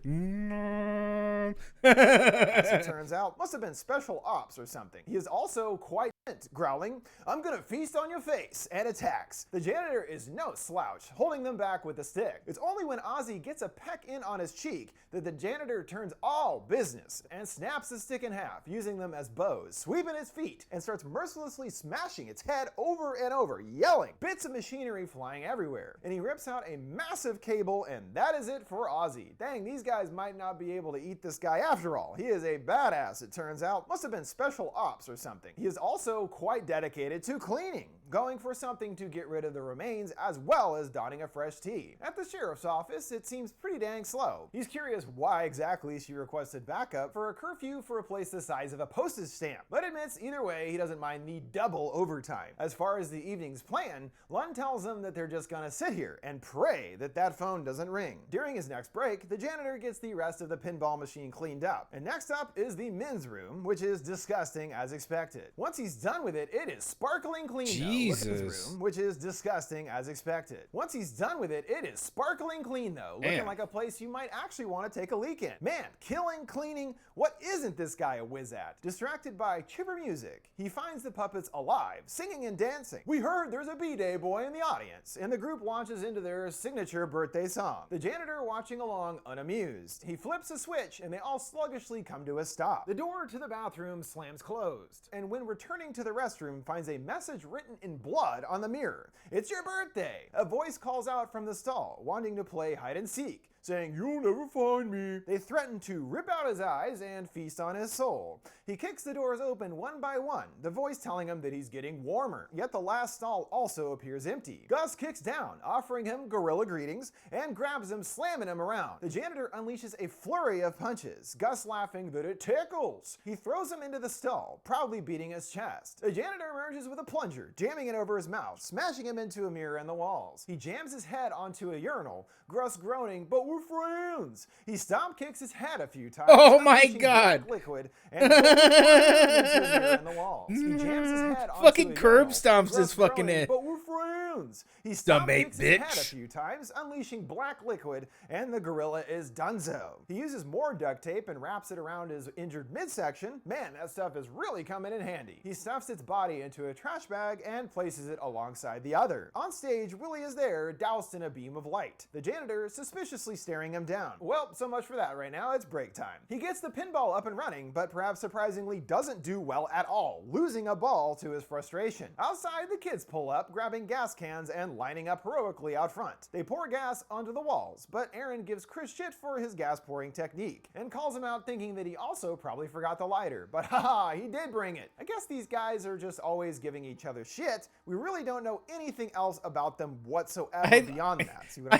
As it turns out, must have been special ops or something. He is also quite growling, "I'm gonna feast on your face," and attacks. The janitor is no slouch, holding them back with a stick. It's only when Ozzy gets a peck in on his cheek that the janitor turns all business and snaps the stick in half, using them as bows, sweeping its feet, and starts mercilessly smashing its head over and over, yelling, bits of machinery flying everywhere. And he rips out a massive cable, and that is it for Ozzy. Dang, these guys might not be able to eat this guy after all. He is a badass, it turns out. Must have been special ops or something. He is also quite dedicated to cleaning, going for something to get rid of the remains as well as donning a fresh tee. At the sheriff's office, it seems pretty dang slow. He's curious why exactly she requested backup for a curfew for a place the size of a postage stamp, but admits either way he doesn't mind the double overtime. As far as the evening's plan, Lund tells them that they're just gonna sit here and pray that that phone doesn't ring. During his next break, the janitor gets the rest of the pinball machine cleaned up, and next up is the men's room, which is disgusting as expected. Once he's done with it, it is sparkling clean though. Look at his room, which is disgusting as expected. Once he's done with it, it is sparkling clean though, looking like a place you might actually want to take a leak in. Man, killing, cleaning, what isn't this guy a whiz at? Distracted by chipper music, he finds the puppets alive, singing and dancing. We heard there's a B-Day boy in the audience, and the group launches into their signature birthday song. The janitor watching along unamused. He flips a switch, and they all sluggishly come to a stop. The door to the bathroom slams closed, and when returning to the restroom, finds a message written in blood on the mirror. "It's your birthday!" A voice calls out from the stall, wanting to play hide and seek, saying, "You'll never find me." They threaten to rip out his eyes and feast on his soul. He kicks the doors open one by one, the voice telling him that he's getting warmer. Yet the last stall also appears empty. Gus kicks down, offering him gorilla greetings, and grabs him, slamming him around. The janitor unleashes a flurry of punches, Gus laughing that it tickles. He throws him into the stall, proudly beating his chest. The janitor emerges with a plunger, jamming it over his mouth, smashing him into a mirror and the walls. He jams his head onto a urinal, Gus groaning, "But we're friends." He stomp kicks his head a few times. Oh my God! Liquid and into a mirror and the walls. He jams his head onto fucking a curb urinal, stomps Gus his fucking groaning, head. "But we're friends." He stomp Dumb kicks his head a bitch. few times, unleashing black liquid, and the gorilla is donezo. He uses more duct tape and wraps it around his injured midsection. Man, that stuff is really coming in handy. He stuffs its body into a trash bag and places it alongside the other. On stage, Willie is there, doused in a beam of light. The janitor suspiciously staring him down. Well, so much for that right now, it's break time. He gets the pinball up and running, but perhaps surprisingly doesn't do well at all, losing a ball to his frustration. Outside, the kids pull up, grabbing gas cans and lining up heroically out front. They pour gas onto the walls, but Aaron gives Chris shit for his gas pouring technique, and calls him out thinking that he also probably forgot the lighter. But haha, he did bring it. I guess these guys are just always giving each other shit. We really don't know anything else about them whatsoever beyond that. See what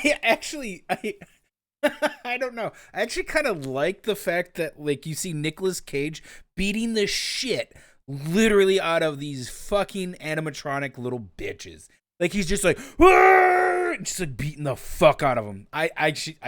I don't know. I actually kind of like the fact that, like, you see Nicolas Cage beating the shit literally out of these fucking animatronic little bitches. Like, he's just like, just like beating the fuck out of them. I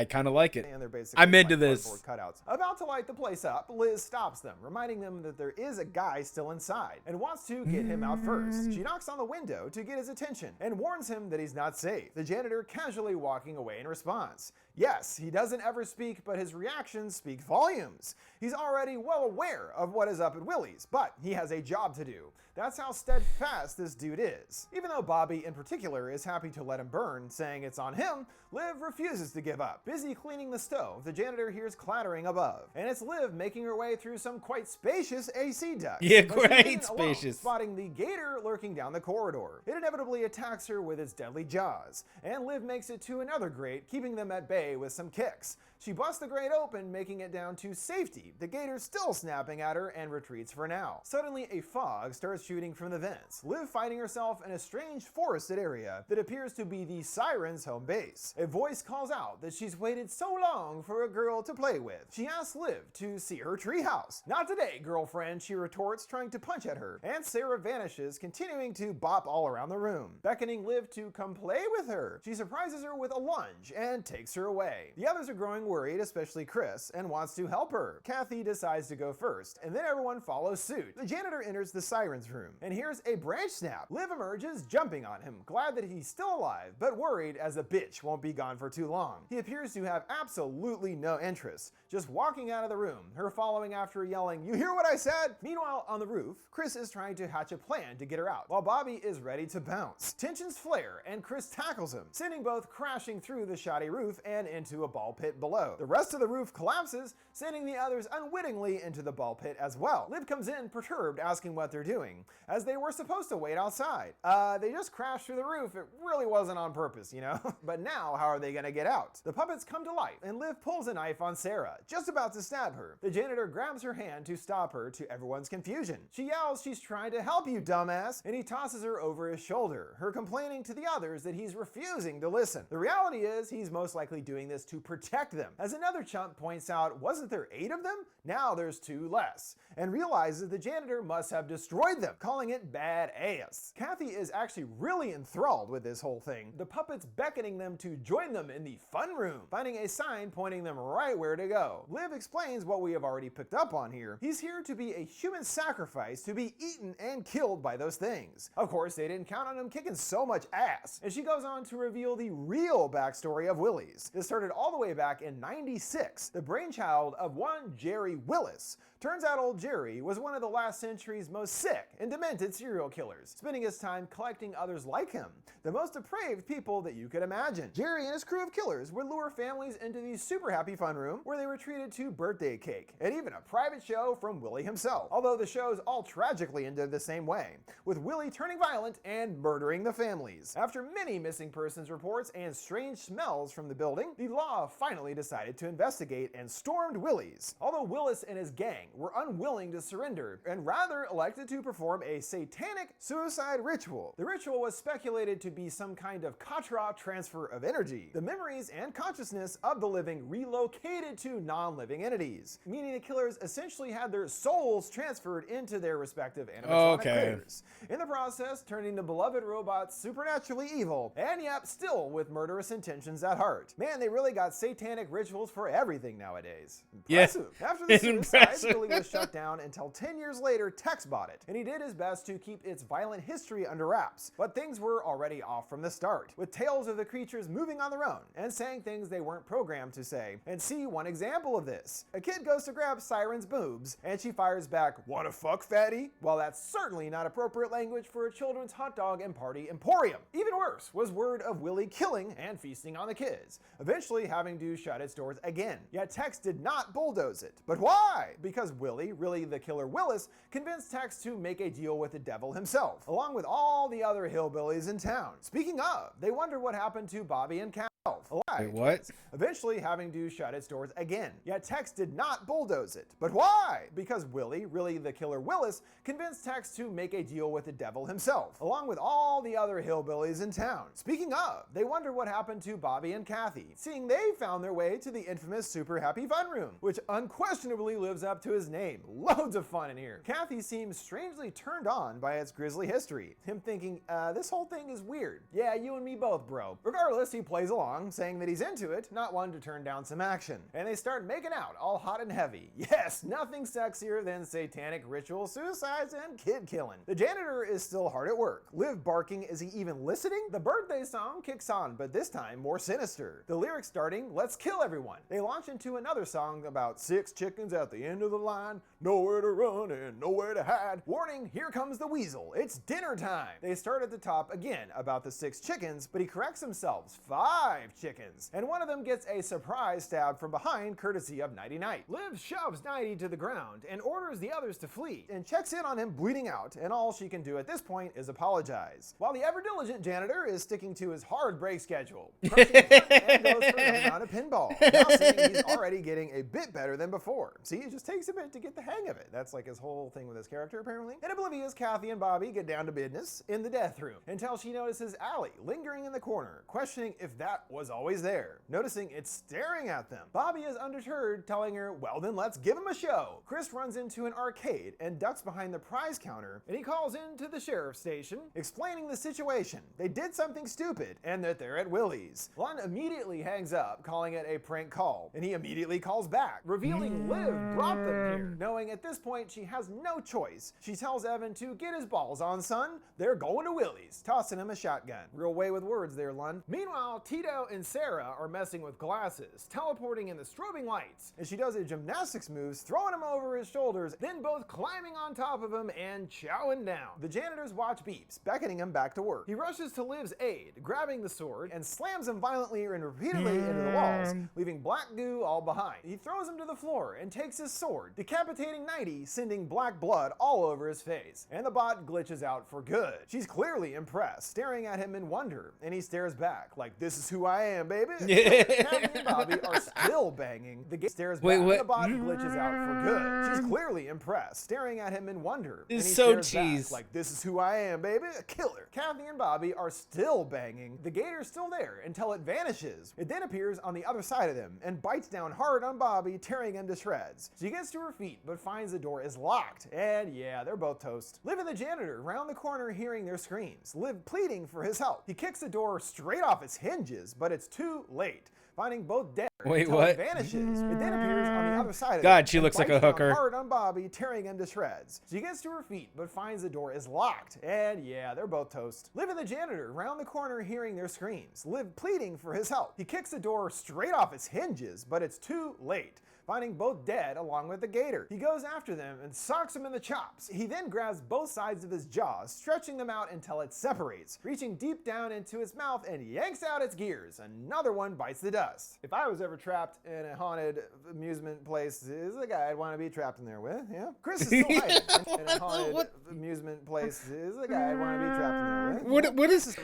kind of like it. And they're basically I'm into this. Cutouts. About to light the place up, Liz stops them, reminding them that there is a guy still inside and wants to get him out first. She knocks on the window to get his attention and warns him that he's not safe. The janitor casually walking away in response. Yes, he doesn't ever speak, but his reactions speak volumes. He's already well aware of what is up at Willie's, but he has a job to do. That's how steadfast this dude is. Even though Bobby in particular is happy to let him burn, saying it's on him, Liv refuses to give up. Busy cleaning the stove, the janitor hears clattering above, and it's Liv making her way through some quite spacious AC ducts. Yeah, But she great isn't alone, spacious. spotting the gator lurking down the corridor. It inevitably attacks her with its deadly jaws, and Liv makes it to another grate, keeping them at bay with some kicks. She busts the grate open, making it down to safety. The gator still snapping at her and retreats for now. Suddenly, a fog starts shooting from the vents, Liv finding herself in a strange forested area that appears to be the Siren's home base. A voice calls out that she's waited so long for a girl to play with. She asks Liv to see her treehouse. Not today, girlfriend, she retorts, trying to punch at her, and Sarah vanishes, continuing to bop all around the room, beckoning Liv to come play with her. She surprises her with a lunge and takes her away. The others are growing worried, especially Chris, and wants to help her. Kathy decides to go first, and then everyone follows suit. The janitor enters the Siren's room and hears a branch snap. Liv emerges, jumping on him, glad that he's still alive, but worried as the bitch won't be gone for too long. He appears to have absolutely no interest, just walking out of the room, her following after yelling, "You hear what I said?" Meanwhile, on the roof, Chris is trying to hatch a plan to get her out, while Bobby is ready to bounce. Tensions flare, and Chris tackles him, sending both crashing through the shoddy roof and into a ball pit below. The rest of the roof collapses, sending the others unwittingly into the ball pit as well. Liv comes in, perturbed, asking what they're doing, as they were supposed to wait outside. They just crashed through the roof. It really wasn't on purpose, you know? But now, how are they gonna get out? The puppets come to life, and Liv pulls a knife on Sarah, just about to stab her. The janitor grabs her hand to stop her, to everyone's confusion. She yells she's trying to help you, dumbass, and he tosses her over his shoulder, her complaining to the others that he's refusing to listen. The reality is, he's most likely doing this to protect them. As another chump points out, wasn't there 8 of them? Now there's 2 less, and realizes the janitor must have destroyed them, calling it bad ass. Kathy is actually really enthralled with this whole thing, the puppets beckoning them to join them in the fun room, finding a sign pointing them right where to go. Liv explains what we have already picked up on here. He's here to be a human sacrifice to be eaten and killed by those things. Of course, they didn't count on him kicking so much ass, and she goes on to reveal the real backstory of Willie's. It started all the way back in '96, the brainchild of one Jerry Willis. Turns out old Jerry was one of the last century's most sick and demented serial killers, spending his time collecting others like him, the most depraved people that you could imagine. Jerry and his crew of killers would lure families into the super happy fun room where they were treated to birthday cake and even a private show from Willie himself, although the shows all tragically ended the same way, with Willie turning violent and murdering the families. After many missing persons reports and strange smells from the building, the law finally decided to investigate and stormed Willie's, although Willis and his gang were unwilling to surrender and rather elected to perform a satanic suicide ritual. The ritual was speculated to be some kind of katra transfer of energy, the memories and consciousness of the living relocated to non-living entities, meaning the killers essentially had their souls transferred into their respective animatronic critters, in the process turning the beloved robots supernaturally evil, and yep, still with murderous intentions at heart. Man, they really got satanic rituals for everything nowadays. Impressive. Yeah. After the suicide, Billy was shut down until 10 years later Tex bought it, and he did his best to keep its violent history under wraps. But things were already off from the start, with tales of the creatures moving on their own and saying things they weren't programmed to say. And see one example of this. A kid goes to grab Siren's boobs, and she fires back, "Wanna fuck, fatty?" Well, that's certainly not appropriate language for a children's hot dog and party emporium. Even worse was word of Willie killing and feasting on the kids, eventually having to shut its doors again. Yet Tex did not bulldoze it. But why? Because Willie, really the killer Willis, convinced Tex to make a deal with the devil himself, along with all the other hillbillies in town. Speaking of, they wonder what happened to Bobby and Cal. Alive. Wait, what? Eventually having to shut its doors again. Yet Tex did not bulldoze it. But why? Because Willie, really the killer Willis, convinced Tex to make a deal with the devil himself, along with all the other hillbillies in town. Speaking of, they wonder what happened to Bobby and Kathy, seeing they found their way to the infamous Super Happy Fun Room, which unquestionably lives up to his name. Loads of fun in here. Kathy seems strangely turned on by its grisly history, him thinking, this whole thing is weird. Yeah, you and me both, bro. Regardless, he plays along, song, saying that he's into it, not one to turn down some action. And they start making out, all hot and heavy. Yes, nothing sexier than satanic ritual suicides and kid killing. The janitor is still hard at work. Liv barking, is he even listening? The birthday song kicks on, but this time more sinister. The lyrics starting, let's kill everyone. They launch into another song about 6 chickens at the end of the line, nowhere to run and nowhere to hide. Warning, here comes the weasel. It's dinner time. They start at the top again about the 6 chickens, but he corrects himself. 5 chickens. And one of them gets a surprise stab from behind, courtesy of Nighty Night. Liv shoves Nighty to the ground and orders the others to flee and checks in on him bleeding out, and all she can do at this point is apologize. While the ever-diligent janitor is sticking to his hard break schedule, crushing the front and goes for another round of pinball. Now saying he's already getting a bit better than before. See, it just takes a bit to get the hang of it. That's like his whole thing with his character, apparently. And oblivious Kathy and Bobby get down to business in the death room until she notices Allie lingering in the corner, questioning if that was always there, noticing it's staring at them. Bobby is undeterred, telling her, well then let's give him a show. Chris runs into an arcade and ducks behind the prize counter, and he calls into the sheriff's station, explaining the situation. They did something stupid, and that they're at Willie's. Lund immediately hangs up, calling it a prank call, and he immediately calls back, revealing Liv brought them here. Knowing at this point she has no choice, she tells Evan to get his balls on, son. They're going to Willie's, tossing him a shotgun. Real way with words there, Lund. Meanwhile, Tito and Sarah are messing with glasses, teleporting in the strobing lights, and she does a gymnastics moves, throwing him over his shoulders, then both climbing on top of him and chowing down. The janitor's watch beeps, beckoning him back to work. He rushes to Liv's aid, grabbing the sword, and slams him violently and repeatedly into the walls, leaving black goo all behind. He throws him to the floor and takes his sword, decapitating Nighty, sending black blood all over his face. And the bot glitches out for good. She's clearly impressed, staring at him in wonder, and he stares back like, this is who I am, baby. Kathy and Bobby are still banging. The gate stares back, and the bot glitches out for good. She's clearly impressed, staring at him in wonder, and he stares back like, this is who I am, baby. A killer. Kathy and Bobby are still banging. The gator's still there until it vanishes. It then appears on the other side of them and bites down hard on Bobby, tearing him to shreds. She gets to her feet but finds the door is locked, and yeah, they're both toast. Liv and the janitor round the corner hearing their screams, Liv pleading for his help. He kicks the door straight off its hinges, but it's too late, finding both dead. Wait, what? It vanishes. It then appears on the other side of God, it she and looks like a bites down hooker. hard on Bobby, tearing him to shreds. She gets to her feet but finds the door is locked, and yeah, they're both toast. Liv and the janitor round the corner hearing their screams, Liv pleading for his help. He kicks the door straight off its hinges, but it's too late, finding both dead along with the gator. He goes after them and socks them in the chops. He then grabs both sides of his jaws, stretching them out until it separates, reaching deep down into its mouth and yanks out its gears. Another one bites the dust. If I was ever trapped in a haunted amusement place, this is the guy I'd want to be trapped in there with, yeah? Chris is still hiding in a haunted amusement place. This is the guy I'd want to be trapped in there with. What is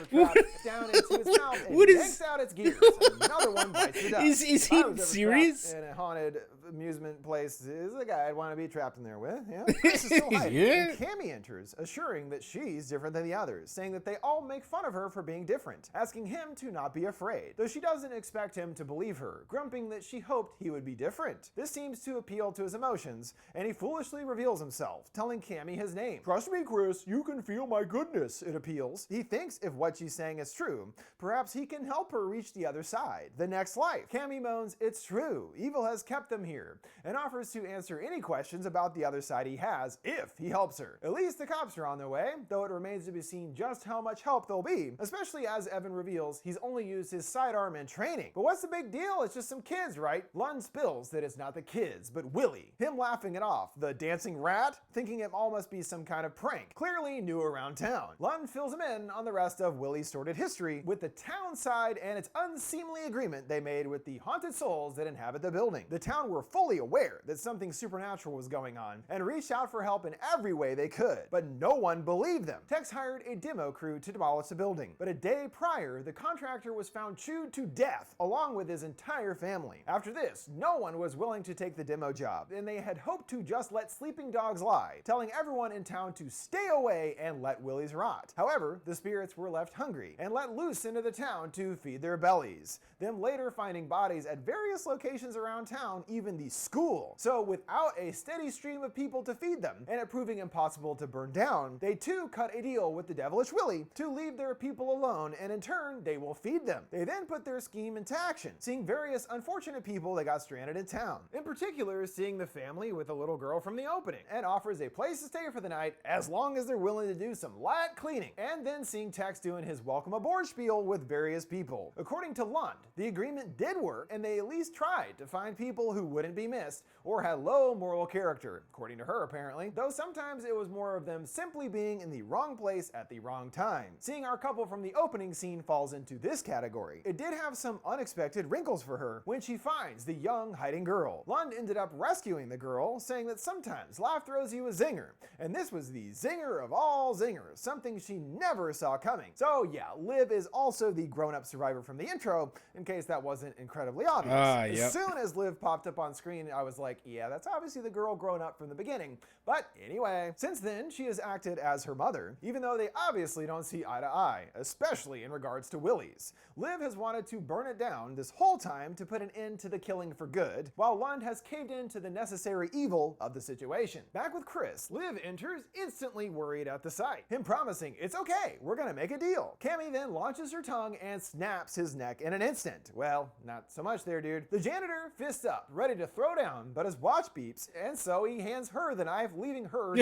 down into its mouth and yanks out its gears. Another one bites the dust. Is he serious? In a haunted amusement place, this is the guy I'd want to be trapped in there with, yeah? Chris is still hiding, and Cammy enters, assuring that she's different than the others, saying that they all make fun of her for being different, asking him to not be afraid, though she doesn't expect him to believe her, grumping that she hoped he would be different. This seems to appeal to his emotions, and he foolishly reveals himself, telling Cammy his name. Trust me, Chris, you can feel my goodness, it appeals. He thinks if what she's saying is true, perhaps he can help her reach the other side, the next life. Cammy moans, it's true, evil has kept them here, and offers to answer any questions about the other side he has if he helps her. At least the cops are on their way, though it remains to be seen just how much help they'll be, especially as Evan reveals he's only used his sidearm in training. But what's the big deal? It's just some kids, right? Lund spills that it's not the kids, but Willie, him laughing it off, the dancing rat, thinking it all must be some kind of prank, clearly new around town. Lund fills him in on the rest of Willie's sordid history with the town side and its unseemly agreement they made with the haunted souls that inhabit the building. The town were fully aware that something supernatural was going on and reached out for help in every way they could, but no one believed them. Tex hired a demo crew to demolish the building, but a day prior, the contractor was found chewed to death along with his entire family. After this, no one was willing to take the demo job, and they had hoped to just let sleeping dogs lie, telling everyone in town to stay away and let willies rot. However, the spirits were left hungry and let loose into the town to feed their bellies, them later finding bodies at various locations around town, even even the school. So without a steady stream of people to feed them, and it proving impossible to burn down, they too cut a deal with the devilish Willie to leave their people alone, and in turn, they will feed them. They then put their scheme into action, seeing various unfortunate people that got stranded in town. In particular, seeing the family with a little girl from the opening, and offers a place to stay for the night as long as they're willing to do some light cleaning, and then seeing Tex doing his welcome aboard spiel with various people. According to Lund, the agreement did work, and they at least tried to find people who wouldn't be missed or had low moral character, according to her apparently, though sometimes it was more of them simply being in the wrong place at the wrong time. Seeing our couple from the opening scene falls into this category. It did have some unexpected wrinkles for her when she finds the young hiding girl. Lund ended up rescuing the girl, saying that sometimes life throws you a zinger, and this was the zinger of all zingers, something she never saw coming. So yeah, Liv is also the grown-up survivor from the intro, in case that wasn't incredibly obvious. As soon as Liv popped up on screen, I was like, yeah, that's obviously the girl grown up from the beginning. But anyway, since then, she has acted as her mother, even though they obviously don't see eye to eye, especially in regards to Willie's. Liv has wanted to burn it down this whole time to put an end to the killing for good, while Lund has caved in to the necessary evil of the situation. Back with Chris, Liv enters instantly worried at the sight, him promising, it's okay, we're gonna make a deal. Cammy then launches her tongue and snaps his neck in an instant. Well, not so much there, dude. The janitor fists up, ready to throw down, but his watch beeps, and so he hands her the knife, leaving her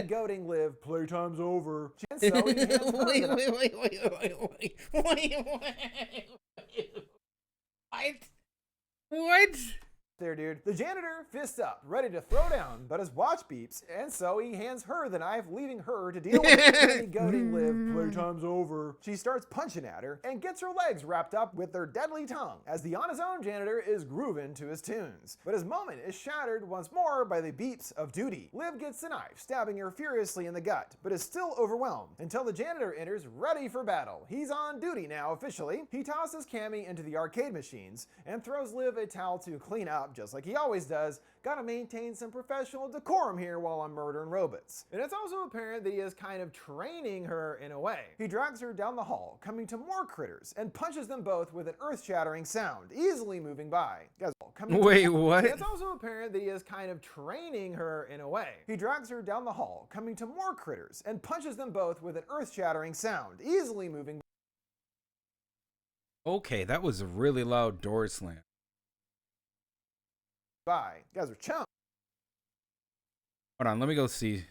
goading Liv, playtime's over. And so he hands her What? There, dude. The janitor fists up, ready to throw down, but his watch beeps, and so he hands her the knife, leaving her to deal with it. Goading Liv, playtime's over. She starts punching at her and gets her legs wrapped up with their deadly tongue as the on-his-own janitor is grooving to his tunes. But his moment is shattered once more by the beeps of duty. Liv gets the knife, stabbing her furiously in the gut, but is still overwhelmed until the janitor enters ready for battle. He's on duty now officially. He tosses Cammy into the arcade machines and throws Liv a towel to clean up, just like he always does. Gotta maintain some professional decorum here while I'm murdering robots. And it's also apparent that he is kind of training her in a way. He drags her down the hall, coming to more critters, and punches them both with an earth-shattering sound, easily moving by. Wait, what? It's also apparent that he is kind of training her in a way. He drags her down the hall, coming to more critters, and punches them both with an earth-shattering sound, easily moving Okay, that was a really loud door slam. by. You guys are chumps. Hold on, let me go see.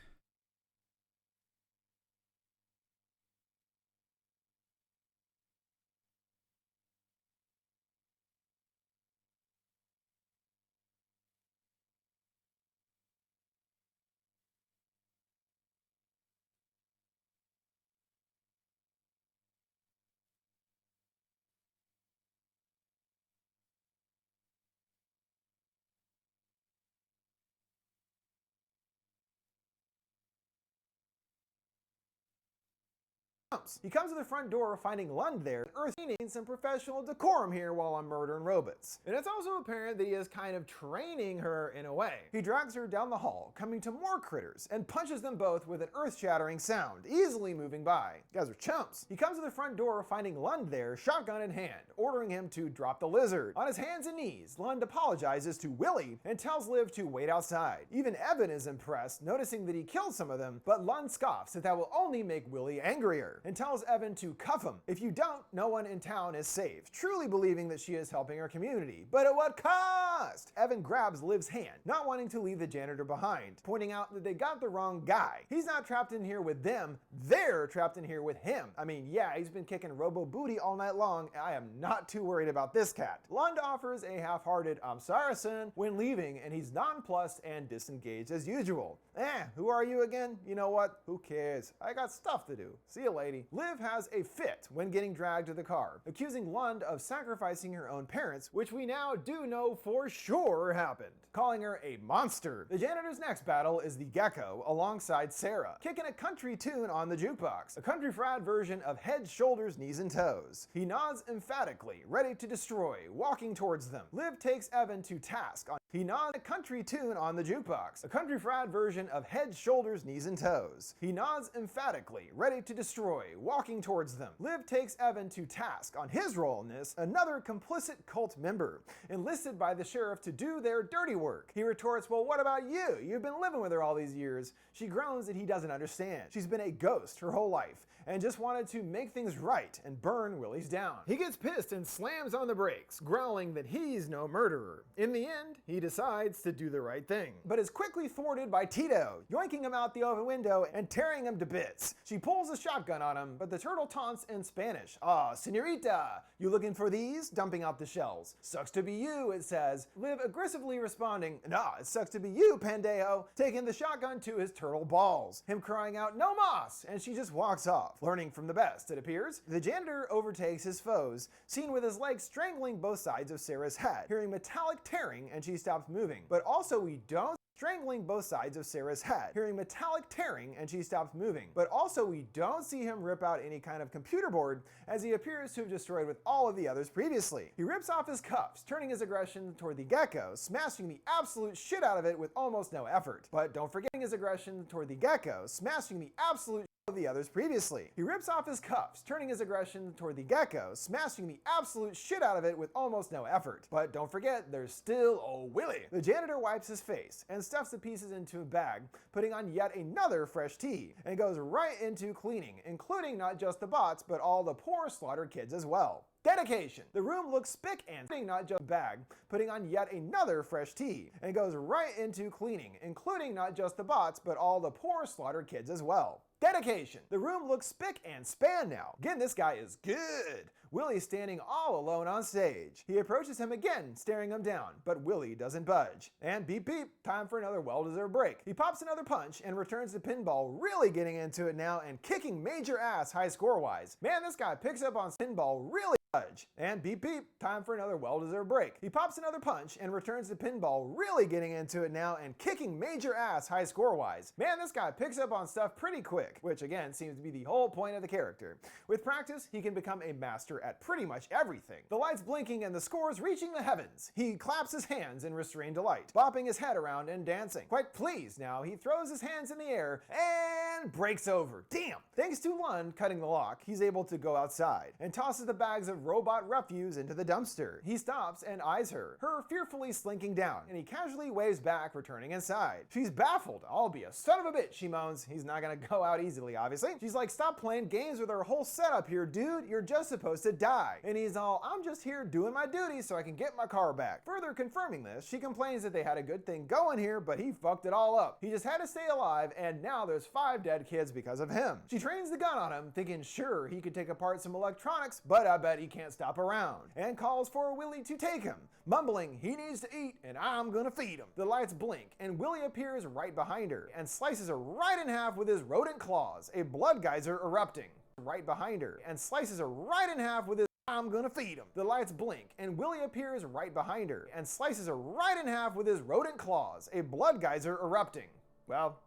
He comes to the front door, finding Lund there, needs some professional decorum here while I'm murdering robots. And it's also apparent that he is kind of training her in a way. He drags her down the hall, coming to more critters, and punches them both with an earth-shattering sound, easily moving by. You guys are chumps. He comes to the front door, finding Lund there, shotgun in hand, ordering him to drop the lizard. On his hands and knees, Lund apologizes to Willie and tells Liv to wait outside. Even Evan is impressed, noticing that he killed some of them, but Lund scoffs that will only make Willie angrier, and tells Evan to cuff him. If you don't, no one in town is safe, truly believing that she is helping her community. But at what cost? Evan grabs Liv's hand, not wanting to leave the janitor behind, pointing out that they got the wrong guy. He's not trapped in here with them, they're trapped in here with him. I mean, yeah, he's been kicking robo booty all night long, and I am not too worried about this cat. Lund offers a half-hearted "I'm sorry, son" when leaving, and he's nonplussed and disengaged as usual. Who are you again? You know what? Who cares? I got stuff to do. See you, lady. Liv has a fit when getting dragged to the car, accusing Lund of sacrificing her own parents, which we now do know for sure happened, calling her a monster. The janitor's next battle is the Gecko alongside Sarah, kicking a country tune on the jukebox, a country fried version of Head, Shoulders, Knees, and Toes. He nods emphatically, ready to destroy, walking towards them. Liv takes Evan to task on he nods a country tune on the jukebox, a country fried version of Head, Shoulders, Knees, and Toes. He nods emphatically, ready to destroy, Troy walking towards them. Liv takes Evan to task on his role in this, another complicit cult member, enlisted by the sheriff to do their dirty work. He retorts, well, what about you? You've been living with her all these years. She groans that he doesn't understand. She's been a ghost her whole life and just wanted to make things right and burn Willie's down. He gets pissed and slams on the brakes, growling that he's no murderer. In the end, he decides to do the right thing, but is quickly thwarted by Tito, yoinking him out the oven window and tearing him to bits. She pulls a shotgun on him, but the turtle taunts in Spanish. Ah, señorita, you looking for these? Dumping out the shells. Sucks to be you, it says. Liv aggressively responding, nah, it sucks to be you, pendejo, taking the shotgun to his turtle balls. Him crying out, no mas, and she just walks off. Learning from the best, it appears. The janitor overtakes his foes, seen with his legs strangling both sides of Sarah's head, hearing metallic tearing, and she stops moving. But also we don't strangling both sides of Sarah's head, hearing metallic tearing, and she stops moving. But also we don't see him rip out any kind of computer board, as he appears to have destroyed with all of the others previously. He rips off his cuffs, turning his aggression toward the gecko, smashing the absolute shit out of it with almost no effort. But don't forget his aggression toward the gecko, smashing the absolute of the others previously. He rips off his cuffs, turning his aggression toward the gecko, smashing the absolute shit out of it with almost no effort. But don't forget, there's still old Willie. The janitor wipes his face and stuffs the pieces into a bag, putting on yet another fresh tea, and goes right into cleaning, including not just the bots, but all the poor slaughtered kids as well. Dedication. The room looks spick and span, not just a bag, putting on yet another fresh tea, and goes right into cleaning, including not just the bots, but all the poor slaughtered kids as well. Dedication. The room looks spick and span now. Again, this guy is good. Willie's standing all alone on stage. He approaches him again, staring him down, but Willie doesn't budge. And beep beep, time for another well-deserved break. He pops another punch and returns to pinball, really getting into it now and kicking major ass high score-wise. Man, this guy picks up on pinball really budge. And beep beep, time for another well-deserved break. He pops another punch and returns to pinball, really getting into it now and kicking major ass high score-wise. Man, this guy picks up on stuff pretty quick, which again seems to be the whole point of the character. With practice, he can become a master at pretty much everything. The lights blinking and the scores reaching the heavens. He claps his hands in restrained delight, bopping his head around and dancing. Quite pleased now, he throws his hands in the air and breaks over. Damn! Thanks to Lund cutting the lock, he's able to go outside and tosses the bags of robot refuse into the dumpster. He stops and eyes her fearfully slinking down, and he casually waves back, returning inside. She's baffled. I'll be a son of a bitch, she moans. He's not gonna go out easily, obviously. She's like, stop playing games with our whole setup here, dude. You're just supposed to die. And he's all, I'm just here doing my duty so I can get my car back. Further confirming this, she complains that they had a good thing going here, but he fucked it all up. He just had to stay alive, and now there's 5 dead kids because of him. She trains the gun on him, thinking sure he could take apart some electronics, but I bet he can't stop around, and calls for Willie to take him, mumbling he needs to eat and I'm gonna feed him. The lights blink and Willie appears right behind her and slices her right in half with his rodent claws, a blood geyser erupting. Right behind her and slices her right in half with his I'm gonna feed him. The lights blink and Willie appears right behind her and slices her right in half with his rodent claws, a blood geyser erupting. Well,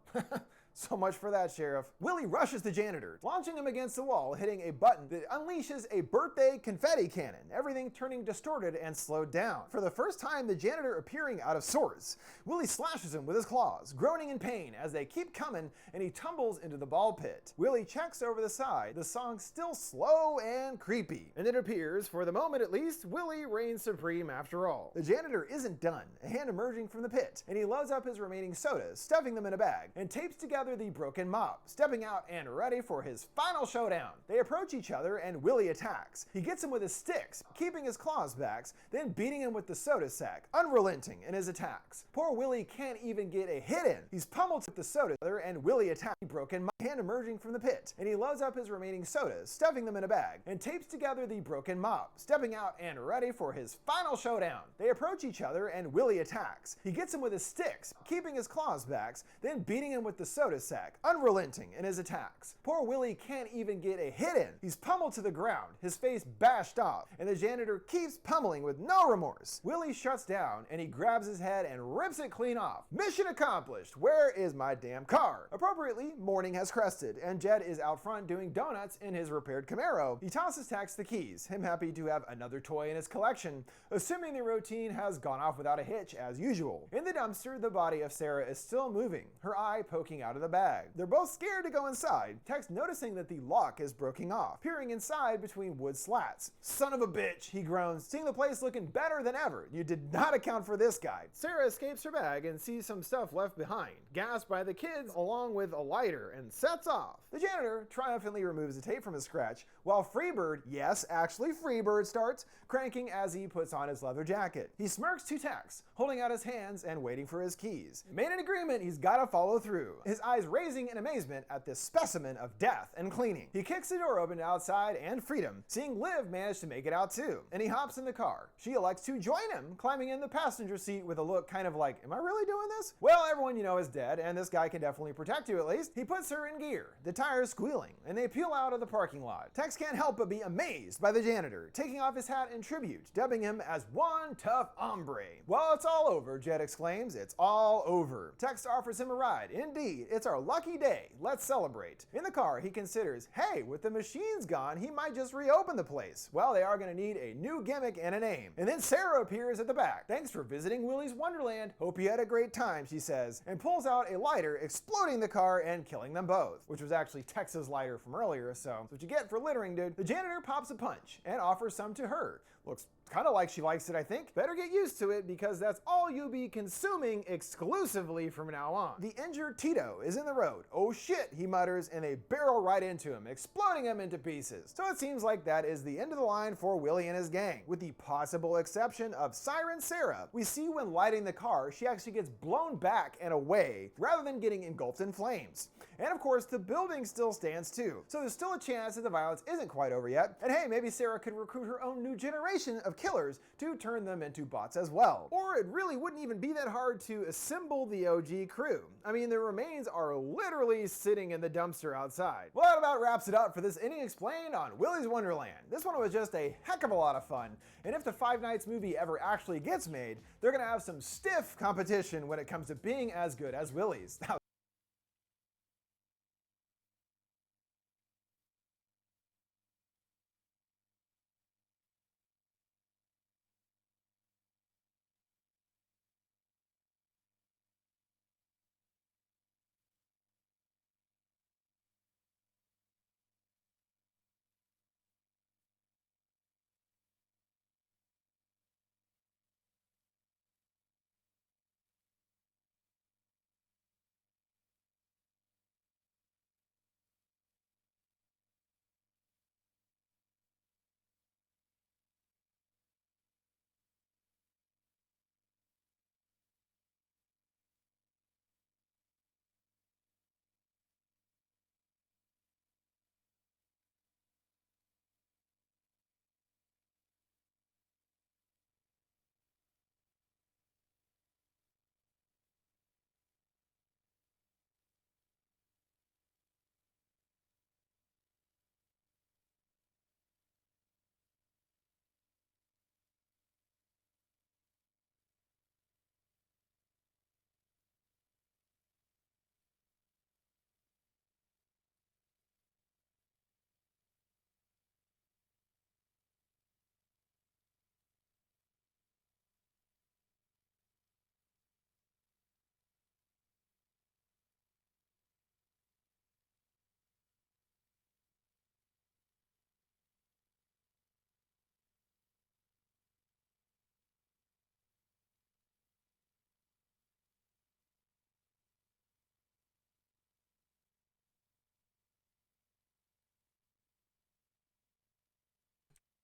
so much for that, Sheriff. Willie rushes the janitor, launching him against the wall, hitting a button that unleashes a birthday confetti cannon, everything turning distorted and slowed down. For the first time, the janitor appearing out of sorts. Willie slashes him with his claws, groaning in pain as they keep coming, and he tumbles into the ball pit. Willie checks over the side, the song still slow and creepy. And it appears, for the moment at least, Willie reigns supreme after all. The janitor isn't done, a hand emerging from the pit, and he loads up his remaining sodas, stuffing them in a bag, and tapes together the broken mop, stepping out and ready for his final showdown. They approach each other and Willie attacks. He gets him with his sticks, keeping his claws back, then beating him with the soda sack, unrelenting in his attacks. Poor Willie can't even get a hit in. He's pummeled with the soda and Willie attacks the broken mop, hand emerging from the pit, and he loads up his remaining sodas, stuffing them in a bag, and tapes together the broken mop, stepping out and ready for his final showdown. They approach each other and Willie attacks. He gets him with his sticks, keeping his claws back, then beating him with the soda sack, unrelenting in his attacks. Poor Willie can't even get a hit in. He's pummeled to the ground, his face bashed off, and the janitor keeps pummeling with no remorse. Willie shuts down and he grabs his head and rips it clean off. Mission accomplished. Where is my damn car? Appropriately, morning has crested and Jed is out front doing donuts in his repaired Camaro. He tosses Tex the keys, him happy to have another toy in his collection, assuming the routine has gone off without a hitch as usual. In the dumpster, the body of Sarah is still moving, her eye poking out of of the bag. They're both scared to go inside, Tex noticing that the lock is broken off, peering inside between wood slats. Son of a bitch, he groans, seeing the place looking better than ever. You did not account for this guy. Sarah escapes her bag and sees some stuff left behind, gasped by the kids along with a lighter, and sets off. The janitor triumphantly removes the tape from his scratch, while Freebird, yes, actually Freebird, starts cranking as he puts on his leather jacket. He smirks to Tex, holding out his hands and waiting for his keys. Made an agreement he's gotta follow through, his eyes raising in amazement at this specimen of death and cleaning. He kicks the door open to outside and freedom, seeing Liv manage to make it out too, and he hops in the car. She elects to join him, climbing in the passenger seat with a look kind of like, am I really doing this? Well, everyone you know is dead, and this guy can definitely protect you at least. He puts her in gear, the tires squealing, and they peel out of the parking lot. Tex can't help but be amazed by the janitor, taking off his hat in tribute, dubbing him as one tough hombre. Well, it's all over, Jed exclaims. It's all over. Tex offers him a ride. Indeed, it's our lucky day. Let's celebrate. In the car, he considers, hey, with the machines gone, he might just reopen the place. Well, they are going to need a new gimmick and a name. And then Sarah appears at the back. Thanks for visiting Willy's Wonderland. Hope you had a great time, she says, and pulls out a lighter, exploding the car and killing them both, which was actually Tex's lighter from earlier, so that's what you get for littering, dude. The janitor pops a punch and offers some to her. Looks kind of like she likes it, I think. Better get used to it because that's all you'll be consuming exclusively from now on. The injured Tito is in the road. Oh shit, he mutters, and they barrel right into him, exploding him into pieces. So it seems like that is the end of the line for Willy and his gang, with the possible exception of Siren Sarah. We see when lighting the car, she actually gets blown back and away rather than getting engulfed in flames. And of course, the building still stands too. So there's still a chance that the violence isn't quite over yet. And hey, maybe Sarah could recruit her own new generation of killers to turn them into bots as well. Or it really wouldn't even be that hard to assemble the OG crew. I mean, the remains are literally sitting in the dumpster outside. Well, that about wraps it up for this Ending Explained on Willy's Wonderland. This one was just a heck of a lot of fun. And if the Five Nights movie ever actually gets made, they're gonna have some stiff competition when it comes to being as good as Willy's.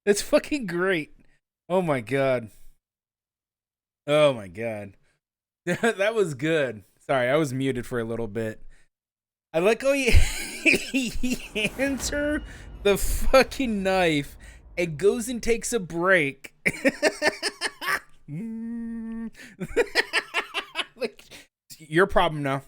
It's fucking great. Oh my god. Oh my god. That was good. Sorry, I was muted for a little bit. I like how he, he hands her the fucking knife and goes and takes a break. Like, your problem now.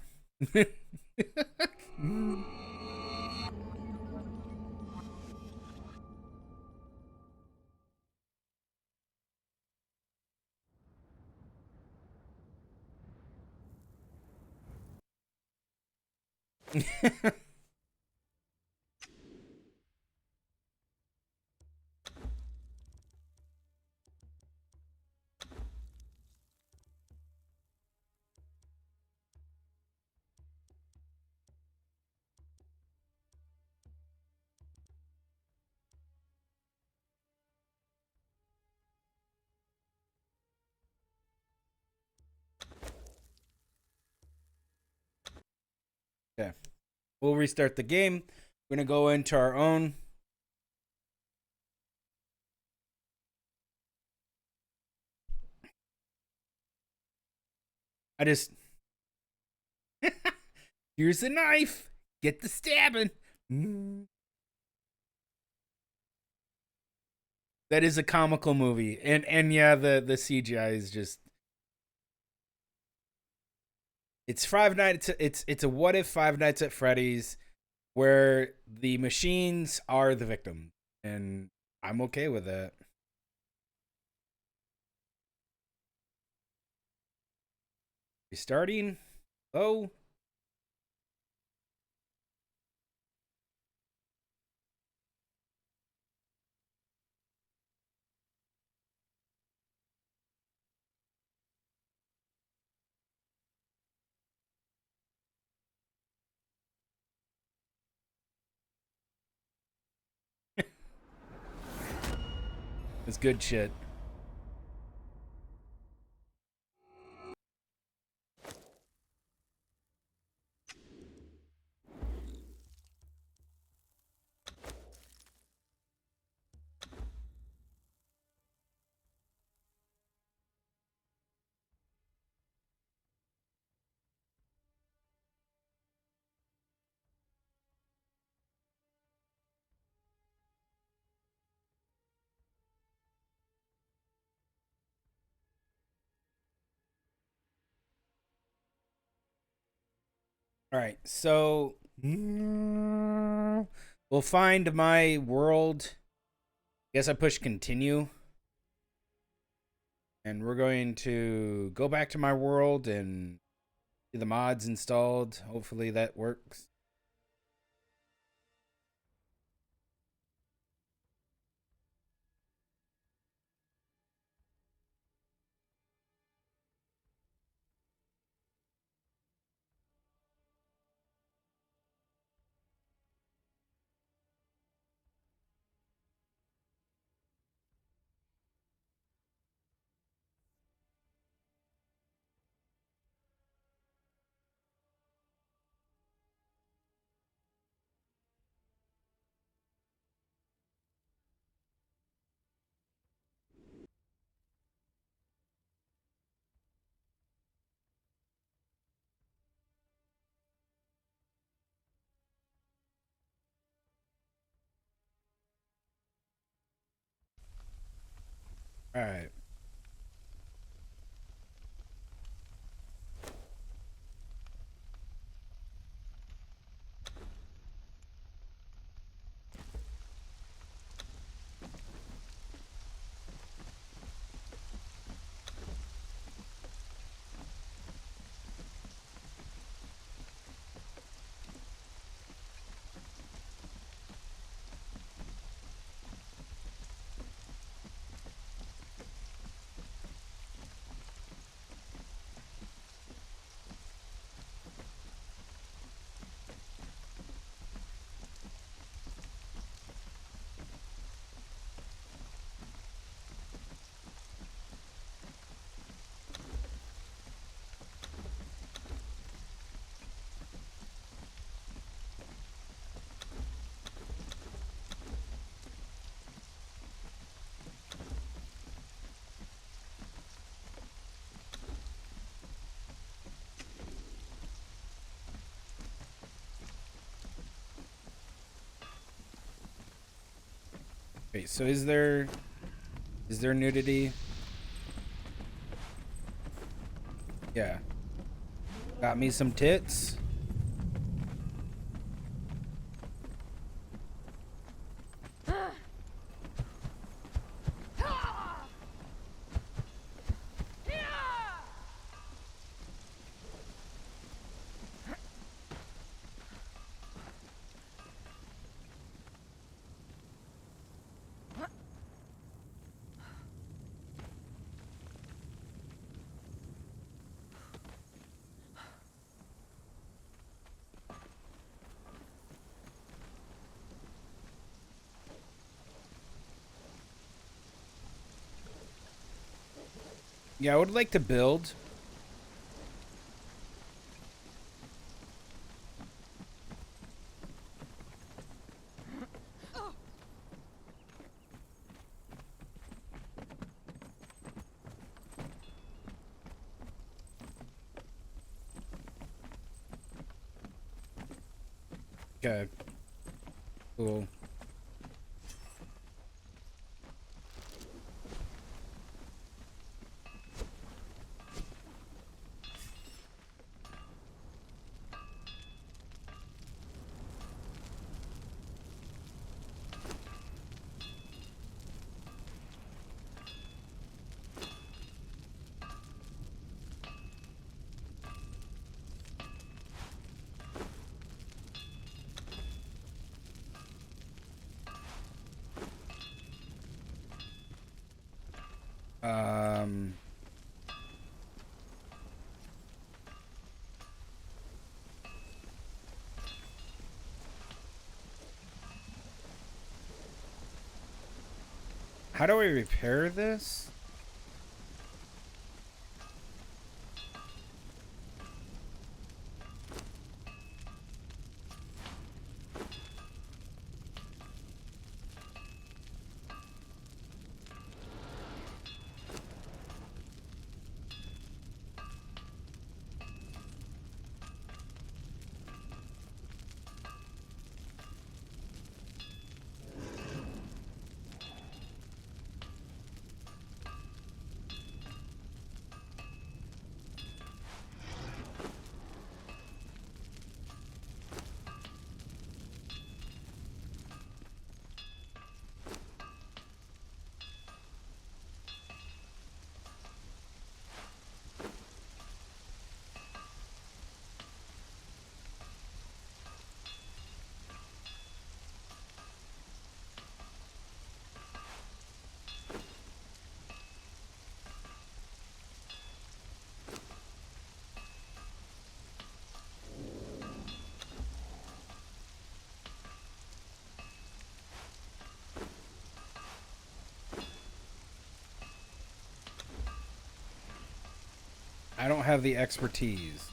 Okay. We'll restart the game. We're going to go into our own. I just. Here's the knife. Get the stabbing. That is a comical movie. And yeah, the CGI is just. It's it's a what if Five Nights at Freddy's where the machines are the victim. And I'm okay with that. Restarting. Oh. It's good shit. All right, so we'll find my world. Guess I push continue. And we're going to go back to my world and get the mods installed. Hopefully that works. All right. Wait, so is there nudity? Yeah. Got me some tits. Yeah, I would like to build. Okay. Cool. How do I repair this? I don't have the expertise.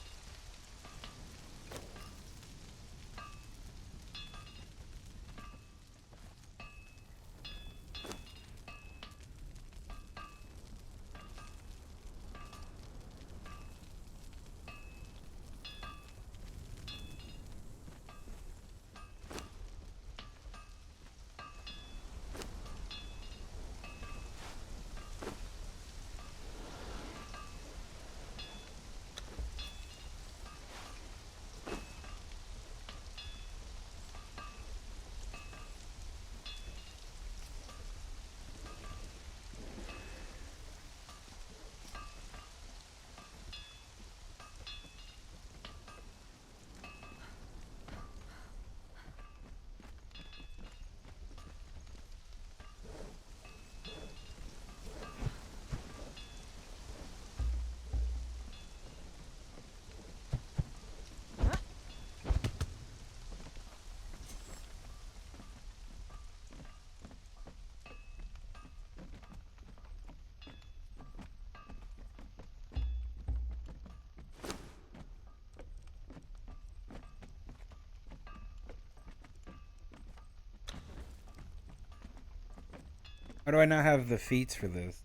How do I not have the feats for this?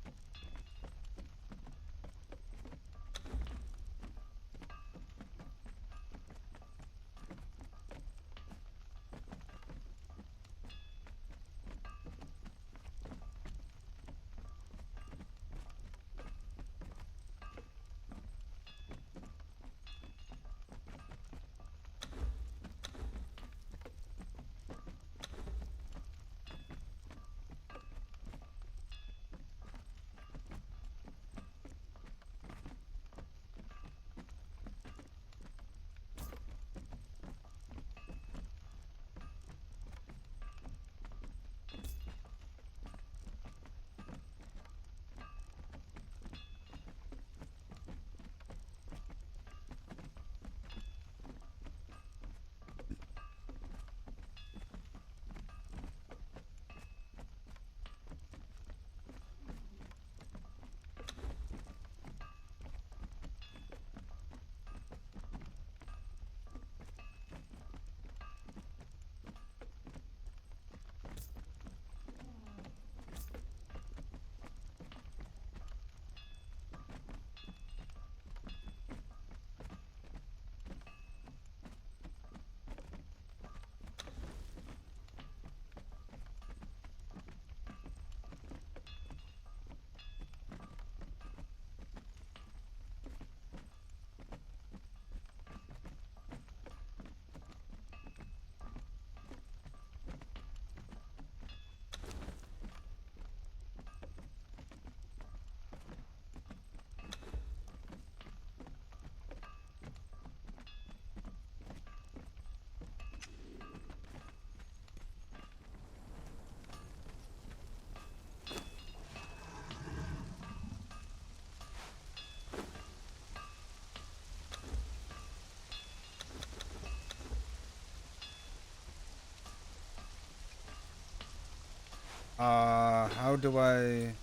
How do I...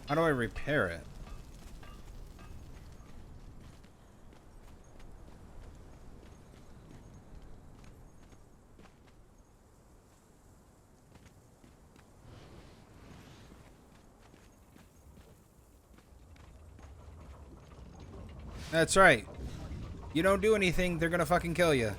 How do I repair it? That's right. You don't do anything, they're gonna fucking kill you.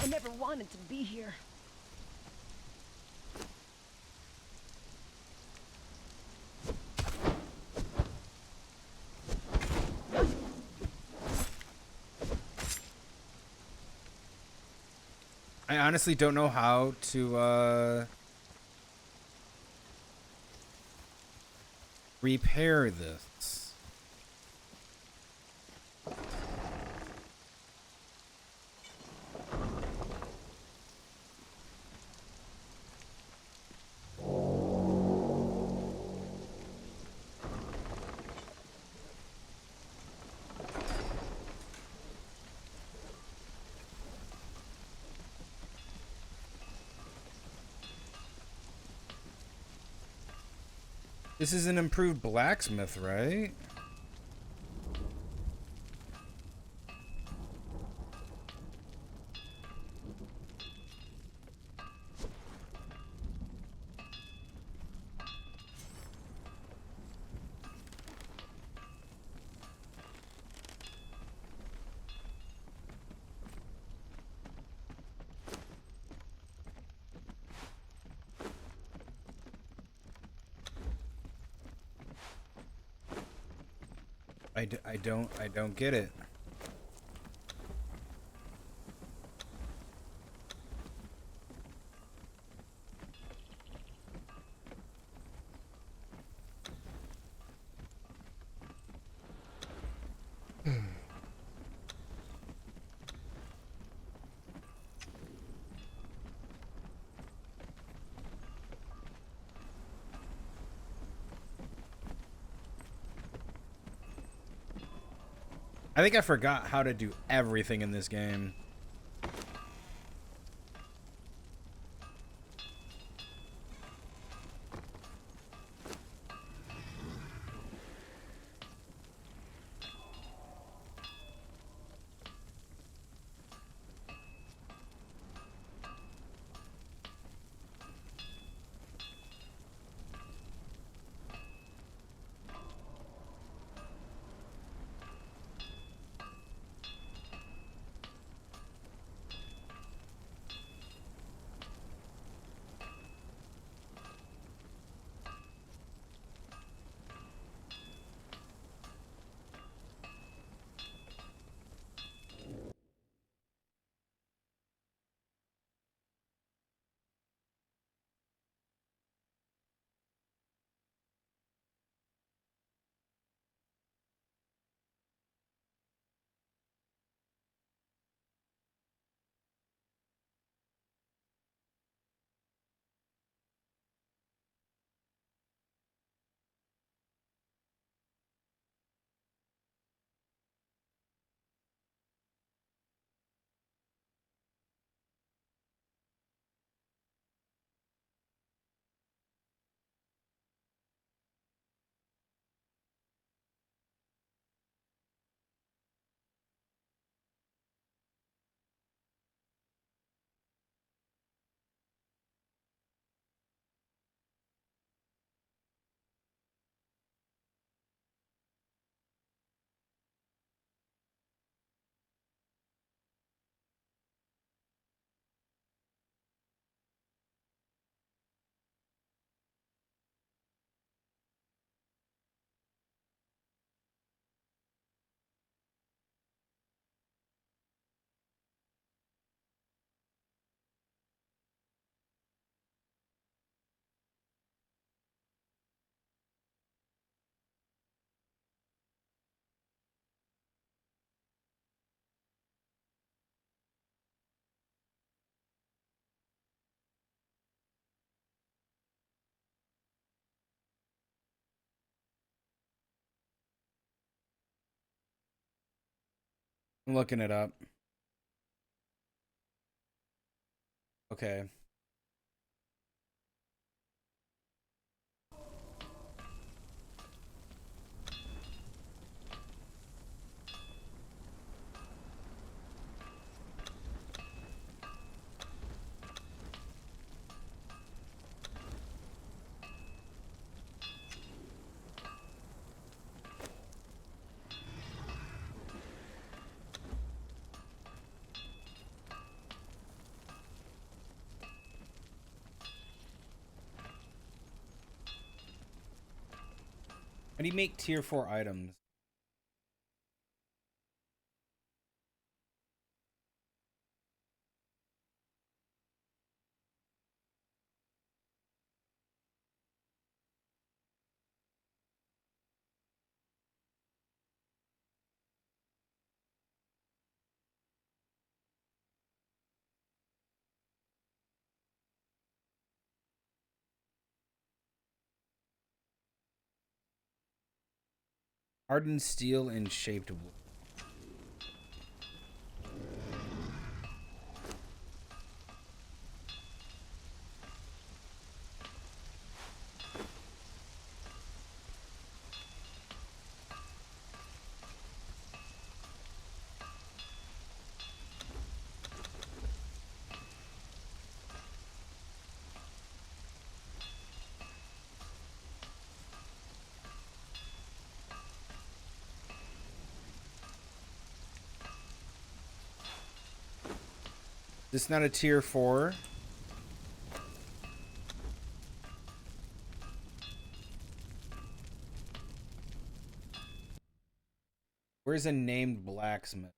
I never wanted to be here. I honestly don't know how to repair this. This is an improved blacksmith, right? I don't get it. I think I forgot how to do everything in this game. I'm looking it up. Okay. How do you make tier 4 items? Hardened steel and shaped wood. This not a tier 4? Where's a named blacksmith?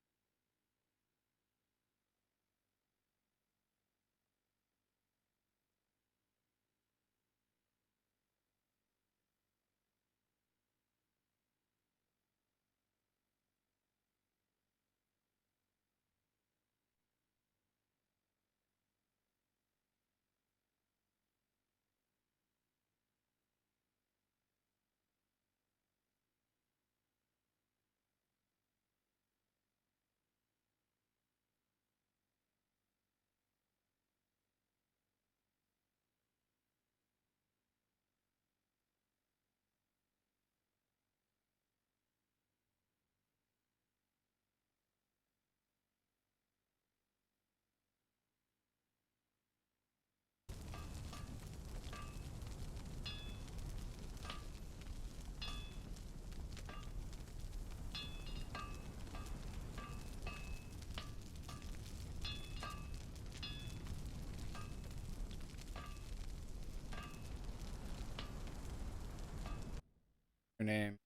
Her name.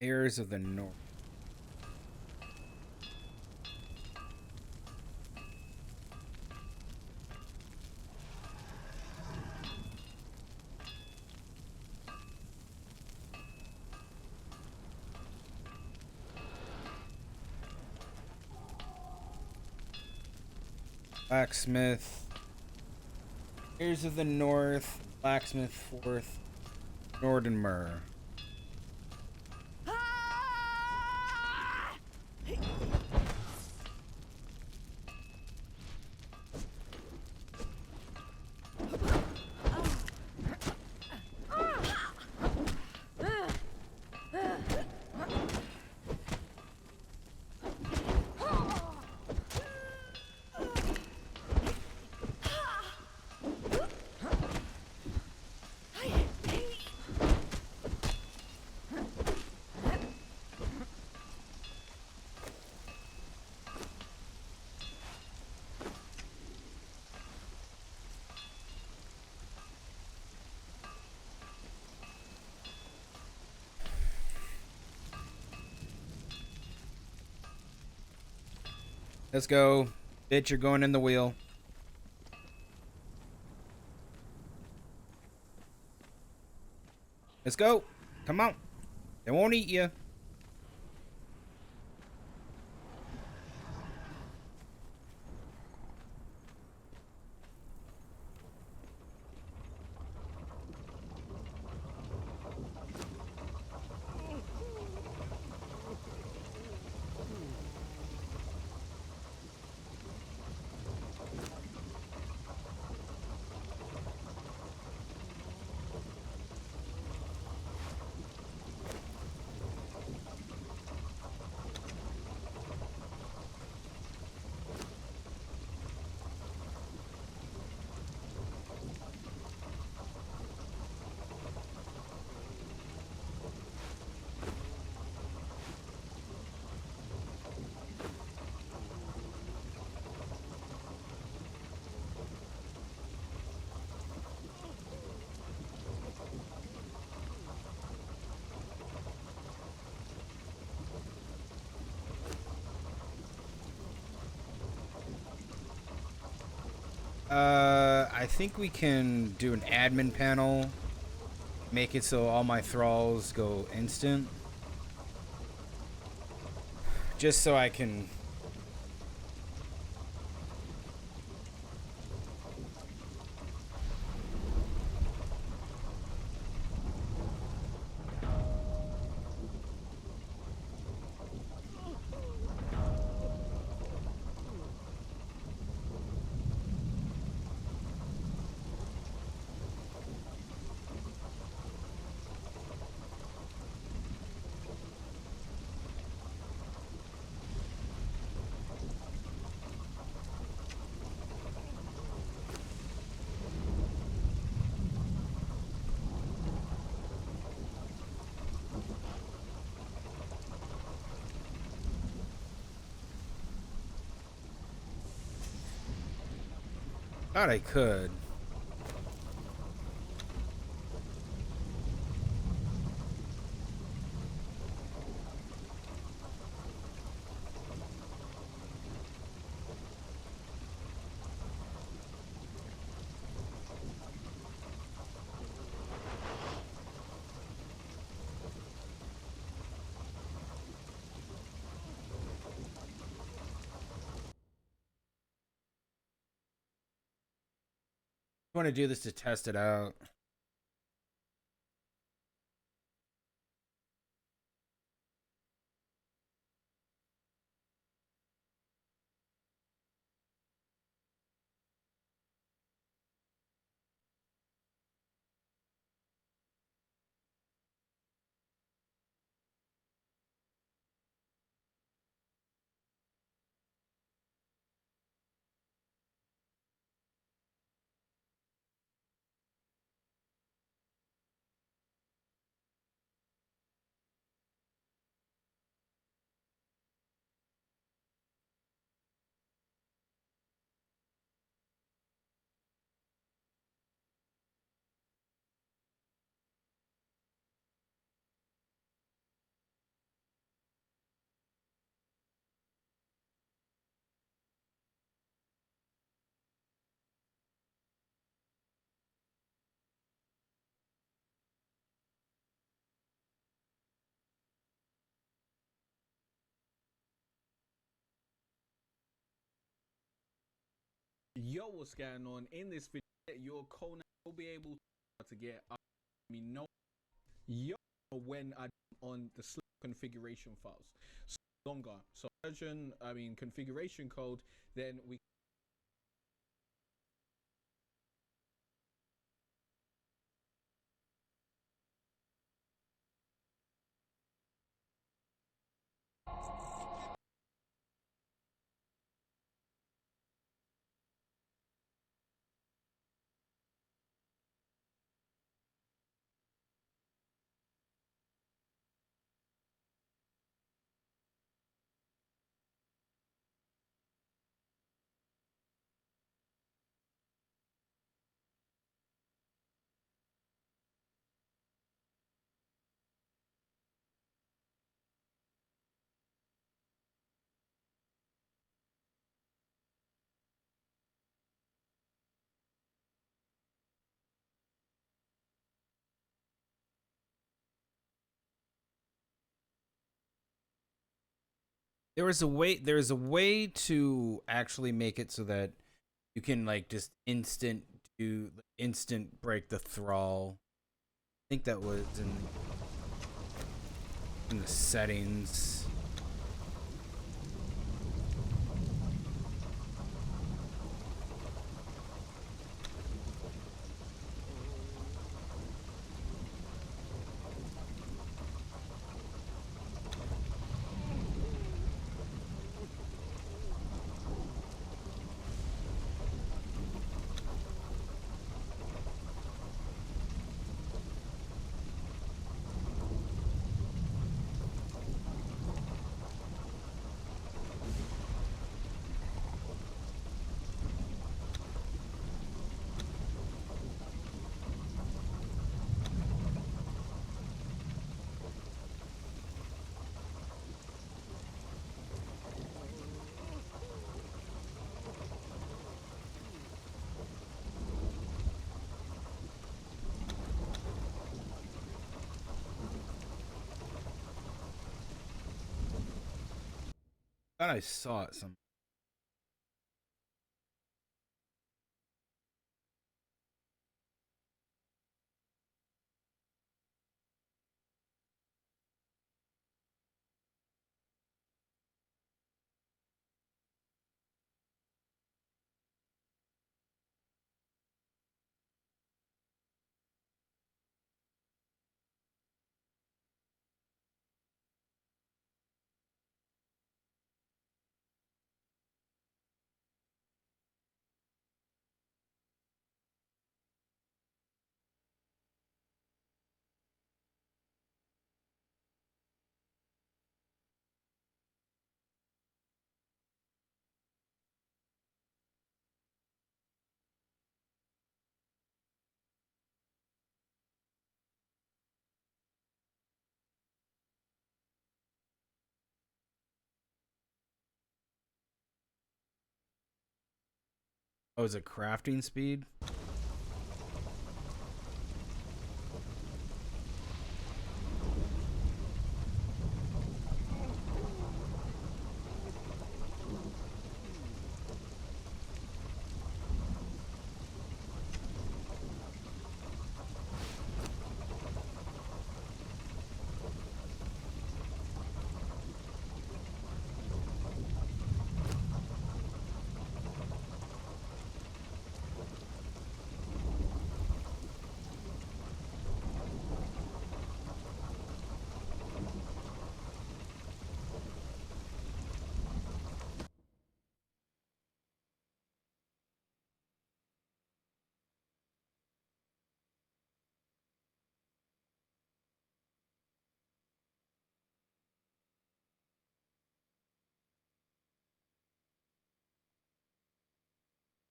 Heirs of the North. Blacksmith. Heirs of the North. Blacksmith 4th. Nordenmer. Let's go. Bitch, you're going in the wheel. Let's go. Come on. They won't eat you. I think we can do an admin panel. Make it so all my thralls go instant. Just so I can... Thought I could. I want to do this to test it out. Yo, what's going on? In this video, your Conan will be able to get no yo when I on the slip configuration files so longer. So version, configuration code, then we There's a way to actually make it so that you can like just instant break the thrall. I think that was in the settings. I thought I saw it some. Oh, is it crafting speed?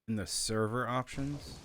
In the server options?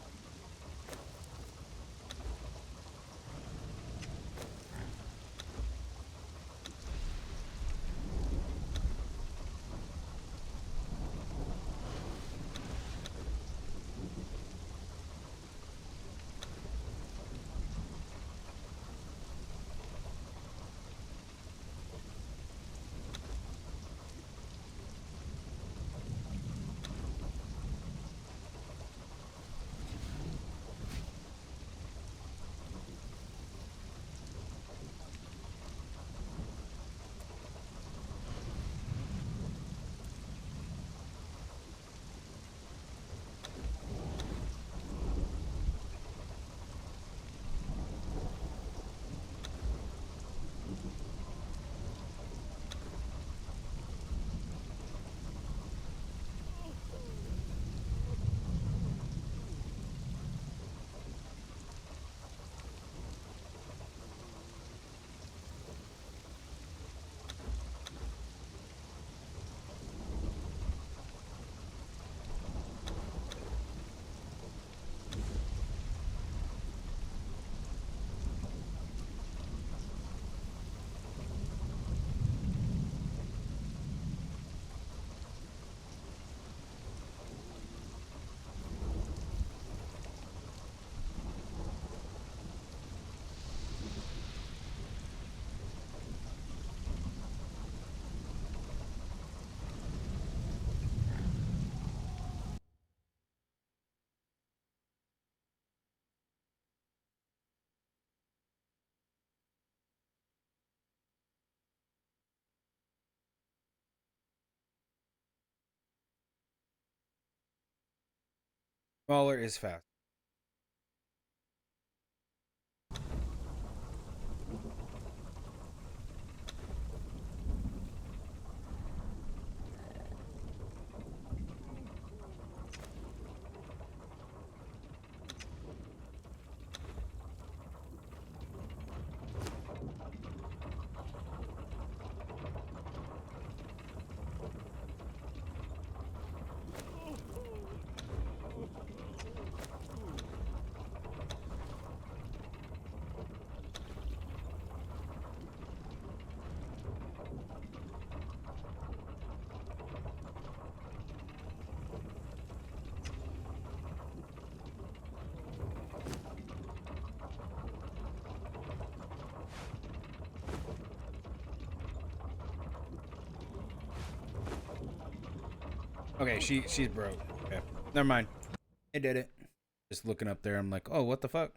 Smaller is fast. Okay, she's broke. Okay. Never mind. I did it. Just looking up there, I'm like, oh, what the fuck?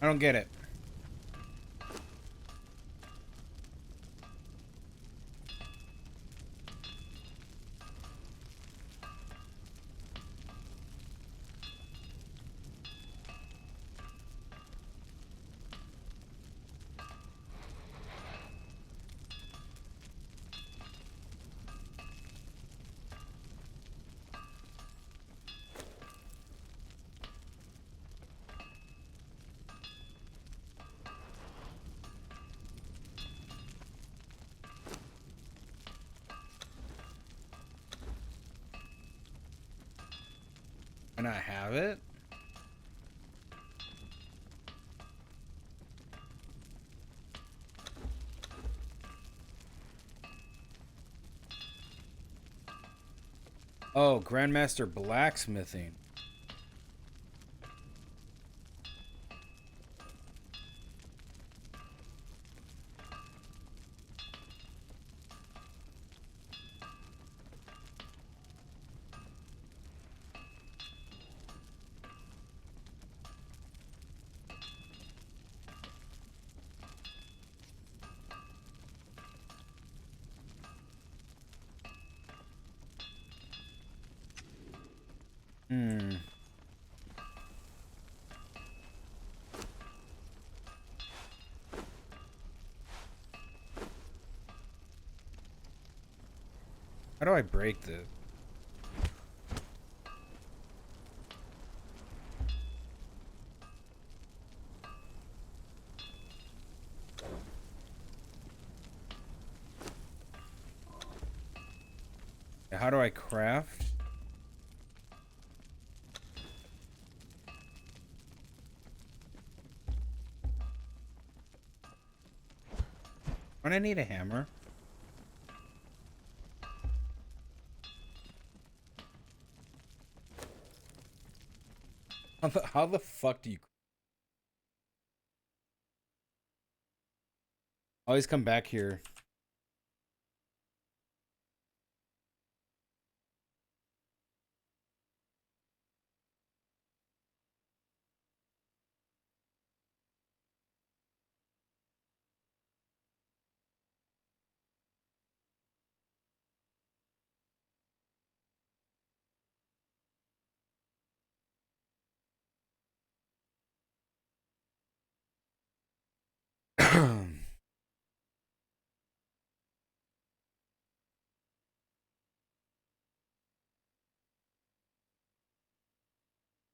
I don't get it. And I have it? Oh, Grandmaster Blacksmithing. Hmm. How do I break this? How do I craft? Don't I need a hammer? How the fuck do you always come back here?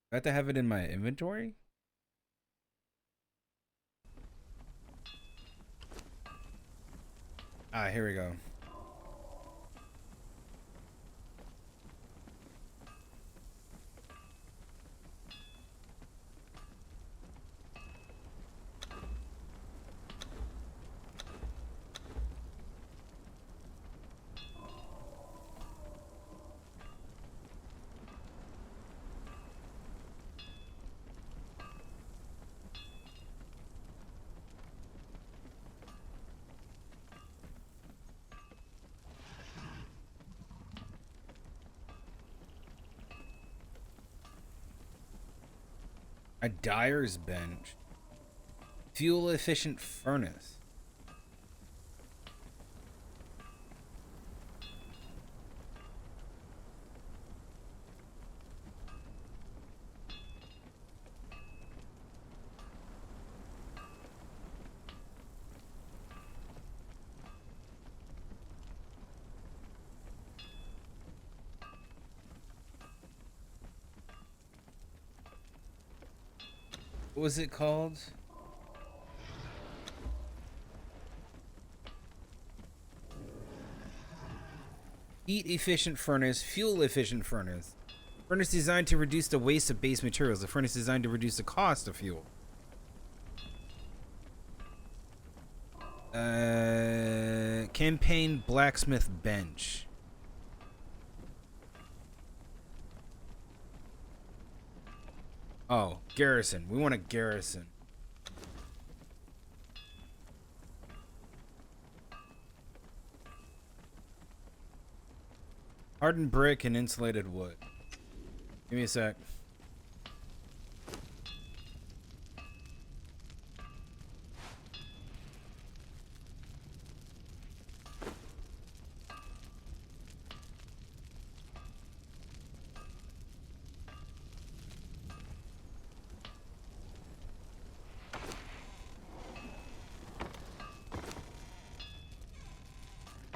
I have to have it in my inventory? Ah, here we go. A dyer's bench. Fuel efficient furnace. What was it called? Heat efficient furnace, fuel efficient furnace. Furnace designed to reduce the waste of base materials. The furnace designed to reduce the cost of fuel. Campaign blacksmith bench. Oh, garrison. We want a garrison. Hardened brick and insulated wood. Give me a sec.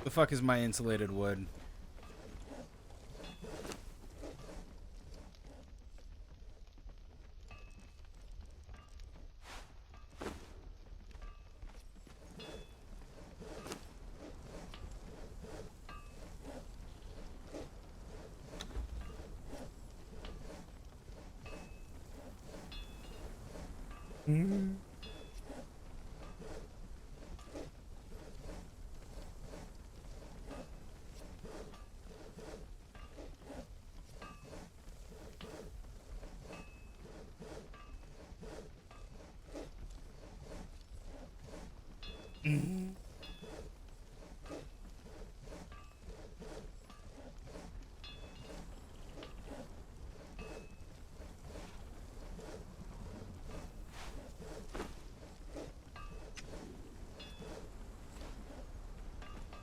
The fuck is my insulated wood?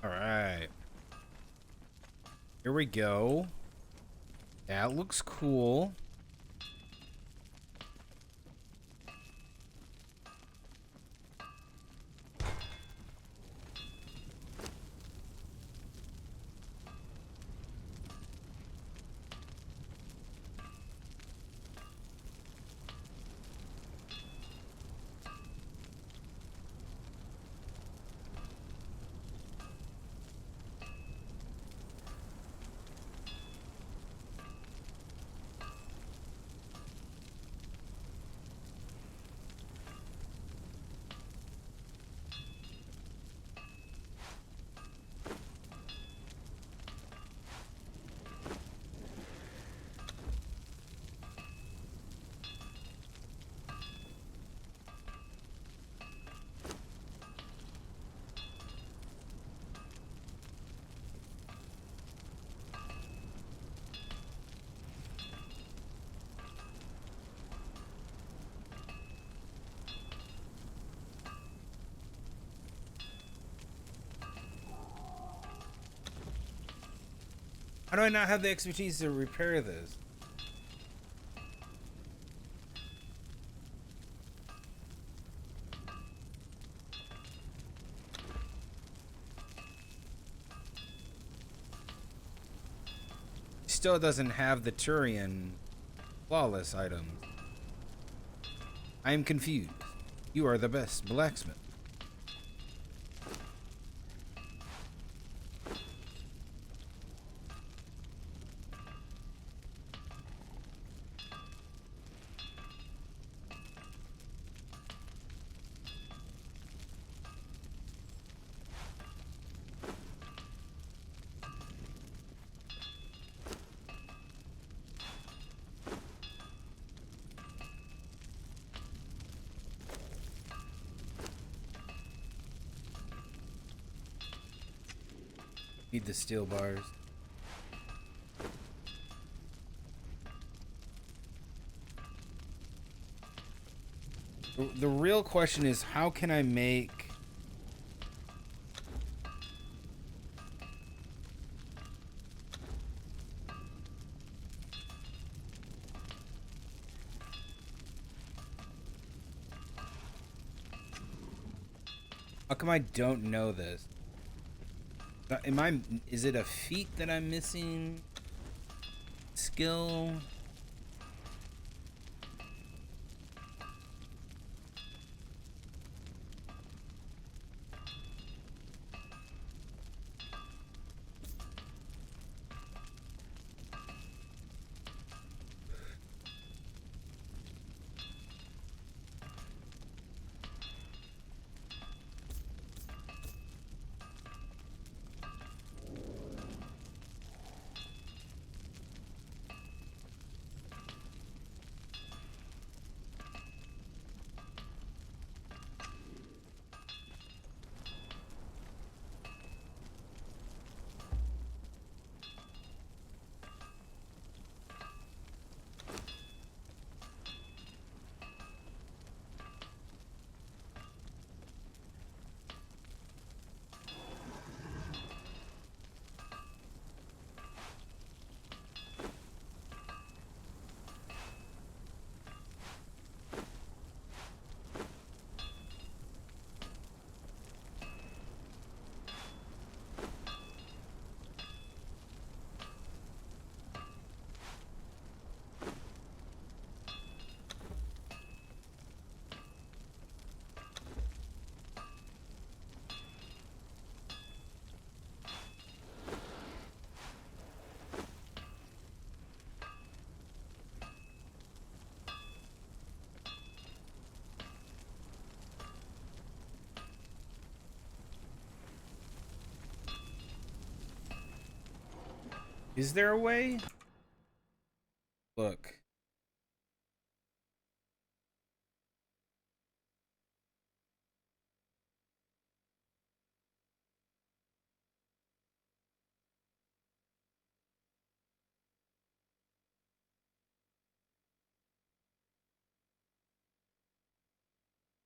Alright. Here we go. That looks cool. How do I not have the expertise to repair this? Still doesn't have the Turian Flawless items. I am confused. You are the best blacksmith. Need the steel bars. The real question is, how can I make... How come I don't know this? Is it a feat that I'm missing? Skill? Is there a way? Look.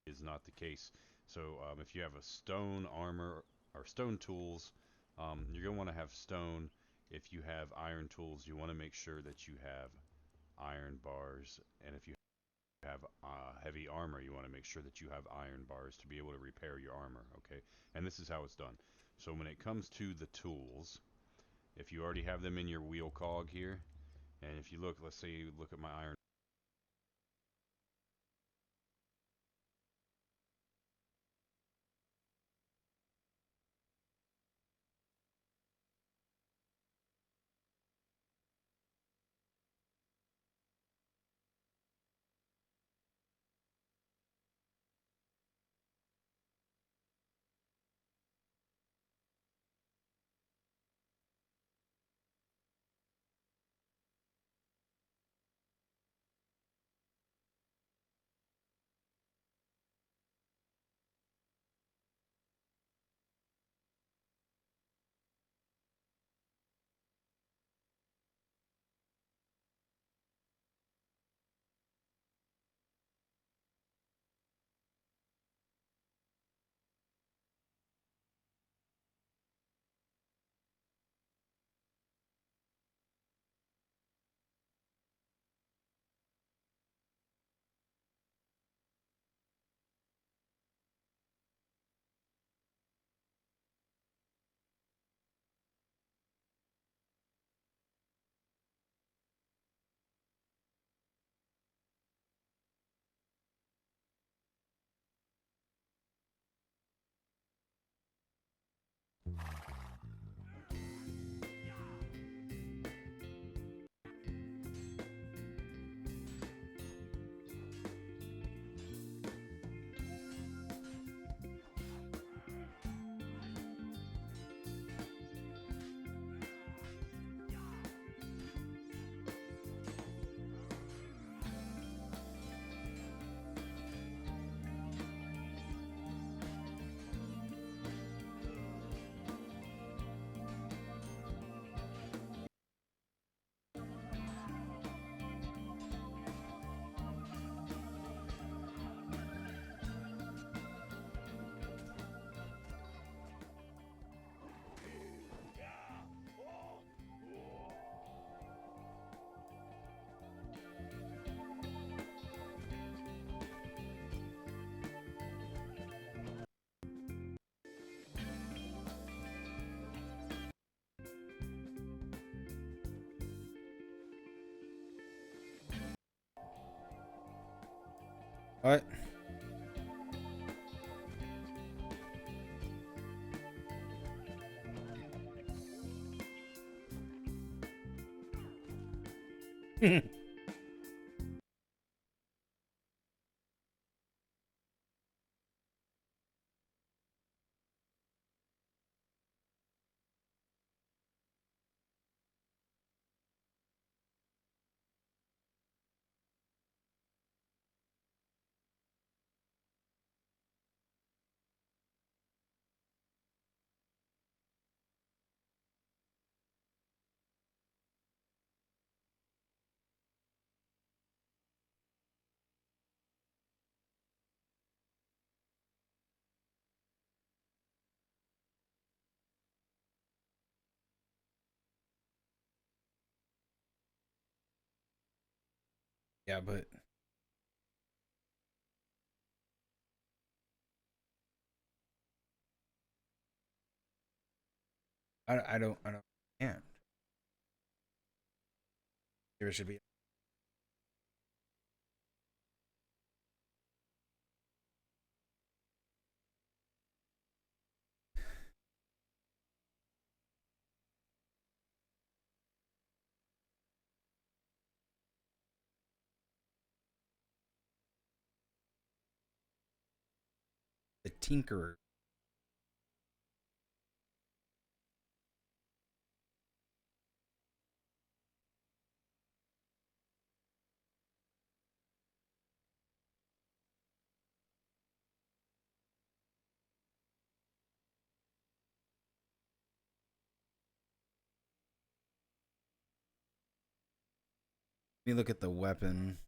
Is not the case. So if you have a stone armor or stone tools, you're going to want to have stone. If you have iron tools, you want to make sure that you have iron bars. And if you have heavy armor, you want to make sure that you have iron bars to be able to repair your armor, okay? And this is how it's done. So when it comes to the tools, if you already have them in your wheel cog here, and if you look, let's say you look at my iron What? Yeah, but I don't can't. There should be. The Tinkerer. Let me look at the weapon.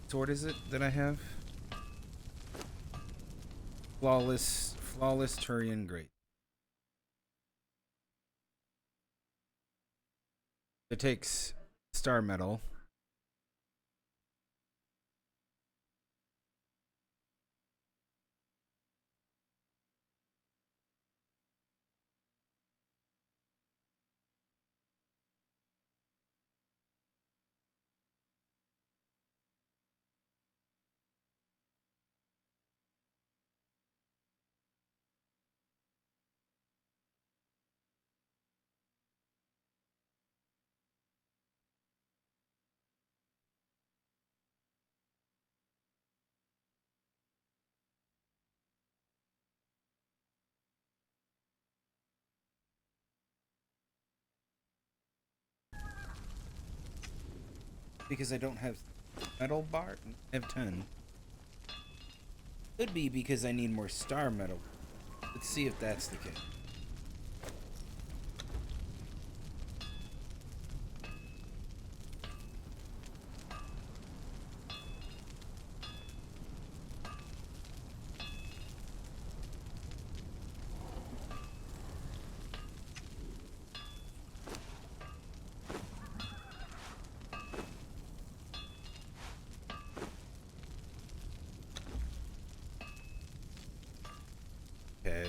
Sword is it that I have? Flawless Turian Great. It takes star metal. Because I don't have metal bar. I have 10. Could be because I need more star metal. Let's see if that's the case.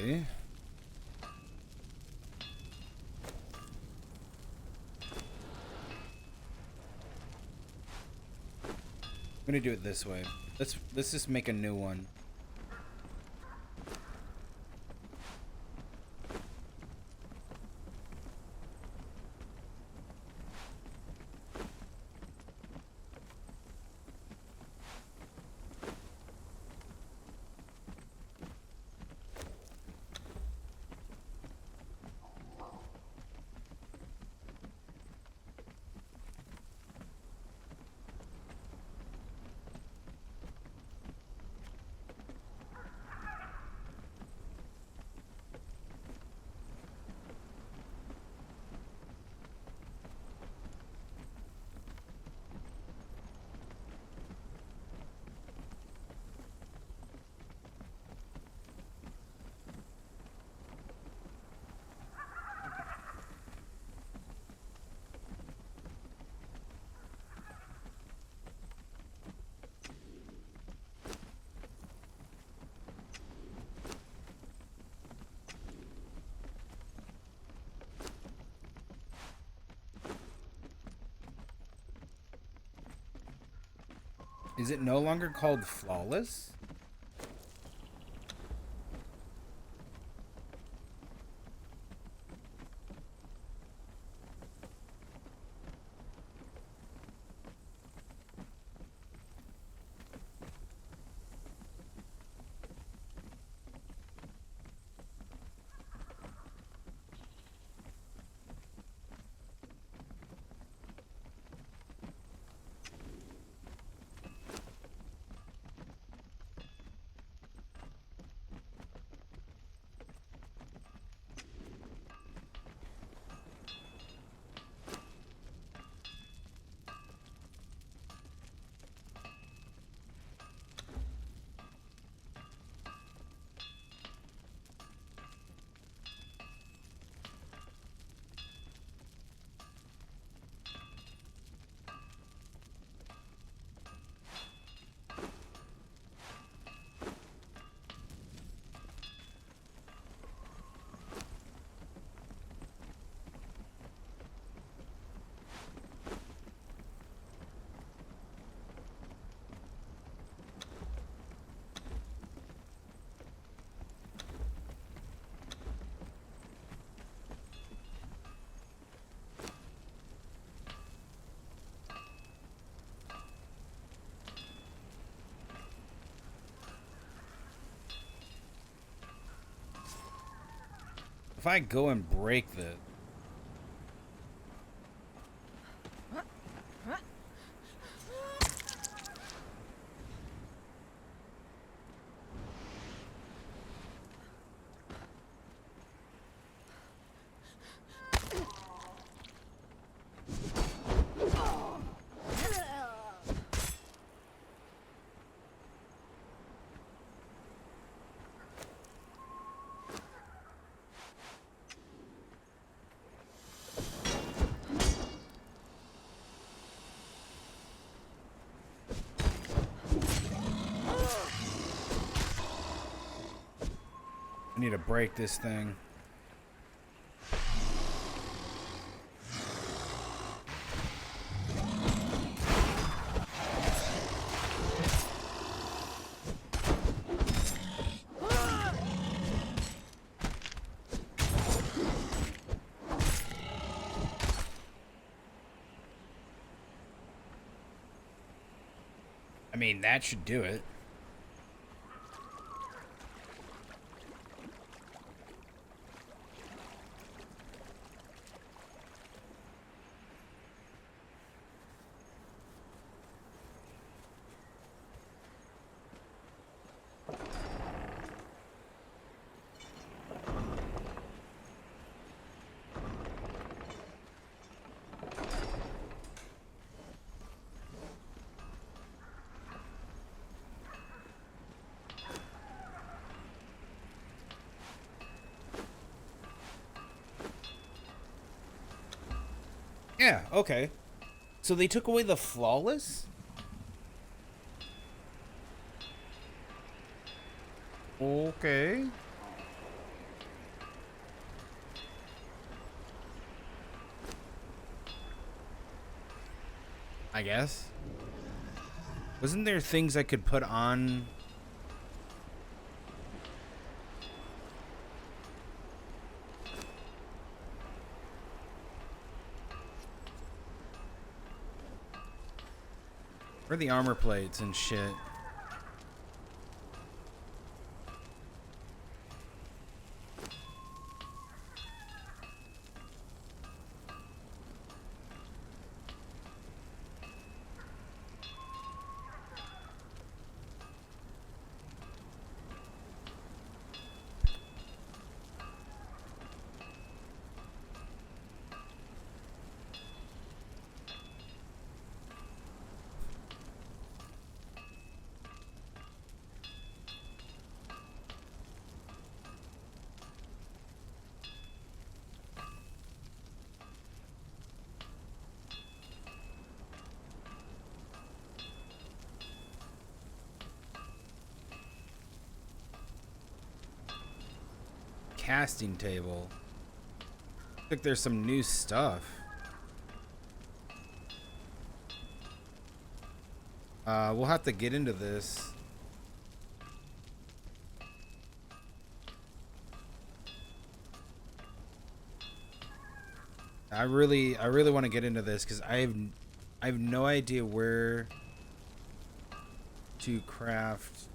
Okay. I'm gonna do it this way. Let's just make a new one. Is it no longer called flawless? If I go and break the... I need to break this thing. I mean, that should do it. Yeah, okay. So they took away the flawless? Okay. I guess. Wasn't there things I could put on? Where are the armor plates and shit? Casting table. I think there's some new stuff. We'll have to get into this. I really want to get into this because I have no idea where to craft.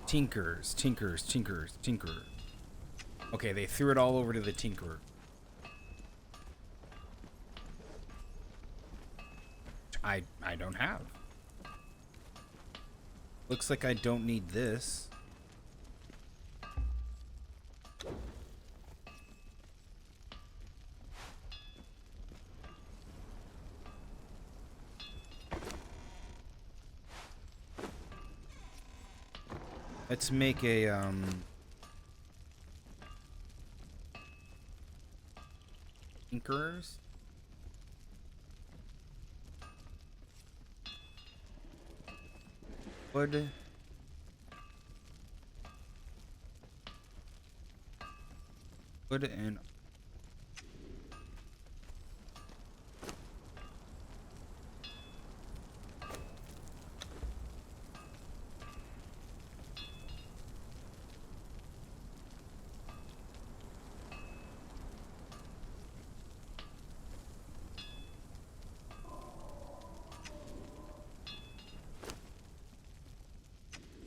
Tinkers. Okay, they threw it all over to the tinkerer. I don't have. Looks like I don't need this. Let's make a Tinkerers. Wood. Wood and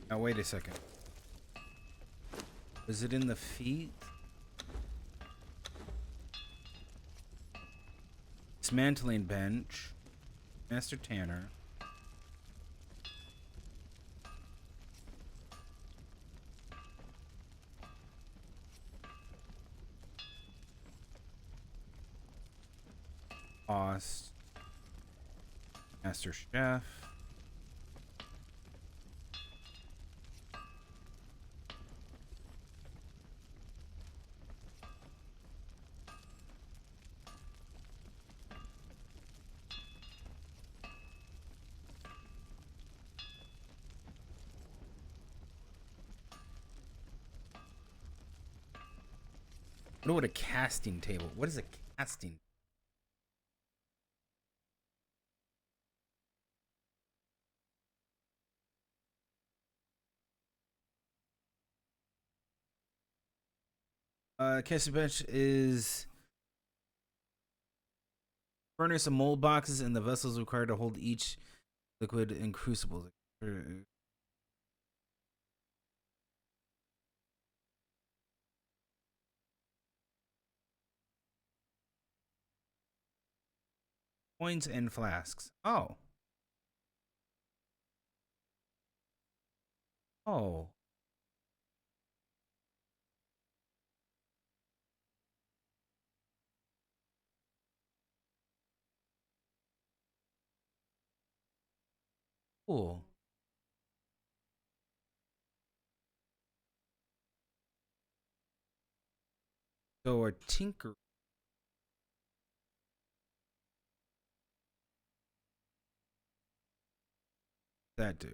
now wait a second. Was it in the feet? Dismantling bench. Master Tanner. Cost. Master Chef. What would a casting table? What is a casting? Casting bench is furnace of mold boxes and the vessels required to hold each liquid and crucibles. Coins and flasks. Oh. Oh. Cool. So a tinker. That do?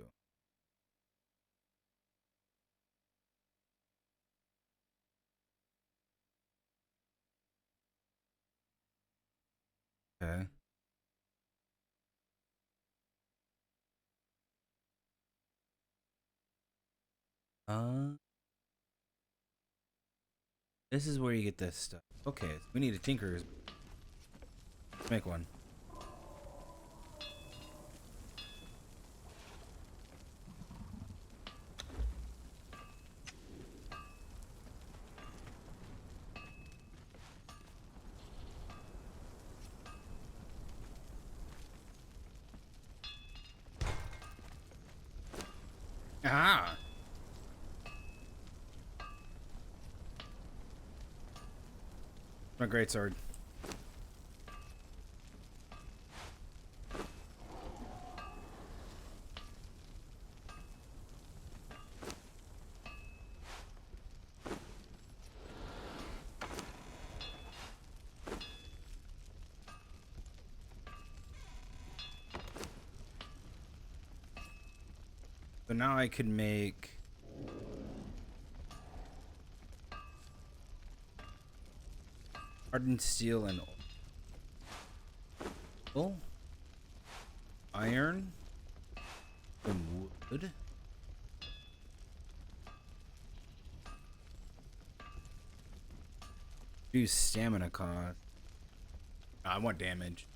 Okay. This is where you get this stuff. Okay, we need a tinker's. Make one. Ah. My great sword. So now I could make hardened steel and oil, iron, and wood. Do stamina cost. I want damage.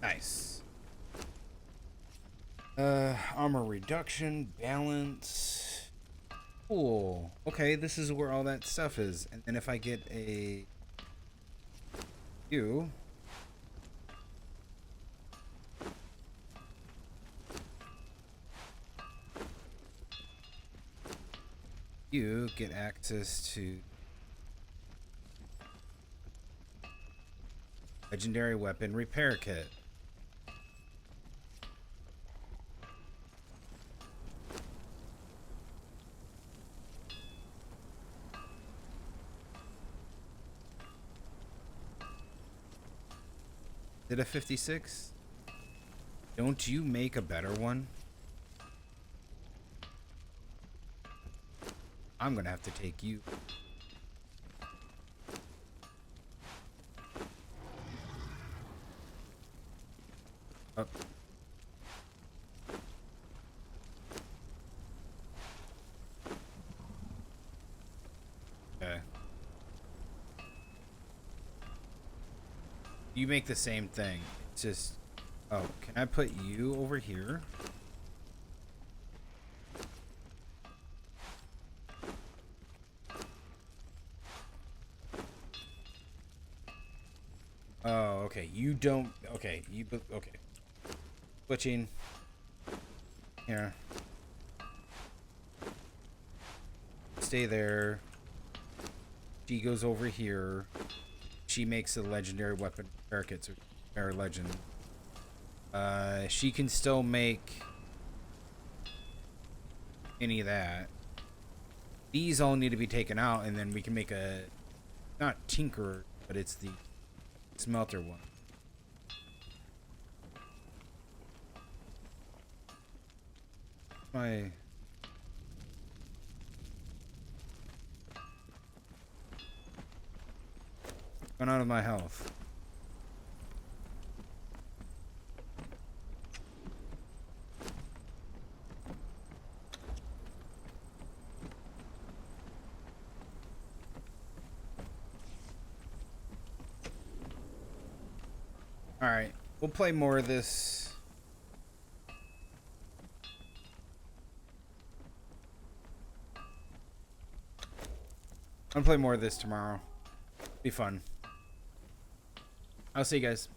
Nice. Armor reduction, balance. Cool. Okay, this is where all that stuff is. And then if I get a you get access to legendary weapon repair kit. Did a 56? Don't you make a better one? I'm gonna have to take you. Up. Okay. You make the same thing. It's just... Oh, can I put you over here? Oh, okay. You don't... Okay, you... Okay. Switching. Here. Stay there. She goes over here. She makes a legendary weapon repair kit, or legend. She can still make any of that. These all need to be taken out, and then we can make a... Not tinker, but it's the smelter one. My... Going out of my health. Alright, we'll play more of this. I'm gonna play more of this tomorrow. Be fun. I'll see you guys.